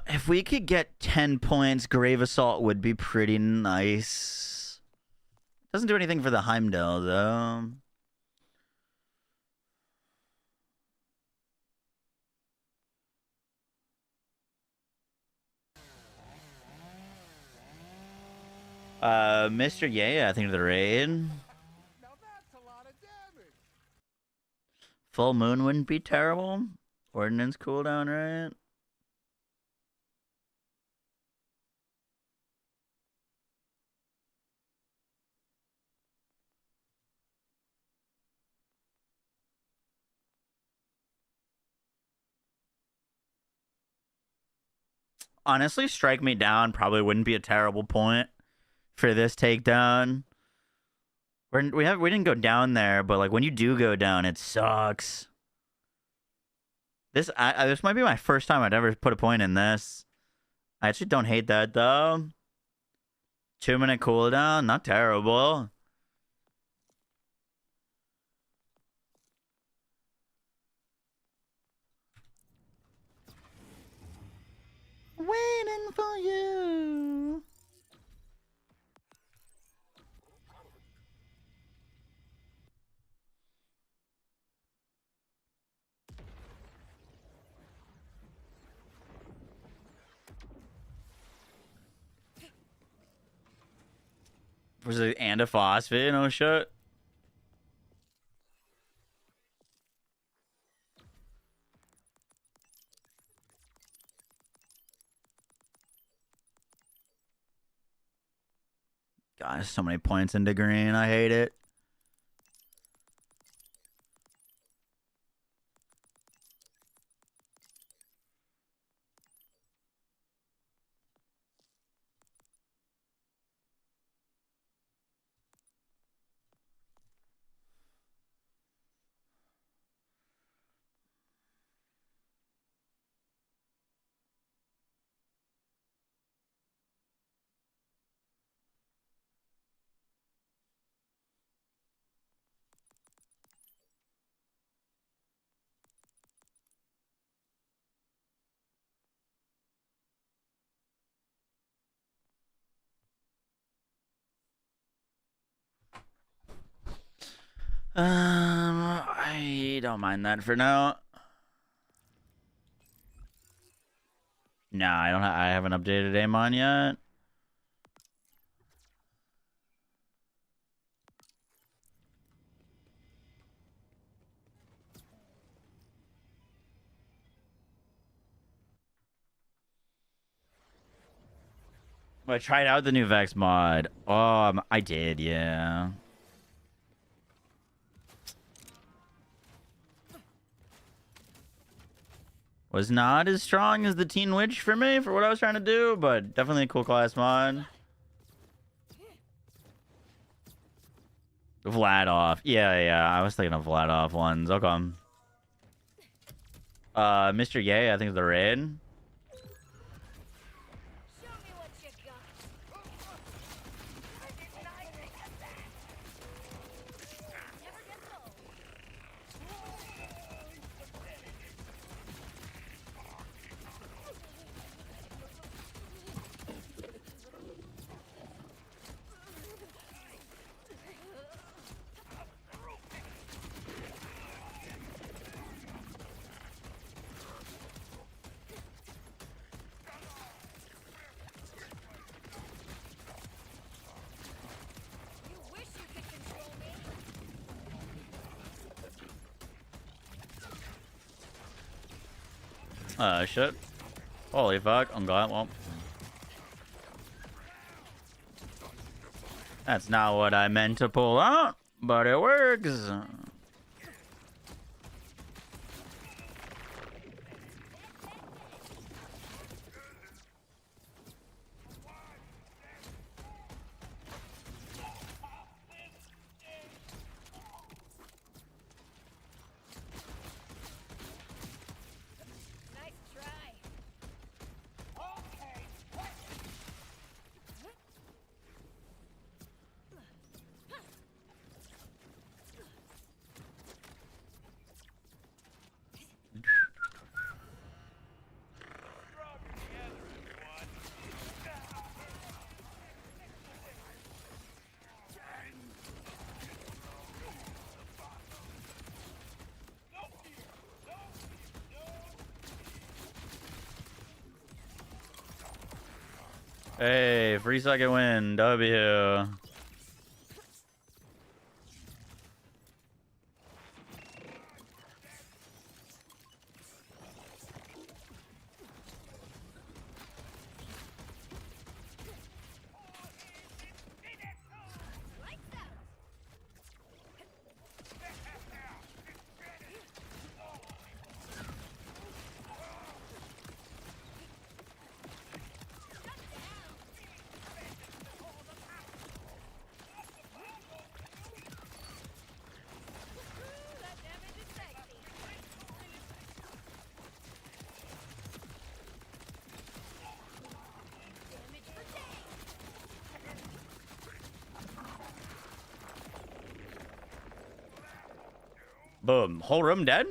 If we could get 10 points, Grave Assault would be pretty nice. Doesn't do anything for the Heimdall, though. Mr. Yeah, I think the raid. Now that's a lot of damage. Full Moon wouldn't be terrible. Ordnance cooldown, right? Honestly, Strike Me Down probably wouldn't be a terrible point for this takedown. We didn't go down there, but like when you do go down, it sucks. This might be my first time I'd ever put a point in this. I actually don't hate that though. 2-minute cooldown, not terrible. Waiting for you. Was it and a phosphate? No shit. God, so many points into green. I hate it. I don't mind that for now. Nah, I haven't updated Amon yet. I tried out the new Vex mod. I did, yeah. Was not as strong as the Teen Witch for me for what I was trying to do, but definitely a cool class mod. Vladoff. Yeah. I was thinking of Vladoff ones. Okay. Mr. Yay, I think is the raid. Show me what you got. I did not think of that. Never gets old. You wish you could control me. Shit. Holy fuck. I'm glad. Well. That's not what I meant to pull out, but it works. Nice try. Hey, free second win, W. Lights out. That damage is sexy. Damage for days. Boom. Whole room dead?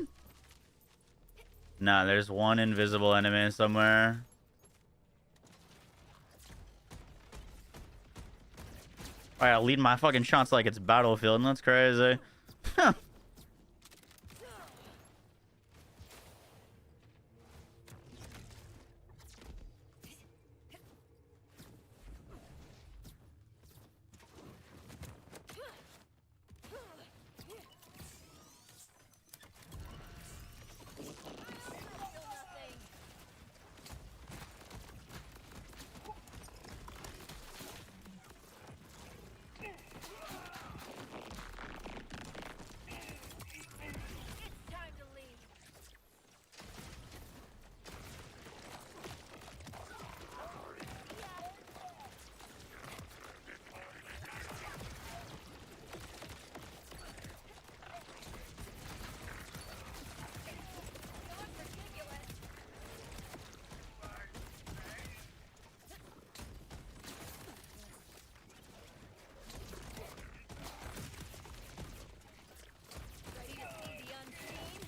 Nah, there's one invisible enemy somewhere. Alright, I'll lead my fucking shots like it's Battlefield. That's crazy. Still nothing. It's time to leave. Going ridiculous. Ready to see the unseen?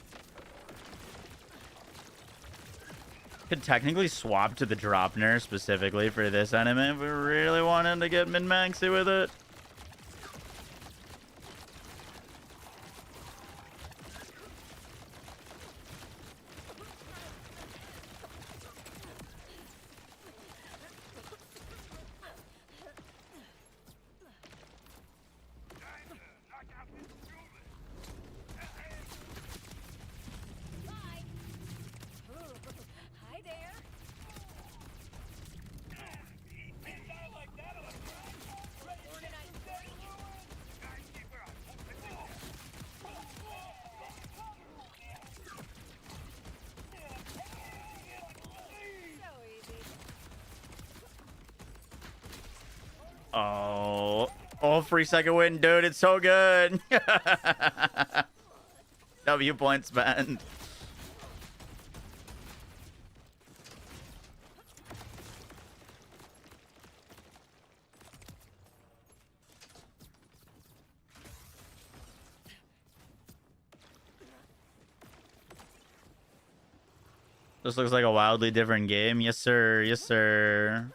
Could technically swap to the Dropner specifically for this enemy if we really wanted to get min-maxy with it. Bye. Hi there. Organized party. So easy. Oh, free second win, dude. It's so good. W point spend. This looks like a wildly different game. Yes, sir. Yes, sir.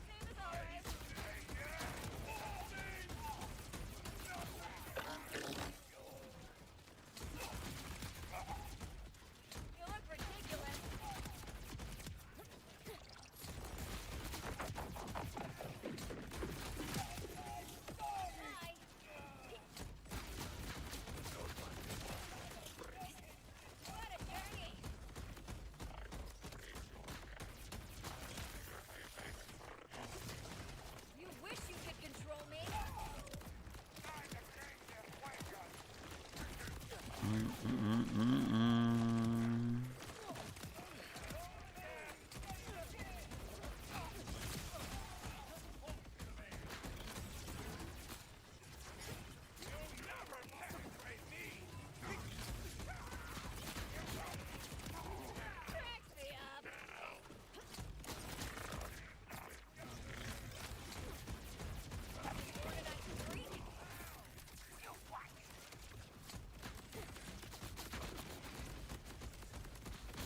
Same as always.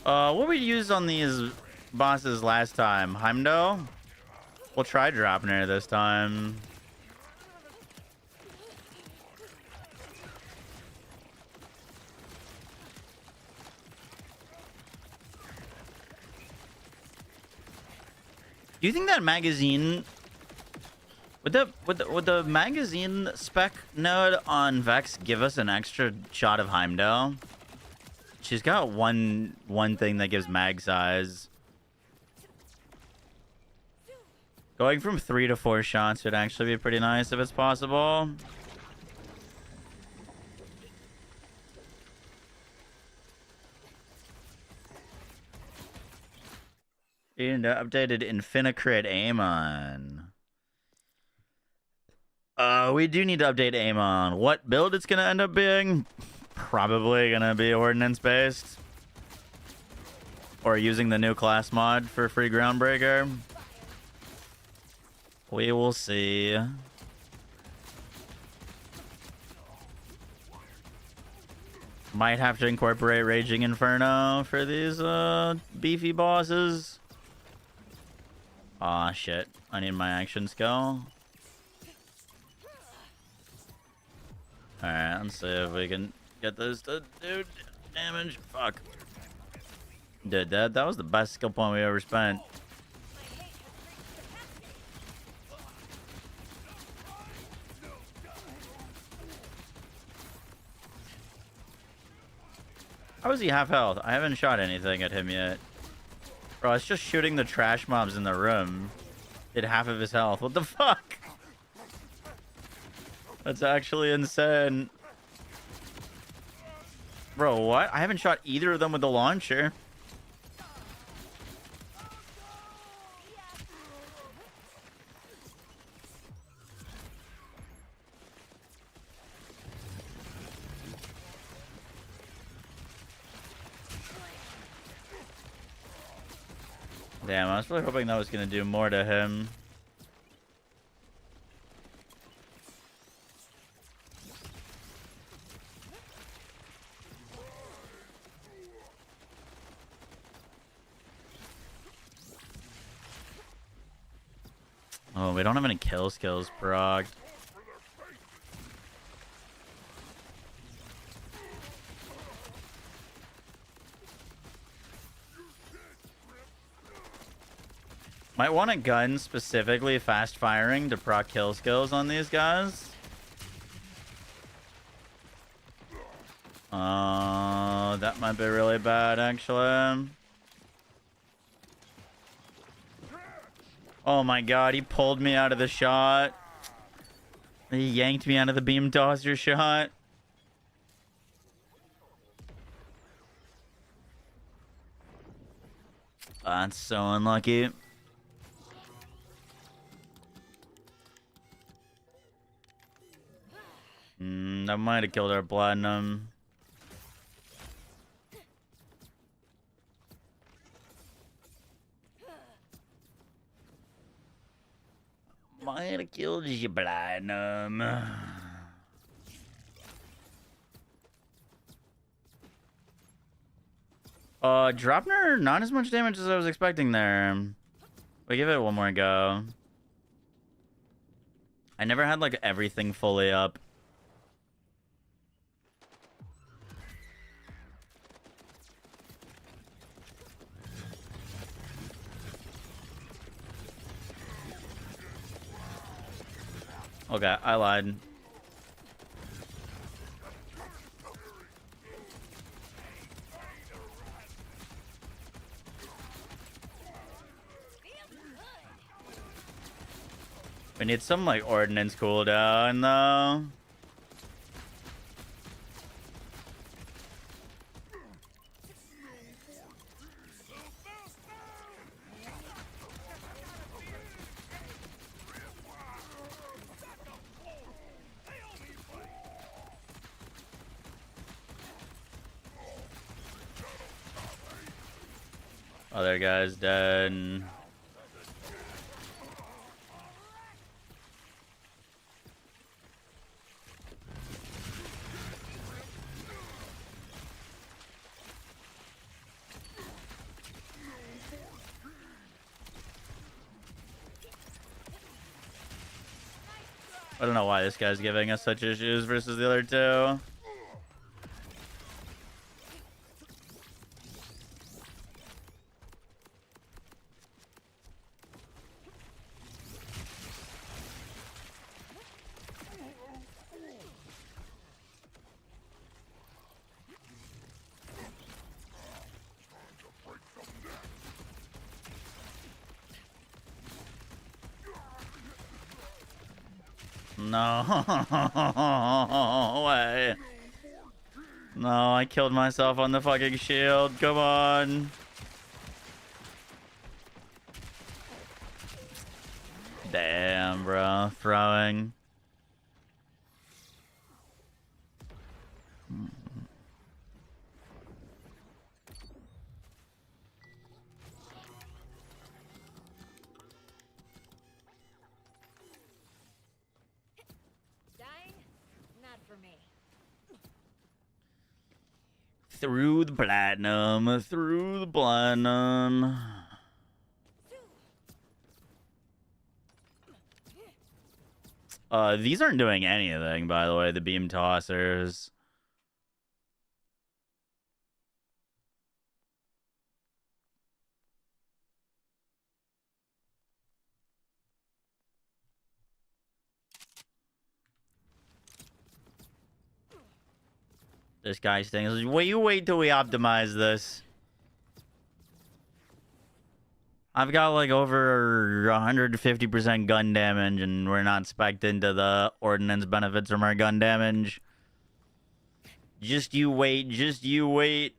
What we used on these bosses last time? Heimdall? We'll try dropping her this time. Do you think that magazine would the magazine spec node on Vex give us an extra shot of Heimdall? She's got one thing that gives mag size. Going from 3 to 4 shots would actually be pretty nice if it's possible. And updated Infinicrit Amon. We do need to update Amon. What build it's gonna end up being? Probably gonna be ordnance based. Or using the new class mod for free Groundbreaker. We will see. Might have to incorporate Raging Inferno for these beefy bosses. Aw, shit. I need my action skill. Alright, let's see if we can get this to do damage. Fuck. Dude, that was the best skill point we ever spent. How is he half health? I haven't shot anything at him yet. Bro, it's just shooting the trash mobs in the room. Did half of his health. What the fuck? That's actually insane. Bro, what? I haven't shot either of them with the launcher. Damn, I was really hoping that was going to do more to him. Oh, we don't have any kill skills proc. Might want a gun specifically fast firing to proc kill skills on these guys. That might be really bad actually. Oh my god, he pulled me out of the shot. He yanked me out of the beam tosser shot. That's so unlucky. That might have killed our platinum. Might have killed your platinum. Dropner, not as much damage as I was expecting there. We give it one more go. I never had like everything fully up. Okay, I lied. We need some like ordnance cooldown though. Other guy's dead. I don't know why this guy's giving us such issues versus the other two. No way. No, I killed myself on the fucking shield. Come on. Damn, bro. Throwing. Dying? Not for me. Through the platinum. Through the platinum. These aren't doing anything, by the way, the beam tossers. This guy's thing is, wait till we optimize this. I've got like over 150% gun damage, and we're not spec'd into the ordnance benefits from our gun damage. Just you wait, just you wait.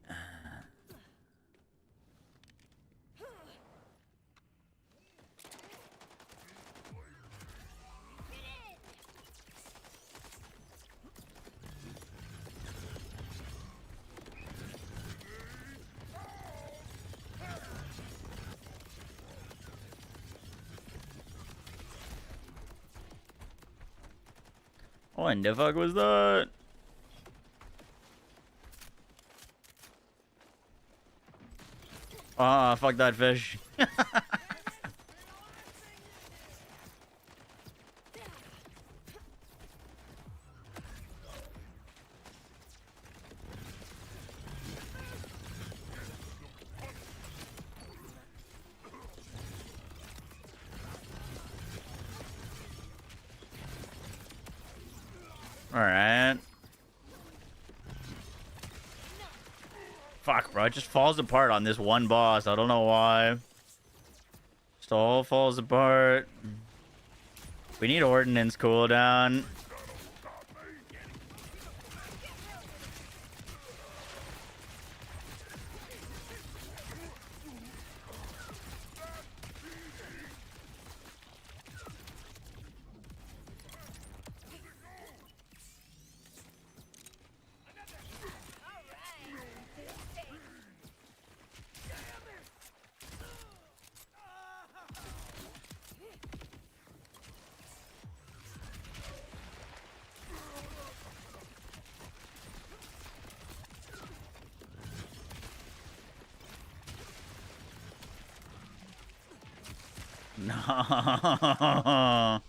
What the fuck was that? Ah, fuck that fish. Alright. Fuck, bro. It just falls apart on this one boss. I don't know why. Just all falls apart. We need ordnance cooldown. No.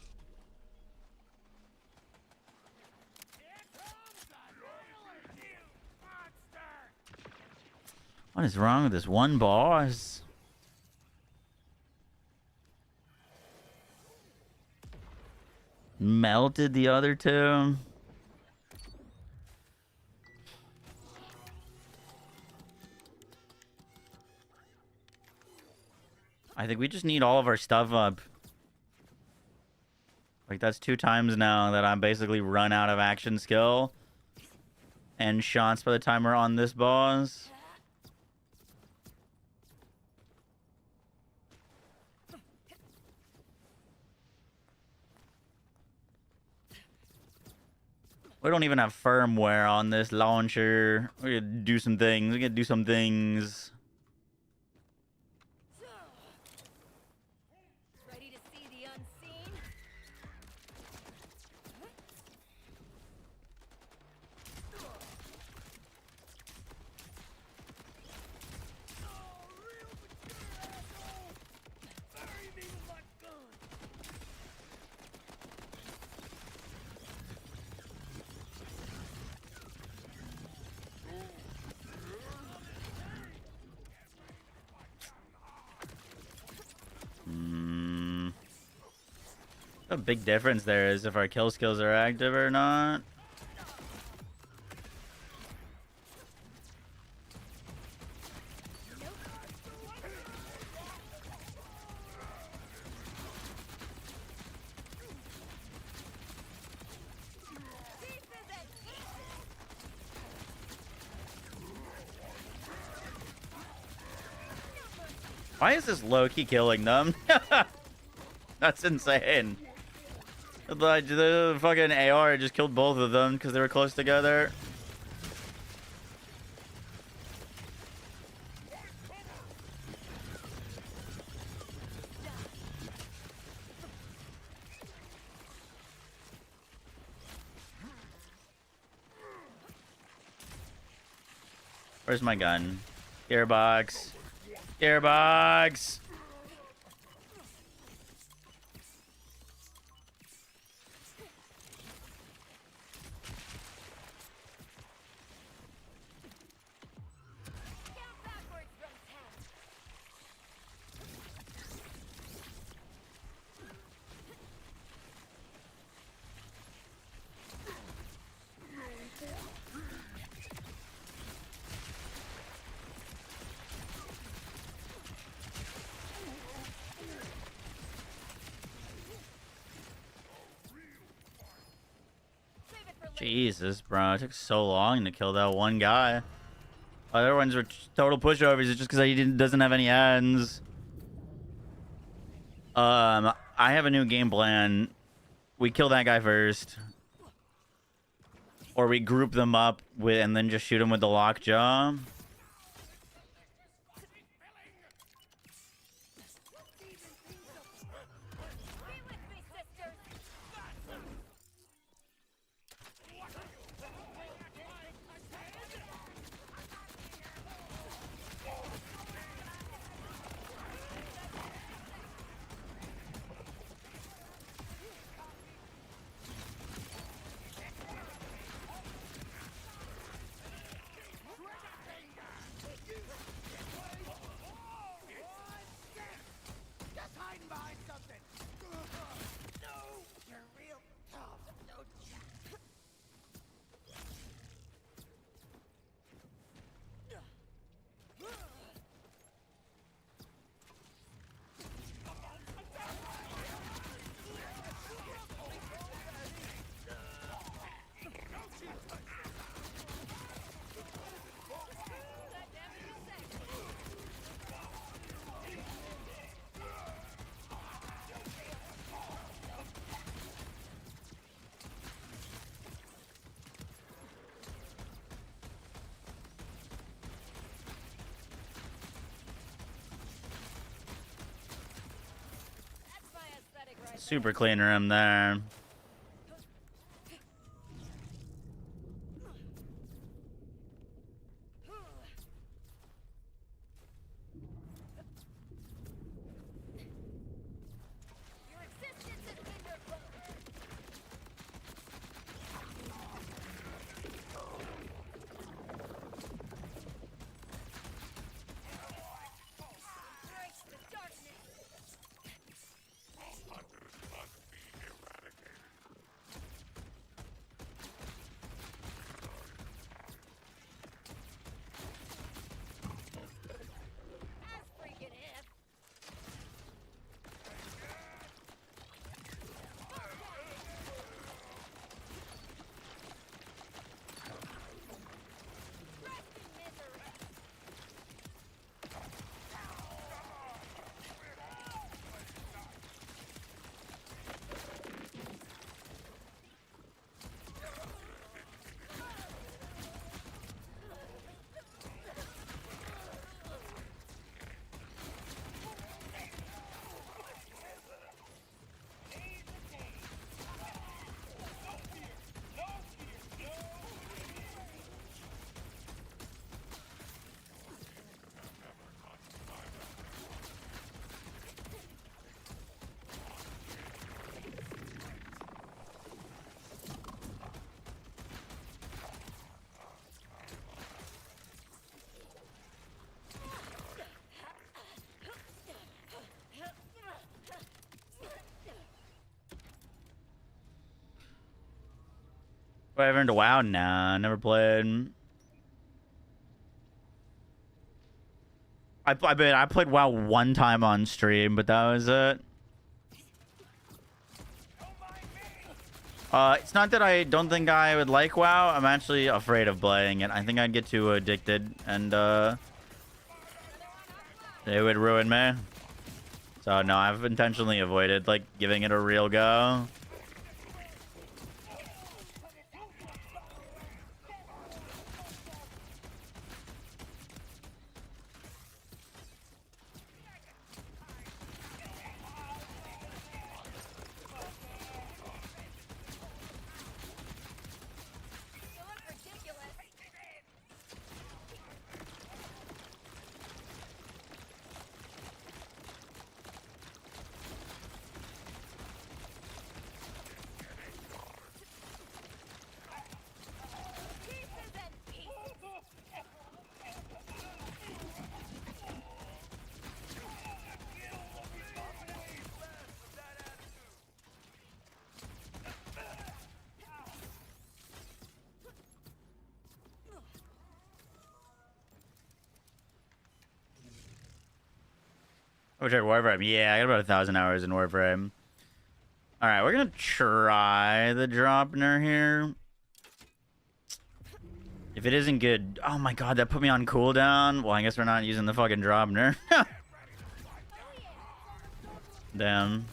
What is wrong with this one boss? Melted the other two. I think we just need all of our stuff up. Like, that's 2 times now that I'm basically run out of action skill and shots by the time we're on this boss. We don't even have firmware on this launcher. We gotta do some things. We gotta do some things. Ready to see the unseen? A big difference there is if our kill skills are active or not. Why is this low-key killing them? That's insane. The fucking AR just killed both of them because they were close together. Where's my gun? Gearbox. Gearbox. Count backwards from 10. Save it for later. Jesus, bro. It took so long to kill that one guy. Other ones were total pushovers. It's just because he doesn't have any ends. I have a new game plan. We kill that guy first. Or we group them up with and then just shoot him with the lockjaw. Be with me, sisters. Just hiding behind something. No, you're real tough, don't you? That's my aesthetic right Super clean room there. Your existence has been revoked. Embrace the darkness. Hunters must be eradicated. Have I ever into WoW? Nah, never played. I played WoW one time on stream, but that was it. It's not that I don't think I would like WoW. I'm actually afraid of playing it. I think I'd get too addicted, and it would ruin me. So no, I've intentionally avoided like giving it a real go. You look ridiculous. Pieces and pieces. Oh, check Warframe. Yeah, I got about 1,000 hours in Warframe. All right, we're gonna try the Dropner here. If it isn't good, oh my god, that put me on cooldown. Well, I guess we're not using the fucking Dropner. Damn.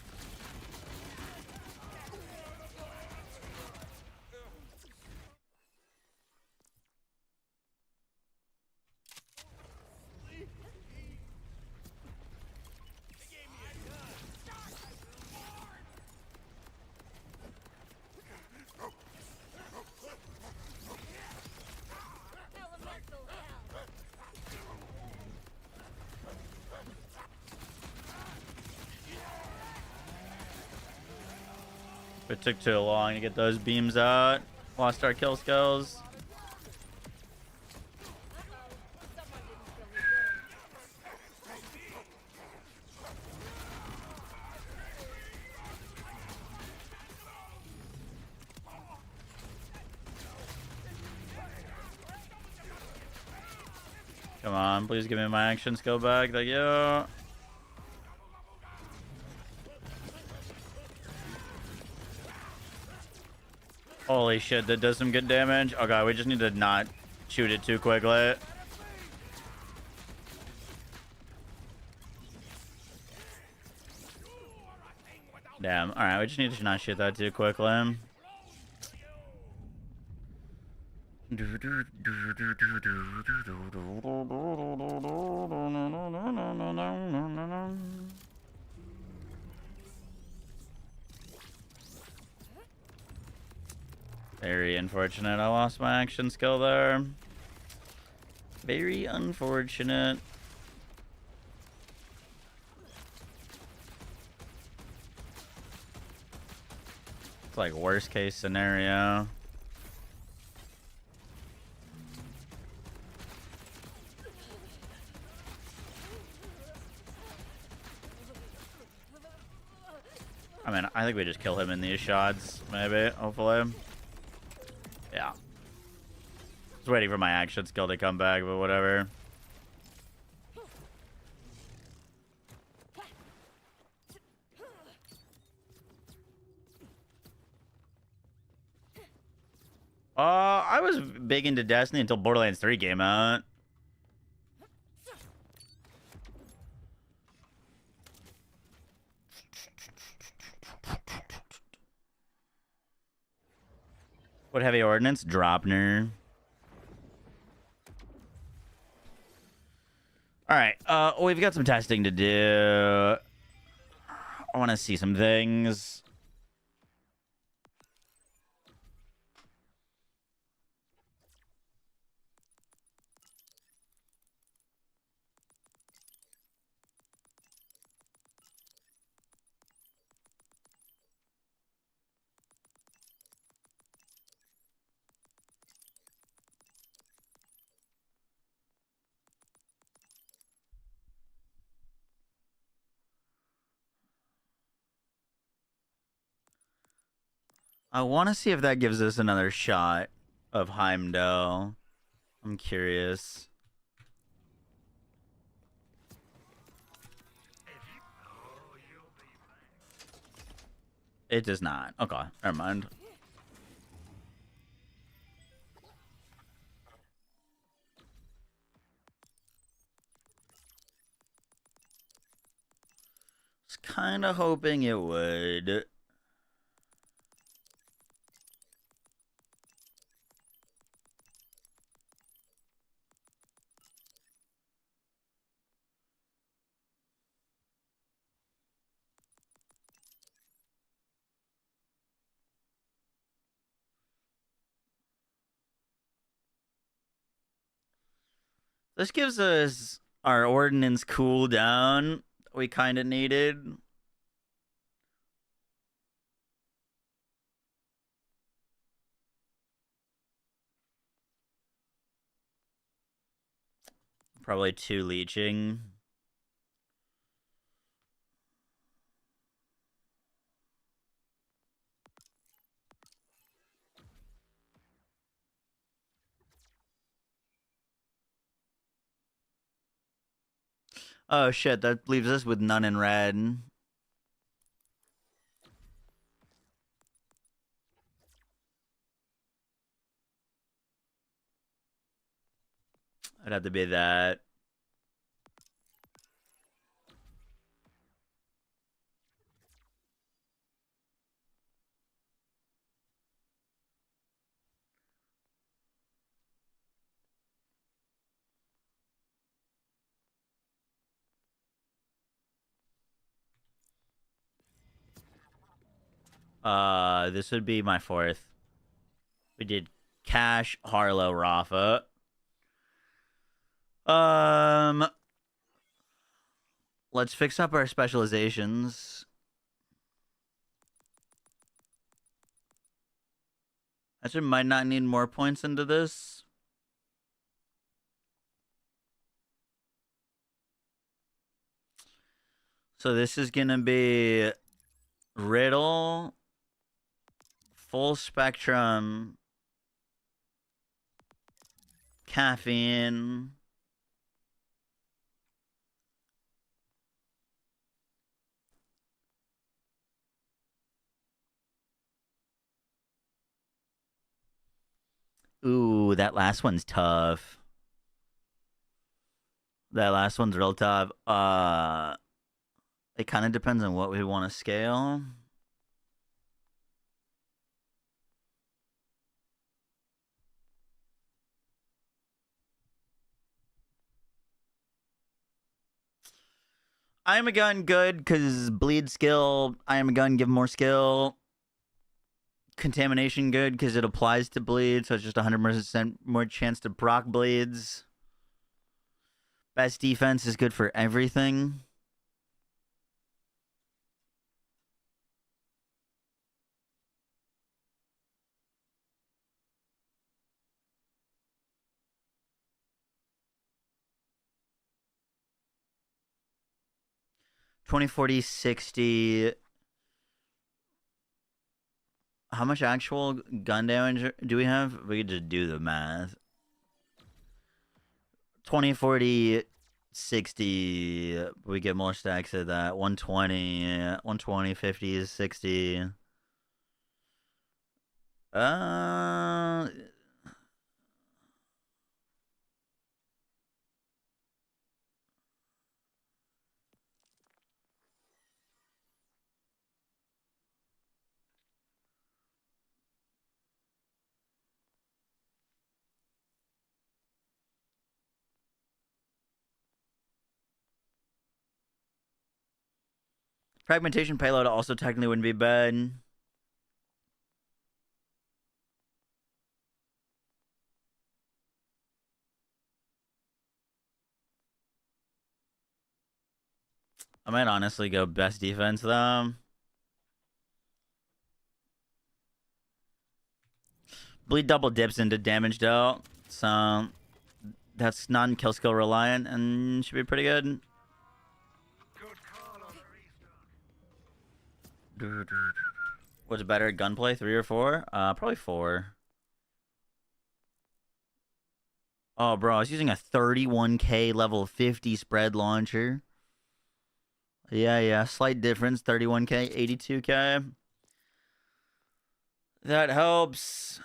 Elemental hell. It took too long to get those beams out. Lost our kill skills. Someone didn't kill me good. Come on, please give me my action skill back. Thank you. Holy shit, that does some good damage. Oh god, we just need to not shoot it too quickly. Damn. Alright, we just need to not shoot that too quickly. Very unfortunate. I lost my action skill there. Very unfortunate. It's like worst case scenario. I mean, I think we just kill him in these shots, maybe, hopefully. Yeah. Just waiting for my action skill to come back, but whatever. I was big into Destiny until Borderlands 3 came out. What heavy ordnance? Dropner. Alright, we've got some testing to do. I want to see some things. I want to see if that gives us another shot of Heimdall. I'm curious. It does not. Okay, never mind. Was kind of hoping it would. This gives us our ordnance cooldown we kind of needed. Probably 2 leeching. Oh shit, that leaves us with none in red. I'd have to be that. This would be my 4th. We did Cash, Harlow, Rafa. Let's fix up our specializations. Actually, might not need more points into this. So this is gonna be Riddle, full spectrum, caffeine. Ooh, that last one's tough. That last one's real tough. It kind of depends on what we want to scale. I am a gun good because bleed skill. I am a gun give more skill. Contamination good because it applies to bleed, so it's just 100% more chance to proc bleeds. Best defense is good for everything. $20, $40, $60. How much actual gun damage do we have? We could just do the math. 20, 40, 60. We get more stacks of that. 120, 120, 50, 60. Fragmentation payload also technically wouldn't be bad. I might honestly go best defense though. Bleed double dips into damage dealt, so that's non-kill skill reliant and should be pretty good. What's better, gunplay, 3 or 4? Probably 4. Oh, bro, I was using a 31K level 50 spread launcher. Yeah, slight difference, 31K, 82K. That helps.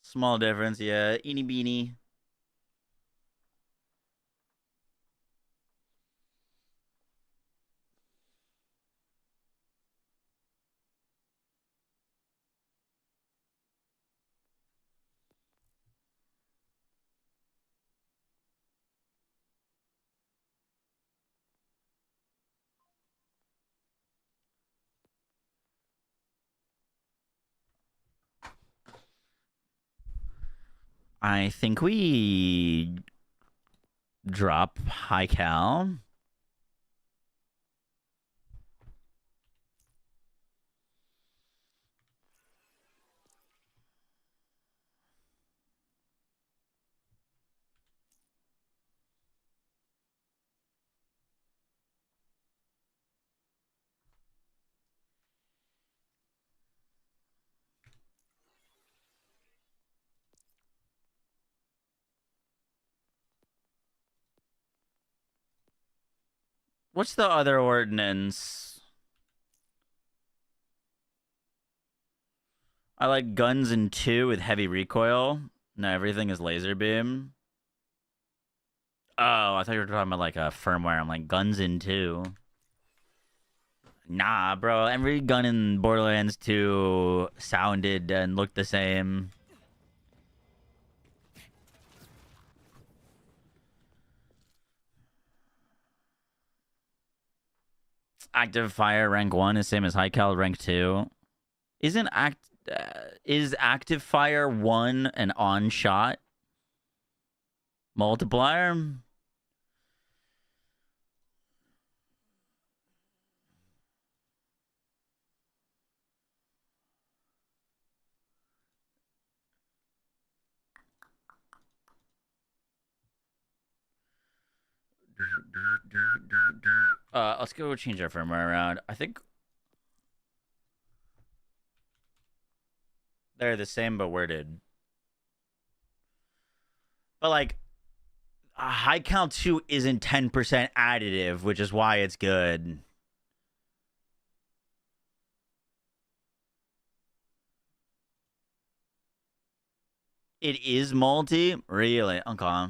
Small difference, yeah. Eeny beeny. I think we drop high cal. What's the other ordinance? I like guns in 2 with heavy recoil. No, everything is laser beam. Oh, I thought you were talking about like a firmware. I'm like, guns in 2. Nah, bro. Every gun in Borderlands 2 sounded and looked the same. Active fire rank 1 is same as high cal rank 2. Is active fire 1 an on shot multiplier? Let's go change our firmware around. I think they're the same but worded. But like high count 2 isn't 10% additive, which is why it's good. It is multi? Really? Okay.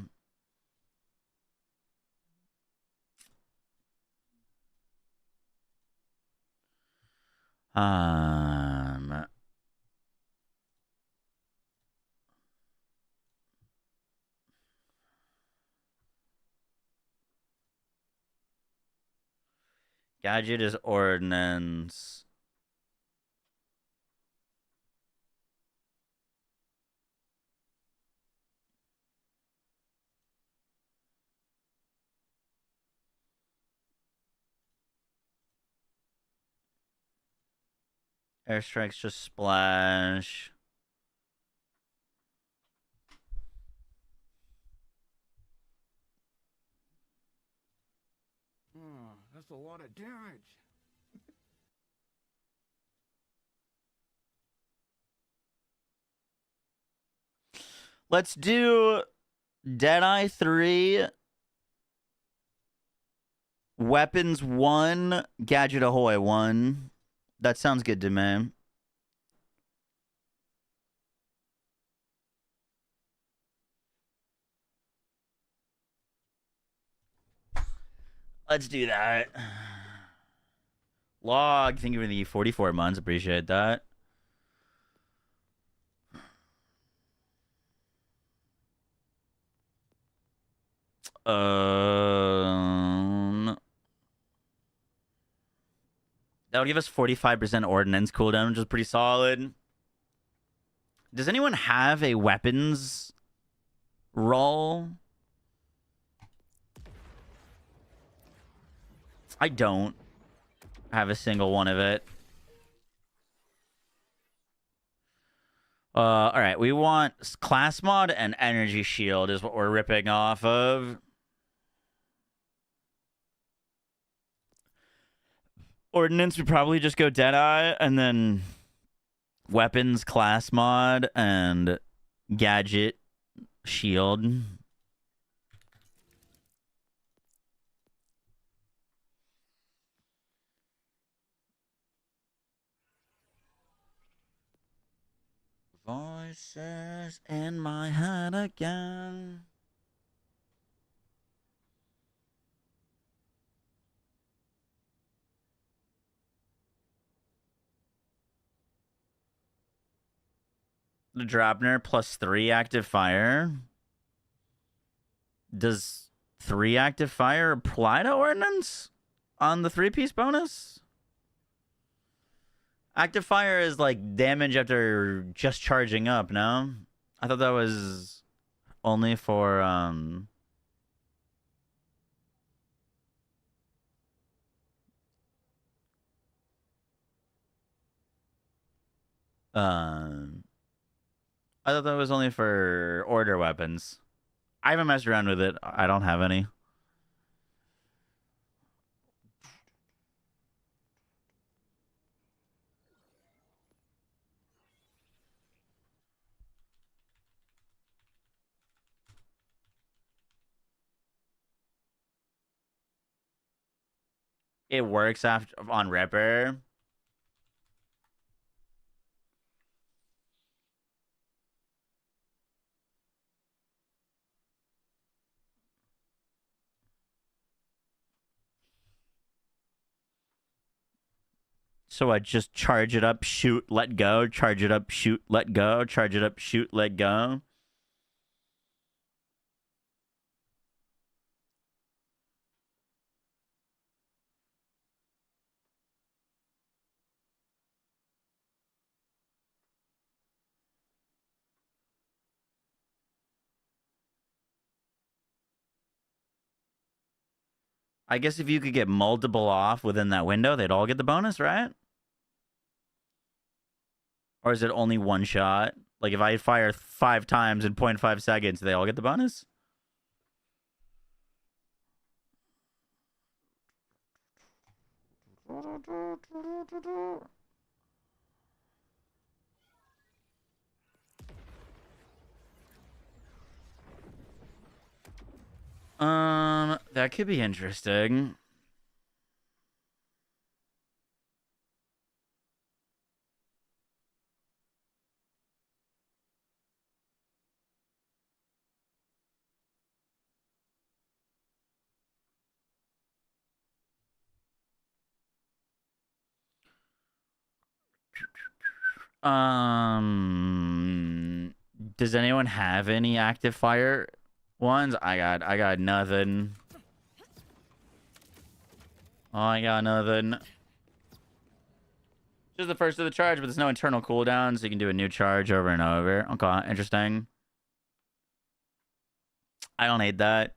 Gadget is ordnance. Airstrike's just splash. Oh, that's a lot of damage. Let's do Deadeye 3, Weapons 1, Gadget Ahoy 1. That sounds good to me. Let's do that. Log, thank you for the 44 months. Appreciate that. That would give us 45% ordnance cooldown, which is pretty solid. Does anyone have a weapons roll? I don't have a single one of it. All right, we want class mod and energy shield is what we're ripping off of. Ordnance, we probably just go Deadeye, and then weapons, class mod, and gadget, shield. Voices in my head again. The Dropner +3 active fire. Does 3 active fire apply to ordnance on the 3-piece bonus? Active fire is like damage after just charging up, no? I thought that was only for I thought that was only for order weapons. I haven't messed around with it. I don't have any. It works after on Ripper. So I just charge it up, shoot, let go, charge it up, shoot, let go, charge it up, shoot, let go. I guess if you could get multiple off within that window, they'd all get the bonus, right? Or is it only one shot? Like if I fire 5 times in 0.5 seconds, they all get the bonus? That could be interesting. Does anyone have any active fire ones? I got nothing. Oh, I got nothing. Just the first of the charge, but there's no internal cooldown, so you can do a new charge over and over. Okay, interesting. I don't hate that.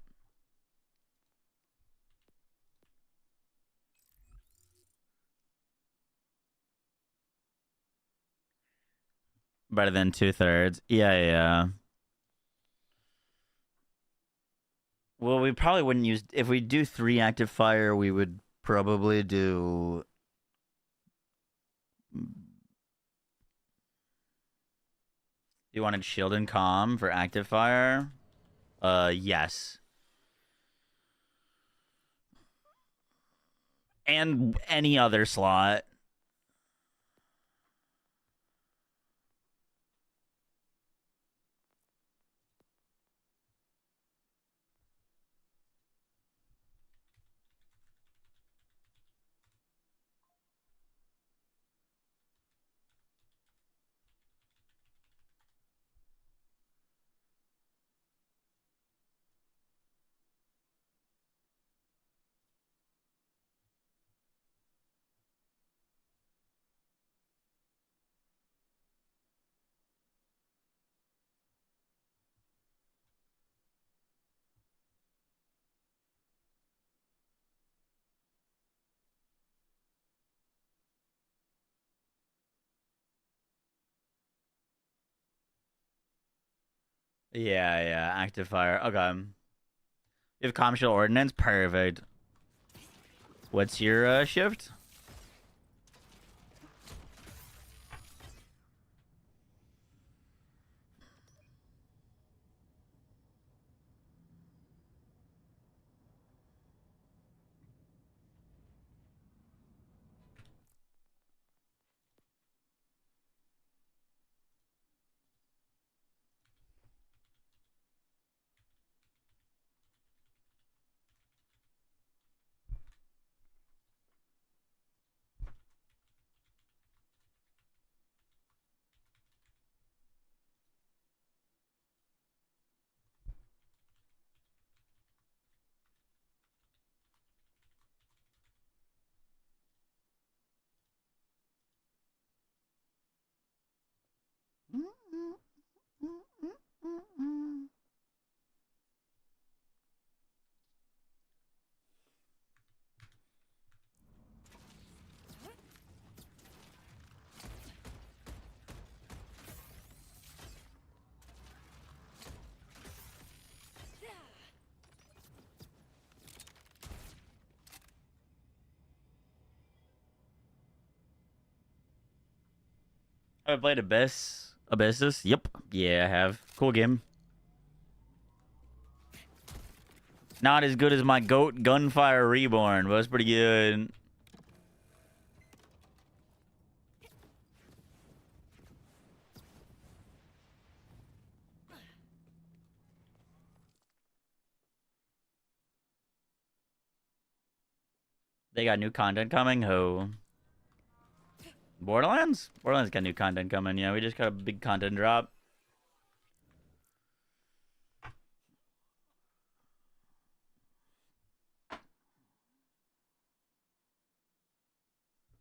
Better than 2/3. Yeah. Well, we probably wouldn't use... If we do 3 active fire, we would probably do... You wanted shield and calm for active fire? Yes. And any other slot. Yeah, active fire. Okay. You have commercial ordnance? Perfect. What's your shift? I played Abyssus. Yep. Yeah, I have. Cool game. Not as good as my GOAT Gunfire Reborn, but it's pretty good. They got new content coming. Who? Borderlands? Borderlands got new content coming. Yeah, we just got a big content drop.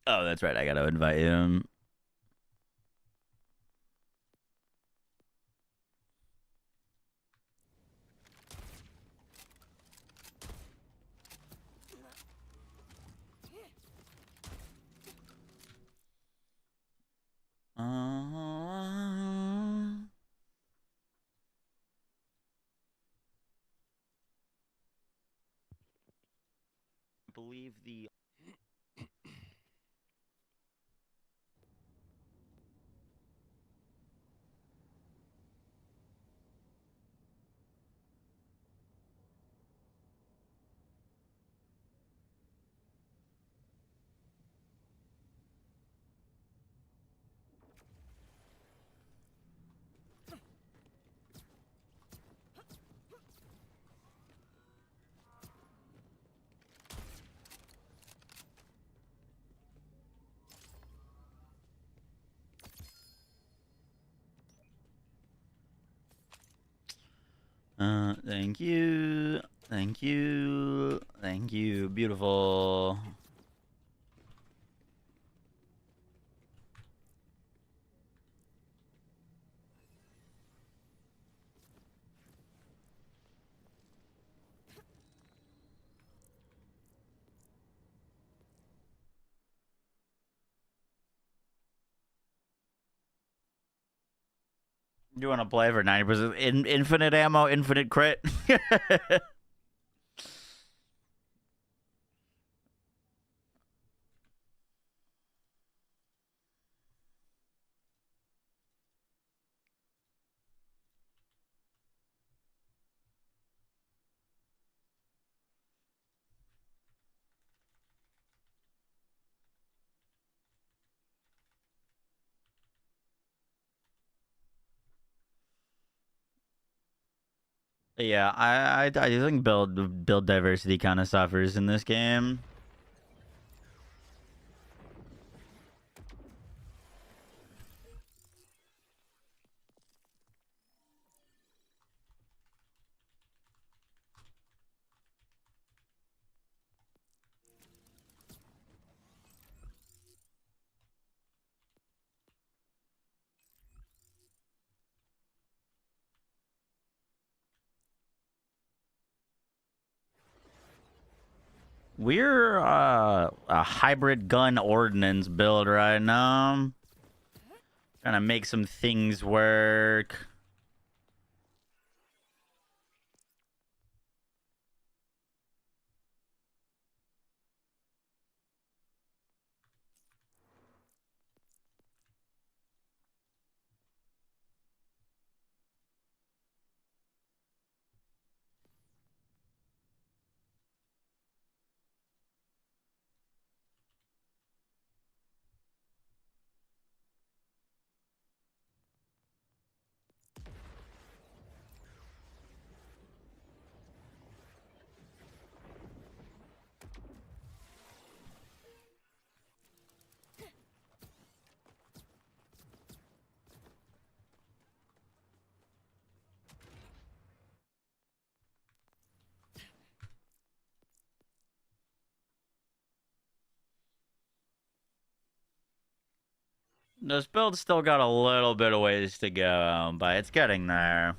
Oh, that's right. I gotta invite him. I believe the thank you. Thank you. Thank you. Beautiful. You want to play for 90% infinite ammo, infinite crit? Yeah, I think build diversity kind of suffers in this game. We're a hybrid gun ordnance build right now. Trying to make some things work. This build's still got a little bit of ways to go, but it's getting there.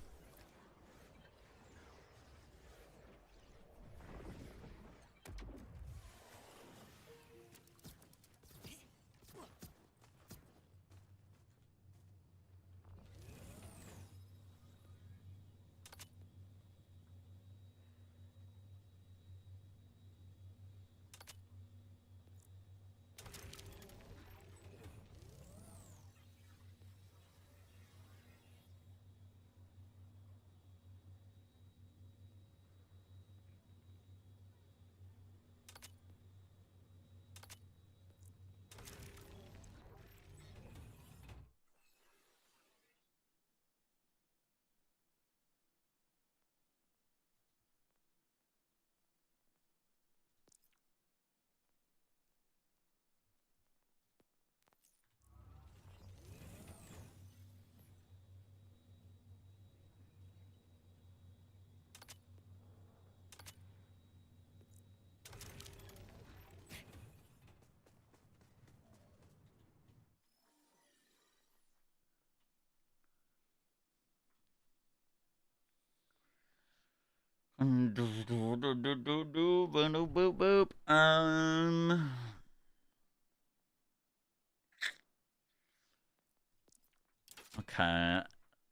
Okay.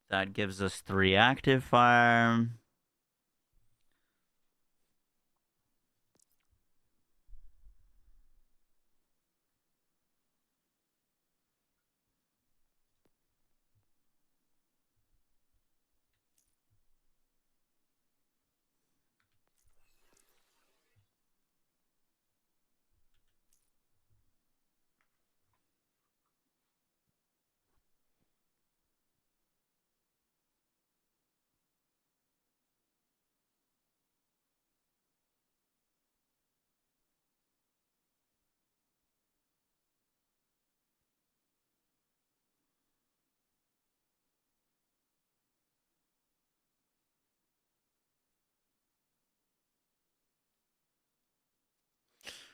That gives us 3 active fire.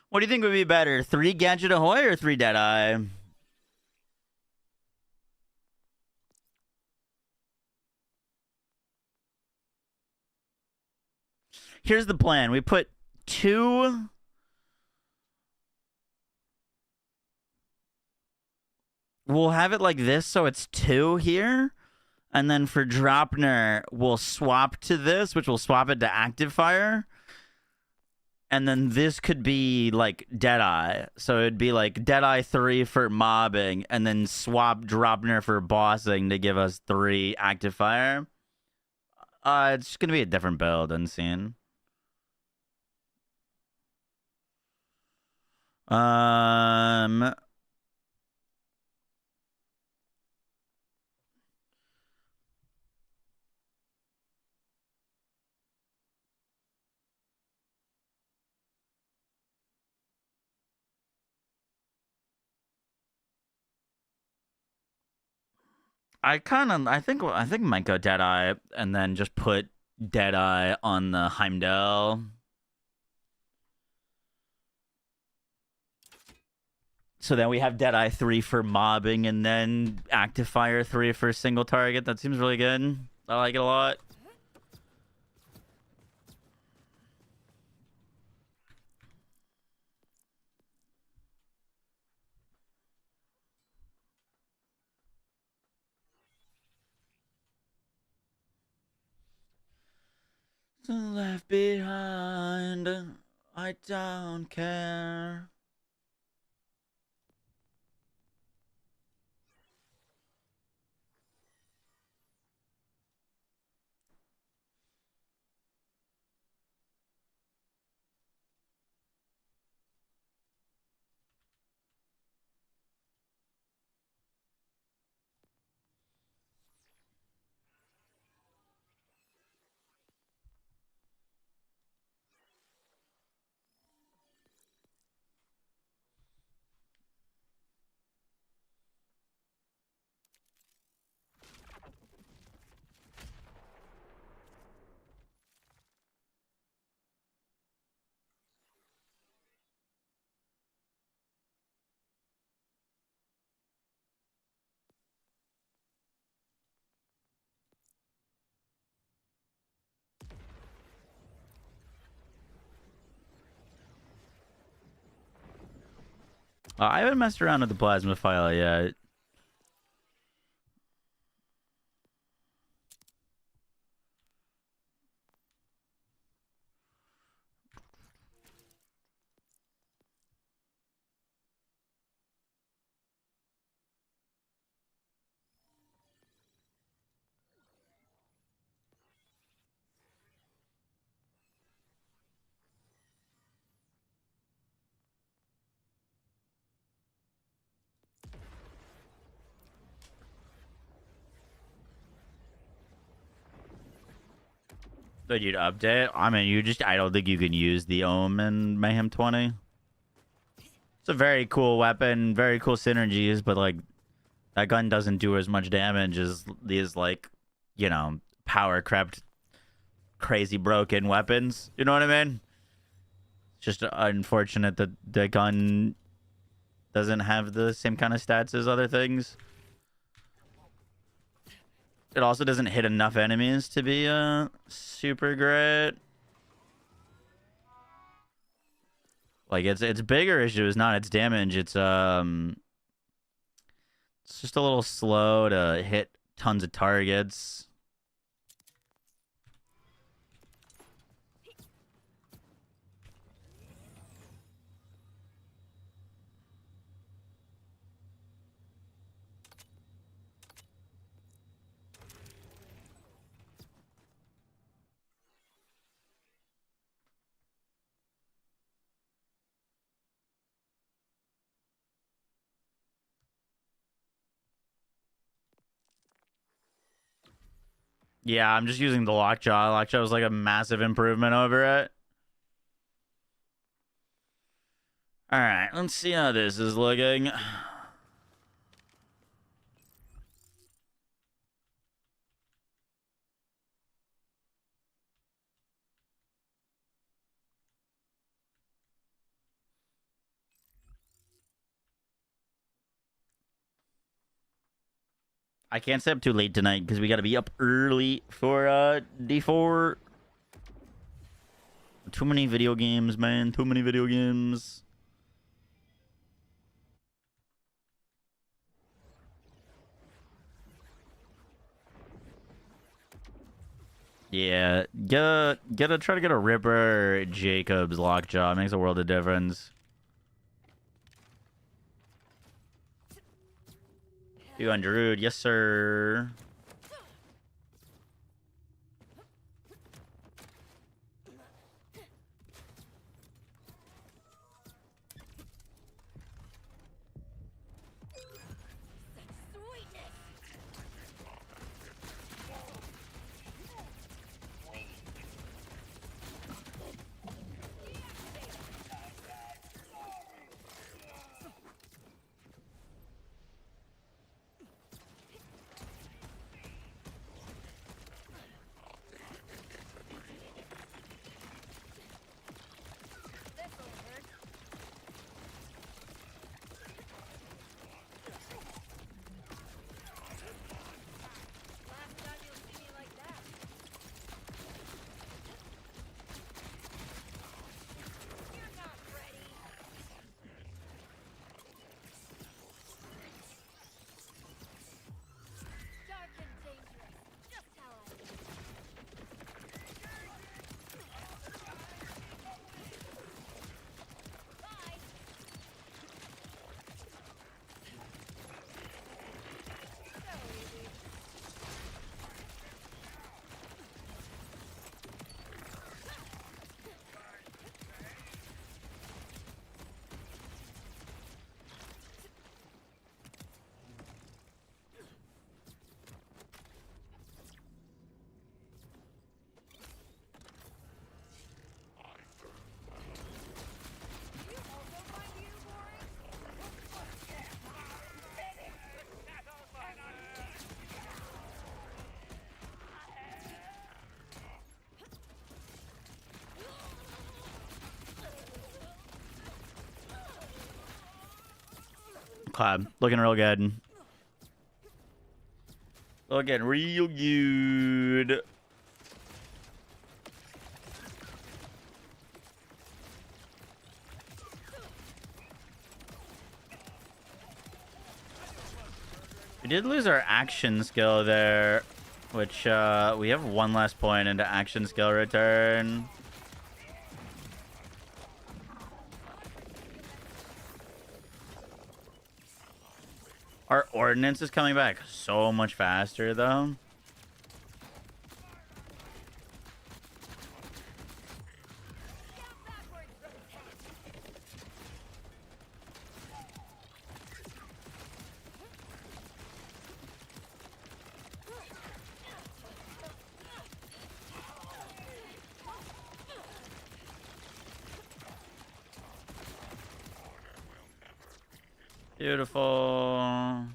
What do you think would be better? 3 Gadget Ahoy or 3 Deadeye? Here's the plan. We put 2... We'll have it like this, so it's 2 here. And then for Dropner, we'll swap to this, which will swap it to active fire. And then this could be like Deadeye. So it'd be like Deadeye 3 for mobbing, and then swap Dropner for bossing to give us 3 active fire. It's gonna be a different build, unseen. I think might go Deadeye and then just put Deadeye on the Heimdall. So then we have Deadeye 3 for mobbing and then active fire 3 for single target. That seems really good. I like it a lot. Left behind, I don't care. I haven't messed around with the plasma file yet. But you'd update? I mean, I don't think you can use the Ohm in Mayhem 20. It's a very cool weapon, very cool synergies, but like, that gun doesn't do as much damage as these, like, you know, power crept, crazy broken weapons. You know what I mean? It's just unfortunate that the gun doesn't have the same kind of stats as other things. It also doesn't hit enough enemies to be super great. Like its bigger issue is not its damage. It's just a little slow to hit tons of targets. Yeah, I'm just using the lockjaw. Lockjaw was like a massive improvement over it. All right, let's see how this is looking. I can't stay up too late tonight because we got to be up early for D4. Too many video games, man. Too many video games. Yeah, try to get a Ripper Jacobs lockjaw. It makes a world of difference. 200, yes sir. Sweetness. This'll hurt. Last time you'll see me like that. You're not ready. Dark and dangerous. Just how I like it. Bye. So easy. You also find you boring? Clap. Looking real good. Looking real good. We did lose our action skill there, which we have one less point into action skill return. Our ordnance is coming back so much faster, though. Beautiful.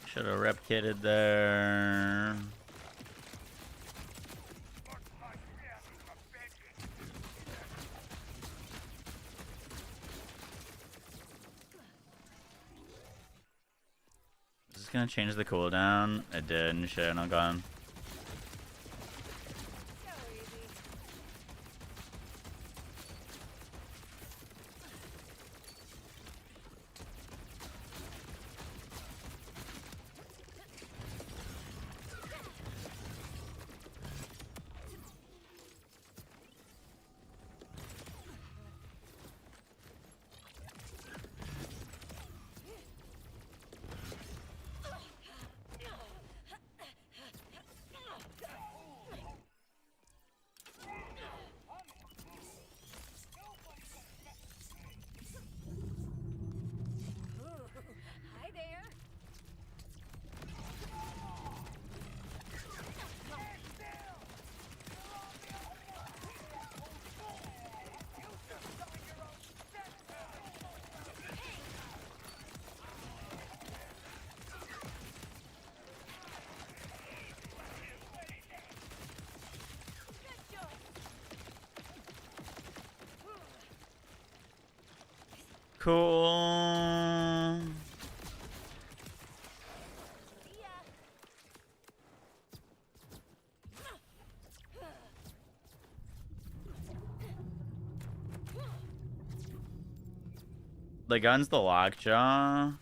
Should have rep kitted there. Is this gonna change the cooldown? It did. Shit, I'm gone. Hi there. Cool. The gun's the lockjaw.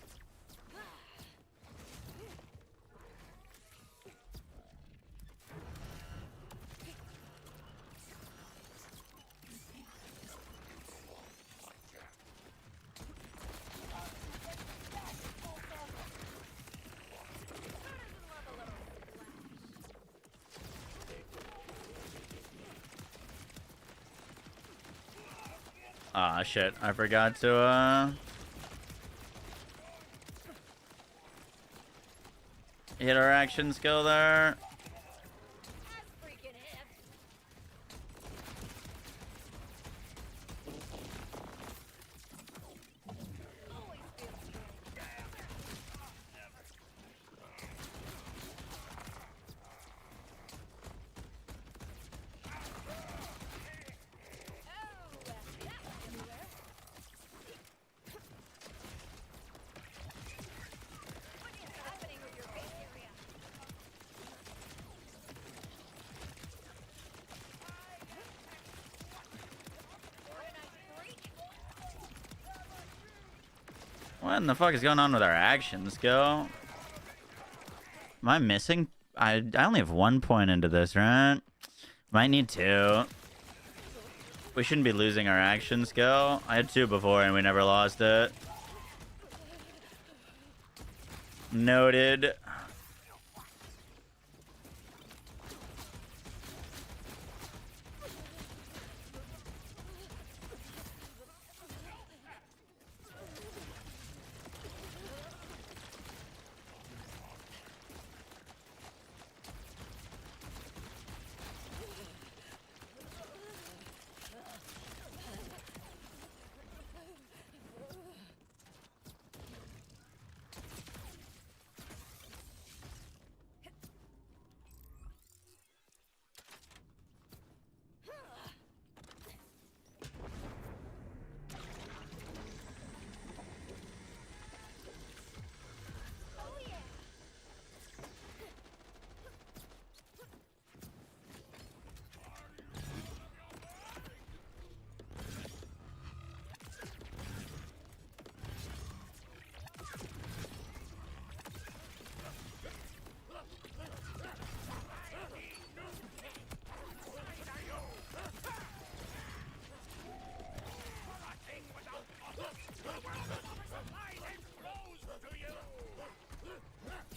Ah, shit. I forgot to, hit our action skill there. What in the fuck is going on with our action skill? Am I missing? I only have 1 point into this, right? Might need 2. We shouldn't be losing our action skill. I had 2 before and we never lost it. Noted.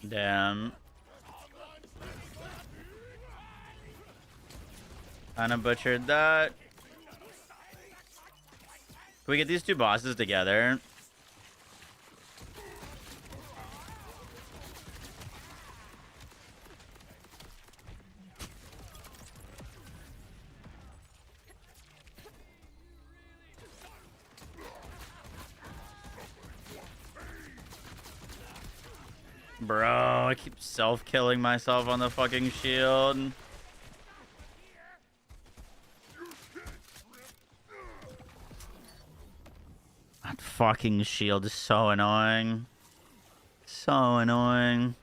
Damn. Kinda butchered that. Can we get these two bosses together? Bro, I keep self-killing myself on the fucking shield. That fucking shield is so annoying. So annoying.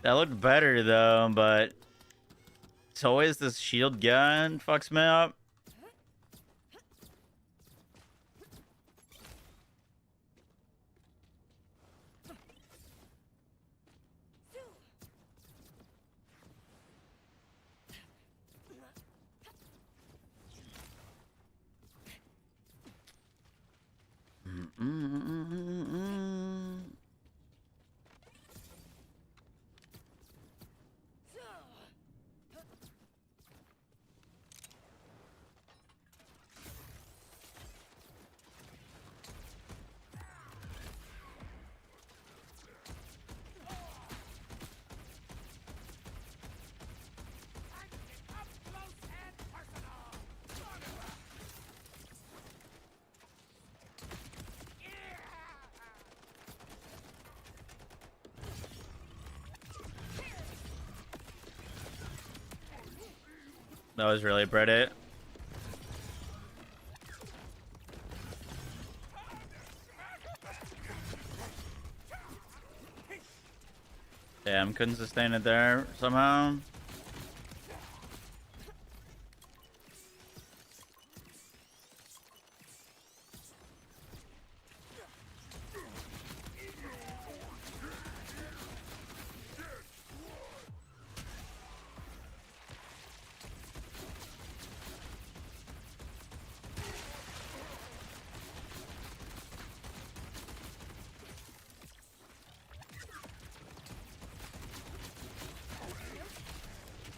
That looked better though, but it's always this shield gun fucks me up. Up close and personal. That was really pretty. Damn, couldn't sustain it there somehow.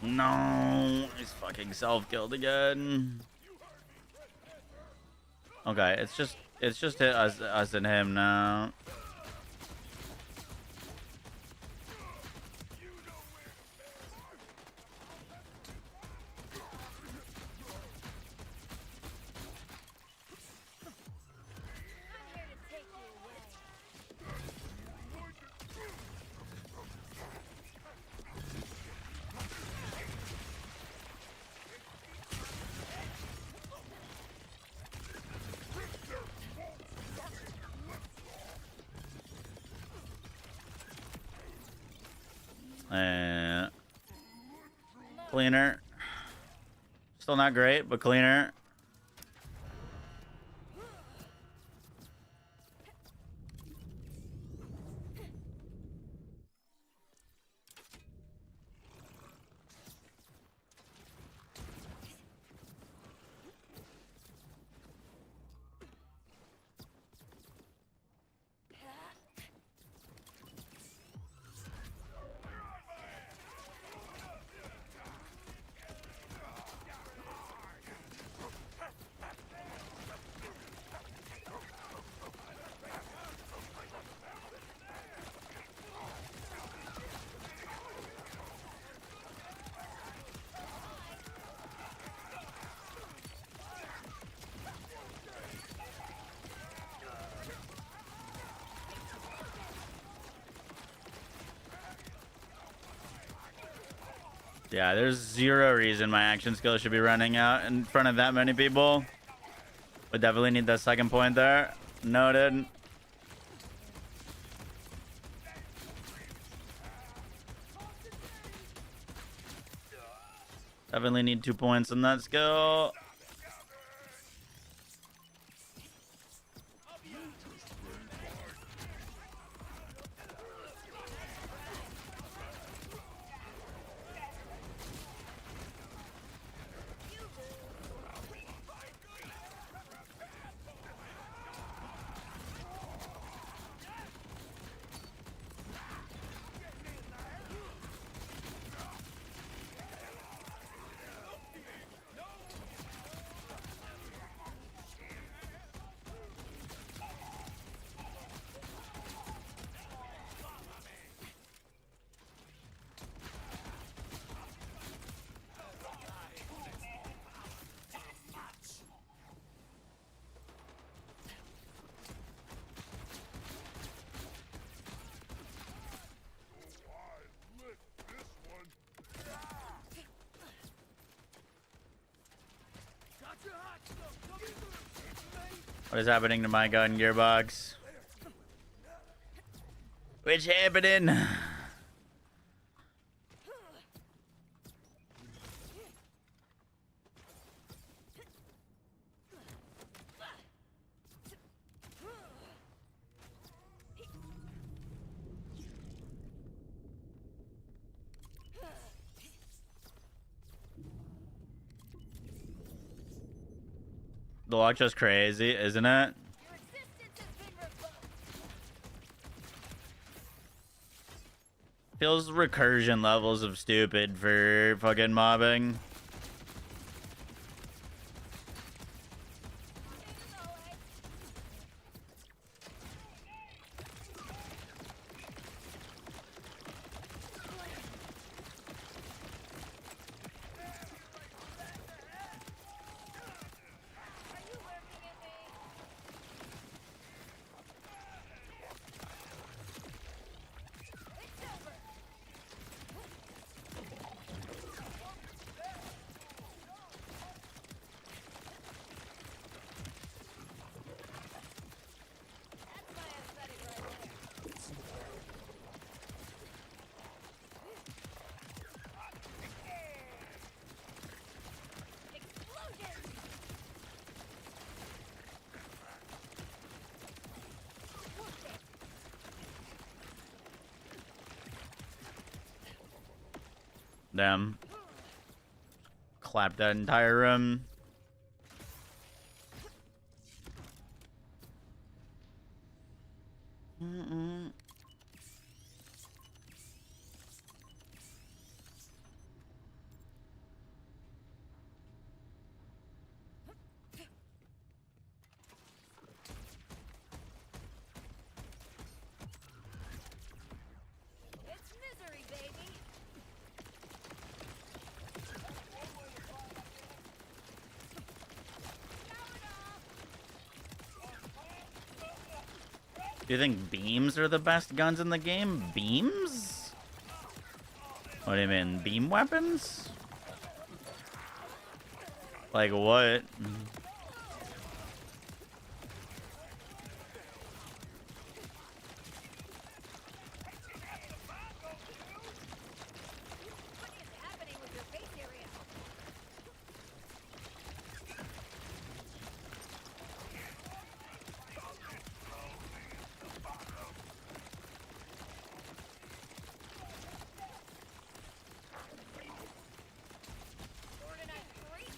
No, he's fucking self-killed again. Okay, it's just us and him now. I'm here to take you away. Cleaner. Still not great, but cleaner. Yeah, there's zero reason my action skill should be running out in front of that many people. We definitely need that second point there. Noted. Definitely need 2 points on that skill. What is happening to my gun gearbox? What's happening? The lock just crazy, isn't it? Your existence has been revoked. Feels recursion levels of stupid for fucking mobbing. Are you working at me? It's over. That's my aesthetic right there. Explosion! Damn. Clap that entire room. It's misery, baby. Do you think beams are the best guns in the game? Beams? What do you mean? Beam weapons? Like what? What is happening with your face area? Organized freak?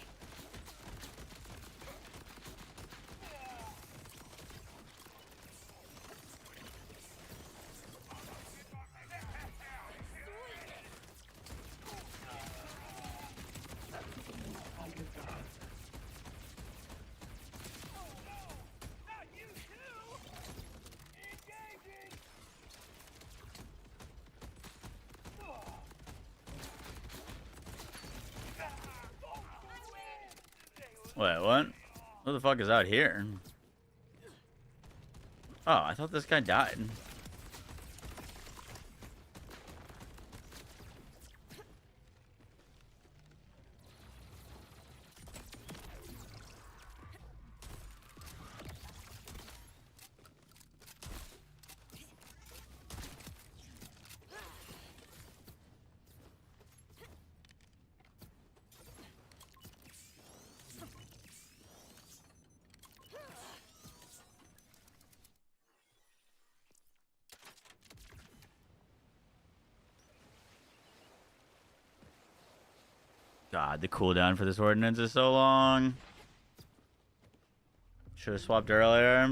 Wait, what? Who the fuck is out here? Oh, I thought this guy died. God, the cooldown for this ordinance is so long. Should have swapped earlier.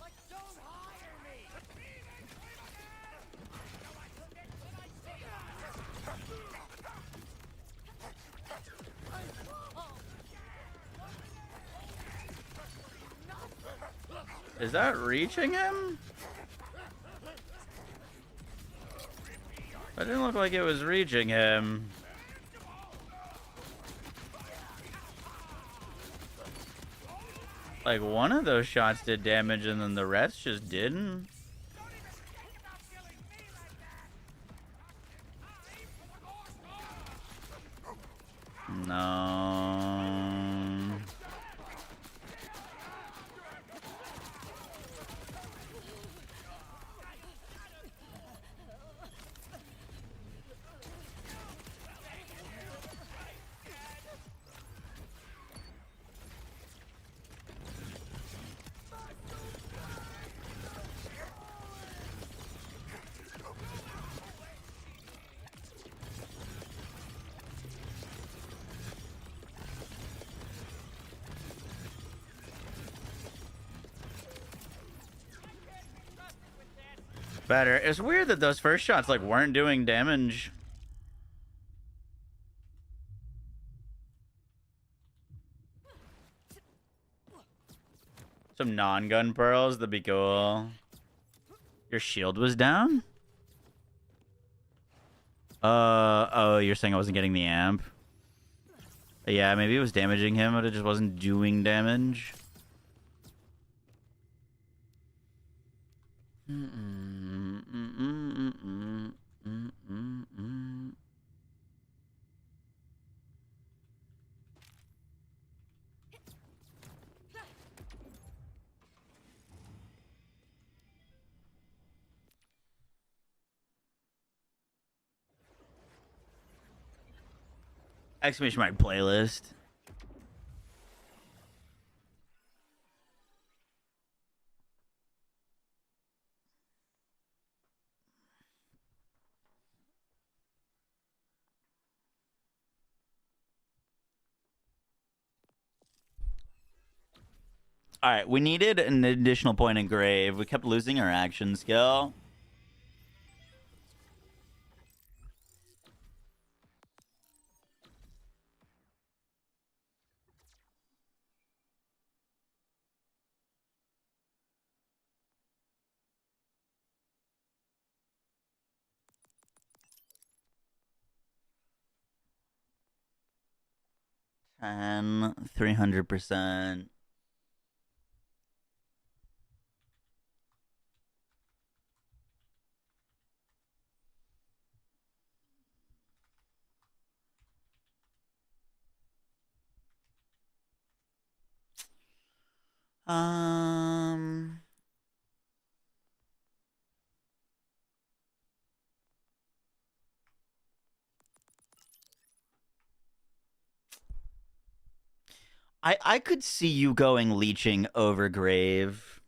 Like, don't hire me! Is that reaching him? That didn't look like it was reaching him. Like, one of those shots did damage and then the rest just didn't. Don't even think about killing me like that! No. Better. It's weird that those first shots like weren't doing damage. Some non-gun pearls, that'd be cool. Your shield was down? Oh, you're saying I wasn't getting the amp? Yeah, maybe it was damaging him, but it just wasn't doing damage. Exclamation mark playlist. All right, we needed an additional point in grave. We kept losing our action skill. And 300%. Um, I could see you going leeching over grave.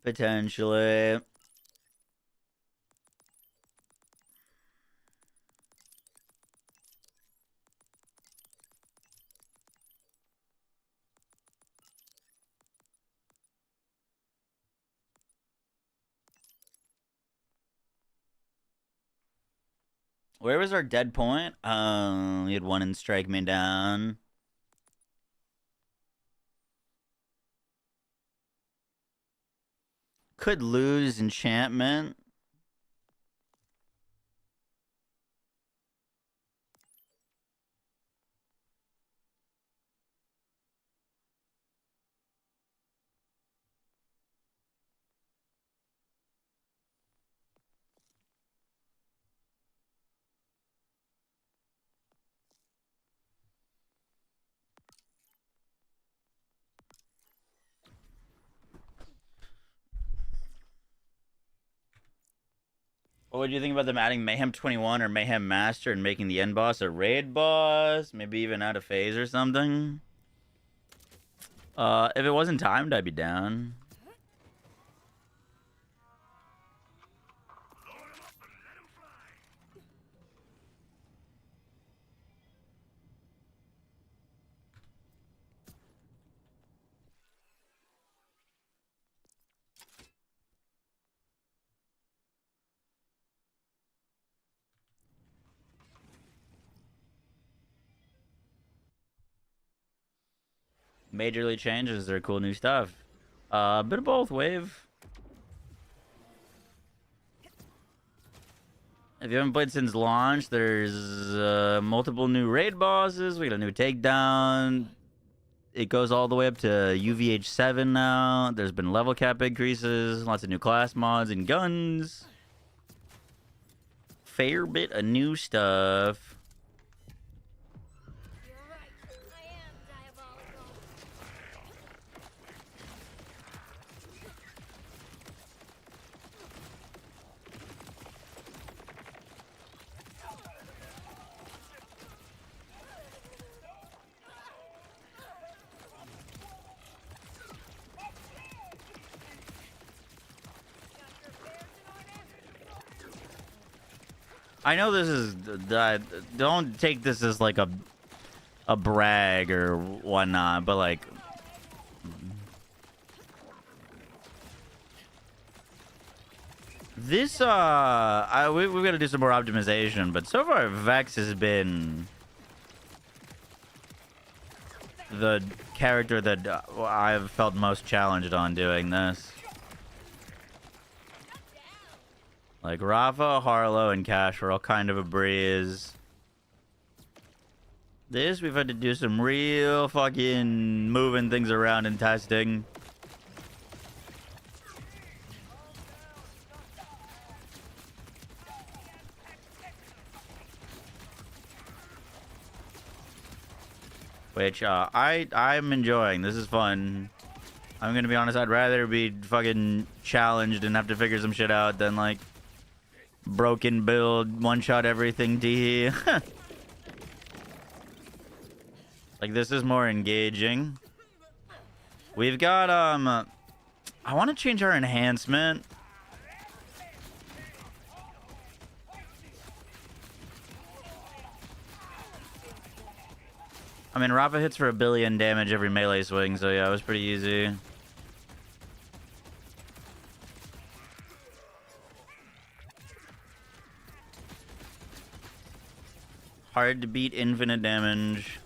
Potentially. Where was our dead point? We had one and strike me down. Could lose enchantment. What would you think about them adding Mayhem 21 or Mayhem Master and making the end boss a raid boss? Maybe even out of phase or something? If it wasn't timed, I'd be down. Majorly changes their cool new stuff. A bit of both, Wave. If you haven't played since launch, there's multiple new raid bosses. We got a new takedown. It goes all the way up to UVH 7 now. There's been level cap increases, lots of new class mods and guns. Fair bit of new stuff. You're right. I am diabolical. I know this is don't take this as like a brag or whatnot, but like this we've got to do some more optimization, but so far Vex has been the character that I've felt most challenged on doing this. Like, Rafa, Harlow, and Cash were all kind of a breeze. This, we've had to do some real fucking moving things around and testing. Which, I'm enjoying. This is fun. I'm gonna be honest, I'd rather be fucking challenged and have to figure some shit out than, like, broken build, one-shot everything tee. Like, this is more engaging. We've got, I want to change our enhancement. I mean, Rafa hits for 1 billion damage every melee swing, so yeah, it was pretty easy. Hard to beat infinite damage.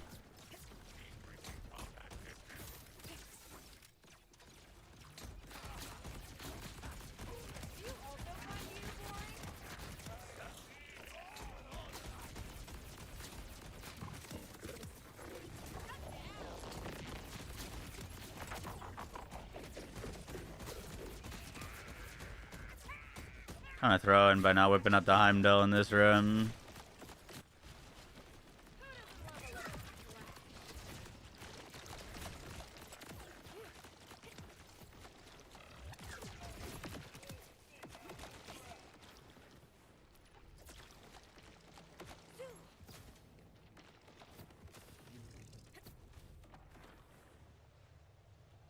Kind of throwing by not whipping up the Heimdall in this room.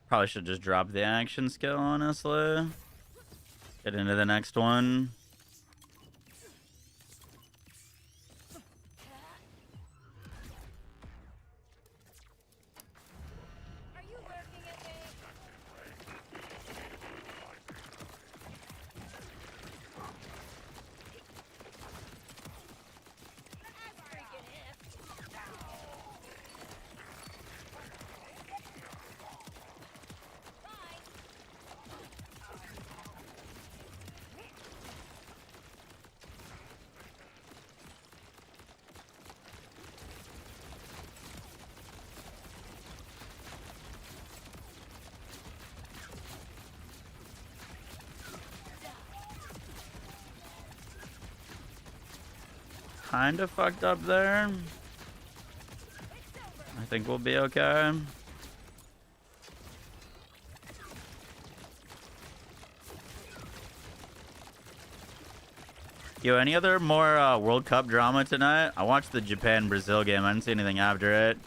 Probably should just drop the action skill, honestly. Get into the next one. Are you lurking at me? I'm freaking hip. Bye. Kind of fucked up there. I think we'll be okay. Yo, any other more World Cup drama tonight? I watched the Japan-Brazil game. I didn't see anything after it.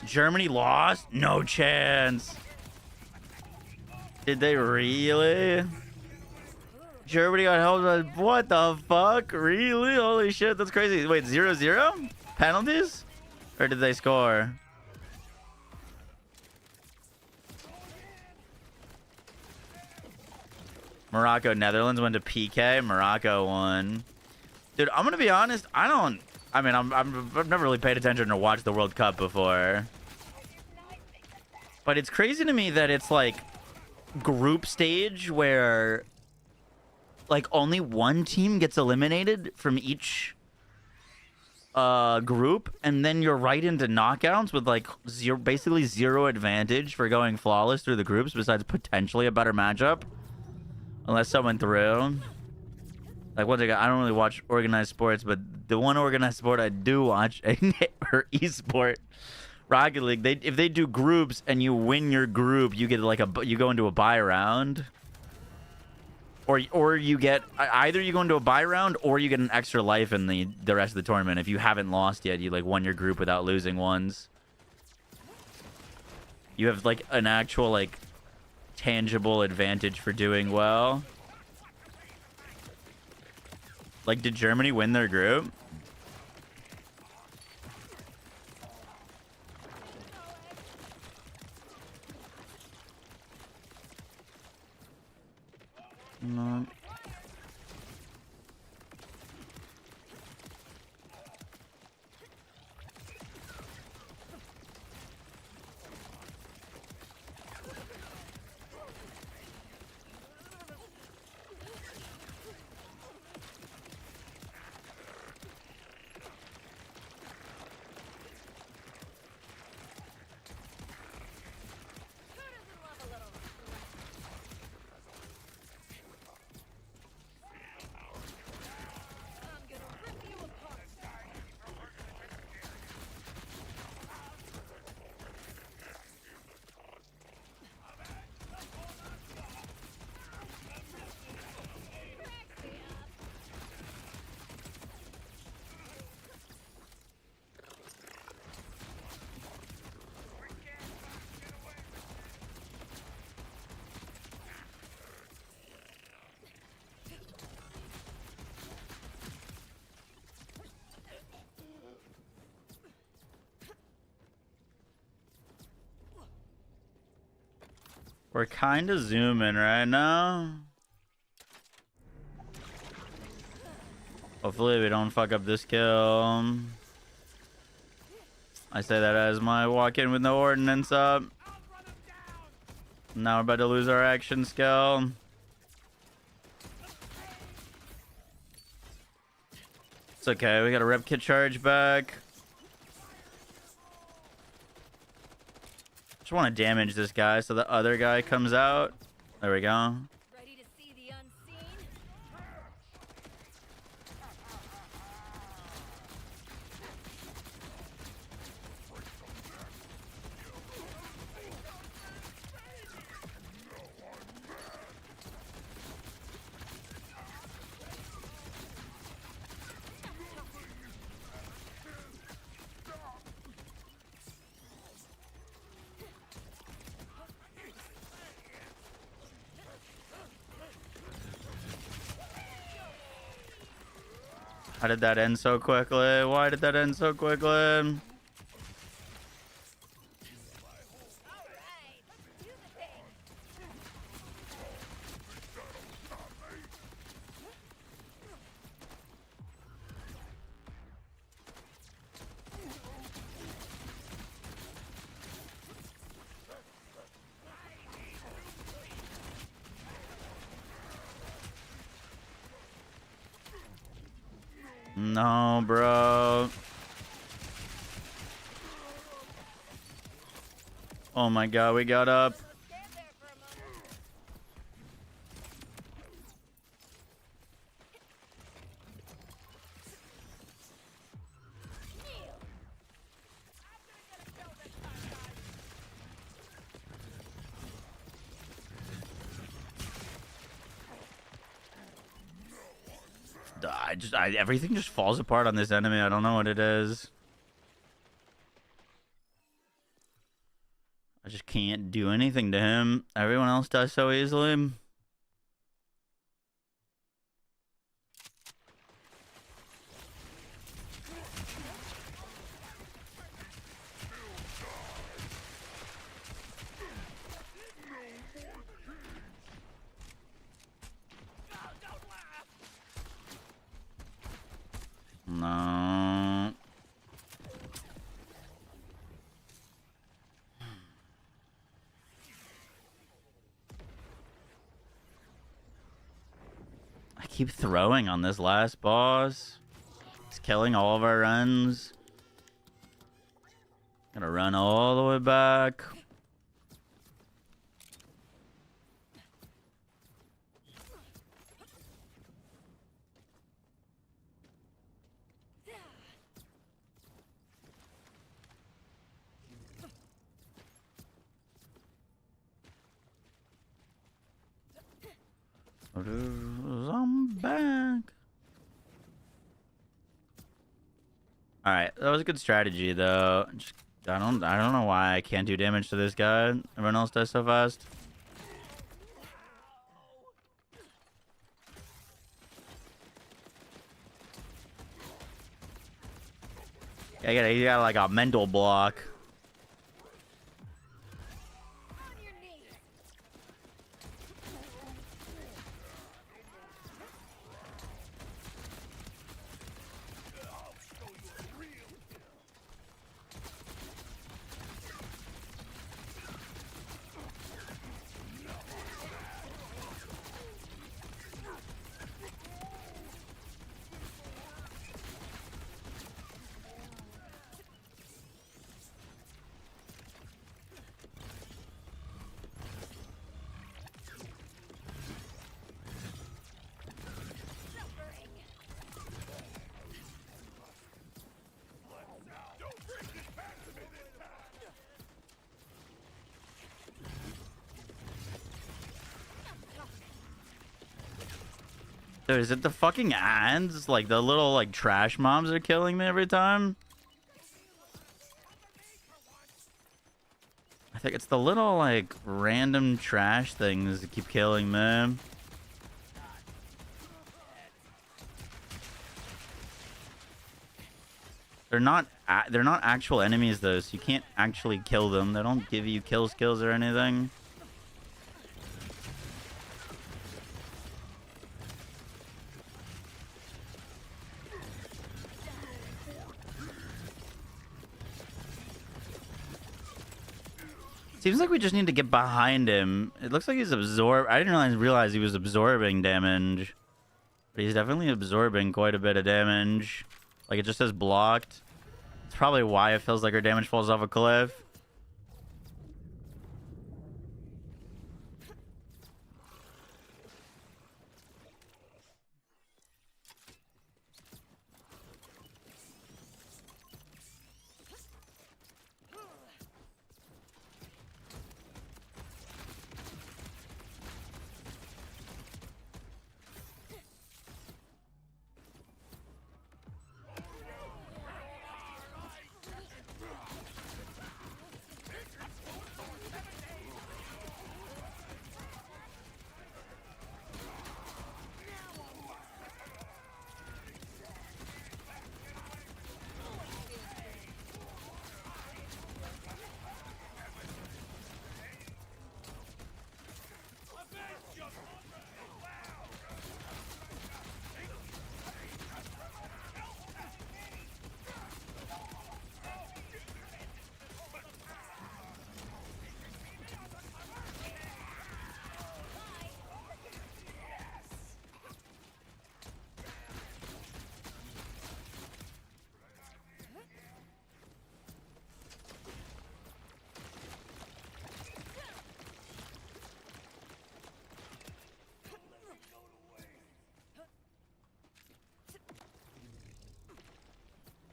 Germany lost? No chance. Did they really? Germany got held. What the fuck? Really? Holy shit, that's crazy. Wait, 0-0? Penalties? Or did they score? Morocco, Netherlands went to PK. Morocco won. Dude, I'm gonna be honest. I mean, I've never really paid attention or watched the World Cup before. But it's crazy to me that it's like group stage where like only one team gets eliminated from each group, and then you're right into knockouts with like basically zero advantage for going flawless through the groups besides potentially a better matchup. Unless someone threw. Like, once again, I don't really watch organized sports, but the one organized sport I do watch, or esport, Rocket League, if they do groups and you win your group, you get like you go into a bye round. Or you get, either you go into a bye round or you get an extra life in the rest of the tournament. If you haven't lost yet, you like won your group without losing once. You have like an actual like tangible advantage for doing well. Like, did Germany win their group? No. We're kind of zooming right now. Hopefully we don't fuck up this kill. I say that as my walk in with no ordnance up. Now we're about to lose our action skill. It's okay, we got a rep kit charge back. Just want to damage this guy so the other guy comes out. There we go. Ready to see the unseen? How did that end so quickly? Why did that end so quickly? No, bro. Oh my god, we got up. Stand there for a moment. Kneel. Everything just falls apart on this enemy. I don't know what it is. I just can't do anything to him. Everyone else does so easily. No. I keep throwing on this last boss. He's killing all of our runs. Gotta run all the way back. I'm back. All right, that was a good strategy though. Just, I don't know why I can't do damage to this guy. Everyone else does so fast. Yeah, you got like a mental block. On your knees. Dude, is it the fucking ants? Like the little like trash mobs are killing me every time? I think it's the little like random trash things that keep killing me. They're not actual enemies though, so you can't actually kill them. They don't give you kill skills or anything. Seems like we just need to get behind him. It looks like he's I didn't realize he was absorbing damage. But he's definitely absorbing quite a bit of damage. Like, it just says blocked. It's probably why it feels like our damage falls off a cliff.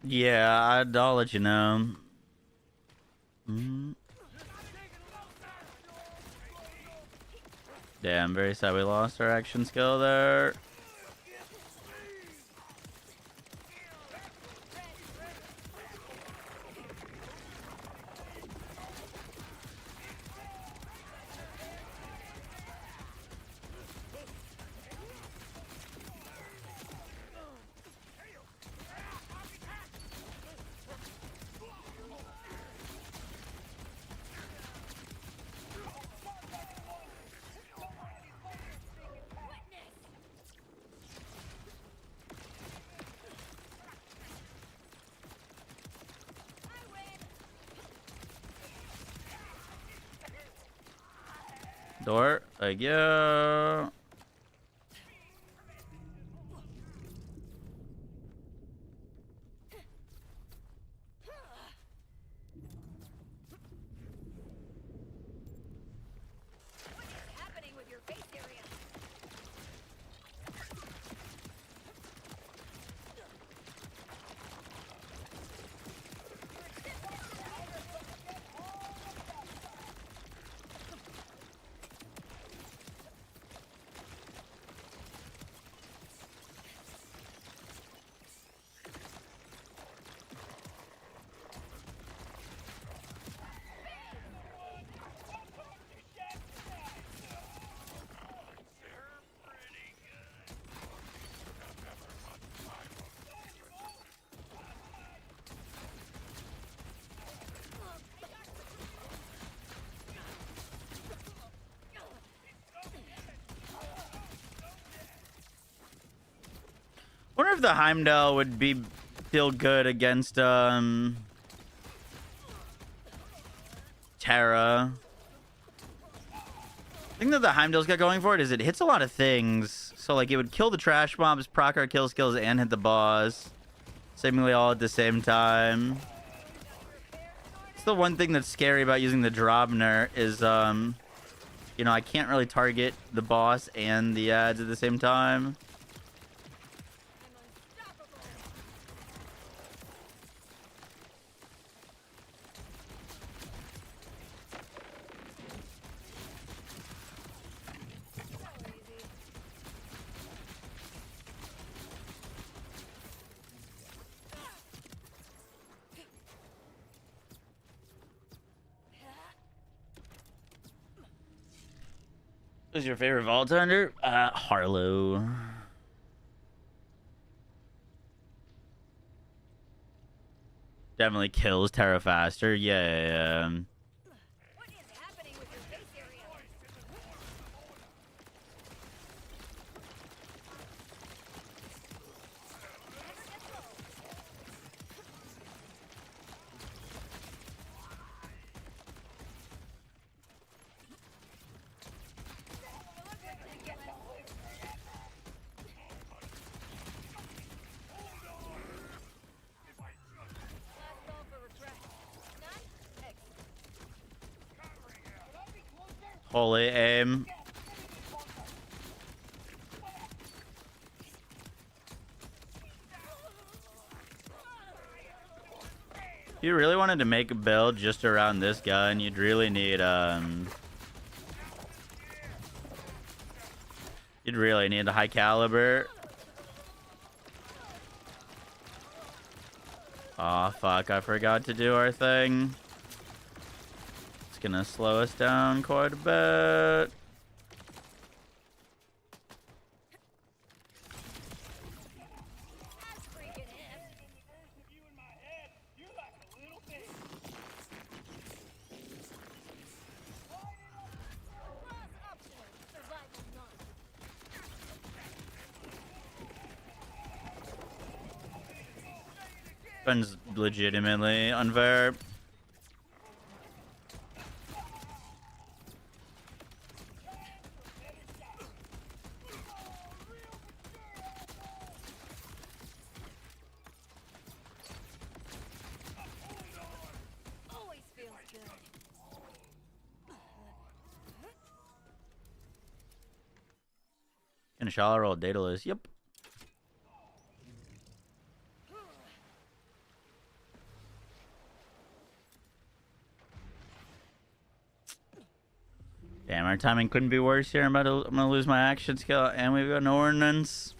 Yeah, I'll let you know. Yeah, I'm very sad we lost our action skill there. Door. Thank you. What is happening with your face area? Wonder if the Heimdall would be feel good against Terra. The thing that the Heimdall's got going for it is it hits a lot of things. So like it would kill the trash mobs, proc our kill skills, and hit the boss. Seemingly all at the same time. It's the one thing that's scary about using the Drobner is you know, I can't really target the boss and the ads at the same time. Who's your favorite Vault Hunter? Harlow. Definitely kills Terra faster. Yeah. What is happening with your face area? Last call for refresh. None? Excellent. Holy aim. If you really wanted to make a build just around this gun, you'd really need a high caliber. Aw, fuck, I forgot to do our thing. It's gonna slow us down quite a bit. That's freaking it. Cross optional. Survival none. Gun's legitimately unfair. Always feels good. Gonna shallow roll Daedalus. Yep. Damn, our timing couldn't be worse here. I'm gonna lose my action skill, and we've got no ordnance.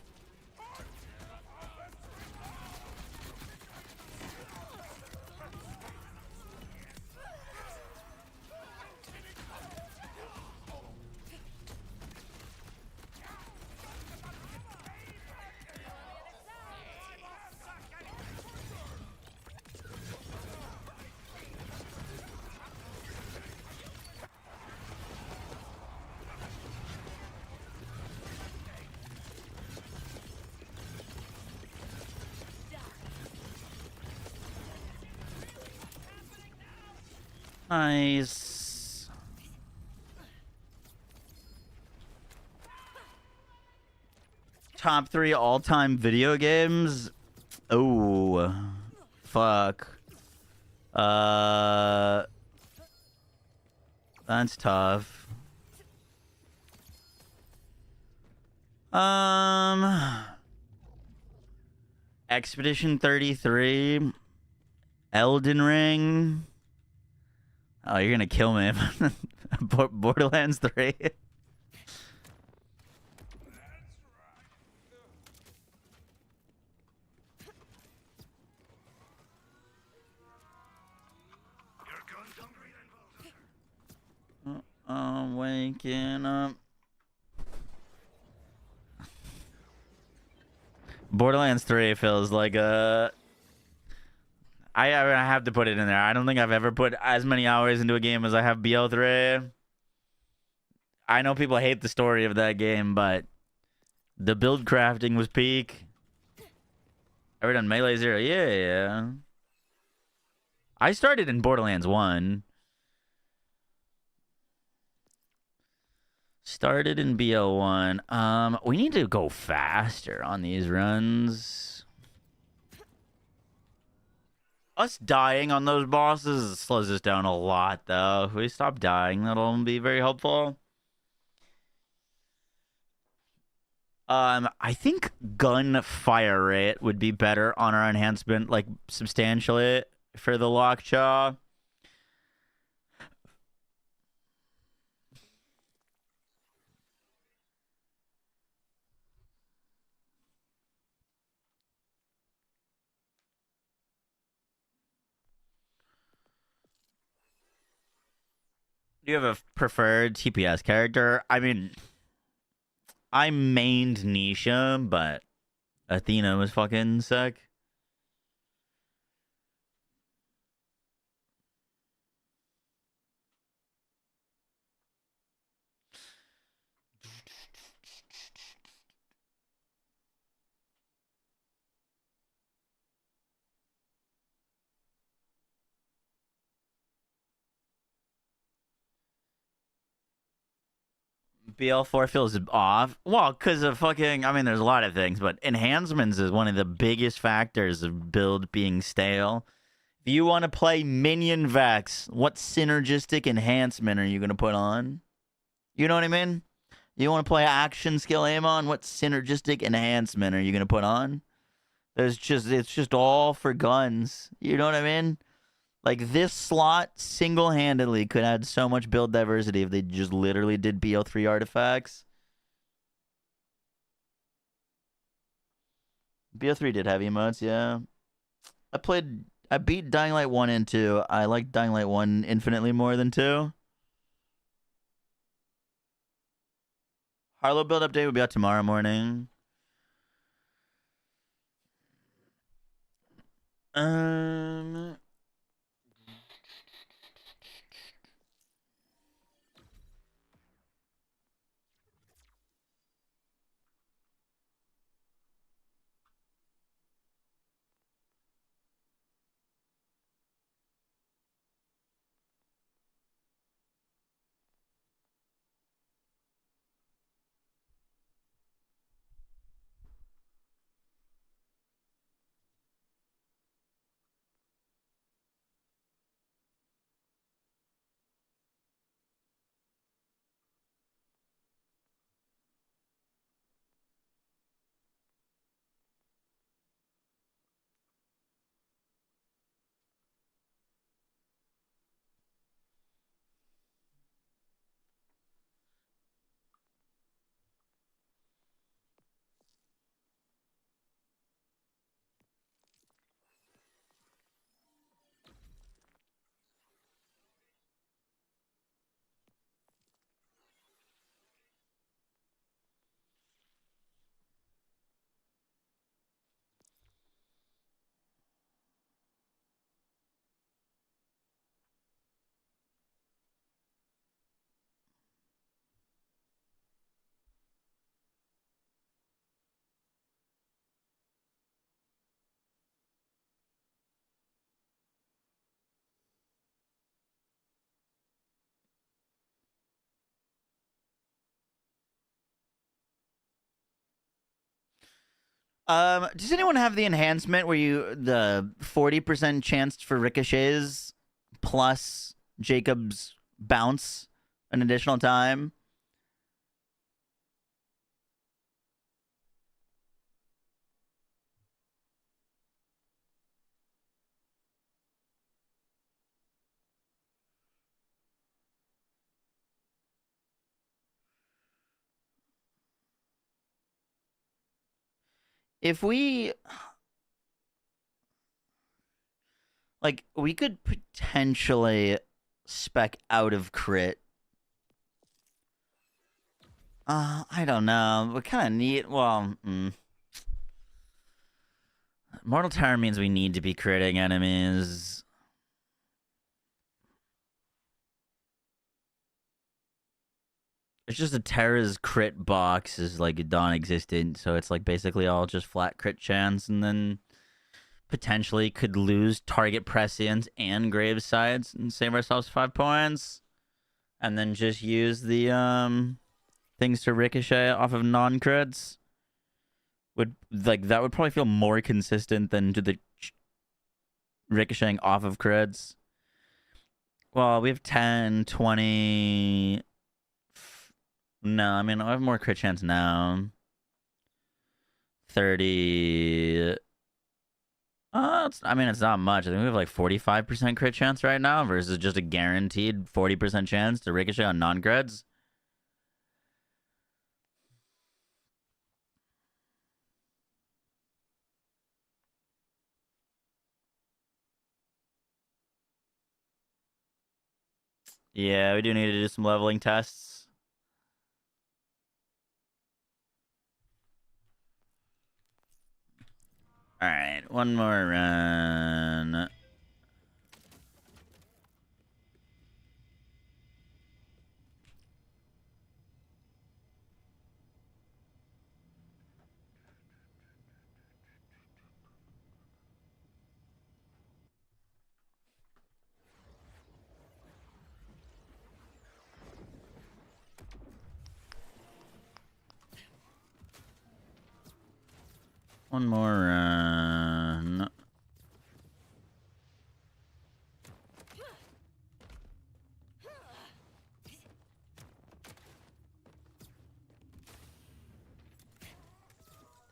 Nice. Top 3 all-time video games. Oh, fuck. That's tough. Expedition 33, Elden Ring. Oh, you're gonna kill me. Borderlands 3. I'm waking up. Borderlands 3 feels like a... I have to put it in there. I don't think I've ever put as many hours into a game as I have BO3. I know people hate the story of that game, but the build crafting was peak. Ever done Melee Zero? Yeah. I started in Borderlands 1. Started in BO1. We need to go faster on these runs. Us dying on those bosses slows us down a lot, though. If we stop dying, that'll be very helpful. I think gunfire rate would be better on our enhancement, like substantially for the lockjaw. Do you have a preferred TPS character? I mean, I mained Nisha, but Athena was fucking sick. BL4 feels off. Well, because of fucking... I mean, there's a lot of things, but enhancements is one of the biggest factors of build being stale. If you want to play Minion Vex, what synergistic enhancement are you going to put on? You know what I mean? You want to play Action Skill Amon, what synergistic enhancement are you going to put on? It's just all for guns. You know what I mean? Like, this slot single-handedly could add so much build diversity if they just literally did BO3 artifacts. BO3 did have emotes, yeah. I beat Dying Light 1 and 2. I like Dying Light 1 infinitely more than 2. Harlow build update will be out tomorrow morning. Does anyone have the enhancement where the 40% chance for ricochets plus Jacob's bounce an additional time? If we like, we could potentially spec out of crit. I don't know. We kind of need. Well, Mortal Terror means we need to be critting enemies. It's just a Terra's crit box is like non-existent, so it's like basically all just flat crit chance, and then potentially could lose target prescience and grave sides and save ourselves 5 points, and then just use the things to ricochet off of non-crits. Would like that would probably feel more consistent than to the ricocheting off of crits. Well, we have 10, 20. No, I mean, I have more crit chance now. 30. I mean, it's not much. I think we have like 45% crit chance right now versus just a guaranteed 40% chance to ricochet on non-crits. Yeah, we do need to do some leveling tests. Alright, one more run. One more run.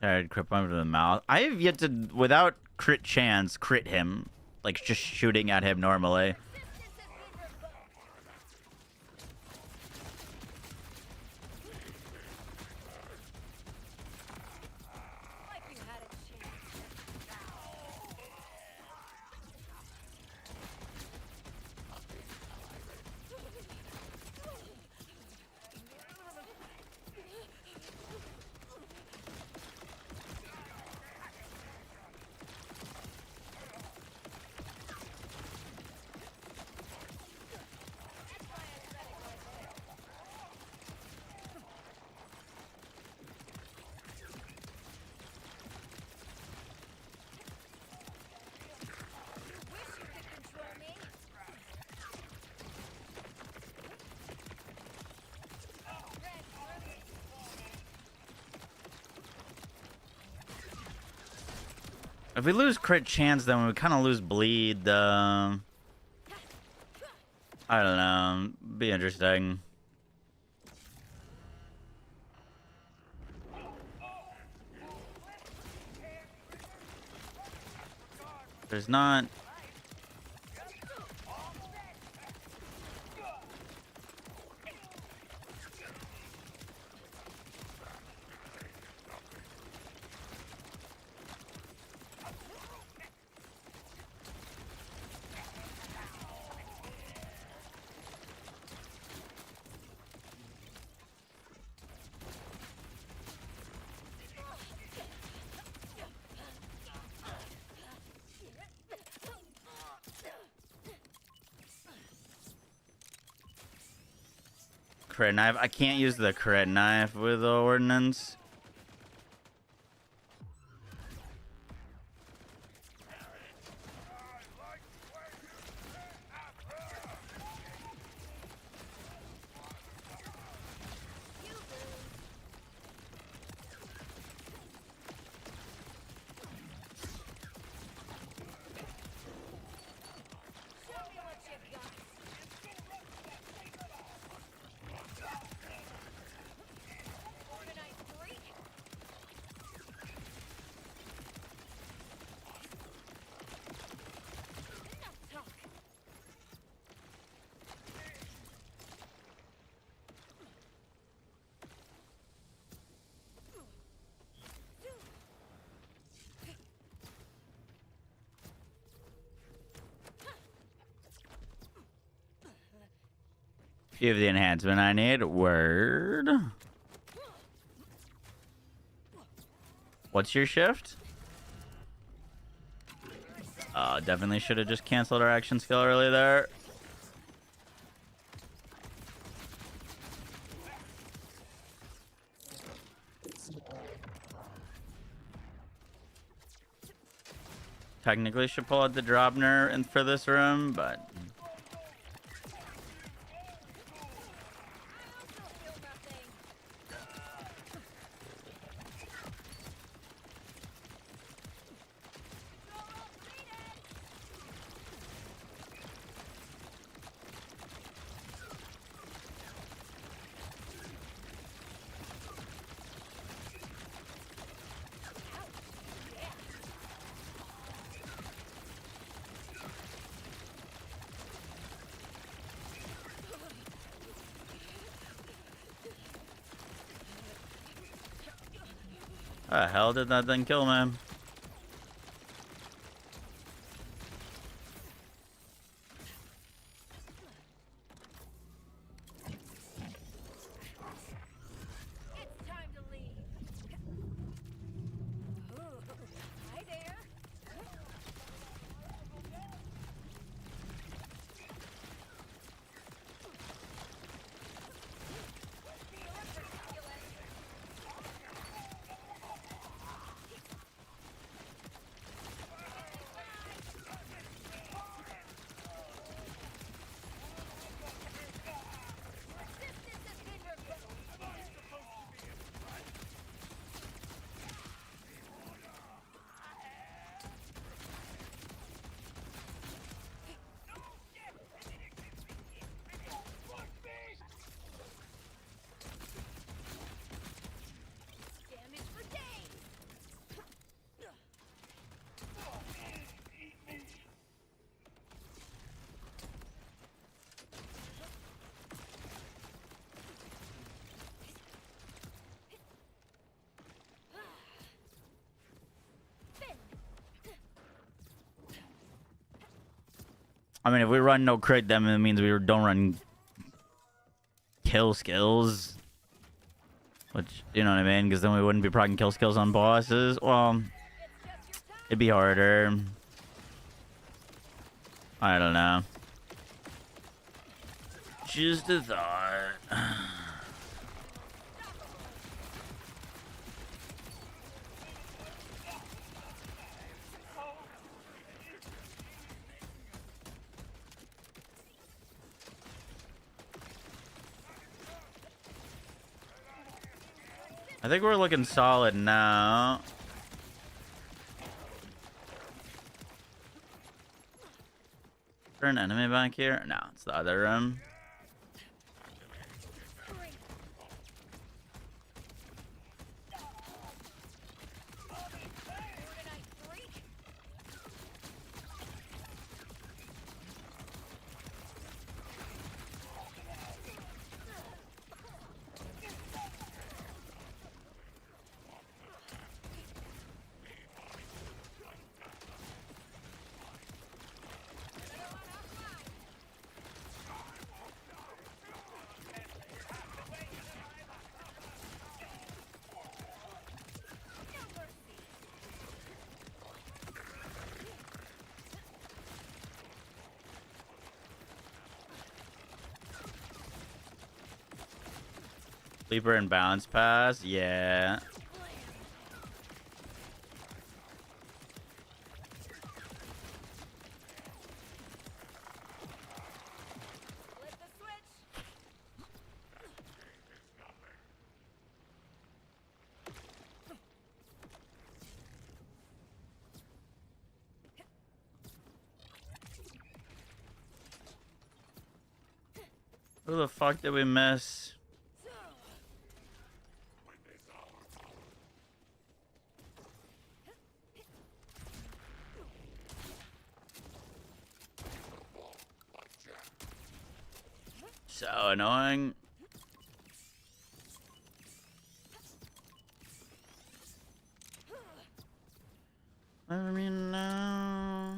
Alright, crit him to the mouth. I have yet to, without crit chance, crit him. Like, just shooting at him normally. If we lose crit chance, then we kind of lose bleed. I don't know. Be interesting. There's not. Crit knife. I can't use the crit knife with the ordnance. You have the enhancement I need. Word. What's your shift? Definitely should have just canceled our action skill early there. Technically should pull out the Dropner and for this room, but how the hell did that thing kill me? It's time to leave. Ooh, hi there. Resistance has been damage for days. I mean, if we run no crit, then it means we don't run kill skills. Which, you know what I mean? Because then we wouldn't be proccing kill skills on bosses. Well, it'd be harder. I don't know. Just a thought. I think we're looking solid now. Is there an enemy back here? No, it's the other room. Sleeper and bounce pass, yeah. Flip the switch. Who the fuck did we miss? So annoying. I mean, no.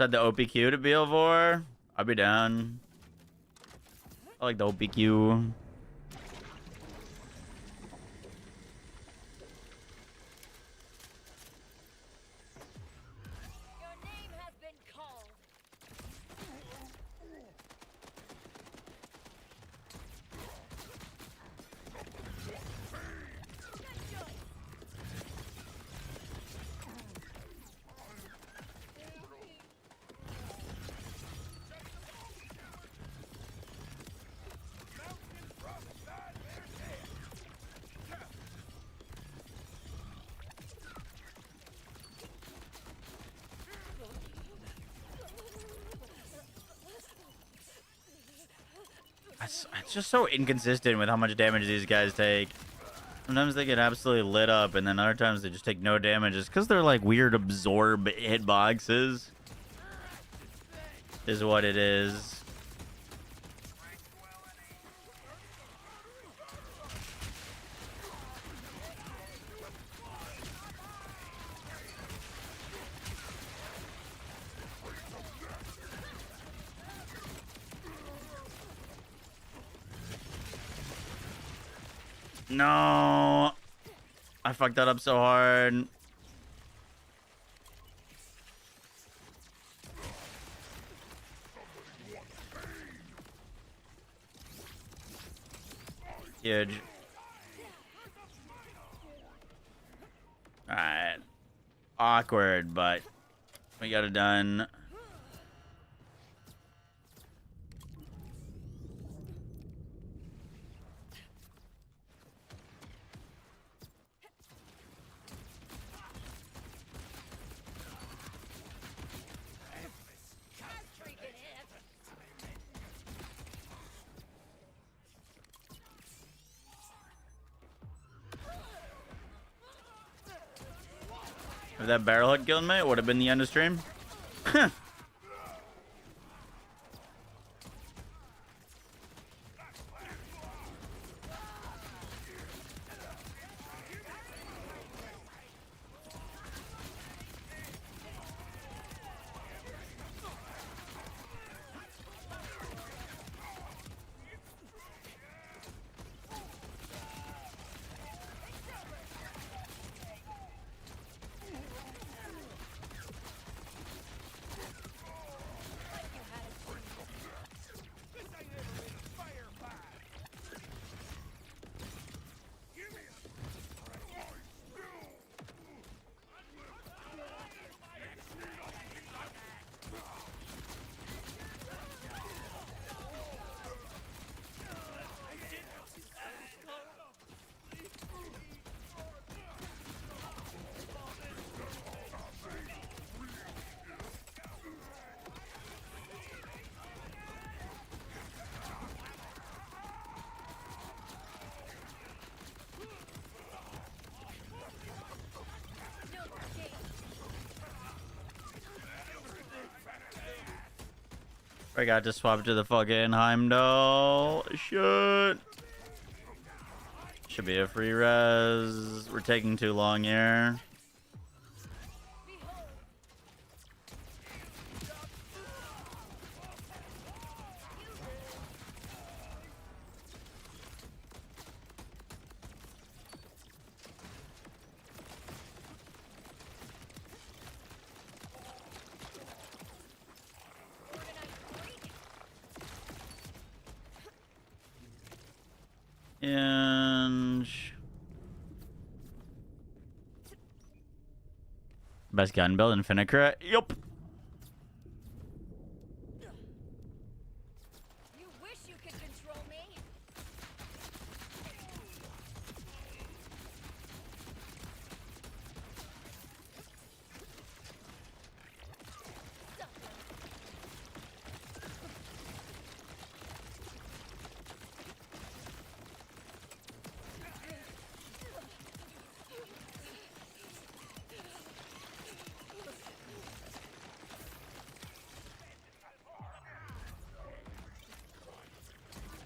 Said the OPQ to BL4. I'll be down. I like the OPQ. Your name has been called. It's just so inconsistent with how much damage these guys take. Sometimes they get absolutely lit up, and then other times they just take no damage. It's because they're like weird absorb hitboxes. Is what it is. No, I fucked that up so hard. Huge. All right, awkward, but we got it done. If that barrel had killed me, it would have been the end of stream. I got to swap to the fucking Heimdall. Shit. Should be a free res. We're taking too long here. And best gun build in Finnicra. Yup. You wish you could control me.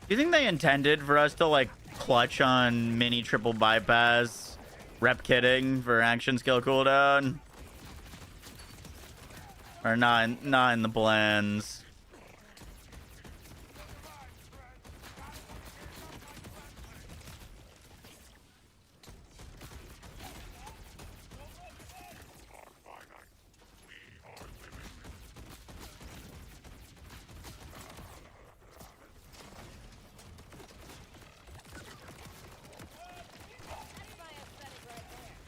Do you think they intended for us to like clutch on mini triple bypass rep kitting for action skill cooldown? Or not in the plans. That's my aesthetic right there.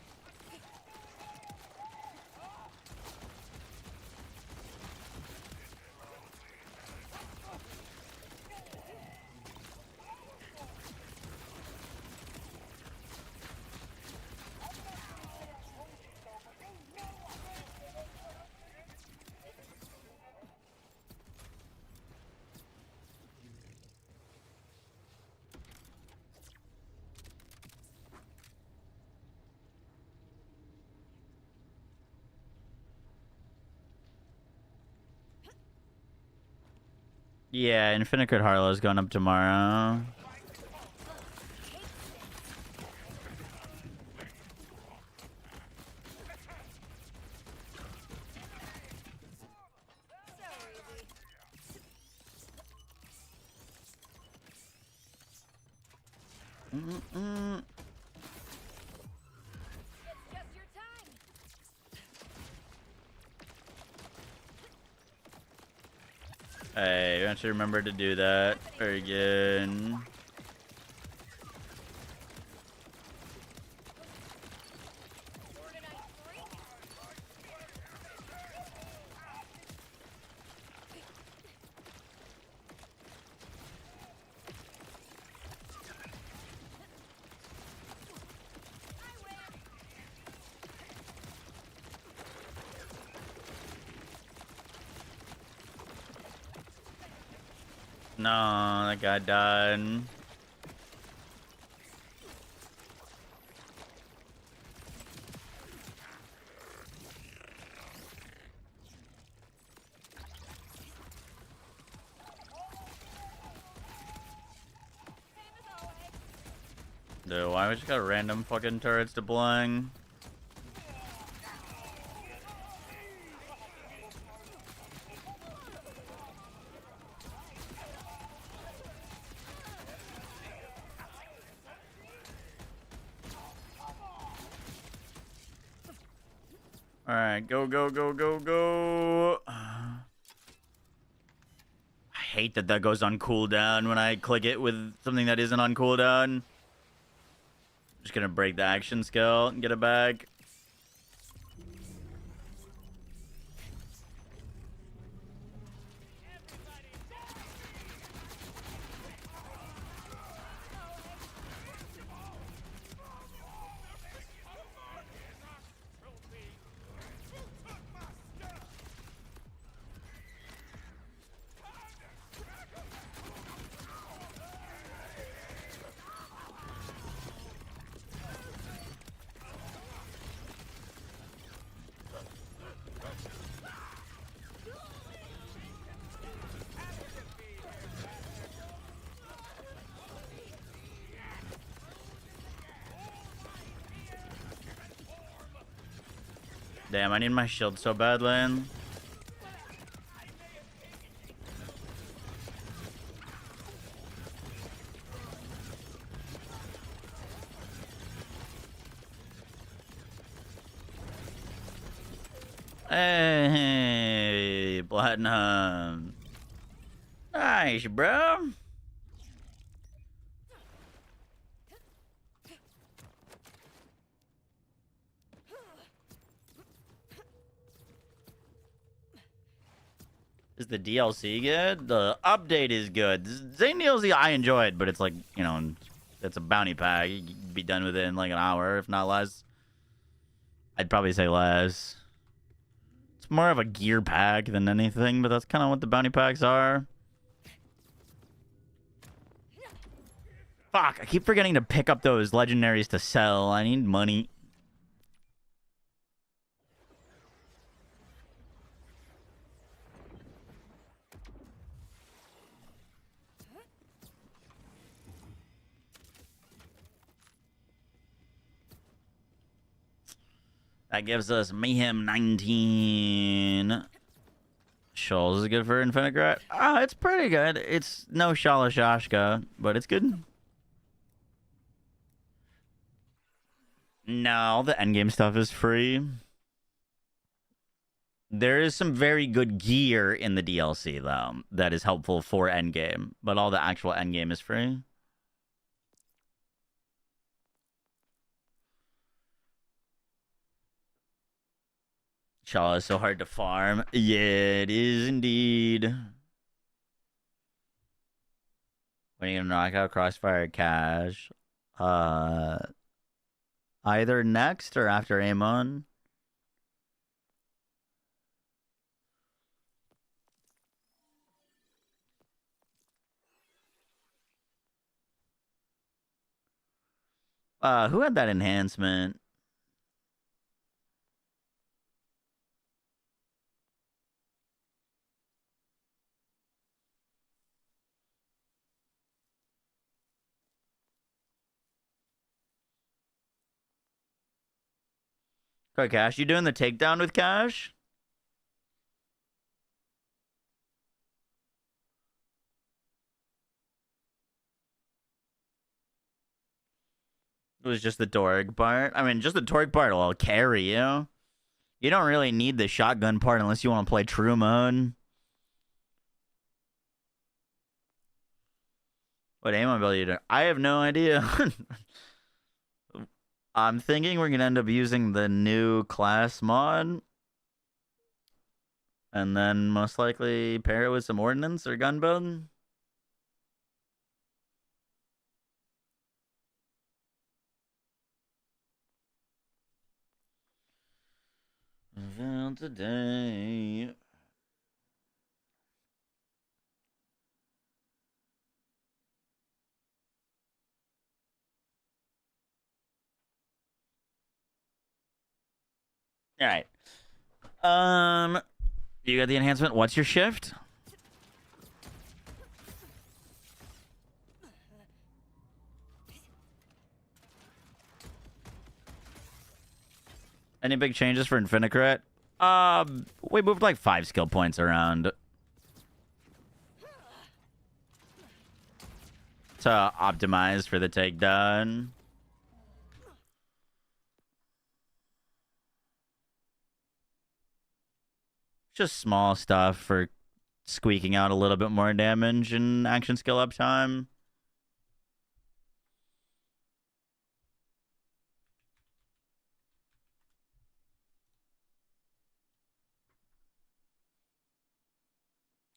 Yeah, Infinite Crit Harlow's going up tomorrow. So easy. Mm-mm. It's just your time. Hey, you have to remember to do that. Very good. Borderlands 3? I win. No, that guy died. Same as always. Dude, why we just got random fucking turrets deploying? Alright, go, go, go, go, go. I hate that that goes on cooldown when I click it with something that isn't on cooldown. Just gonna break the action skill and get it back. Damn, I need my shield so badly. Hey, Platinum. Nice, bro. Is the DLC good? The update is good. Zane DLC I enjoyed, but it's like, you know, it's a bounty pack. You can be done with it in like an hour, if not less. I'd probably say less. It's more of a gear pack than anything, but that's kind of what the bounty packs are. Fuck, I keep forgetting to pick up those legendaries to sell. I need money. That gives us Mayhem 19. Shoals is good for Infinigrat. It's pretty good. It's no Shalashashka, but it's good. No, all the endgame stuff is free. There is some very good gear in the DLC, though, that is helpful for endgame, but all the actual endgame is free. Shala is so hard to farm. Yeah, it is indeed. When are you gonna knock out Crossfire Cash? Either next or after Amon. Who had that enhancement? Okay, Cash, you doing the takedown with Cash? It was just the Torg part. I mean, just the Torg part will carry you. You don't really need the shotgun part unless you want to play true mode. What aim ability do? I have no idea. I'm thinking we're gonna end up using the new class mod. And then most likely pair it with some ordnance or gun build. Well, today. All right. You got the enhancement. What's your shift? Any big changes for Infinigrat? We moved like 5 skill points around to optimize for the takedown. Just small stuff for squeaking out a little bit more damage and action skill uptime.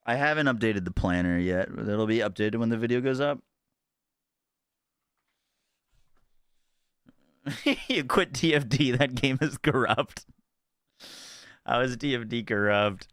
I haven't updated the planner yet. It'll be updated when the video goes up. You quit TFD. That game is corrupt. How is TFD corrupt?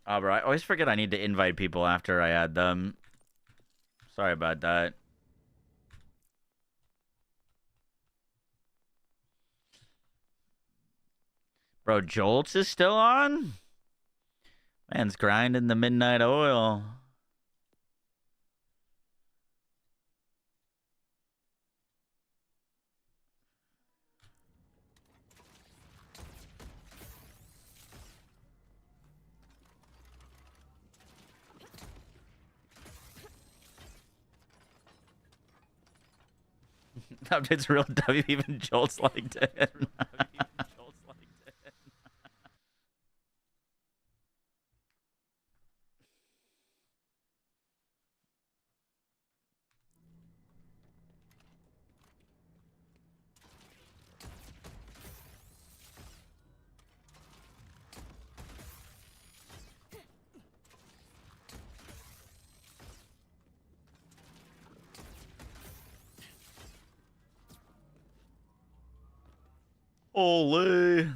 Oh, bro, I always forget I need to invite people after I add them. Sorry about that. Bro, Jolts is still on? Man's grinding the midnight oil. Update's real W, even Jolts liked it. Holy.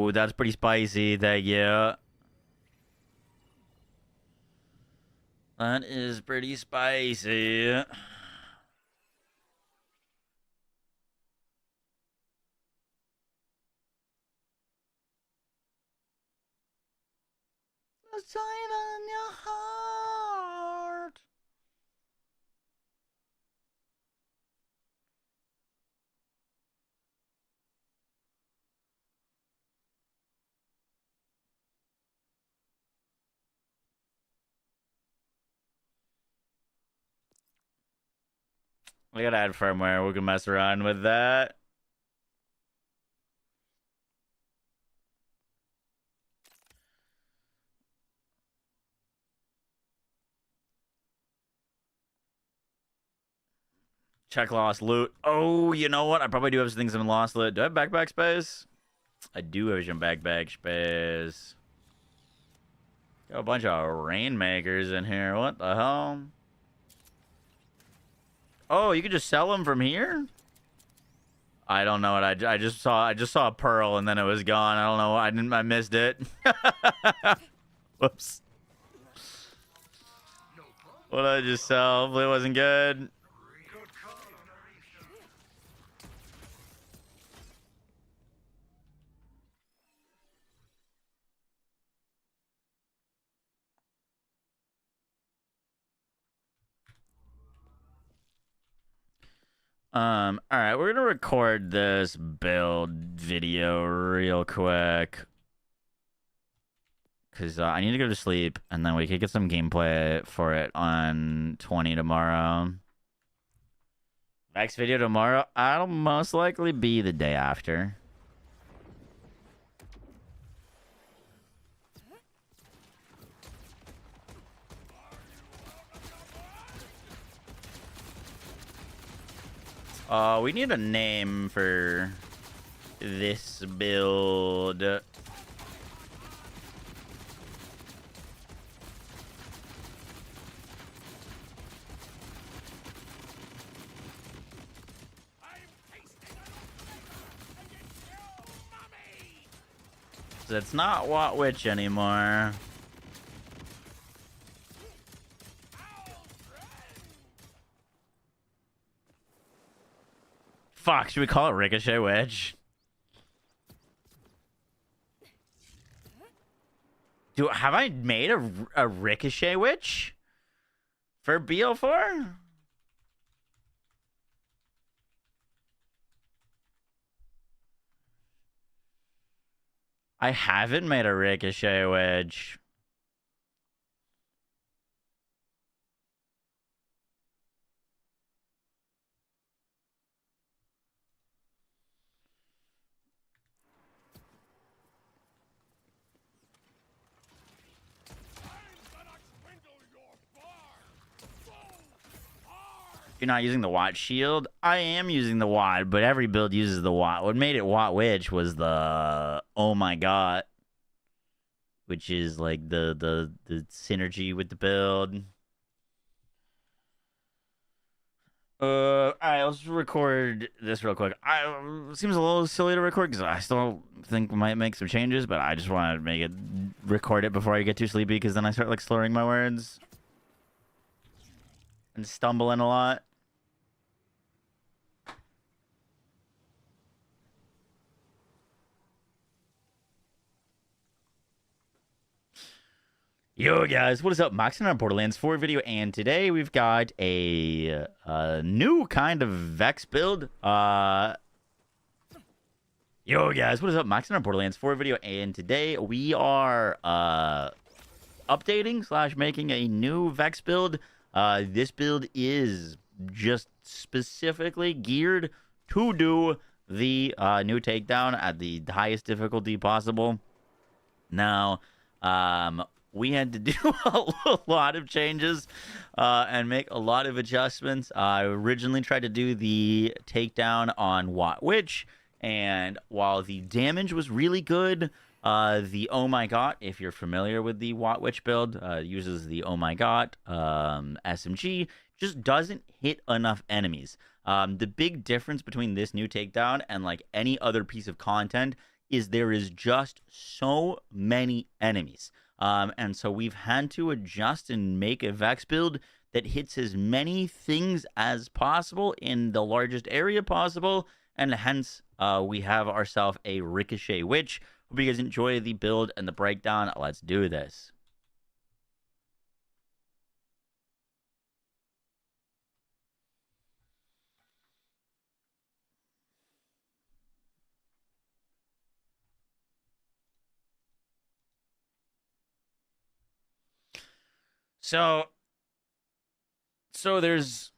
Ooh, that's pretty spicy. Thank you. That is pretty spicy. The sign on your heart. We gotta add firmware. We can mess around with that. Check lost loot. Oh, you know what? I probably do have some things in lost loot. Do I have backpack space? I do have some backpack space. Got a bunch of rainmakers in here. What the hell? Oh, you can just sell them from here? I don't know what I just saw a pearl and then it was gone. I don't know. I missed it. Whoops. What did I just sell? Hopefully it wasn't good. All right, we're gonna record this build video real quick because I need to go to sleep, and then we could get some gameplay for it on 20 tomorrow. Next video tomorrow, I'll most likely be the day after. We need a name for this build. It's not What Witch anymore. Fuck, should we call it Ricochet Witch? Have I made a Ricochet Witch for BL4? I haven't made a Ricochet Witch. You're not using the Watt shield? I am using the Watt, but every build uses the Watt. What made it Watt Witch was the oh my god, which is like the synergy with the build. Alright, let's record this real quick. It seems a little silly to record because I still think we might make some changes, but I just want to record it before I get too sleepy because then I start like slurring my words and stumbling a lot. Yo guys, what is up? Maxing on Borderlands 4 video, and today we've got a new kind of Vex build. Yo guys, what is up? Maxing on Borderlands 4 video, and today we are updating / making a new Vex build. This build is just specifically geared to do the new takedown at the highest difficulty possible. Now, we had to do a lot of changes and make a lot of adjustments. I originally tried to do the takedown on Watt Witch, and while the damage was really good, the Oh My God, if you're familiar with the Watt Witch build, uses the Oh My God SMG, just doesn't hit enough enemies. The big difference between this new takedown and like any other piece of content is there is just so many enemies. And so we've had to adjust and make a Vex build that hits as many things as possible in the largest area possible, and hence we have ourselves a Ricochet Witch. Hope you guys enjoy the build and the breakdown. Let's do this. So there's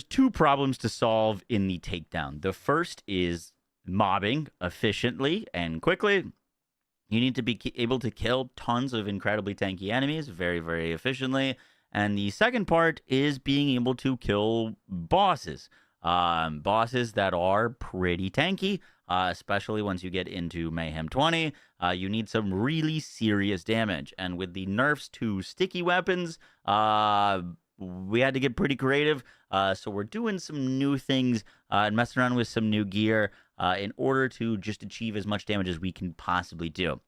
two problems to solve in the takedown. The first is mobbing efficiently and quickly. You need to be able to kill tons of incredibly tanky enemies very, very efficiently. And the second part is being able to kill bosses. Bosses that are pretty tanky, especially once you get into Mayhem 20. You need some really serious damage. And with the nerfs to sticky weapons, we had to get pretty creative. So we're doing some new things and messing around with some new gear in order to just achieve as much damage as we can possibly do.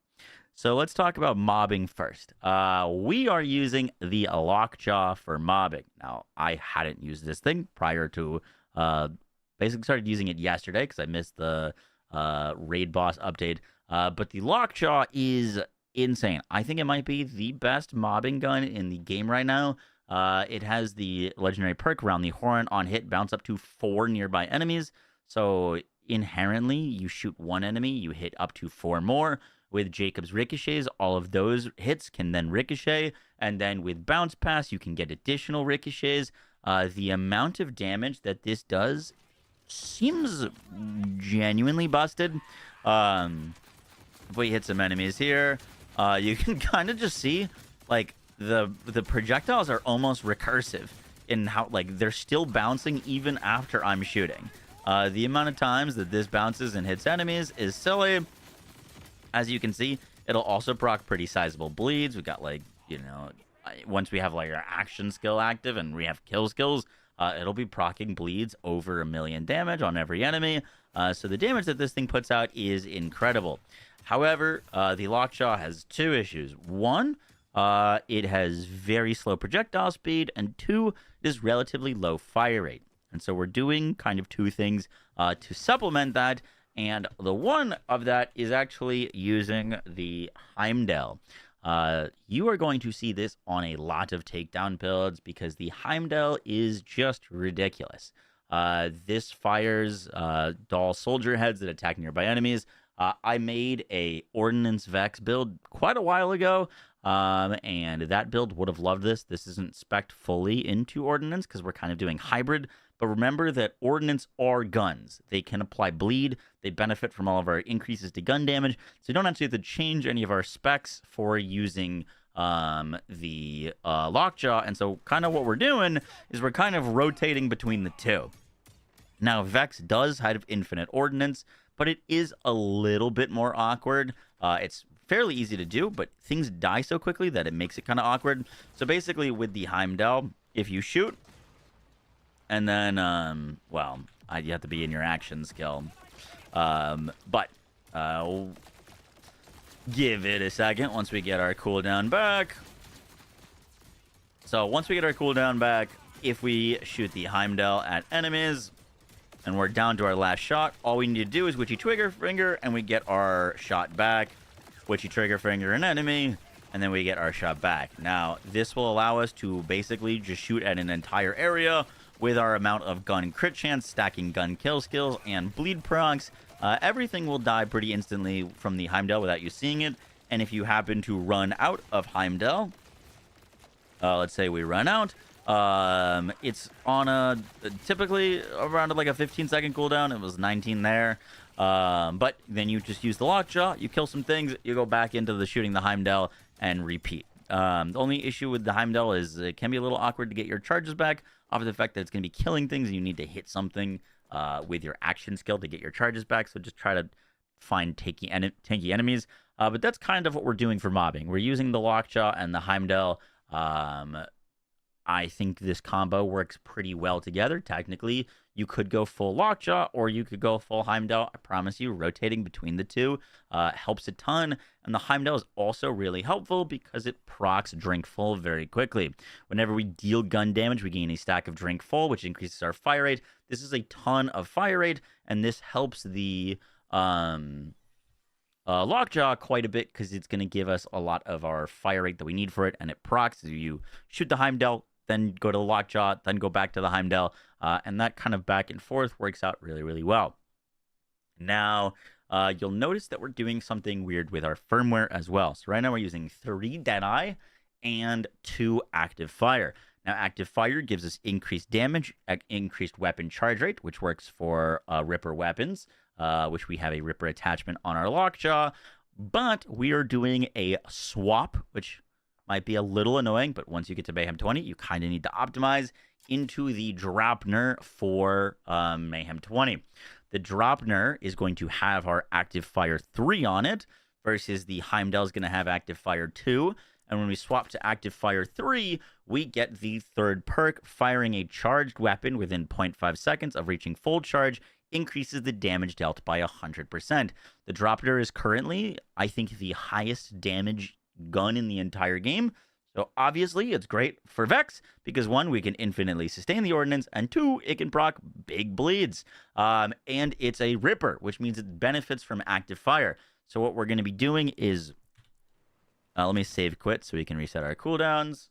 So let's talk about mobbing first. We are using the Lockjaw for mobbing. Now, I hadn't used this thing prior to basically started using it yesterday because I missed the raid boss update. But the Lockjaw is insane. I think it might be the best mobbing gun in the game right now. It has the legendary perk around the horn on hit, bounce up to 4 nearby enemies. So inherently, you shoot one enemy, you hit up to 4 more. With Jacob's ricochets, all of those hits can then ricochet. And then with bounce pass, you can get additional ricochets. The amount of damage that this does seems genuinely busted. If we hit some enemies here, you can kind of just see, like, the projectiles are almost recursive in how, like, they're still bouncing even after I'm shooting. The amount of times that this bounces and hits enemies is silly. As you can see, it'll also proc pretty sizable bleeds. We got, like, you know, once we have, like, our action skill active and we have kill skills, it'll be procking bleeds over 1 million damage on every enemy. So the damage that this thing puts out is incredible. However, the Lockjaw has 2 issues. 1, it has very slow projectile speed, and 2, it is relatively low fire rate. And so we're doing kind of 2 things to supplement that, and the one of that is actually using the Heimdall. You are going to see this on a lot of takedown builds because the Heimdall is just ridiculous. This fires doll soldier heads that attack nearby enemies. I made a Ordnance Vex build quite a while ago, and that build would have loved this. This isn't spec'd fully into Ordnance because we're kind of doing hybrid. But remember that Ordnance are guns. They can apply bleed. They benefit from all of our increases to gun damage. So you don't actually have to change any of our specs for using the Lockjaw. And so kind of what we're doing is we're kind of rotating between the 2. Now, Vex does have infinite Ordnance, but it is a little bit more awkward. It's fairly easy to do, but things die so quickly that it makes it kind of awkward. So basically with the Heimdall, if you shoot, and then, well, you have to be in your action skill. But give it a second once we get our cooldown back. So once we get our cooldown back, if we shoot the Heimdall at enemies, and we're down to our last shot, all we need to do is witchy trigger finger, and we get our shot back. Witchy trigger finger an enemy, and then we get our shot back. Now, this will allow us to basically just shoot at an entire area with our amount of gun crit chance, stacking gun kill skills, and bleed procs. Everything will die pretty instantly from the Heimdall without you seeing it. And if you happen to run out of Heimdall, let's say we run out, it's on a typically around like a 15-second cooldown. It was 19 there. But then you just use the Lockjaw, you kill some things, you go back into the shooting the Heimdall, and repeat. The only issue with the Heimdall is it can be a little awkward to get your charges back off of the fact that it's going to be killing things and you need to hit something with your action skill to get your charges back. So just try to find tanky enemies. But that's kind of what we're doing for mobbing. We're using the Lockjaw and the Heimdall. I think this combo works pretty well together. Technically, you could go full Lockjaw or you could go full Heimdall. I promise you, rotating between the two helps a ton. And the Heimdall is also really helpful because it procs Drink Full very quickly. Whenever we deal gun damage, we gain a stack of Drink Full, which increases our fire rate. This is a ton of fire rate, and this helps the Lockjaw quite a bit because it's going to give us a lot of our fire rate that we need for it, and it procs. You shoot the Heimdall, then go to the Lockjaw, then go back to the Heimdall, and that kind of back and forth works out really, really well. Now, you'll notice that we're doing something weird with our firmware as well. So right now we're using 3 Deadeye and 2 Active Fire. Now, Active Fire gives us increased damage, increased weapon charge rate, which works for Ripper weapons, which we have a Ripper attachment on our Lockjaw. But we are doing a swap, which might be a little annoying, but once you get to Mayhem 20, you kind of need to optimize into the Dropner for Mayhem 20. The Dropner is going to have our Active Fire 3 on it, versus the Heimdall is going to have Active Fire 2. And when we swap to Active Fire 3, we get the 3rd perk, firing a charged weapon within 0.5 seconds of reaching full charge, increases the damage dealt by 100%. The Dropner is currently, I think, the highest damage gun in the entire game. So obviously it's great for Vex because 1, we can infinitely sustain the ordnance, and 2, it can proc big bleeds. And it's a Ripper, which means it benefits from Active Fire. So what we're going to be doing is, let me save quit so we can reset our cooldowns.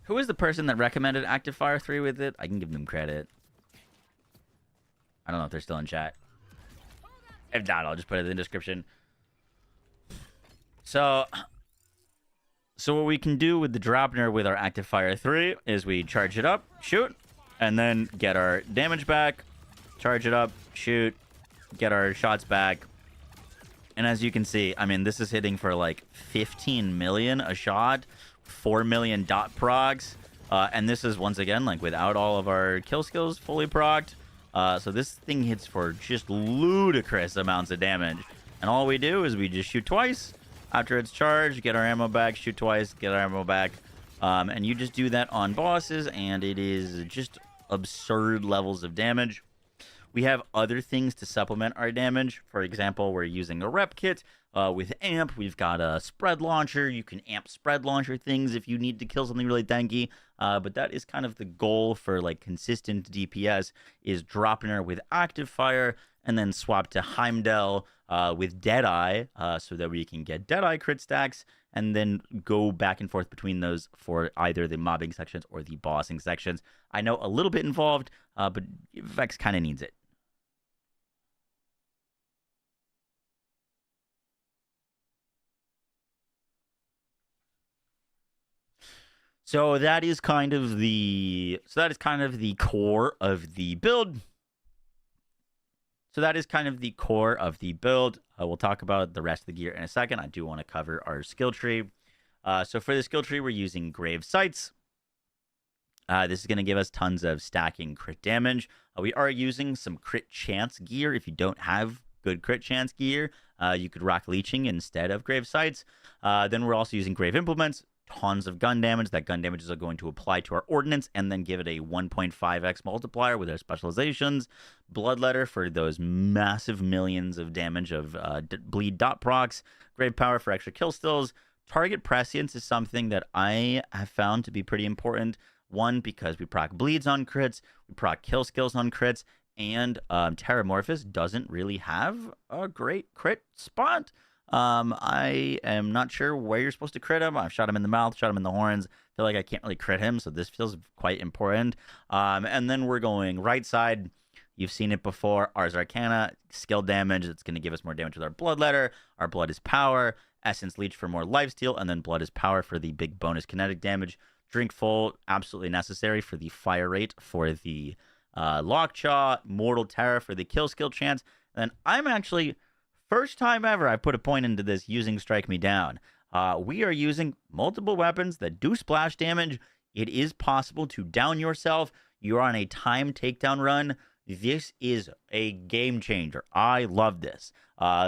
Who is the person that recommended Active Fire 3 with it? I can give them credit. I don't know if they're still in chat. If not, I'll just put it in the description. So what we can do with the Dropner with our Active Fire 3 is we charge it up, shoot, and then get our damage back, charge it up, shoot, get our shots back. And as you can see, I mean, this is hitting for like 15 million a shot. 4 million dot procs, and this is once again like without all of our kill skills fully procced. So this thing hits for just ludicrous amounts of damage, and all we do is we just shoot twice after it's charged, get our ammo back, shoot twice, get our ammo back, and you just do that on bosses, and it is just absurd levels of damage. We have other things to supplement our damage. For example, we're using a rep kit. With amp, we've got a spread launcher. You can amp spread launcher things if you need to kill something really tanky. But that is kind of the goal for like consistent DPS, is Dropner with Active Fire and then swap to Heimdall with Deadeye, so that we can get Deadeye crit stacks and then go back and forth between those for either the mobbing sections or the bossing sections. I know a little bit involved, but Vex kind of needs it. So that is kind of the core of the build. We'll talk about the rest of the gear in a second. I do want to cover our skill tree. So for the skill tree, we're using Grave Sights. This is going to give us tons of stacking crit damage. We are using some crit chance gear. If you don't have good crit chance gear, you could rock leeching instead of Grave Sights. Then we're also using Grave Implements. Tons of gun damage. That gun damage is going to apply to our ordnance and then give it a 1.5x multiplier with our specializations. Bloodletter for those massive millions of damage of bleed dot procs. Grave Power for extra kill stills. Target prescience is something that I have found to be pretty important. 1, because we proc bleeds on crits, we proc kill skills on crits, and Terramorphous doesn't really have a great crit spot. I am not sure where you're supposed to crit him. I've shot him in the mouth, shot him in the horns. Feel like I can't really crit him, so this feels quite important. And then we're going right side. You've seen it before. Ars Arcana, skill damage. It's going to give us more damage with our Bloodletter. Our Blood is Power. Essence Leech for more lifesteal, and then Blood is Power for the big bonus kinetic damage. Drink Full, absolutely necessary for the fire rate for the Lockjaw. Mortal Terror for the kill skill chance. And then I'm actually... first time ever I put a point into this using Strike Me Down. We are using multiple weapons that do splash damage. It is possible to down yourself. you're on a time takedown run, this is a game changer. I love this.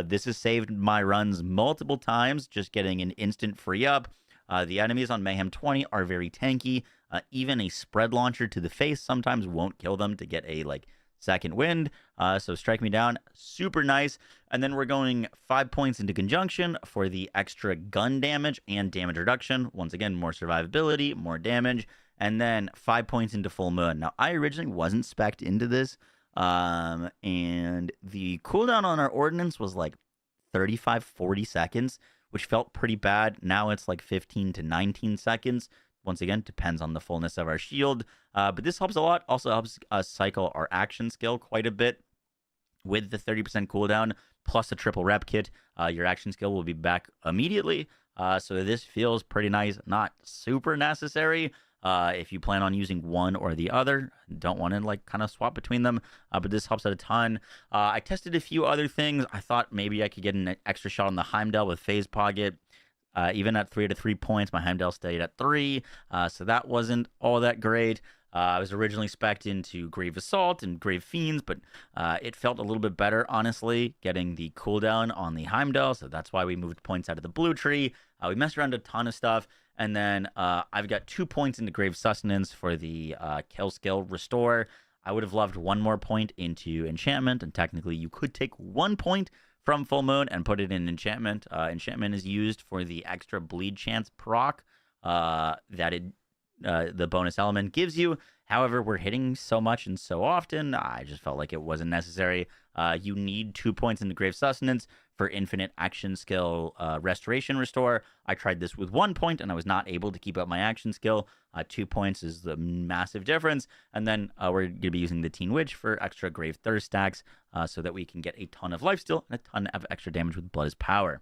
This has saved my runs multiple times, just getting an instant free up. The enemies on Mayhem 20 are very tanky. Even a spread launcher to the face sometimes won't kill them to get a second wind. So strike me down, super nice. And then we're going 5 points into conjunction for the extra gun damage and damage reduction. Once again, more survivability, more damage. And then 5 points into full moon. Now, I originally wasn't spec'd into this. And the cooldown on our ordnance was 35-40 seconds, which felt pretty bad. Now it's 15 to 19 seconds. Once again, depends on the fullness of our shield. But this helps a lot. Also helps us cycle our action skill quite a bit. With the 30% cooldown plus a triple rep kit, your action skill will be back immediately. So this feels pretty nice. Not super necessary. If you plan on using one or the other, don't want to kind of swap between them, but this helps out a ton. I tested a few other things. I thought maybe I could get an extra shot on the Heimdall with Phase Pocket. Even at 3 to 3 points, my Heimdall stayed at 3, so that wasn't all that great. I was originally spec'd into Grave Assault and Grave Fiends, but it felt a little bit better, honestly, getting the cooldown on the Heimdall, so that's why we moved points out of the blue tree. We messed around a ton of stuff. And then I've got 2 points into Grave Sustenance for the kill skill restore. I would have loved 1 more point into enchantment, and technically you could take 1 point from full moon and put it in enchantment. Enchantment is used for the extra bleed chance proc that the bonus element gives you. However, we're hitting so much and so often, I just felt like it wasn't necessary. You need 2 points into Grave Sustenance for infinite action skill restoration restore. I tried this with 1 point and I was not able to keep up my action skill. 2 points is the massive difference. And then we're going to be using the Teen Witch for extra Grave Thirst stacks so that we can get a ton of lifesteal and a ton of extra damage with Blood is Power.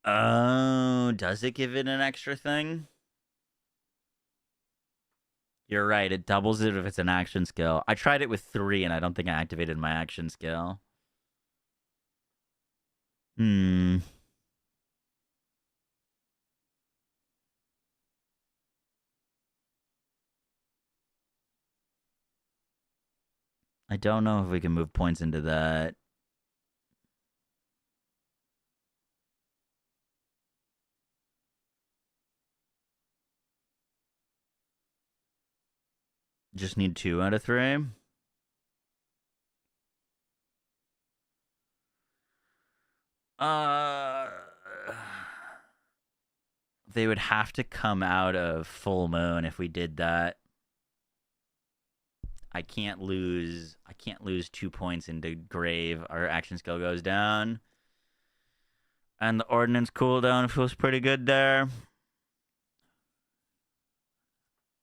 Oh, does it give it an extra thing? You're right. It doubles it if it's an action skill. I tried it with 3, and I don't think I activated my action skill. I don't know if we can move points into that. Just need 2 out of 3. They would have to come out of full moon if we did that. I can't lose 2 points into Grave. Our action skill goes down. And the ordnance cooldown feels pretty good there.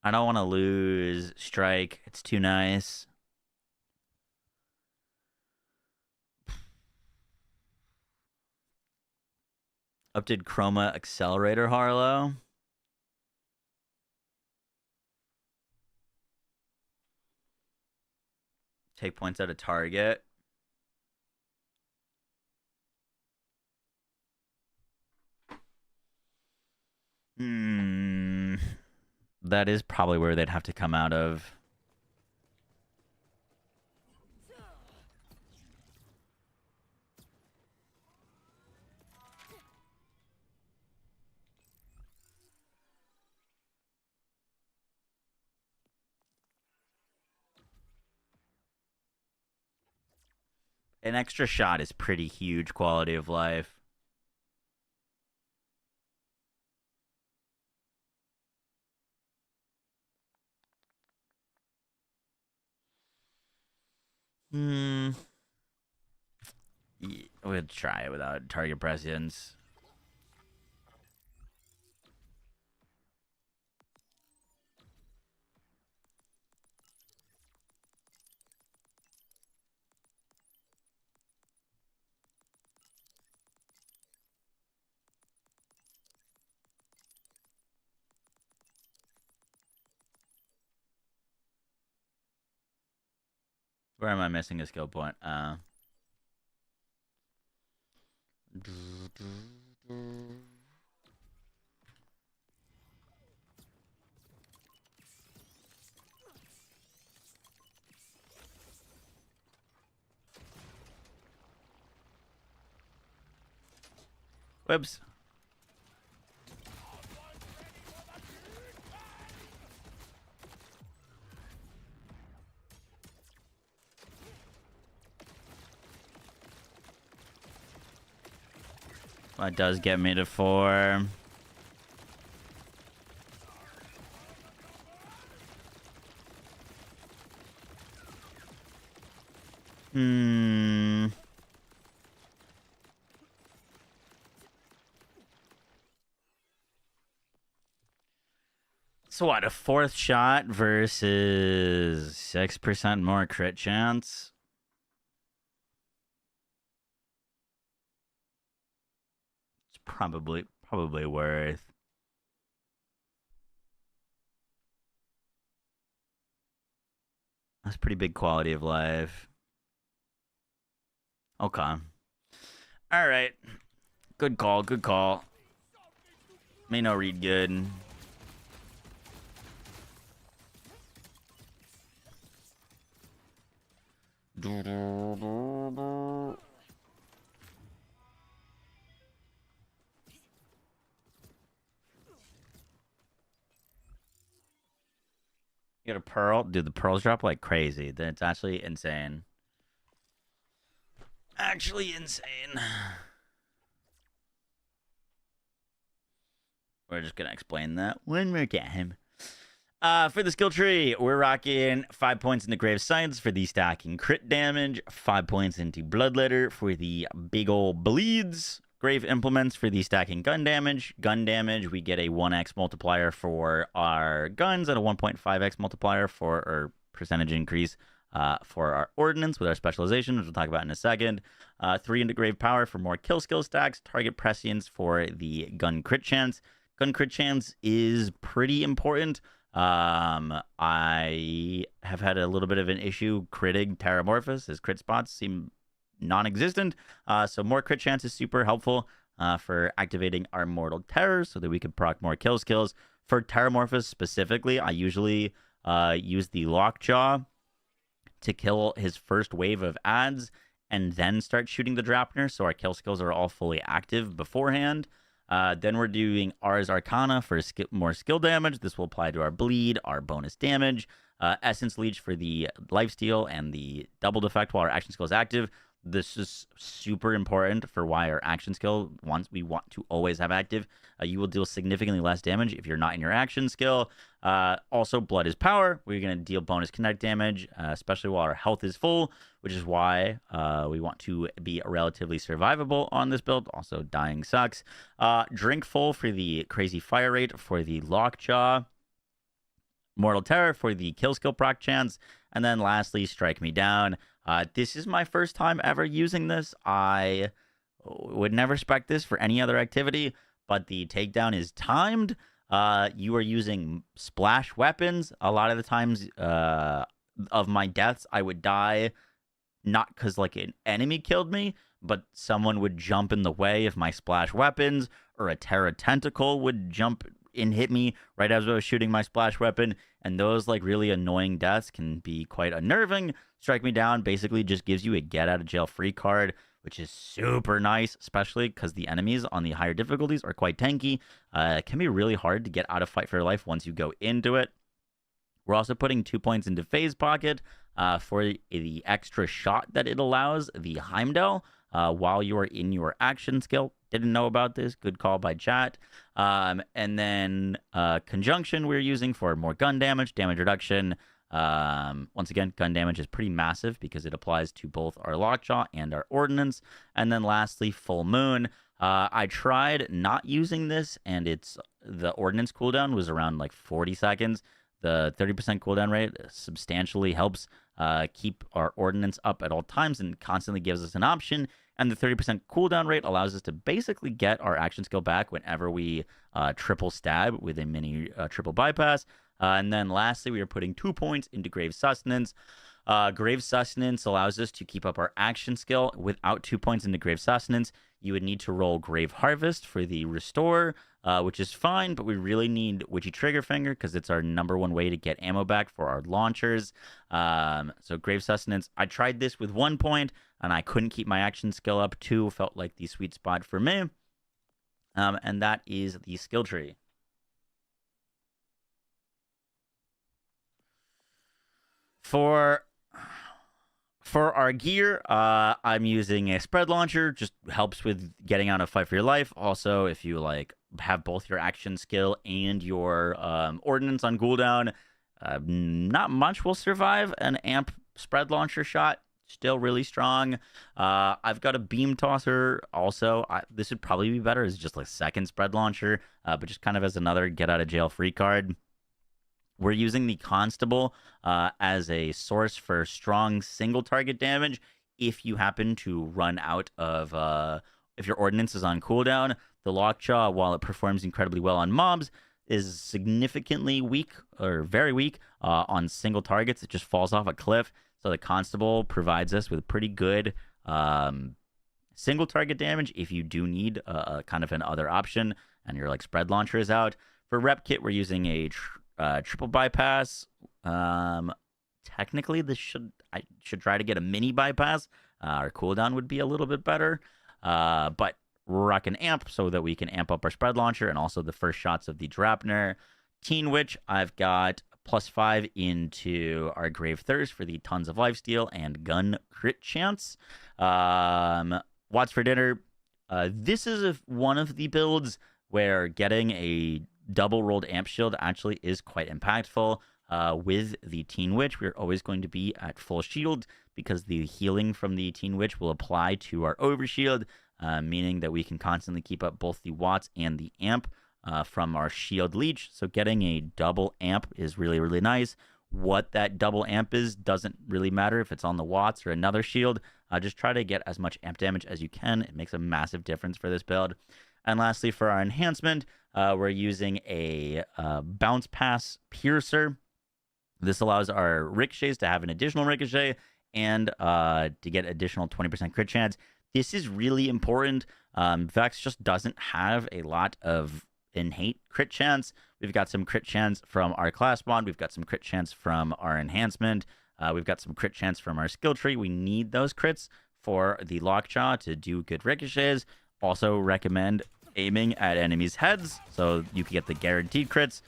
I don't want to lose Strike. It's too nice. Updated Chroma Accelerator Harlow. Take points out of target. That is probably where they'd have to come out of. An extra shot is pretty huge quality of life. We'll try it without target prescience. Where am I missing a skill point? Whoops. That does get me to 4. So what, a 4th shot versus 6% more crit chance? It's probably worth. That's pretty big quality of life. Okay. All right. Good call. Good call. May no read good. Get a pearl. Dude, the pearls drop like crazy. That's actually insane. Actually insane. We're just going to explain that one more time. For the skill tree, we're rocking 5 points into Grave Science for the stacking crit damage, 5 points into Bloodletter for the big ol' bleeds, Grave Implements for the stacking gun damage. Gun damage, we get a 1x multiplier for our guns and a 1.5x multiplier for our percentage increase for our ordnance with our specialization, which we'll talk about in a second. 3 into Grave Power for more kill skill stacks. Target prescience for the gun crit chance. Gun crit chance is pretty important. I have had a little bit of an issue critting Terramorphous. His crit spots seem non-existent, so more crit chance is super helpful for activating our Mortal Terror so that we can proc more kill skills. For Terramorphous specifically, I usually use the Lockjaw to kill his first wave of adds and then start shooting the Drapner, so our kill skills are all fully active beforehand. Then we're doing Ars Arcana for more skill damage. This will apply to our bleed, our bonus damage. Essence Leech for the lifesteal and the doubled effect while our action skill is active. This is super important for why our action skill, once we want to always have active, you will deal significantly less damage if you're not in your action skill. Also, Blood is Power. We're going to deal bonus kinetic damage, especially while our health is full, which is why we want to be relatively survivable on this build. Also, dying sucks. Drink Full for the crazy fire rate for the Lockjaw. Mortal Terror for the kill skill proc chance. And then lastly, Strike Me Down. This is my first time ever using this. I would never spec this for any other activity, but the takedown is timed. You are using splash weapons. A lot of the times of my deaths, I would die not because like an enemy killed me, but someone would jump in the way of my splash weapons, or a Terra Tentacle would jump and hit me right as I was shooting my splash weapon. And those like really annoying deaths can be quite unnerving. Strike Me Down basically just gives you a get out of jail free card, which is super nice, especially because the enemies on the higher difficulties are quite tanky. It can be really hard to get out of Fight for Your Life once you go into it. We're also putting 2 points into Phase Pocket for the extra shot that it allows, the Heimdall, while you are in your action skill. Didn't know about this. Good call by chat. And then Conjunction we're using for more gun damage, damage reduction. Once again, gun damage is pretty massive because it applies to both our Lockjaw and our Ordnance. And then lastly, Full Moon. I tried not using this, and the Ordnance cooldown was around like 40 seconds. The 30% cooldown rate substantially helps keep our Ordnance up at all times and constantly gives us an option. And the 30% cooldown rate allows us to basically get our action skill back whenever we triple stab with a mini triple bypass. And then lastly, we are putting 2 points into Grave Sustenance. Grave Sustenance allows us to keep up our action skill. Without 2 points into Grave Sustenance, you would need to roll Grave Harvest for the restore, which is fine, but we really need Witchy Trigger Finger because it's our #1 way to get ammo back for our launchers. So Grave Sustenance, I tried this with 1 point, and I couldn't keep my action skill up. 2 felt like the sweet spot for me, and that is the skill tree. For our gear, I'm using a spread launcher. Just helps with getting on a fight for your life. Also, if you like have both your action skill and your ordnance on cooldown, not much will survive an amp spread launcher shot. Still really strong. I've got a beam tosser. Also, this would probably be better as just like second spread launcher, but just kind of as another get out of jail free card. We're using the Constable as a source for strong single target damage. If you happen to run out of, if your ordnance is on cooldown, the Lockjaw, while it performs incredibly well on mobs, is significantly weak or very weak on single targets. It just falls off a cliff. So the Constable provides us with pretty good single target damage if you do need kind of an other option and your like spread launcher is out. For Rep Kit, we're using a triple bypass. Technically, I should try to get a mini bypass. Our cooldown would be a little bit better. But we're rocking amp so that we can amp up our spread launcher and also the first shots of the Drapner. Teen Witch, I've got +5 into our Grave Thirst for the tons of lifesteal and gun crit chance. Watts for Dinner. This is one of the builds where getting a double rolled amp shield actually is quite impactful. With the Teen Witch, we're always going to be at full shield because the healing from the Teen Witch will apply to our overshield, meaning that we can constantly keep up both the watts and the amp from our shield leech. So getting a double amp is really, really nice. What that double amp is doesn't really matter if it's on the watts or another shield. Just try to get as much amp damage as you can. It makes a massive difference for this build. And lastly, for our enhancement, we're using a bounce pass piercer. This allows our ricochets to have an additional ricochet and to get additional 20% crit chance. This is really important. Vex just doesn't have a lot of innate crit chance. We've got some crit chance from our class bond. We've got some crit chance from our enhancement. We've got some crit chance from our skill tree. We need those crits for the Lockjaw to do good ricochets. Also recommend aiming at enemies' heads so you can get the guaranteed crits,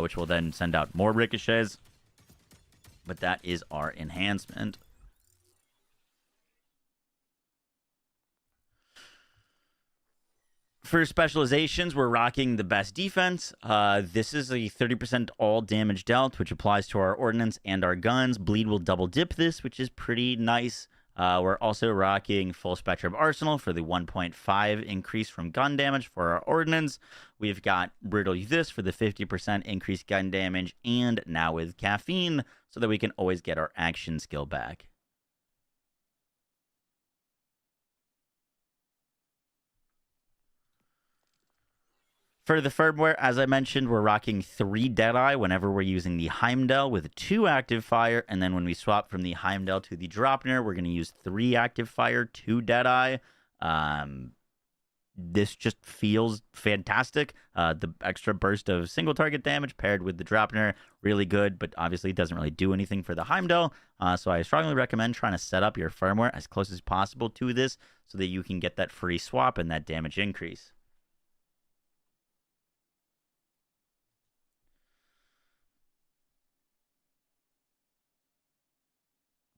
which will then send out more ricochets. But that is our enhancement. For specializations, we're rocking the best defense. This is a 30% all damage dealt, which applies to our ordnance and our guns. Bleed will double dip this, which is pretty nice. We're also rocking full spectrum arsenal for the 1.5 increase from gun damage for our ordnance. We've got brutal this for the 50% increased gun damage, and now with caffeine so that we can always get our action skill back. For the firmware, as I mentioned, we're rocking 3 Deadeye whenever we're using the Heimdall with 2 active fire. And then when we swap from the Heimdall to the Dropner, we're going to use 3 active fire, 2 Deadeye. This just feels fantastic. The extra burst of single target damage paired with the Dropner, really good, but obviously doesn't really do anything for the Heimdall. So I strongly recommend trying to set up your firmware as close as possible to this so that you can get that free swap and that damage increase.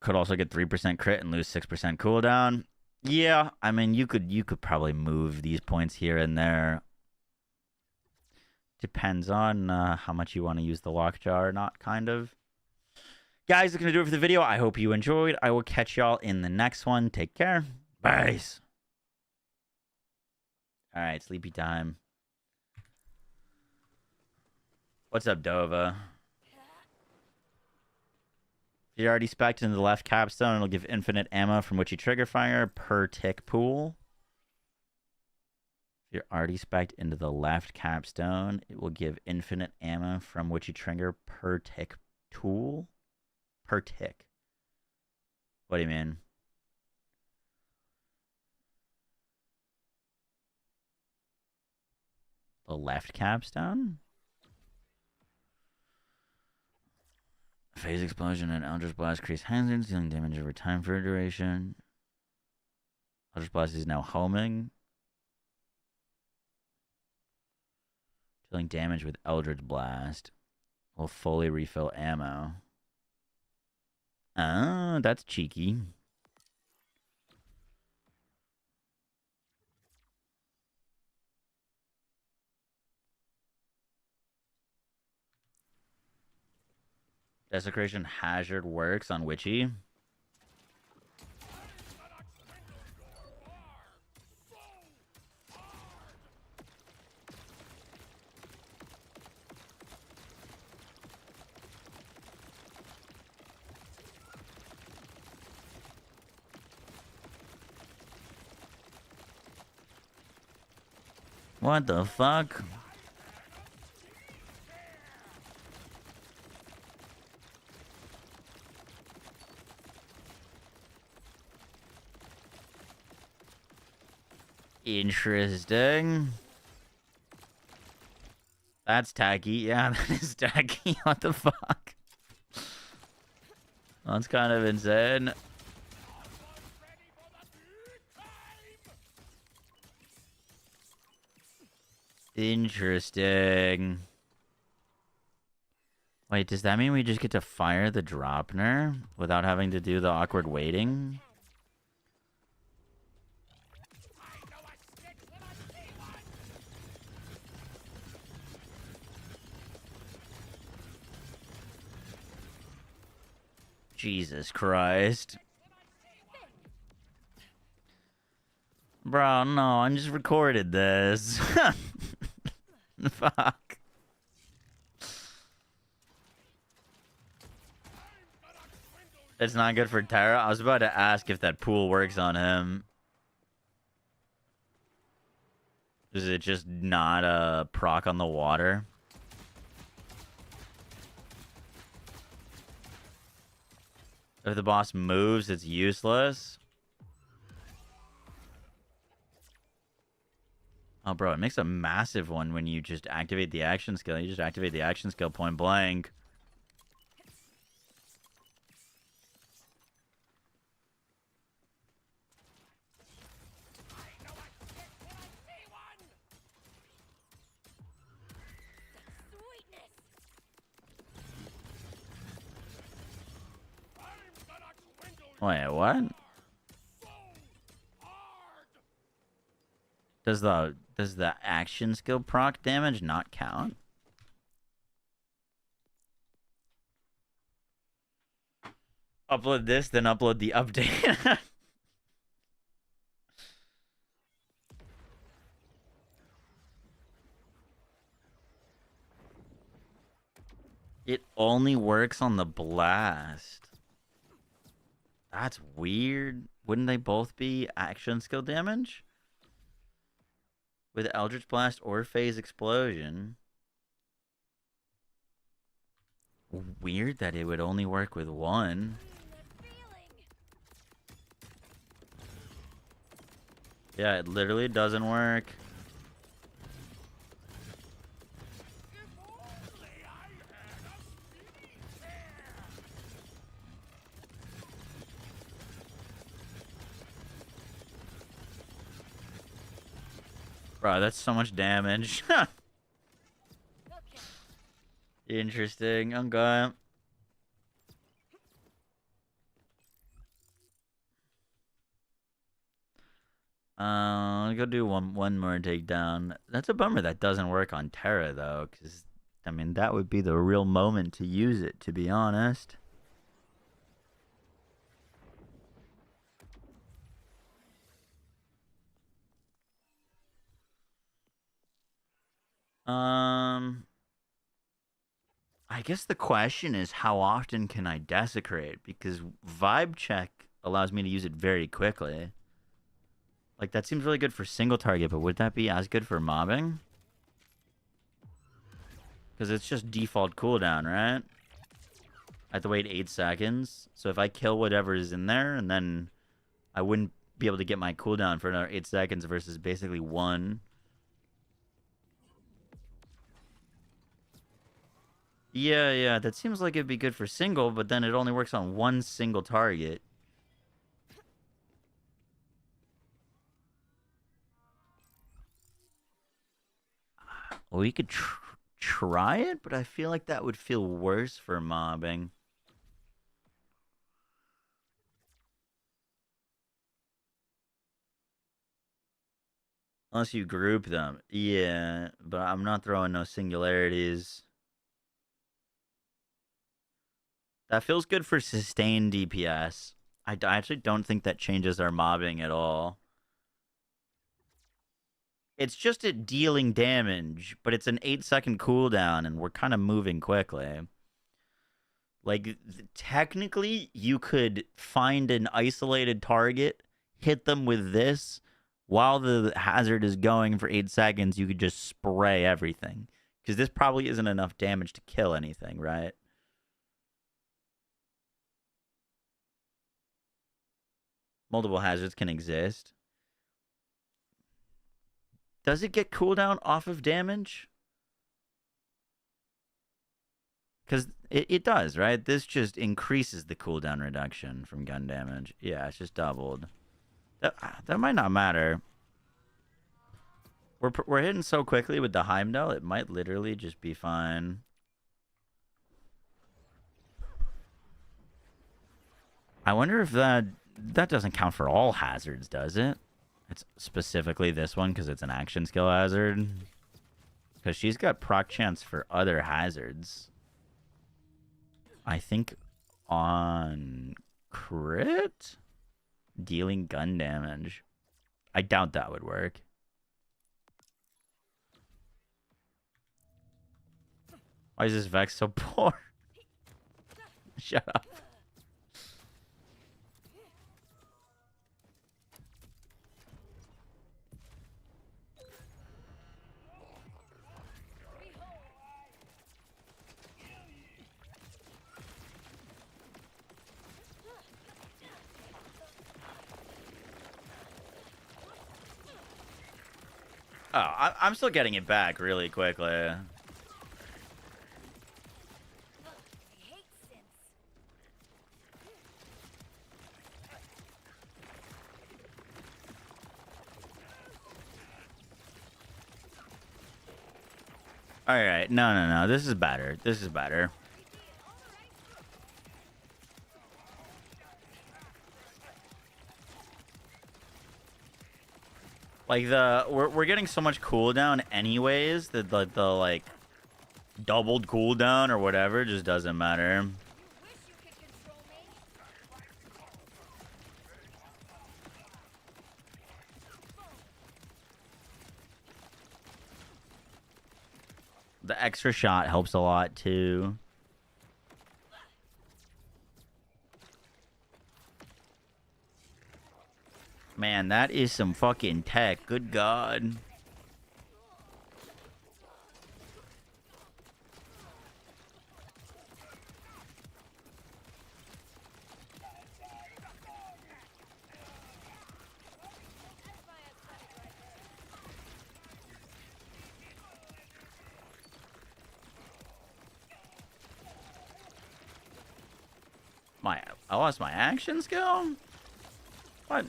Could also get 3% crit and lose 6% cooldown. Yeah, I mean, you could probably move these points here and there. Depends on how much you want to use the Lockjaw or not, kind of. Guys, that's going to do it for the video. I hope you enjoyed. I will catch y'all in the next one. Take care. Bye. All right, sleepy time. What's up, Dova? If you're already spec'd into the left capstone, it'll give infinite ammo from which you trigger fire per tick pool. If you're already spec'd into the left capstone, it will give infinite ammo from which you trigger per tick tool. Per tick. What do you mean? The left capstone? Phase explosion and Eldritch Blast increase hazards, dealing damage over time for a duration. Eldritch Blast is now homing. Dealing damage with Eldritch Blast. Will fully refill ammo. Ah, that's cheeky. Desecration Hazard works on Witchy. What the fuck? Interesting. That's tacky. Yeah, that is tacky. What the fuck? That's kind of insane. Interesting. Wait, does that mean we just get to fire the Dropner without having to do the awkward waiting? Jesus Christ. Bro, no, I just recorded this. Fuck. It's not good for Terra. I was about to ask if that pool works on him. Is it just not a proc on the water? If the boss moves, it's useless. Oh, bro, it makes a massive one when you just activate the action skill. You just activate the action skill point blank. Wait, what? Does the action skill proc damage not count? Upload this, then upload the update. It only works on the blast. That's weird. Wouldn't they both be action skill damage? With Eldritch Blast or Phase Explosion. Weird that it would only work with one. Yeah, it literally doesn't work. Bro, that's so much damage. Interesting. Okay. I'll go do one more takedown. That's a bummer that doesn't work on Terra, though, because, I mean, that would be the real moment to use it, to be honest. I guess the question is, how often can I desecrate? Because Vibe Check allows me to use it very quickly. Like, that seems really good for single target, but would that be as good for mobbing? Because it's just default cooldown, right? I have to wait 8 seconds. So if I kill whatever is in there, and then I wouldn't be able to get my cooldown for another 8 seconds versus basically 1. Yeah, that seems like it'd be good for single, but then it only works on one single target. Well, we could try it, but I feel like that would feel worse for mobbing. Unless you group them. Yeah, but I'm not throwing no singularities. That feels good for sustained DPS. I actually don't think that changes our mobbing at all. It's just at dealing damage, but it's an 8-second cooldown, and we're kind of moving quickly. Like, technically, you could find an isolated target, hit them with this, while the hazard is going for 8 seconds, you could just spray everything. Because this probably isn't enough damage to kill anything, right? Multiple hazards can exist. Does it get cooldown off of damage? Because it does, right? This just increases the cooldown reduction from gun damage. Yeah, it's just doubled. That might not matter. We're hitting so quickly with the Heimdall, it might literally just be fine. I wonder if that doesn't count for all hazards, does it? It's specifically this one because it's an action skill hazard. Because she's got proc chance for other hazards. I think on crit? Dealing gun damage. I doubt that would work. Why is this Vex so poor? Shut up. Oh, I'm still getting it back really quickly. Alright, no. This is better. This is better. Like we're getting so much cooldown anyways that the like doubled cooldown or whatever just doesn't matter. The extra shot helps a lot too. Man, that is some fucking tech. Good God. I lost my action skill? What?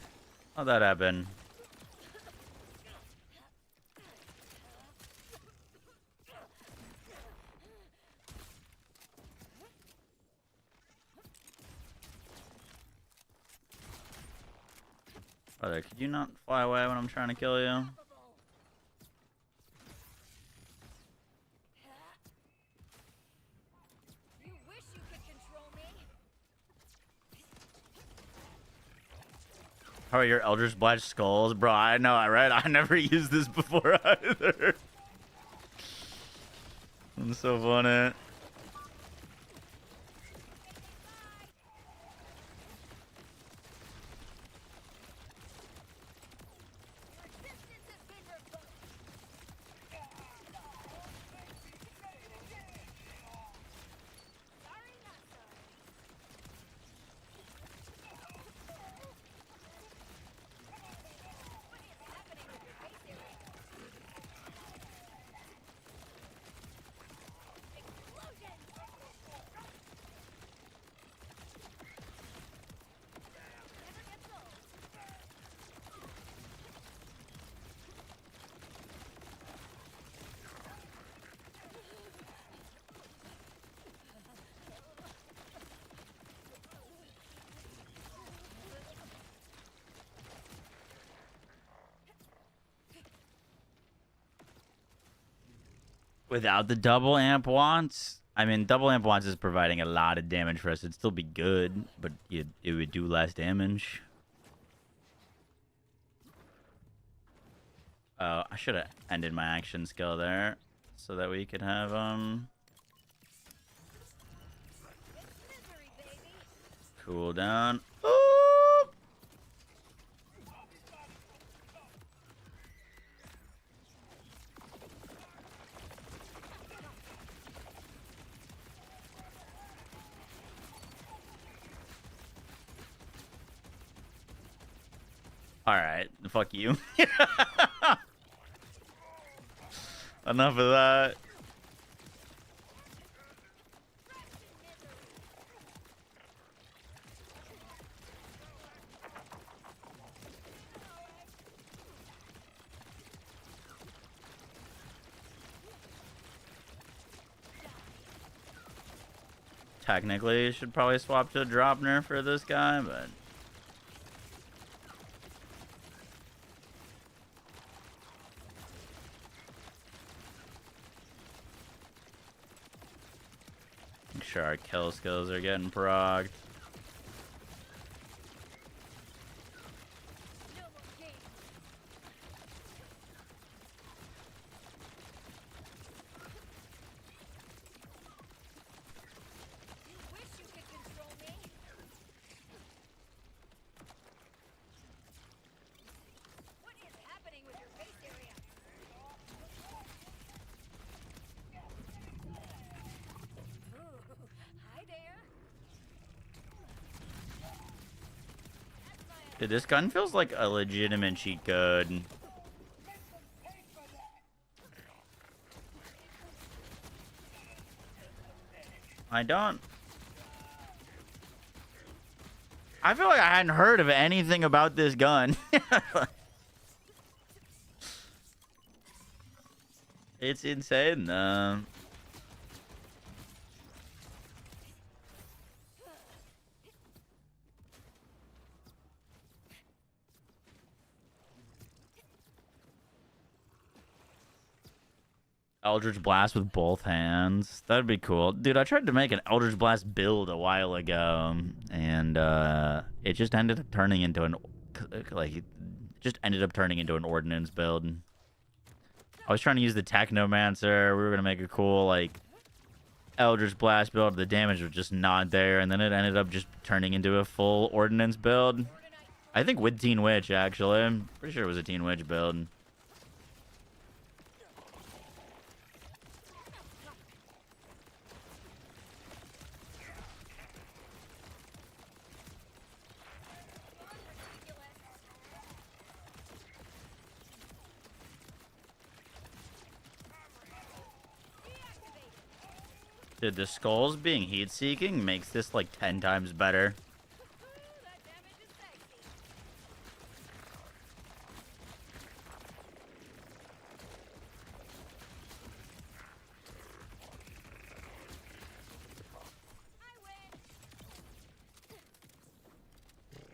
How'd that happen? Brother, could you not fly away when I'm trying to kill you? How are your Eldritch Blast skulls? Bro, I know, right? I never used this before either. It's so funny. Without the double amp wants, I mean, double amp wants is providing a lot of damage for us. It'd still be good, but it would do less damage. Oh, I should have ended my action skill there so that we could have Misery, baby. cool down. Ooh! All right, fuck you. Enough of that. Technically, you should probably swap to a drop nerf for this guy, but make sure our kill skills are getting procced. No more games. You wish you could control me. What is happening with your face area? Ooh, hi there. That's my Dude, this gun feels like a legitimate cheat code. I feel like I hadn't heard of anything about this gun. It's insane, though. Eldritch Blast with both hands. That'd be cool. Dude, I tried to make an Eldritch Blast build a while ago, and it just ended up turning into an ordnance build. I was trying to use the Technomancer. We were gonna make a cool like Eldritch Blast build. The damage was just not there, and then it ended up just turning into a full ordnance build. I think with Teen Witch, actually. I'm pretty sure it was a Teen Witch build. Dude, the skulls being heat-seeking makes this like 10 times better. that damage is sexy. I win. Mitch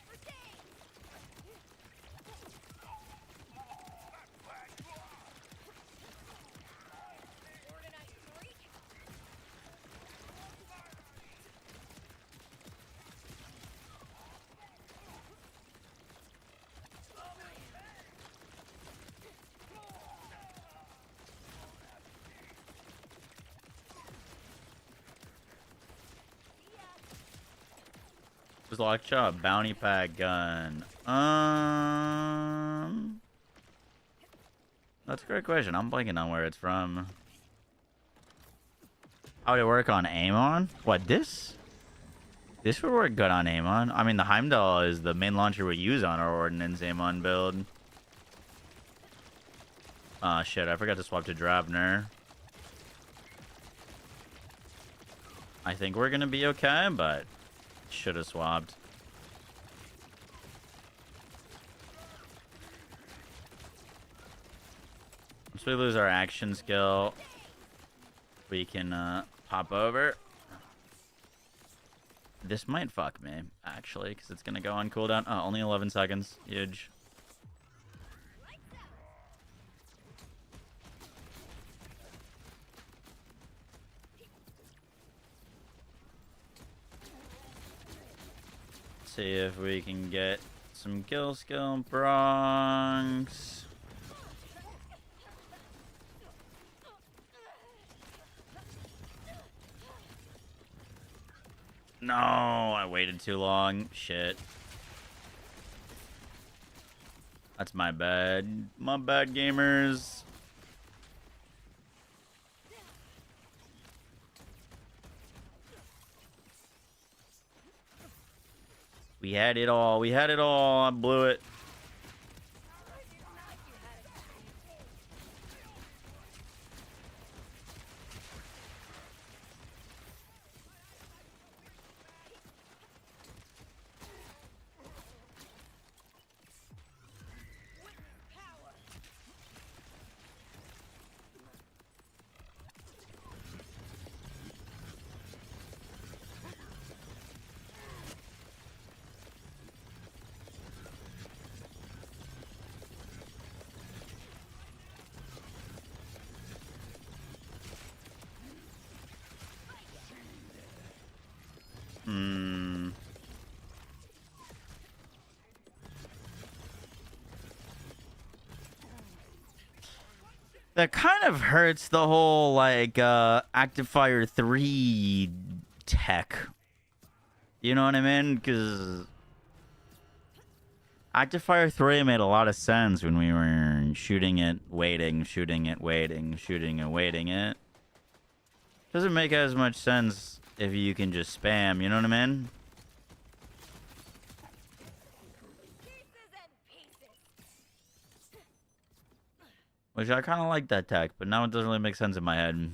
for days. Organized freak. Was Lockjaw bounty pack gun? That's a great question. I'm blanking on where it's from. How would it work on Amon? What, this? This would work good on Amon. I mean, the Heimdall is the main launcher we use on our Ordnance Amon build. Oh shit, I forgot to swap to Drabner. I think we're gonna be okay, but should have swapped. Once we lose our action skill, we can pop over. This might fuck me, actually, because it's going to go on cooldown. Oh, only 11 seconds. Huge. See if we can get some kill skill Bronx. No, I waited too long. Shit. That's my bad. My bad, gamers. We had it all. We had it all. I blew it. That kind of hurts the whole, like, Active Fire 3 tech. You know what I mean? Because Active Fire 3 made a lot of sense when we were shooting it, waiting, shooting it, waiting, shooting it, waiting it. Doesn't make as much sense if you can just spam, you know what I mean? Which I kind of like that tech, but now it doesn't really make sense in my head.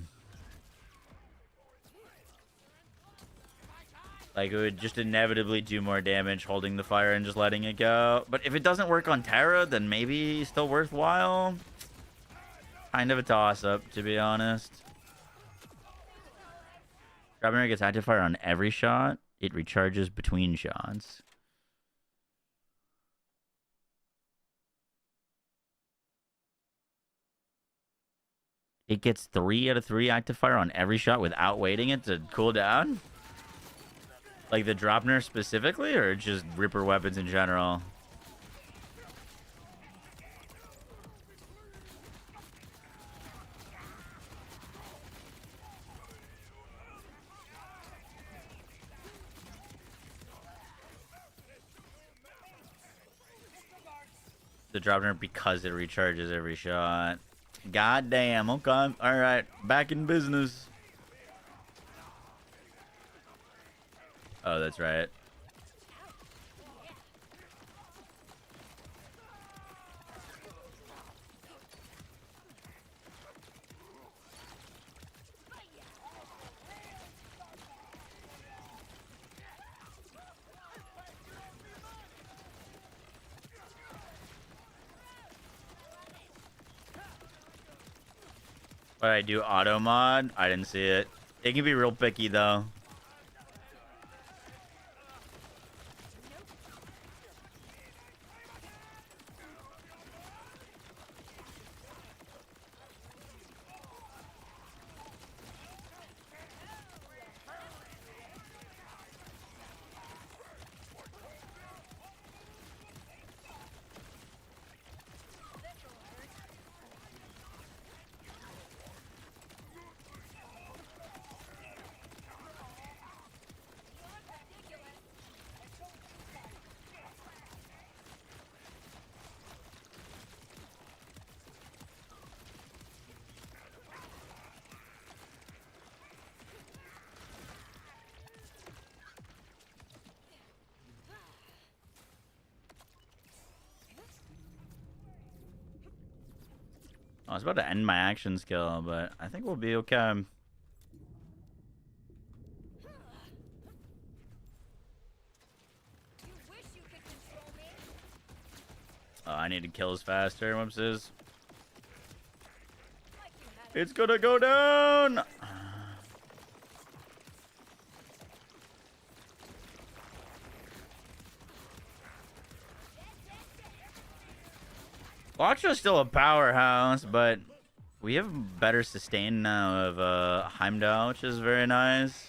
Like, it would just inevitably do more damage holding the fire and just letting it go. But if it doesn't work on Terra, then maybe still worthwhile. Kind of a toss-up, to be honest. Strawberry gets active fire on every shot. It recharges between shots. It gets 3 out of 3 active fire on every shot without waiting it to cool down? Like the drop nerf specifically, or just Ripper weapons in general? The drop nerf because it recharges every shot. God damn, okay. Alright, back in business. Oh, that's right. What, I do auto mod? I didn't see it. It can be real picky though. I was about to end my action skill, but I think we'll be okay. You wish you could control me. Oh, I need to kill us faster. Whoopsies. Like you had It's gonna go down! Lockjaw's still a powerhouse, but we have better sustain now of Heimdall, which is very nice.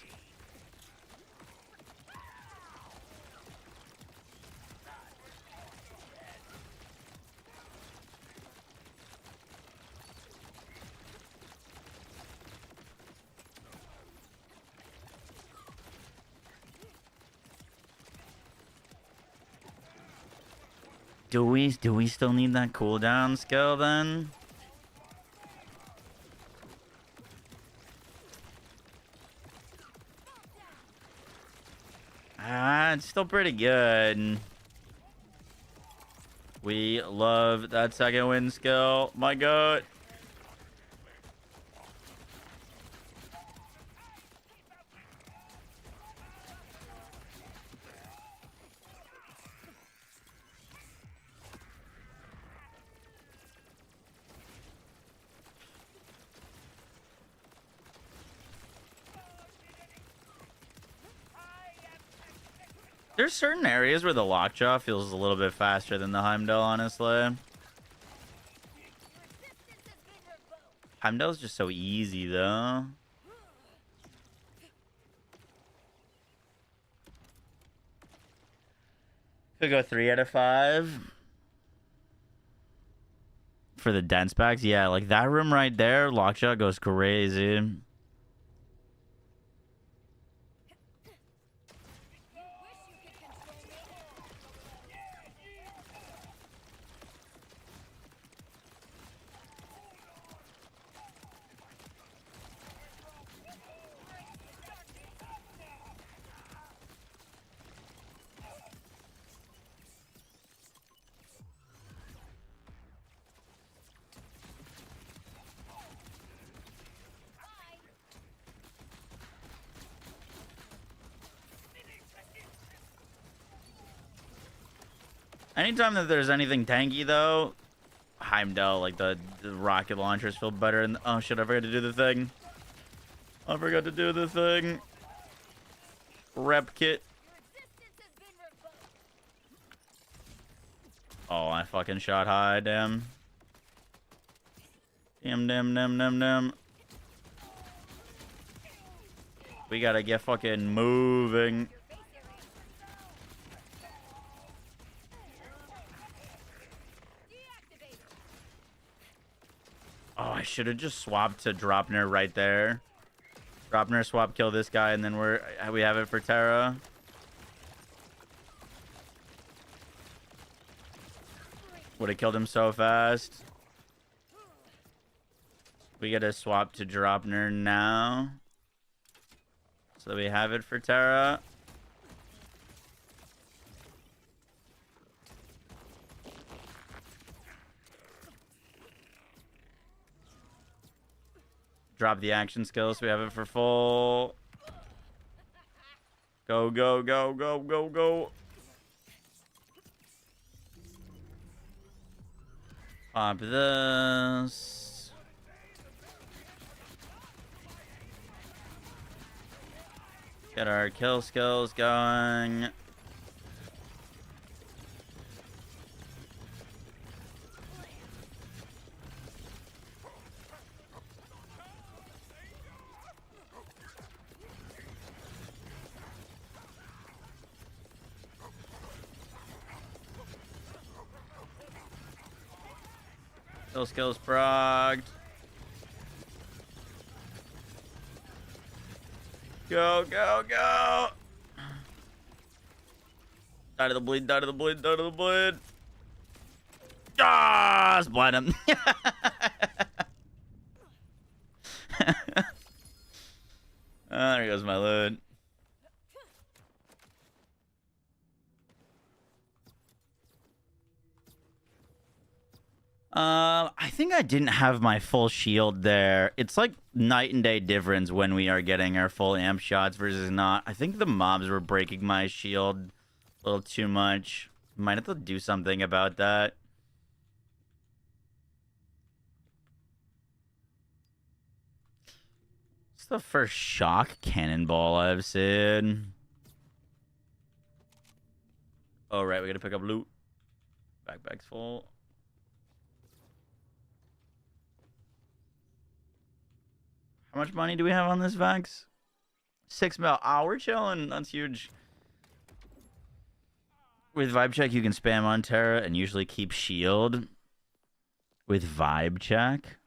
Do we still need that cooldown skill then? It's still pretty good. We love that second wind skill. My god. There's certain areas where the Lockjaw feels a little bit faster than the Heimdall, honestly. Heimdall's just so easy, though. Could go 3 out of 5. For the dense packs, yeah, like that room right there, Lockjaw goes crazy. Anytime that there's anything tanky, though, Heimdall, like the rocket launchers feel better. And oh shit, I forgot to do the thing. I forgot to do the thing. Rep kit. Oh, I fucking shot high. Damn. Damn. We gotta get fucking moving. Oh, I should have just swapped to Dropner right there. Dropner, swap, kill this guy, and then we have it for Terra. Would have killed him so fast. We gotta swap to Dropner now. So we have it for Terra. Drop the action skills. We have it for full. Go. Pop this. Get our kill skills going. Kill skills progged. Go. Die to the bleed. Ah, splat him. There goes my loot. I think I didn't have my full shield there. It's like night and day difference when we are getting our full amp shots versus not. I think the mobs were breaking my shield a little too much. Might have to do something about that. It's the first shock cannonball I've seen. Oh, right. We gotta pick up loot. Backpack's full. How much money do we have on this Vex? 6 mil. Oh, we're chilling. That's huge. With Vibe Check, you can spam on Terra and usually keep shield. With Vibe Check?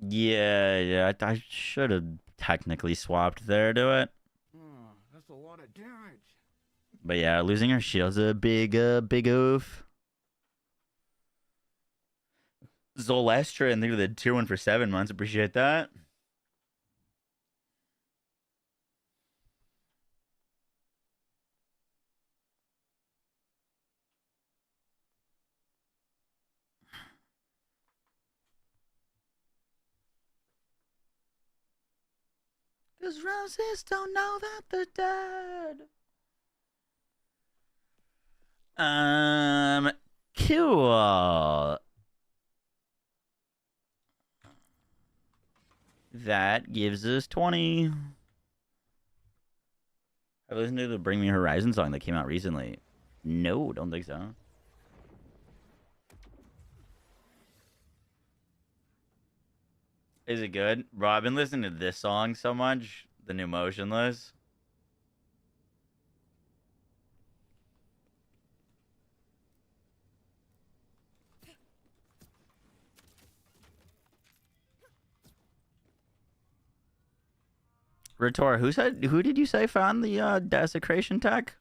Yeah, I should have technically swapped there to it. That's a lot of damage. But yeah, losing our shield's a big oof. Zolestra and think of the tier 1 for 7 months. Appreciate that. Cause roses don't know that they're dead. Cool. That gives us 20. I listened to the Bring Me Horizon song that came out recently. No, don't think so. Is it good? Bro, I've been listening to this song so much. The new Motionless. Ritor, who did you say found the desecration tech?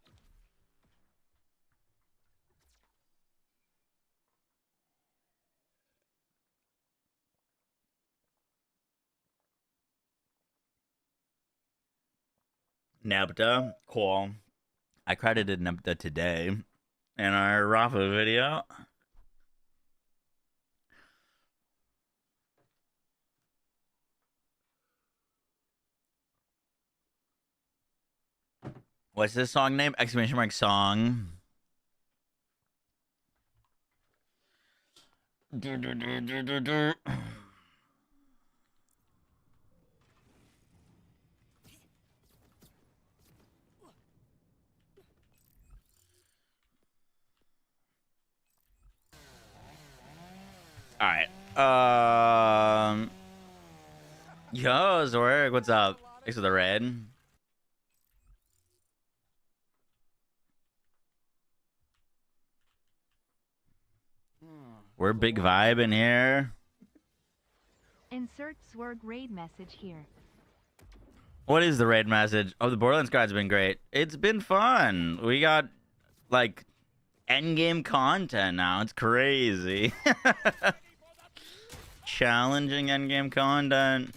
Nebta, cool. I credited Nebta today in our Rafa video. What's this song name? Exclamation mark song. All right. Yo, Zorg, what's up? Thanks for the red. We're big vibe in here. Insert Swerg raid message here. What is the raid message? Oh, the Borderlands guide's been great. It's been fun. We got, like, endgame content now. It's crazy. Challenging endgame content.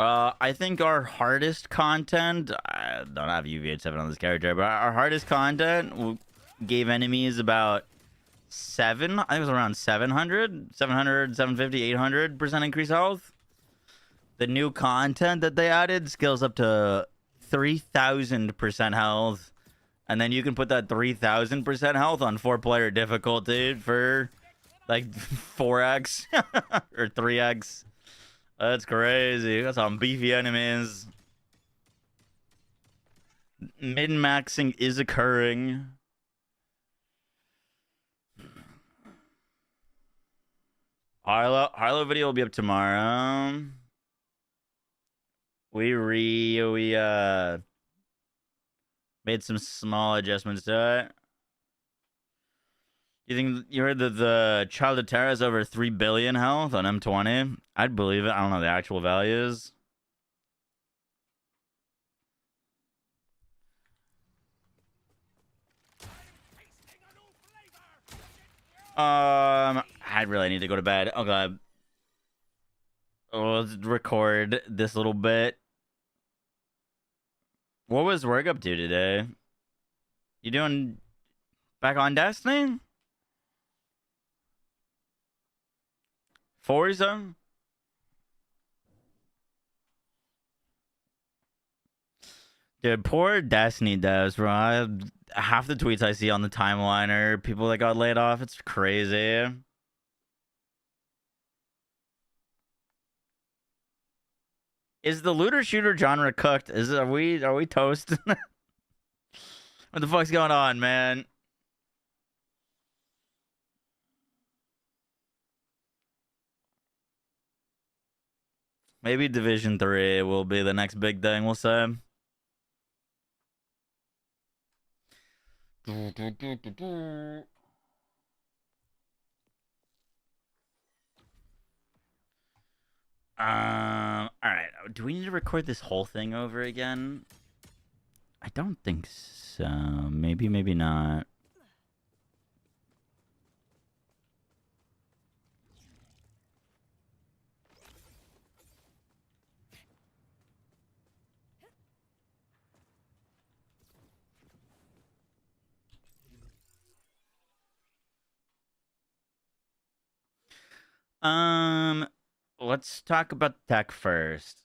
I think our hardest content, I don't have UV87 on this character, but our hardest content gave enemies about I think it was around 700, 750, 800% increased health. The new content that they added scales up to 3,000% health. And then you can put that 3,000% health on 4-player difficulty for like 4x or 3x. That's crazy. That's some beefy enemies. Min-maxing is occurring. Harlow video will be up tomorrow. We made some small adjustments to it. You think you heard that the Child of Terra is over 3 billion health on M20? I'd believe it. I don't know the actual values. I really need to go to bed. Okay. Let's record this little bit. What was work up to today? You doing back on Destiny? Forza? Dude, poor Destiny devs, bro. Half the tweets I see on the timeline are people that got laid off. It's crazy. Is the looter shooter genre cooked? Are we toast? What the fuck's going on, man? Maybe Division 3 will be the next big thing, we'll say. Alright. Do we need to record this whole thing over again? I don't think so. Maybe, maybe not. Let's talk about tech first.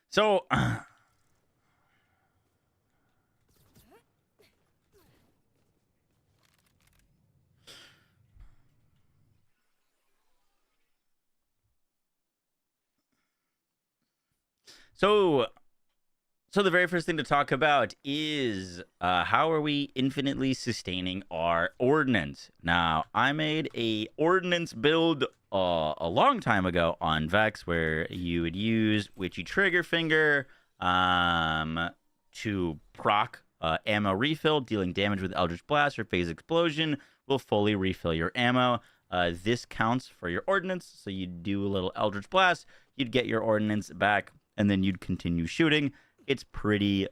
So, So the very first thing to talk about is how are we infinitely sustaining our ordnance? Now, I made a ordnance build a long time ago on Vex where you would use Witchy Trigger Finger to proc ammo refill, dealing damage with Eldritch Blast or Phase Explosion will fully refill your ammo. This counts for your ordnance, so you'd do a little Eldritch Blast, you'd get your ordnance back, and then you'd continue shooting. It's pretty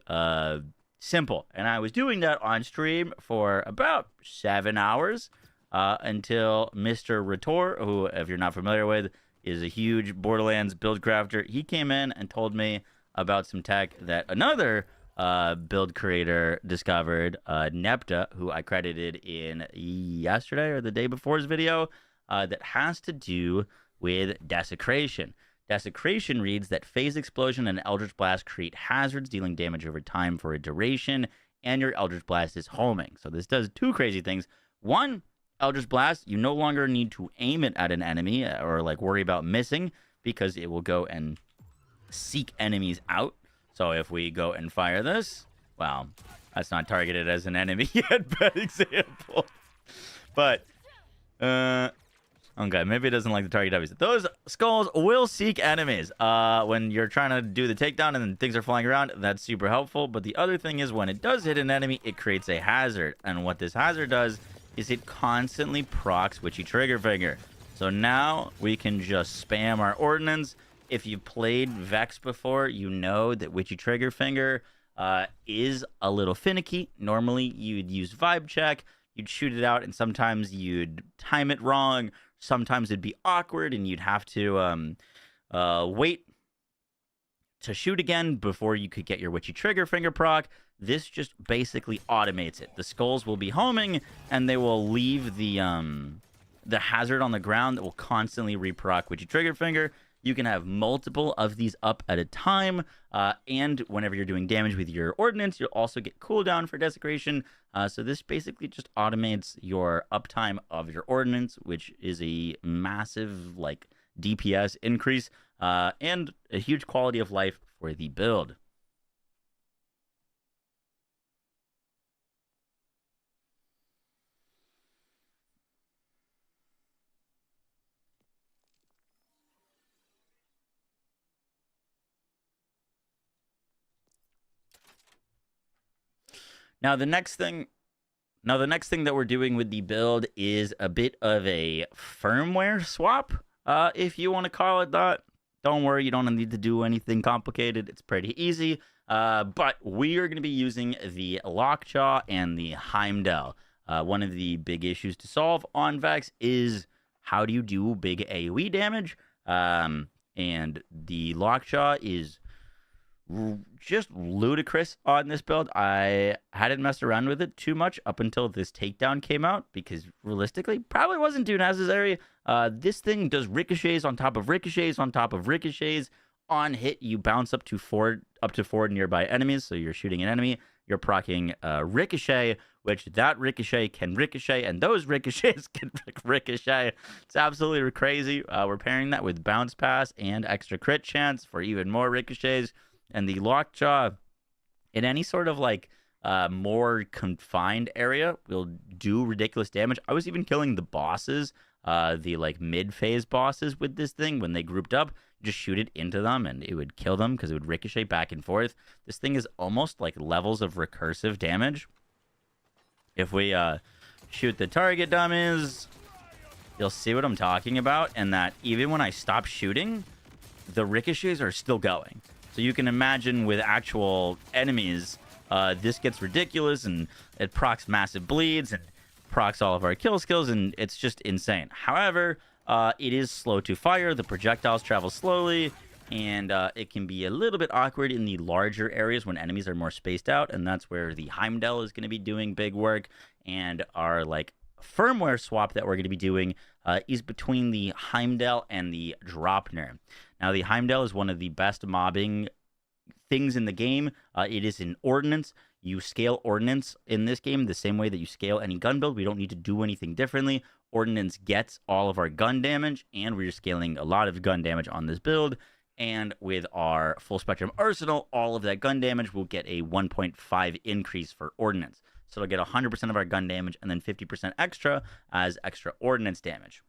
simple. And I was doing that on stream for about 7 hours until Mr. Ritor, who, if you're not familiar with, is a huge Borderlands build crafter. He came in and told me about some tech that another build creator discovered, Nepta, who I credited in yesterday or the day before's video, that has to do with desecration. Desecration reads that Phase Explosion and Eldritch Blast create hazards, dealing damage over time for a duration, and your Eldritch Blast is homing. So this does two crazy things. One, Eldritch Blast, you no longer need to aim it at an enemy or like worry about missing, because it will go and seek enemies out. So if we go and fire this, well, that's not targeted as an enemy yet, bad example. But, okay, maybe it doesn't like the target W's. Those skulls will seek enemies when you're trying to do the takedown and things are flying around. That's super helpful. But the other thing is when it does hit an enemy, it creates a hazard. And what this hazard does is it constantly procs Witchy Trigger Finger. So now we can just spam our ordnance. If you've played Vex before, you know that Witchy Trigger Finger is a little finicky. Normally, you'd use Vibe Check. You'd shoot it out, and sometimes you'd time it wrong. Sometimes it'd be awkward, and you'd have to wait to shoot again before you could get your Witchy Trigger Finger proc. This just basically automates it. The skulls will be homing, and they will leave the hazard on the ground that will constantly reproc Witchy Trigger Finger. You can have multiple of these up at a time, and whenever you're doing damage with your ordnance, you'll also get cooldown for desecration. So this basically just automates your uptime of your ordnance, which is a massive like DPS increase and a huge quality of life for the build. Now the next thing that we're doing with the build is a bit of a firmware swap, if you want to call it that. Don't worry, you don't need to do anything complicated. It's pretty easy. But we are going to be using the Lockjaw and the Heimdall. One of the big issues to solve on Vex is how do you do big AoE damage? And the Lockjaw is just ludicrous on this build. I hadn't messed around with it too much up until this takedown came out, because realistically probably wasn't too necessary. This thing does ricochets on top of ricochets on top of ricochets. On hit, you bounce up to four nearby enemies. So you're shooting an enemy, you're proccing ricochet, which that ricochet can ricochet, and those ricochets can ricochet. It's absolutely crazy. We're pairing that with bounce pass and extra crit chance for even more ricochets. And the Lockjaw, in any sort of like more confined area will do ridiculous damage. I was even killing the bosses, the like mid-phase bosses with this thing when they grouped up. Just shoot it into them and it would kill them because it would ricochet back and forth. This thing is almost like levels of recursive damage. If we shoot the target dummies, you'll see what I'm talking about, and that even when I stop shooting, the ricochets are still going. So you can imagine with actual enemies, this gets ridiculous, and it procs massive bleeds and procs all of our kill skills, and it's just insane. However, it is slow to fire. The projectiles travel slowly, and it can be a little bit awkward in the larger areas when enemies are more spaced out, and that's where the Heimdall is going to be doing big work, and our like firmware swap that we're going to be doing is between the Heimdall and the Dropner. Now, the Heimdall is one of the best mobbing things in the game. It is an ordnance. You scale ordnance in this game the same way that you scale any gun build. We don't need to do anything differently. Ordnance gets all of our gun damage, and we're scaling a lot of gun damage on this build. And with our full spectrum arsenal, all of that gun damage will get a 1.5 increase for ordnance. So it'll get 100% of our gun damage and then 50% extra as extra ordnance damage.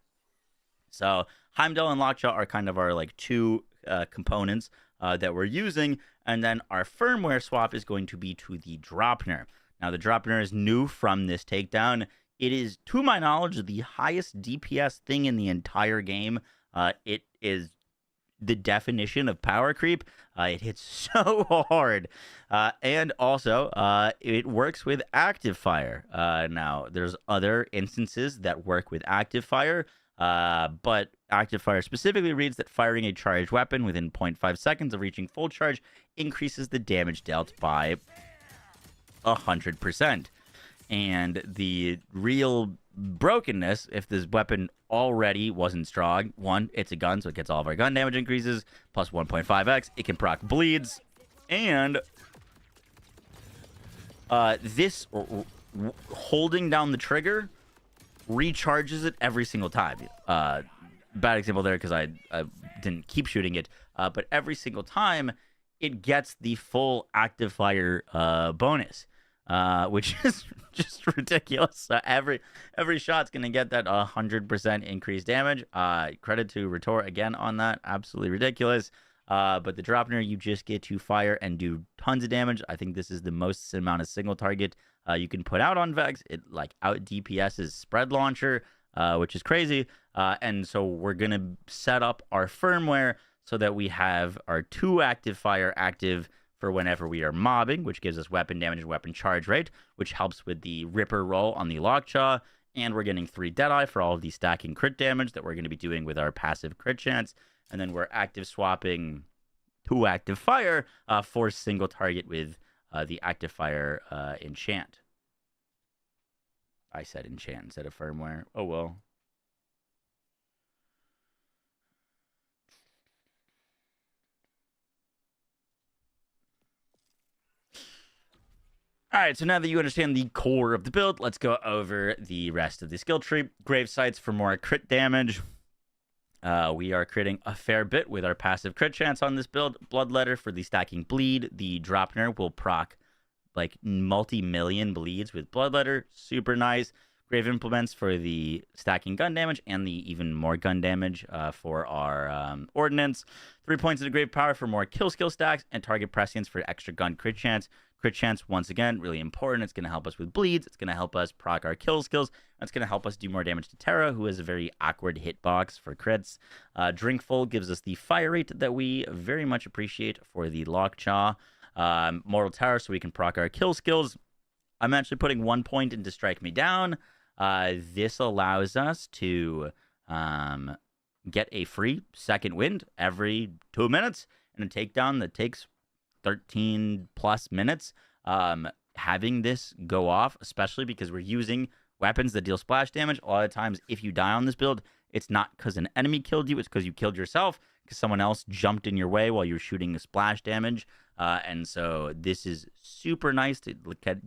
So Heimdall and Lockjaw are kind of our like two components that we're using. And then our firmware swap is going to be to the Dropner. Now, the Dropner is new from this takedown. It is, to my knowledge, the highest DPS thing in the entire game. It is the definition of power creep. It hits so hard. And also, it works with active fire. Now, there's other instances that work with active fire, but active fire specifically reads that firing a charged weapon within 0.5 seconds of reaching full charge increases the damage dealt by 100%. And the real brokenness, if this weapon already wasn't strong, one, it's a gun, so it gets all of our gun damage increases, plus 1.5x. It can proc bleeds, and this holding down the trigger recharges it every single time. Bad example there because I didn't keep shooting it, but every single time it gets the full active fire bonus, which is just ridiculous. So every shot's gonna get that 100% increased damage. Credit to Retort again on that. Absolutely ridiculous. But the Dropner, you just get to fire and do tons of damage. I think this is the most amount of single target you can put out on Vex. It like out DPS's spread launcher, which is crazy. And so we're gonna set up our firmware so that we have our 2 active fire active for whenever we are mobbing, which gives us weapon damage and weapon charge rate, which helps with the Ripper roll on the Lockjaw. And we're getting 3 Deadeye for all of the stacking crit damage that we're going to be doing with our passive crit chance. And then we're active swapping 2 active fire for single target with the active fire enchant. I said enchant instead of firmware. Oh, well. All right, so now that you understand the core of the build, let's go over the rest of the skill tree. Grave sites for more crit damage. We are critting a fair bit with our passive crit chance on this build. Bloodletter for the stacking bleed. The Dropner will proc like multi-million bleeds with Bloodletter. Super nice. Grave implements for the stacking gun damage and the even more gun damage for our ordnance. 3 points of the grave power for more kill skill stacks, and target prescience for extra gun crit chance. Crit chance, once again, really important. It's going to help us with bleeds. It's going to help us proc our kill skills. It's going to help us do more damage to Terra, who has a very awkward hitbox for crits. Drinkful gives us the fire rate that we very much appreciate for the Lockjaw. Mortal Terror, so we can proc our kill skills. I'm actually putting 1 point into Strike Me Down. This allows us to get a free second wind every 2 minutes and a takedown that takes 13 plus minutes. Having this go off, especially because we're using weapons that deal splash damage, a lot of times if you die on this build, it's not because an enemy killed you, it's because you killed yourself, because someone else jumped in your way while you're shooting a splash damage. And so this is super nice to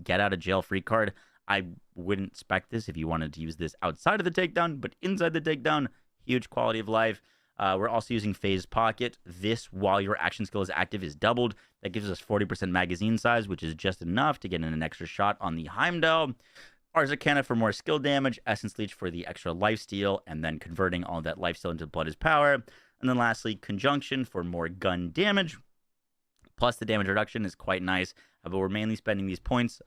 get out of jail free card. I wouldn't expect this if you wanted to use this outside of the takedown, but inside the takedown, huge quality of life. We're also using Phase Pocket. This, while your action skill is active, is doubled. That gives us 40% magazine size, which is just enough to get in an extra shot on the Heimdall. Arzakana for more skill damage, Essence Leech for the extra lifesteal, and then converting all that lifesteal into Blood is Power. And then lastly, Conjunction for more gun damage. Plus, the damage reduction is quite nice, but we're mainly spending these points.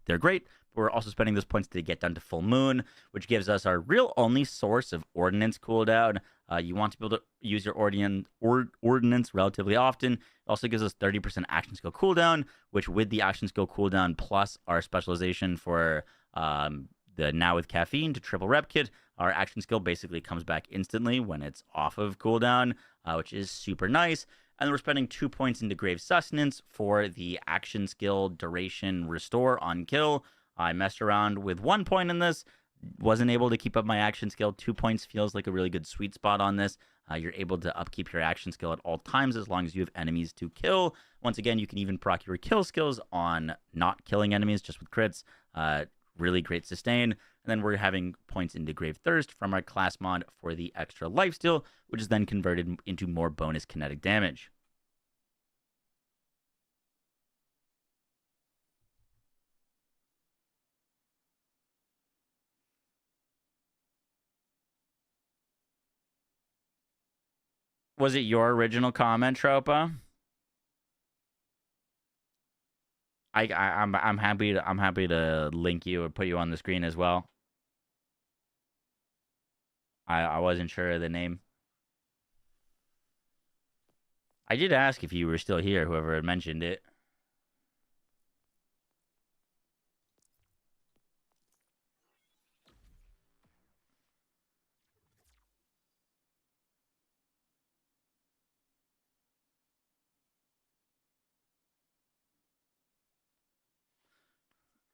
They're great, but we're also spending those points to get down to Full Moon, which gives us our real only source of Ordnance cooldown. You want to be able to use your Ordnance relatively often. It also gives us 30% action skill cooldown, which with the action skill cooldown plus our specialization for the Now with Caffeine to triple rep kit, our action skill basically comes back instantly when it's off of cooldown, which is super nice. And then we're spending 2 points into Grave Sustenance for the action skill duration restore on kill. I messed around with 1 point in this, wasn't able to keep up my action skill. 2 points feels like a really good sweet spot on this. You're able to upkeep your action skill at all times as long as you have enemies to kill. Once again, you can even proc your kill skills on not killing enemies, just with crits. Really great sustain. And then we're having points into Grave Thirst from our class mod for the extra lifesteal, which is then converted into more bonus kinetic damage. Was it your original comment, Tropa? I'm happy to link you or put you on the screen as well. I wasn't sure of the name. I did ask if you were still here, whoever had mentioned it.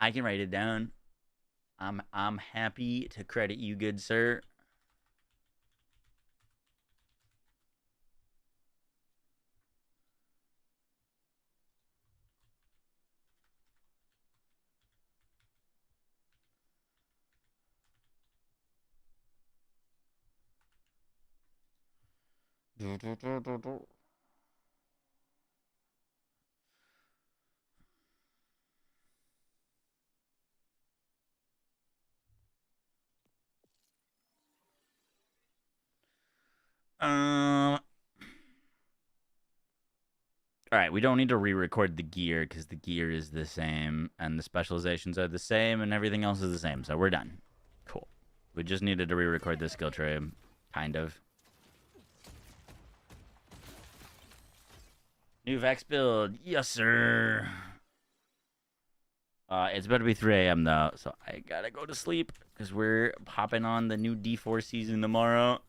I can write it down. I'm happy to credit you, good sir. All right, we don't need to re-record the gear because the gear is the same and the specializations are the same and everything else is the same, so we're done. Cool. We just needed to re-record this skill tree, kind of. New Vex build, yes sir. It's about to be 3 a.m. though, so I gotta go to sleep because we're hopping on the new D4 season tomorrow.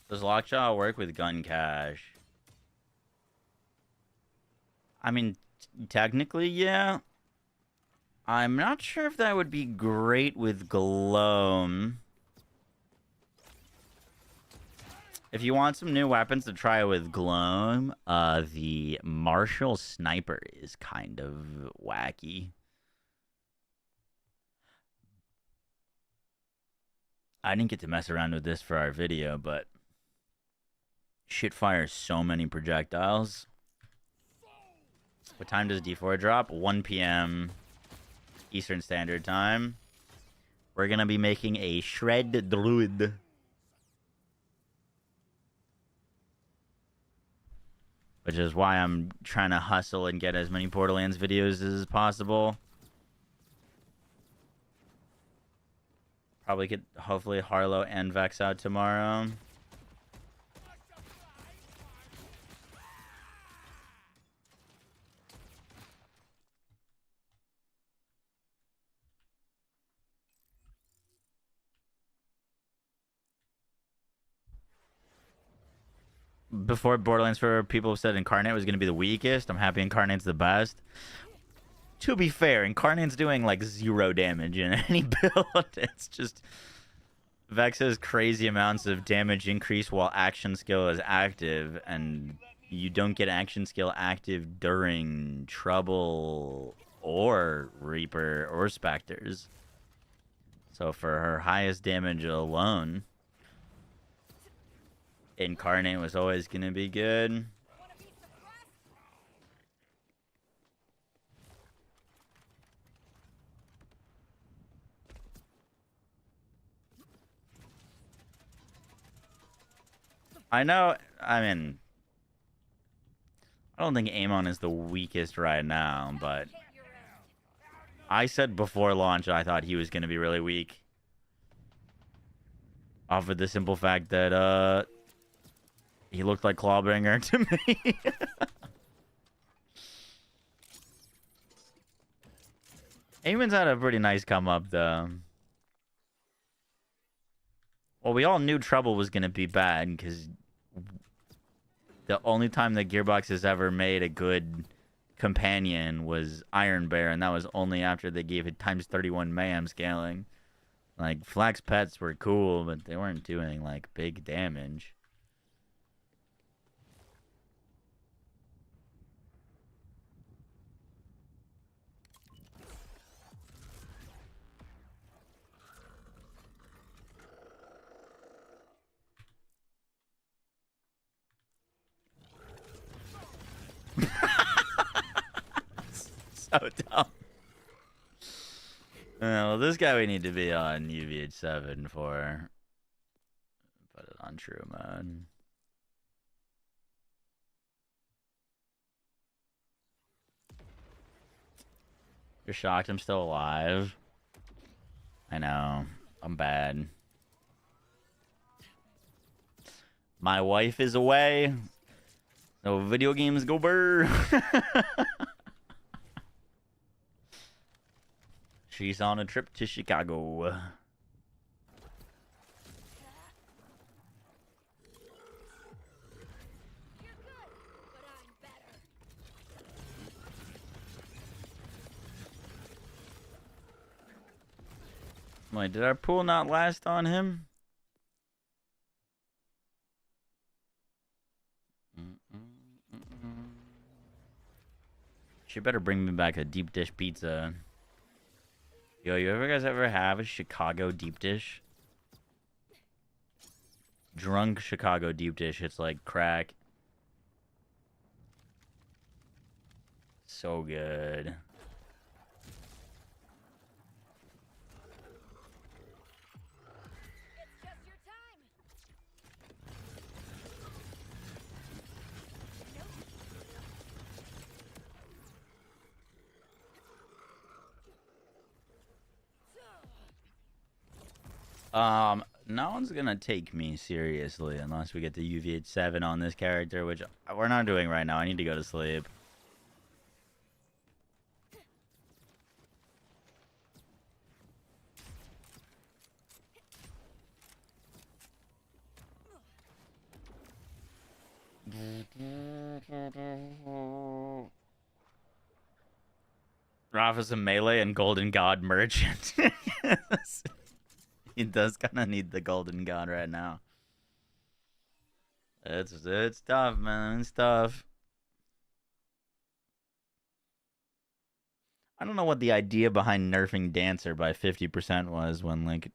Does Lockjaw work with gun cache? I mean, technically, yeah. I'm not sure if that would be great with Gloam. If you want some new weapons to try with Gloam, the Marshall Sniper is kind of wacky. I didn't get to mess around with this for our video, but shit fires so many projectiles. What time does D4 drop? 1 p.m. Eastern Standard Time. We're gonna be making a Shred Druid. Which is why I'm trying to hustle and get as many Borderlands videos as possible. Probably get, hopefully, Harlow and Vex out tomorrow. Before Borderlands, for people who said Incarnate was going to be the weakest, I'm happy Incarnate's the best. To be fair, Incarnate's doing like 0 damage in any build. It's just Vex has crazy amounts of damage increase while action skill is active, and You don't get action skill active during Trouble or Reaper or Spectres. So for her highest damage alone, Incarnate was always going to be good. I know, I mean, I don't think Amon is the weakest right now, but I said before launch I thought he was going to be really weak. Off of the simple fact that he looked like Clawbringer to me. Amon's had a pretty nice come up though. Well, we all knew Trouble was going to be bad because the only time that Gearbox has ever made a good companion was Iron Bear, and that was only after they gave it times 31 mayhem scaling. Like, Flax Pets were cool, but they weren't doing, like, big damage. So dumb. Well, this guy we need to be on UVH7 for. Put it on true mode. You're shocked I'm still alive? I know. I'm bad. My wife is away. No video games go burr. She's on a trip to Chicago. You're good, but I'm better. Wait, did our pool not last on him? She better bring me back a deep dish pizza. Yo, you guys ever have a Chicago deep dish? Drunk Chicago deep dish. It's like crack. So good. It's just your time. No one's gonna take me seriously unless we get the UVH7 on this character, which we're not doing right now. I need to go to sleep. Rafa's a melee and Golden God merchant. Yes. He does kind of need the Golden God right now. It's tough, man. It's tough. I don't know what the idea behind nerfing Dancer by 50% was when, like,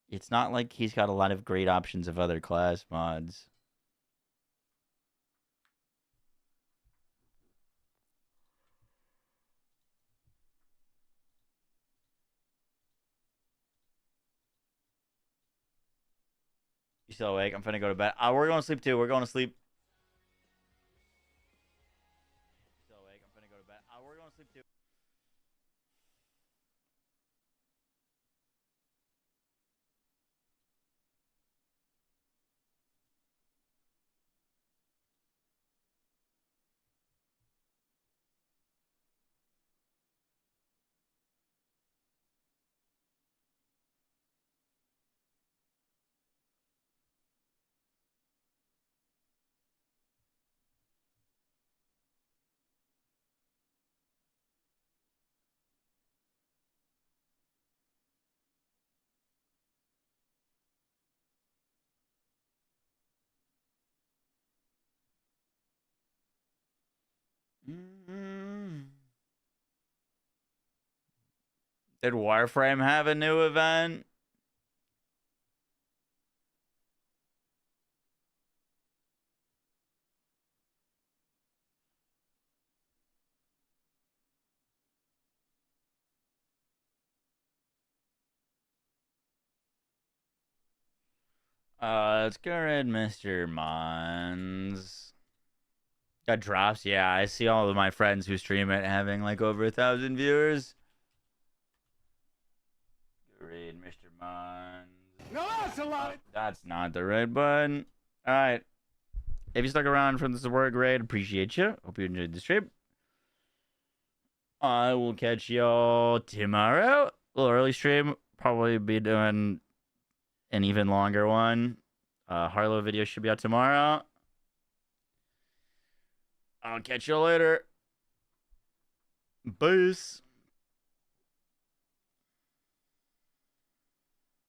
it's not like he's got a lot of great options of other class mods. You still awake? I'm finna go to bed. We're going to sleep too. We're going to sleep. Still awake? I'm finna go to bed. We're going to sleep too. Did Warframe have a new event? Let's go read Mr. Mons. Got drops, yeah. I see all of my friends who stream it having like over 1,000 viewers. Go read Mr. Mons. No, that's a lot. That's not the right button. Alright. If you stuck around for the support, great. Appreciate you. Hope you enjoyed the stream. I will catch y'all tomorrow. A little early stream. Probably be doing an even longer one. Harlow video should be out tomorrow. I'll catch you later. Peace.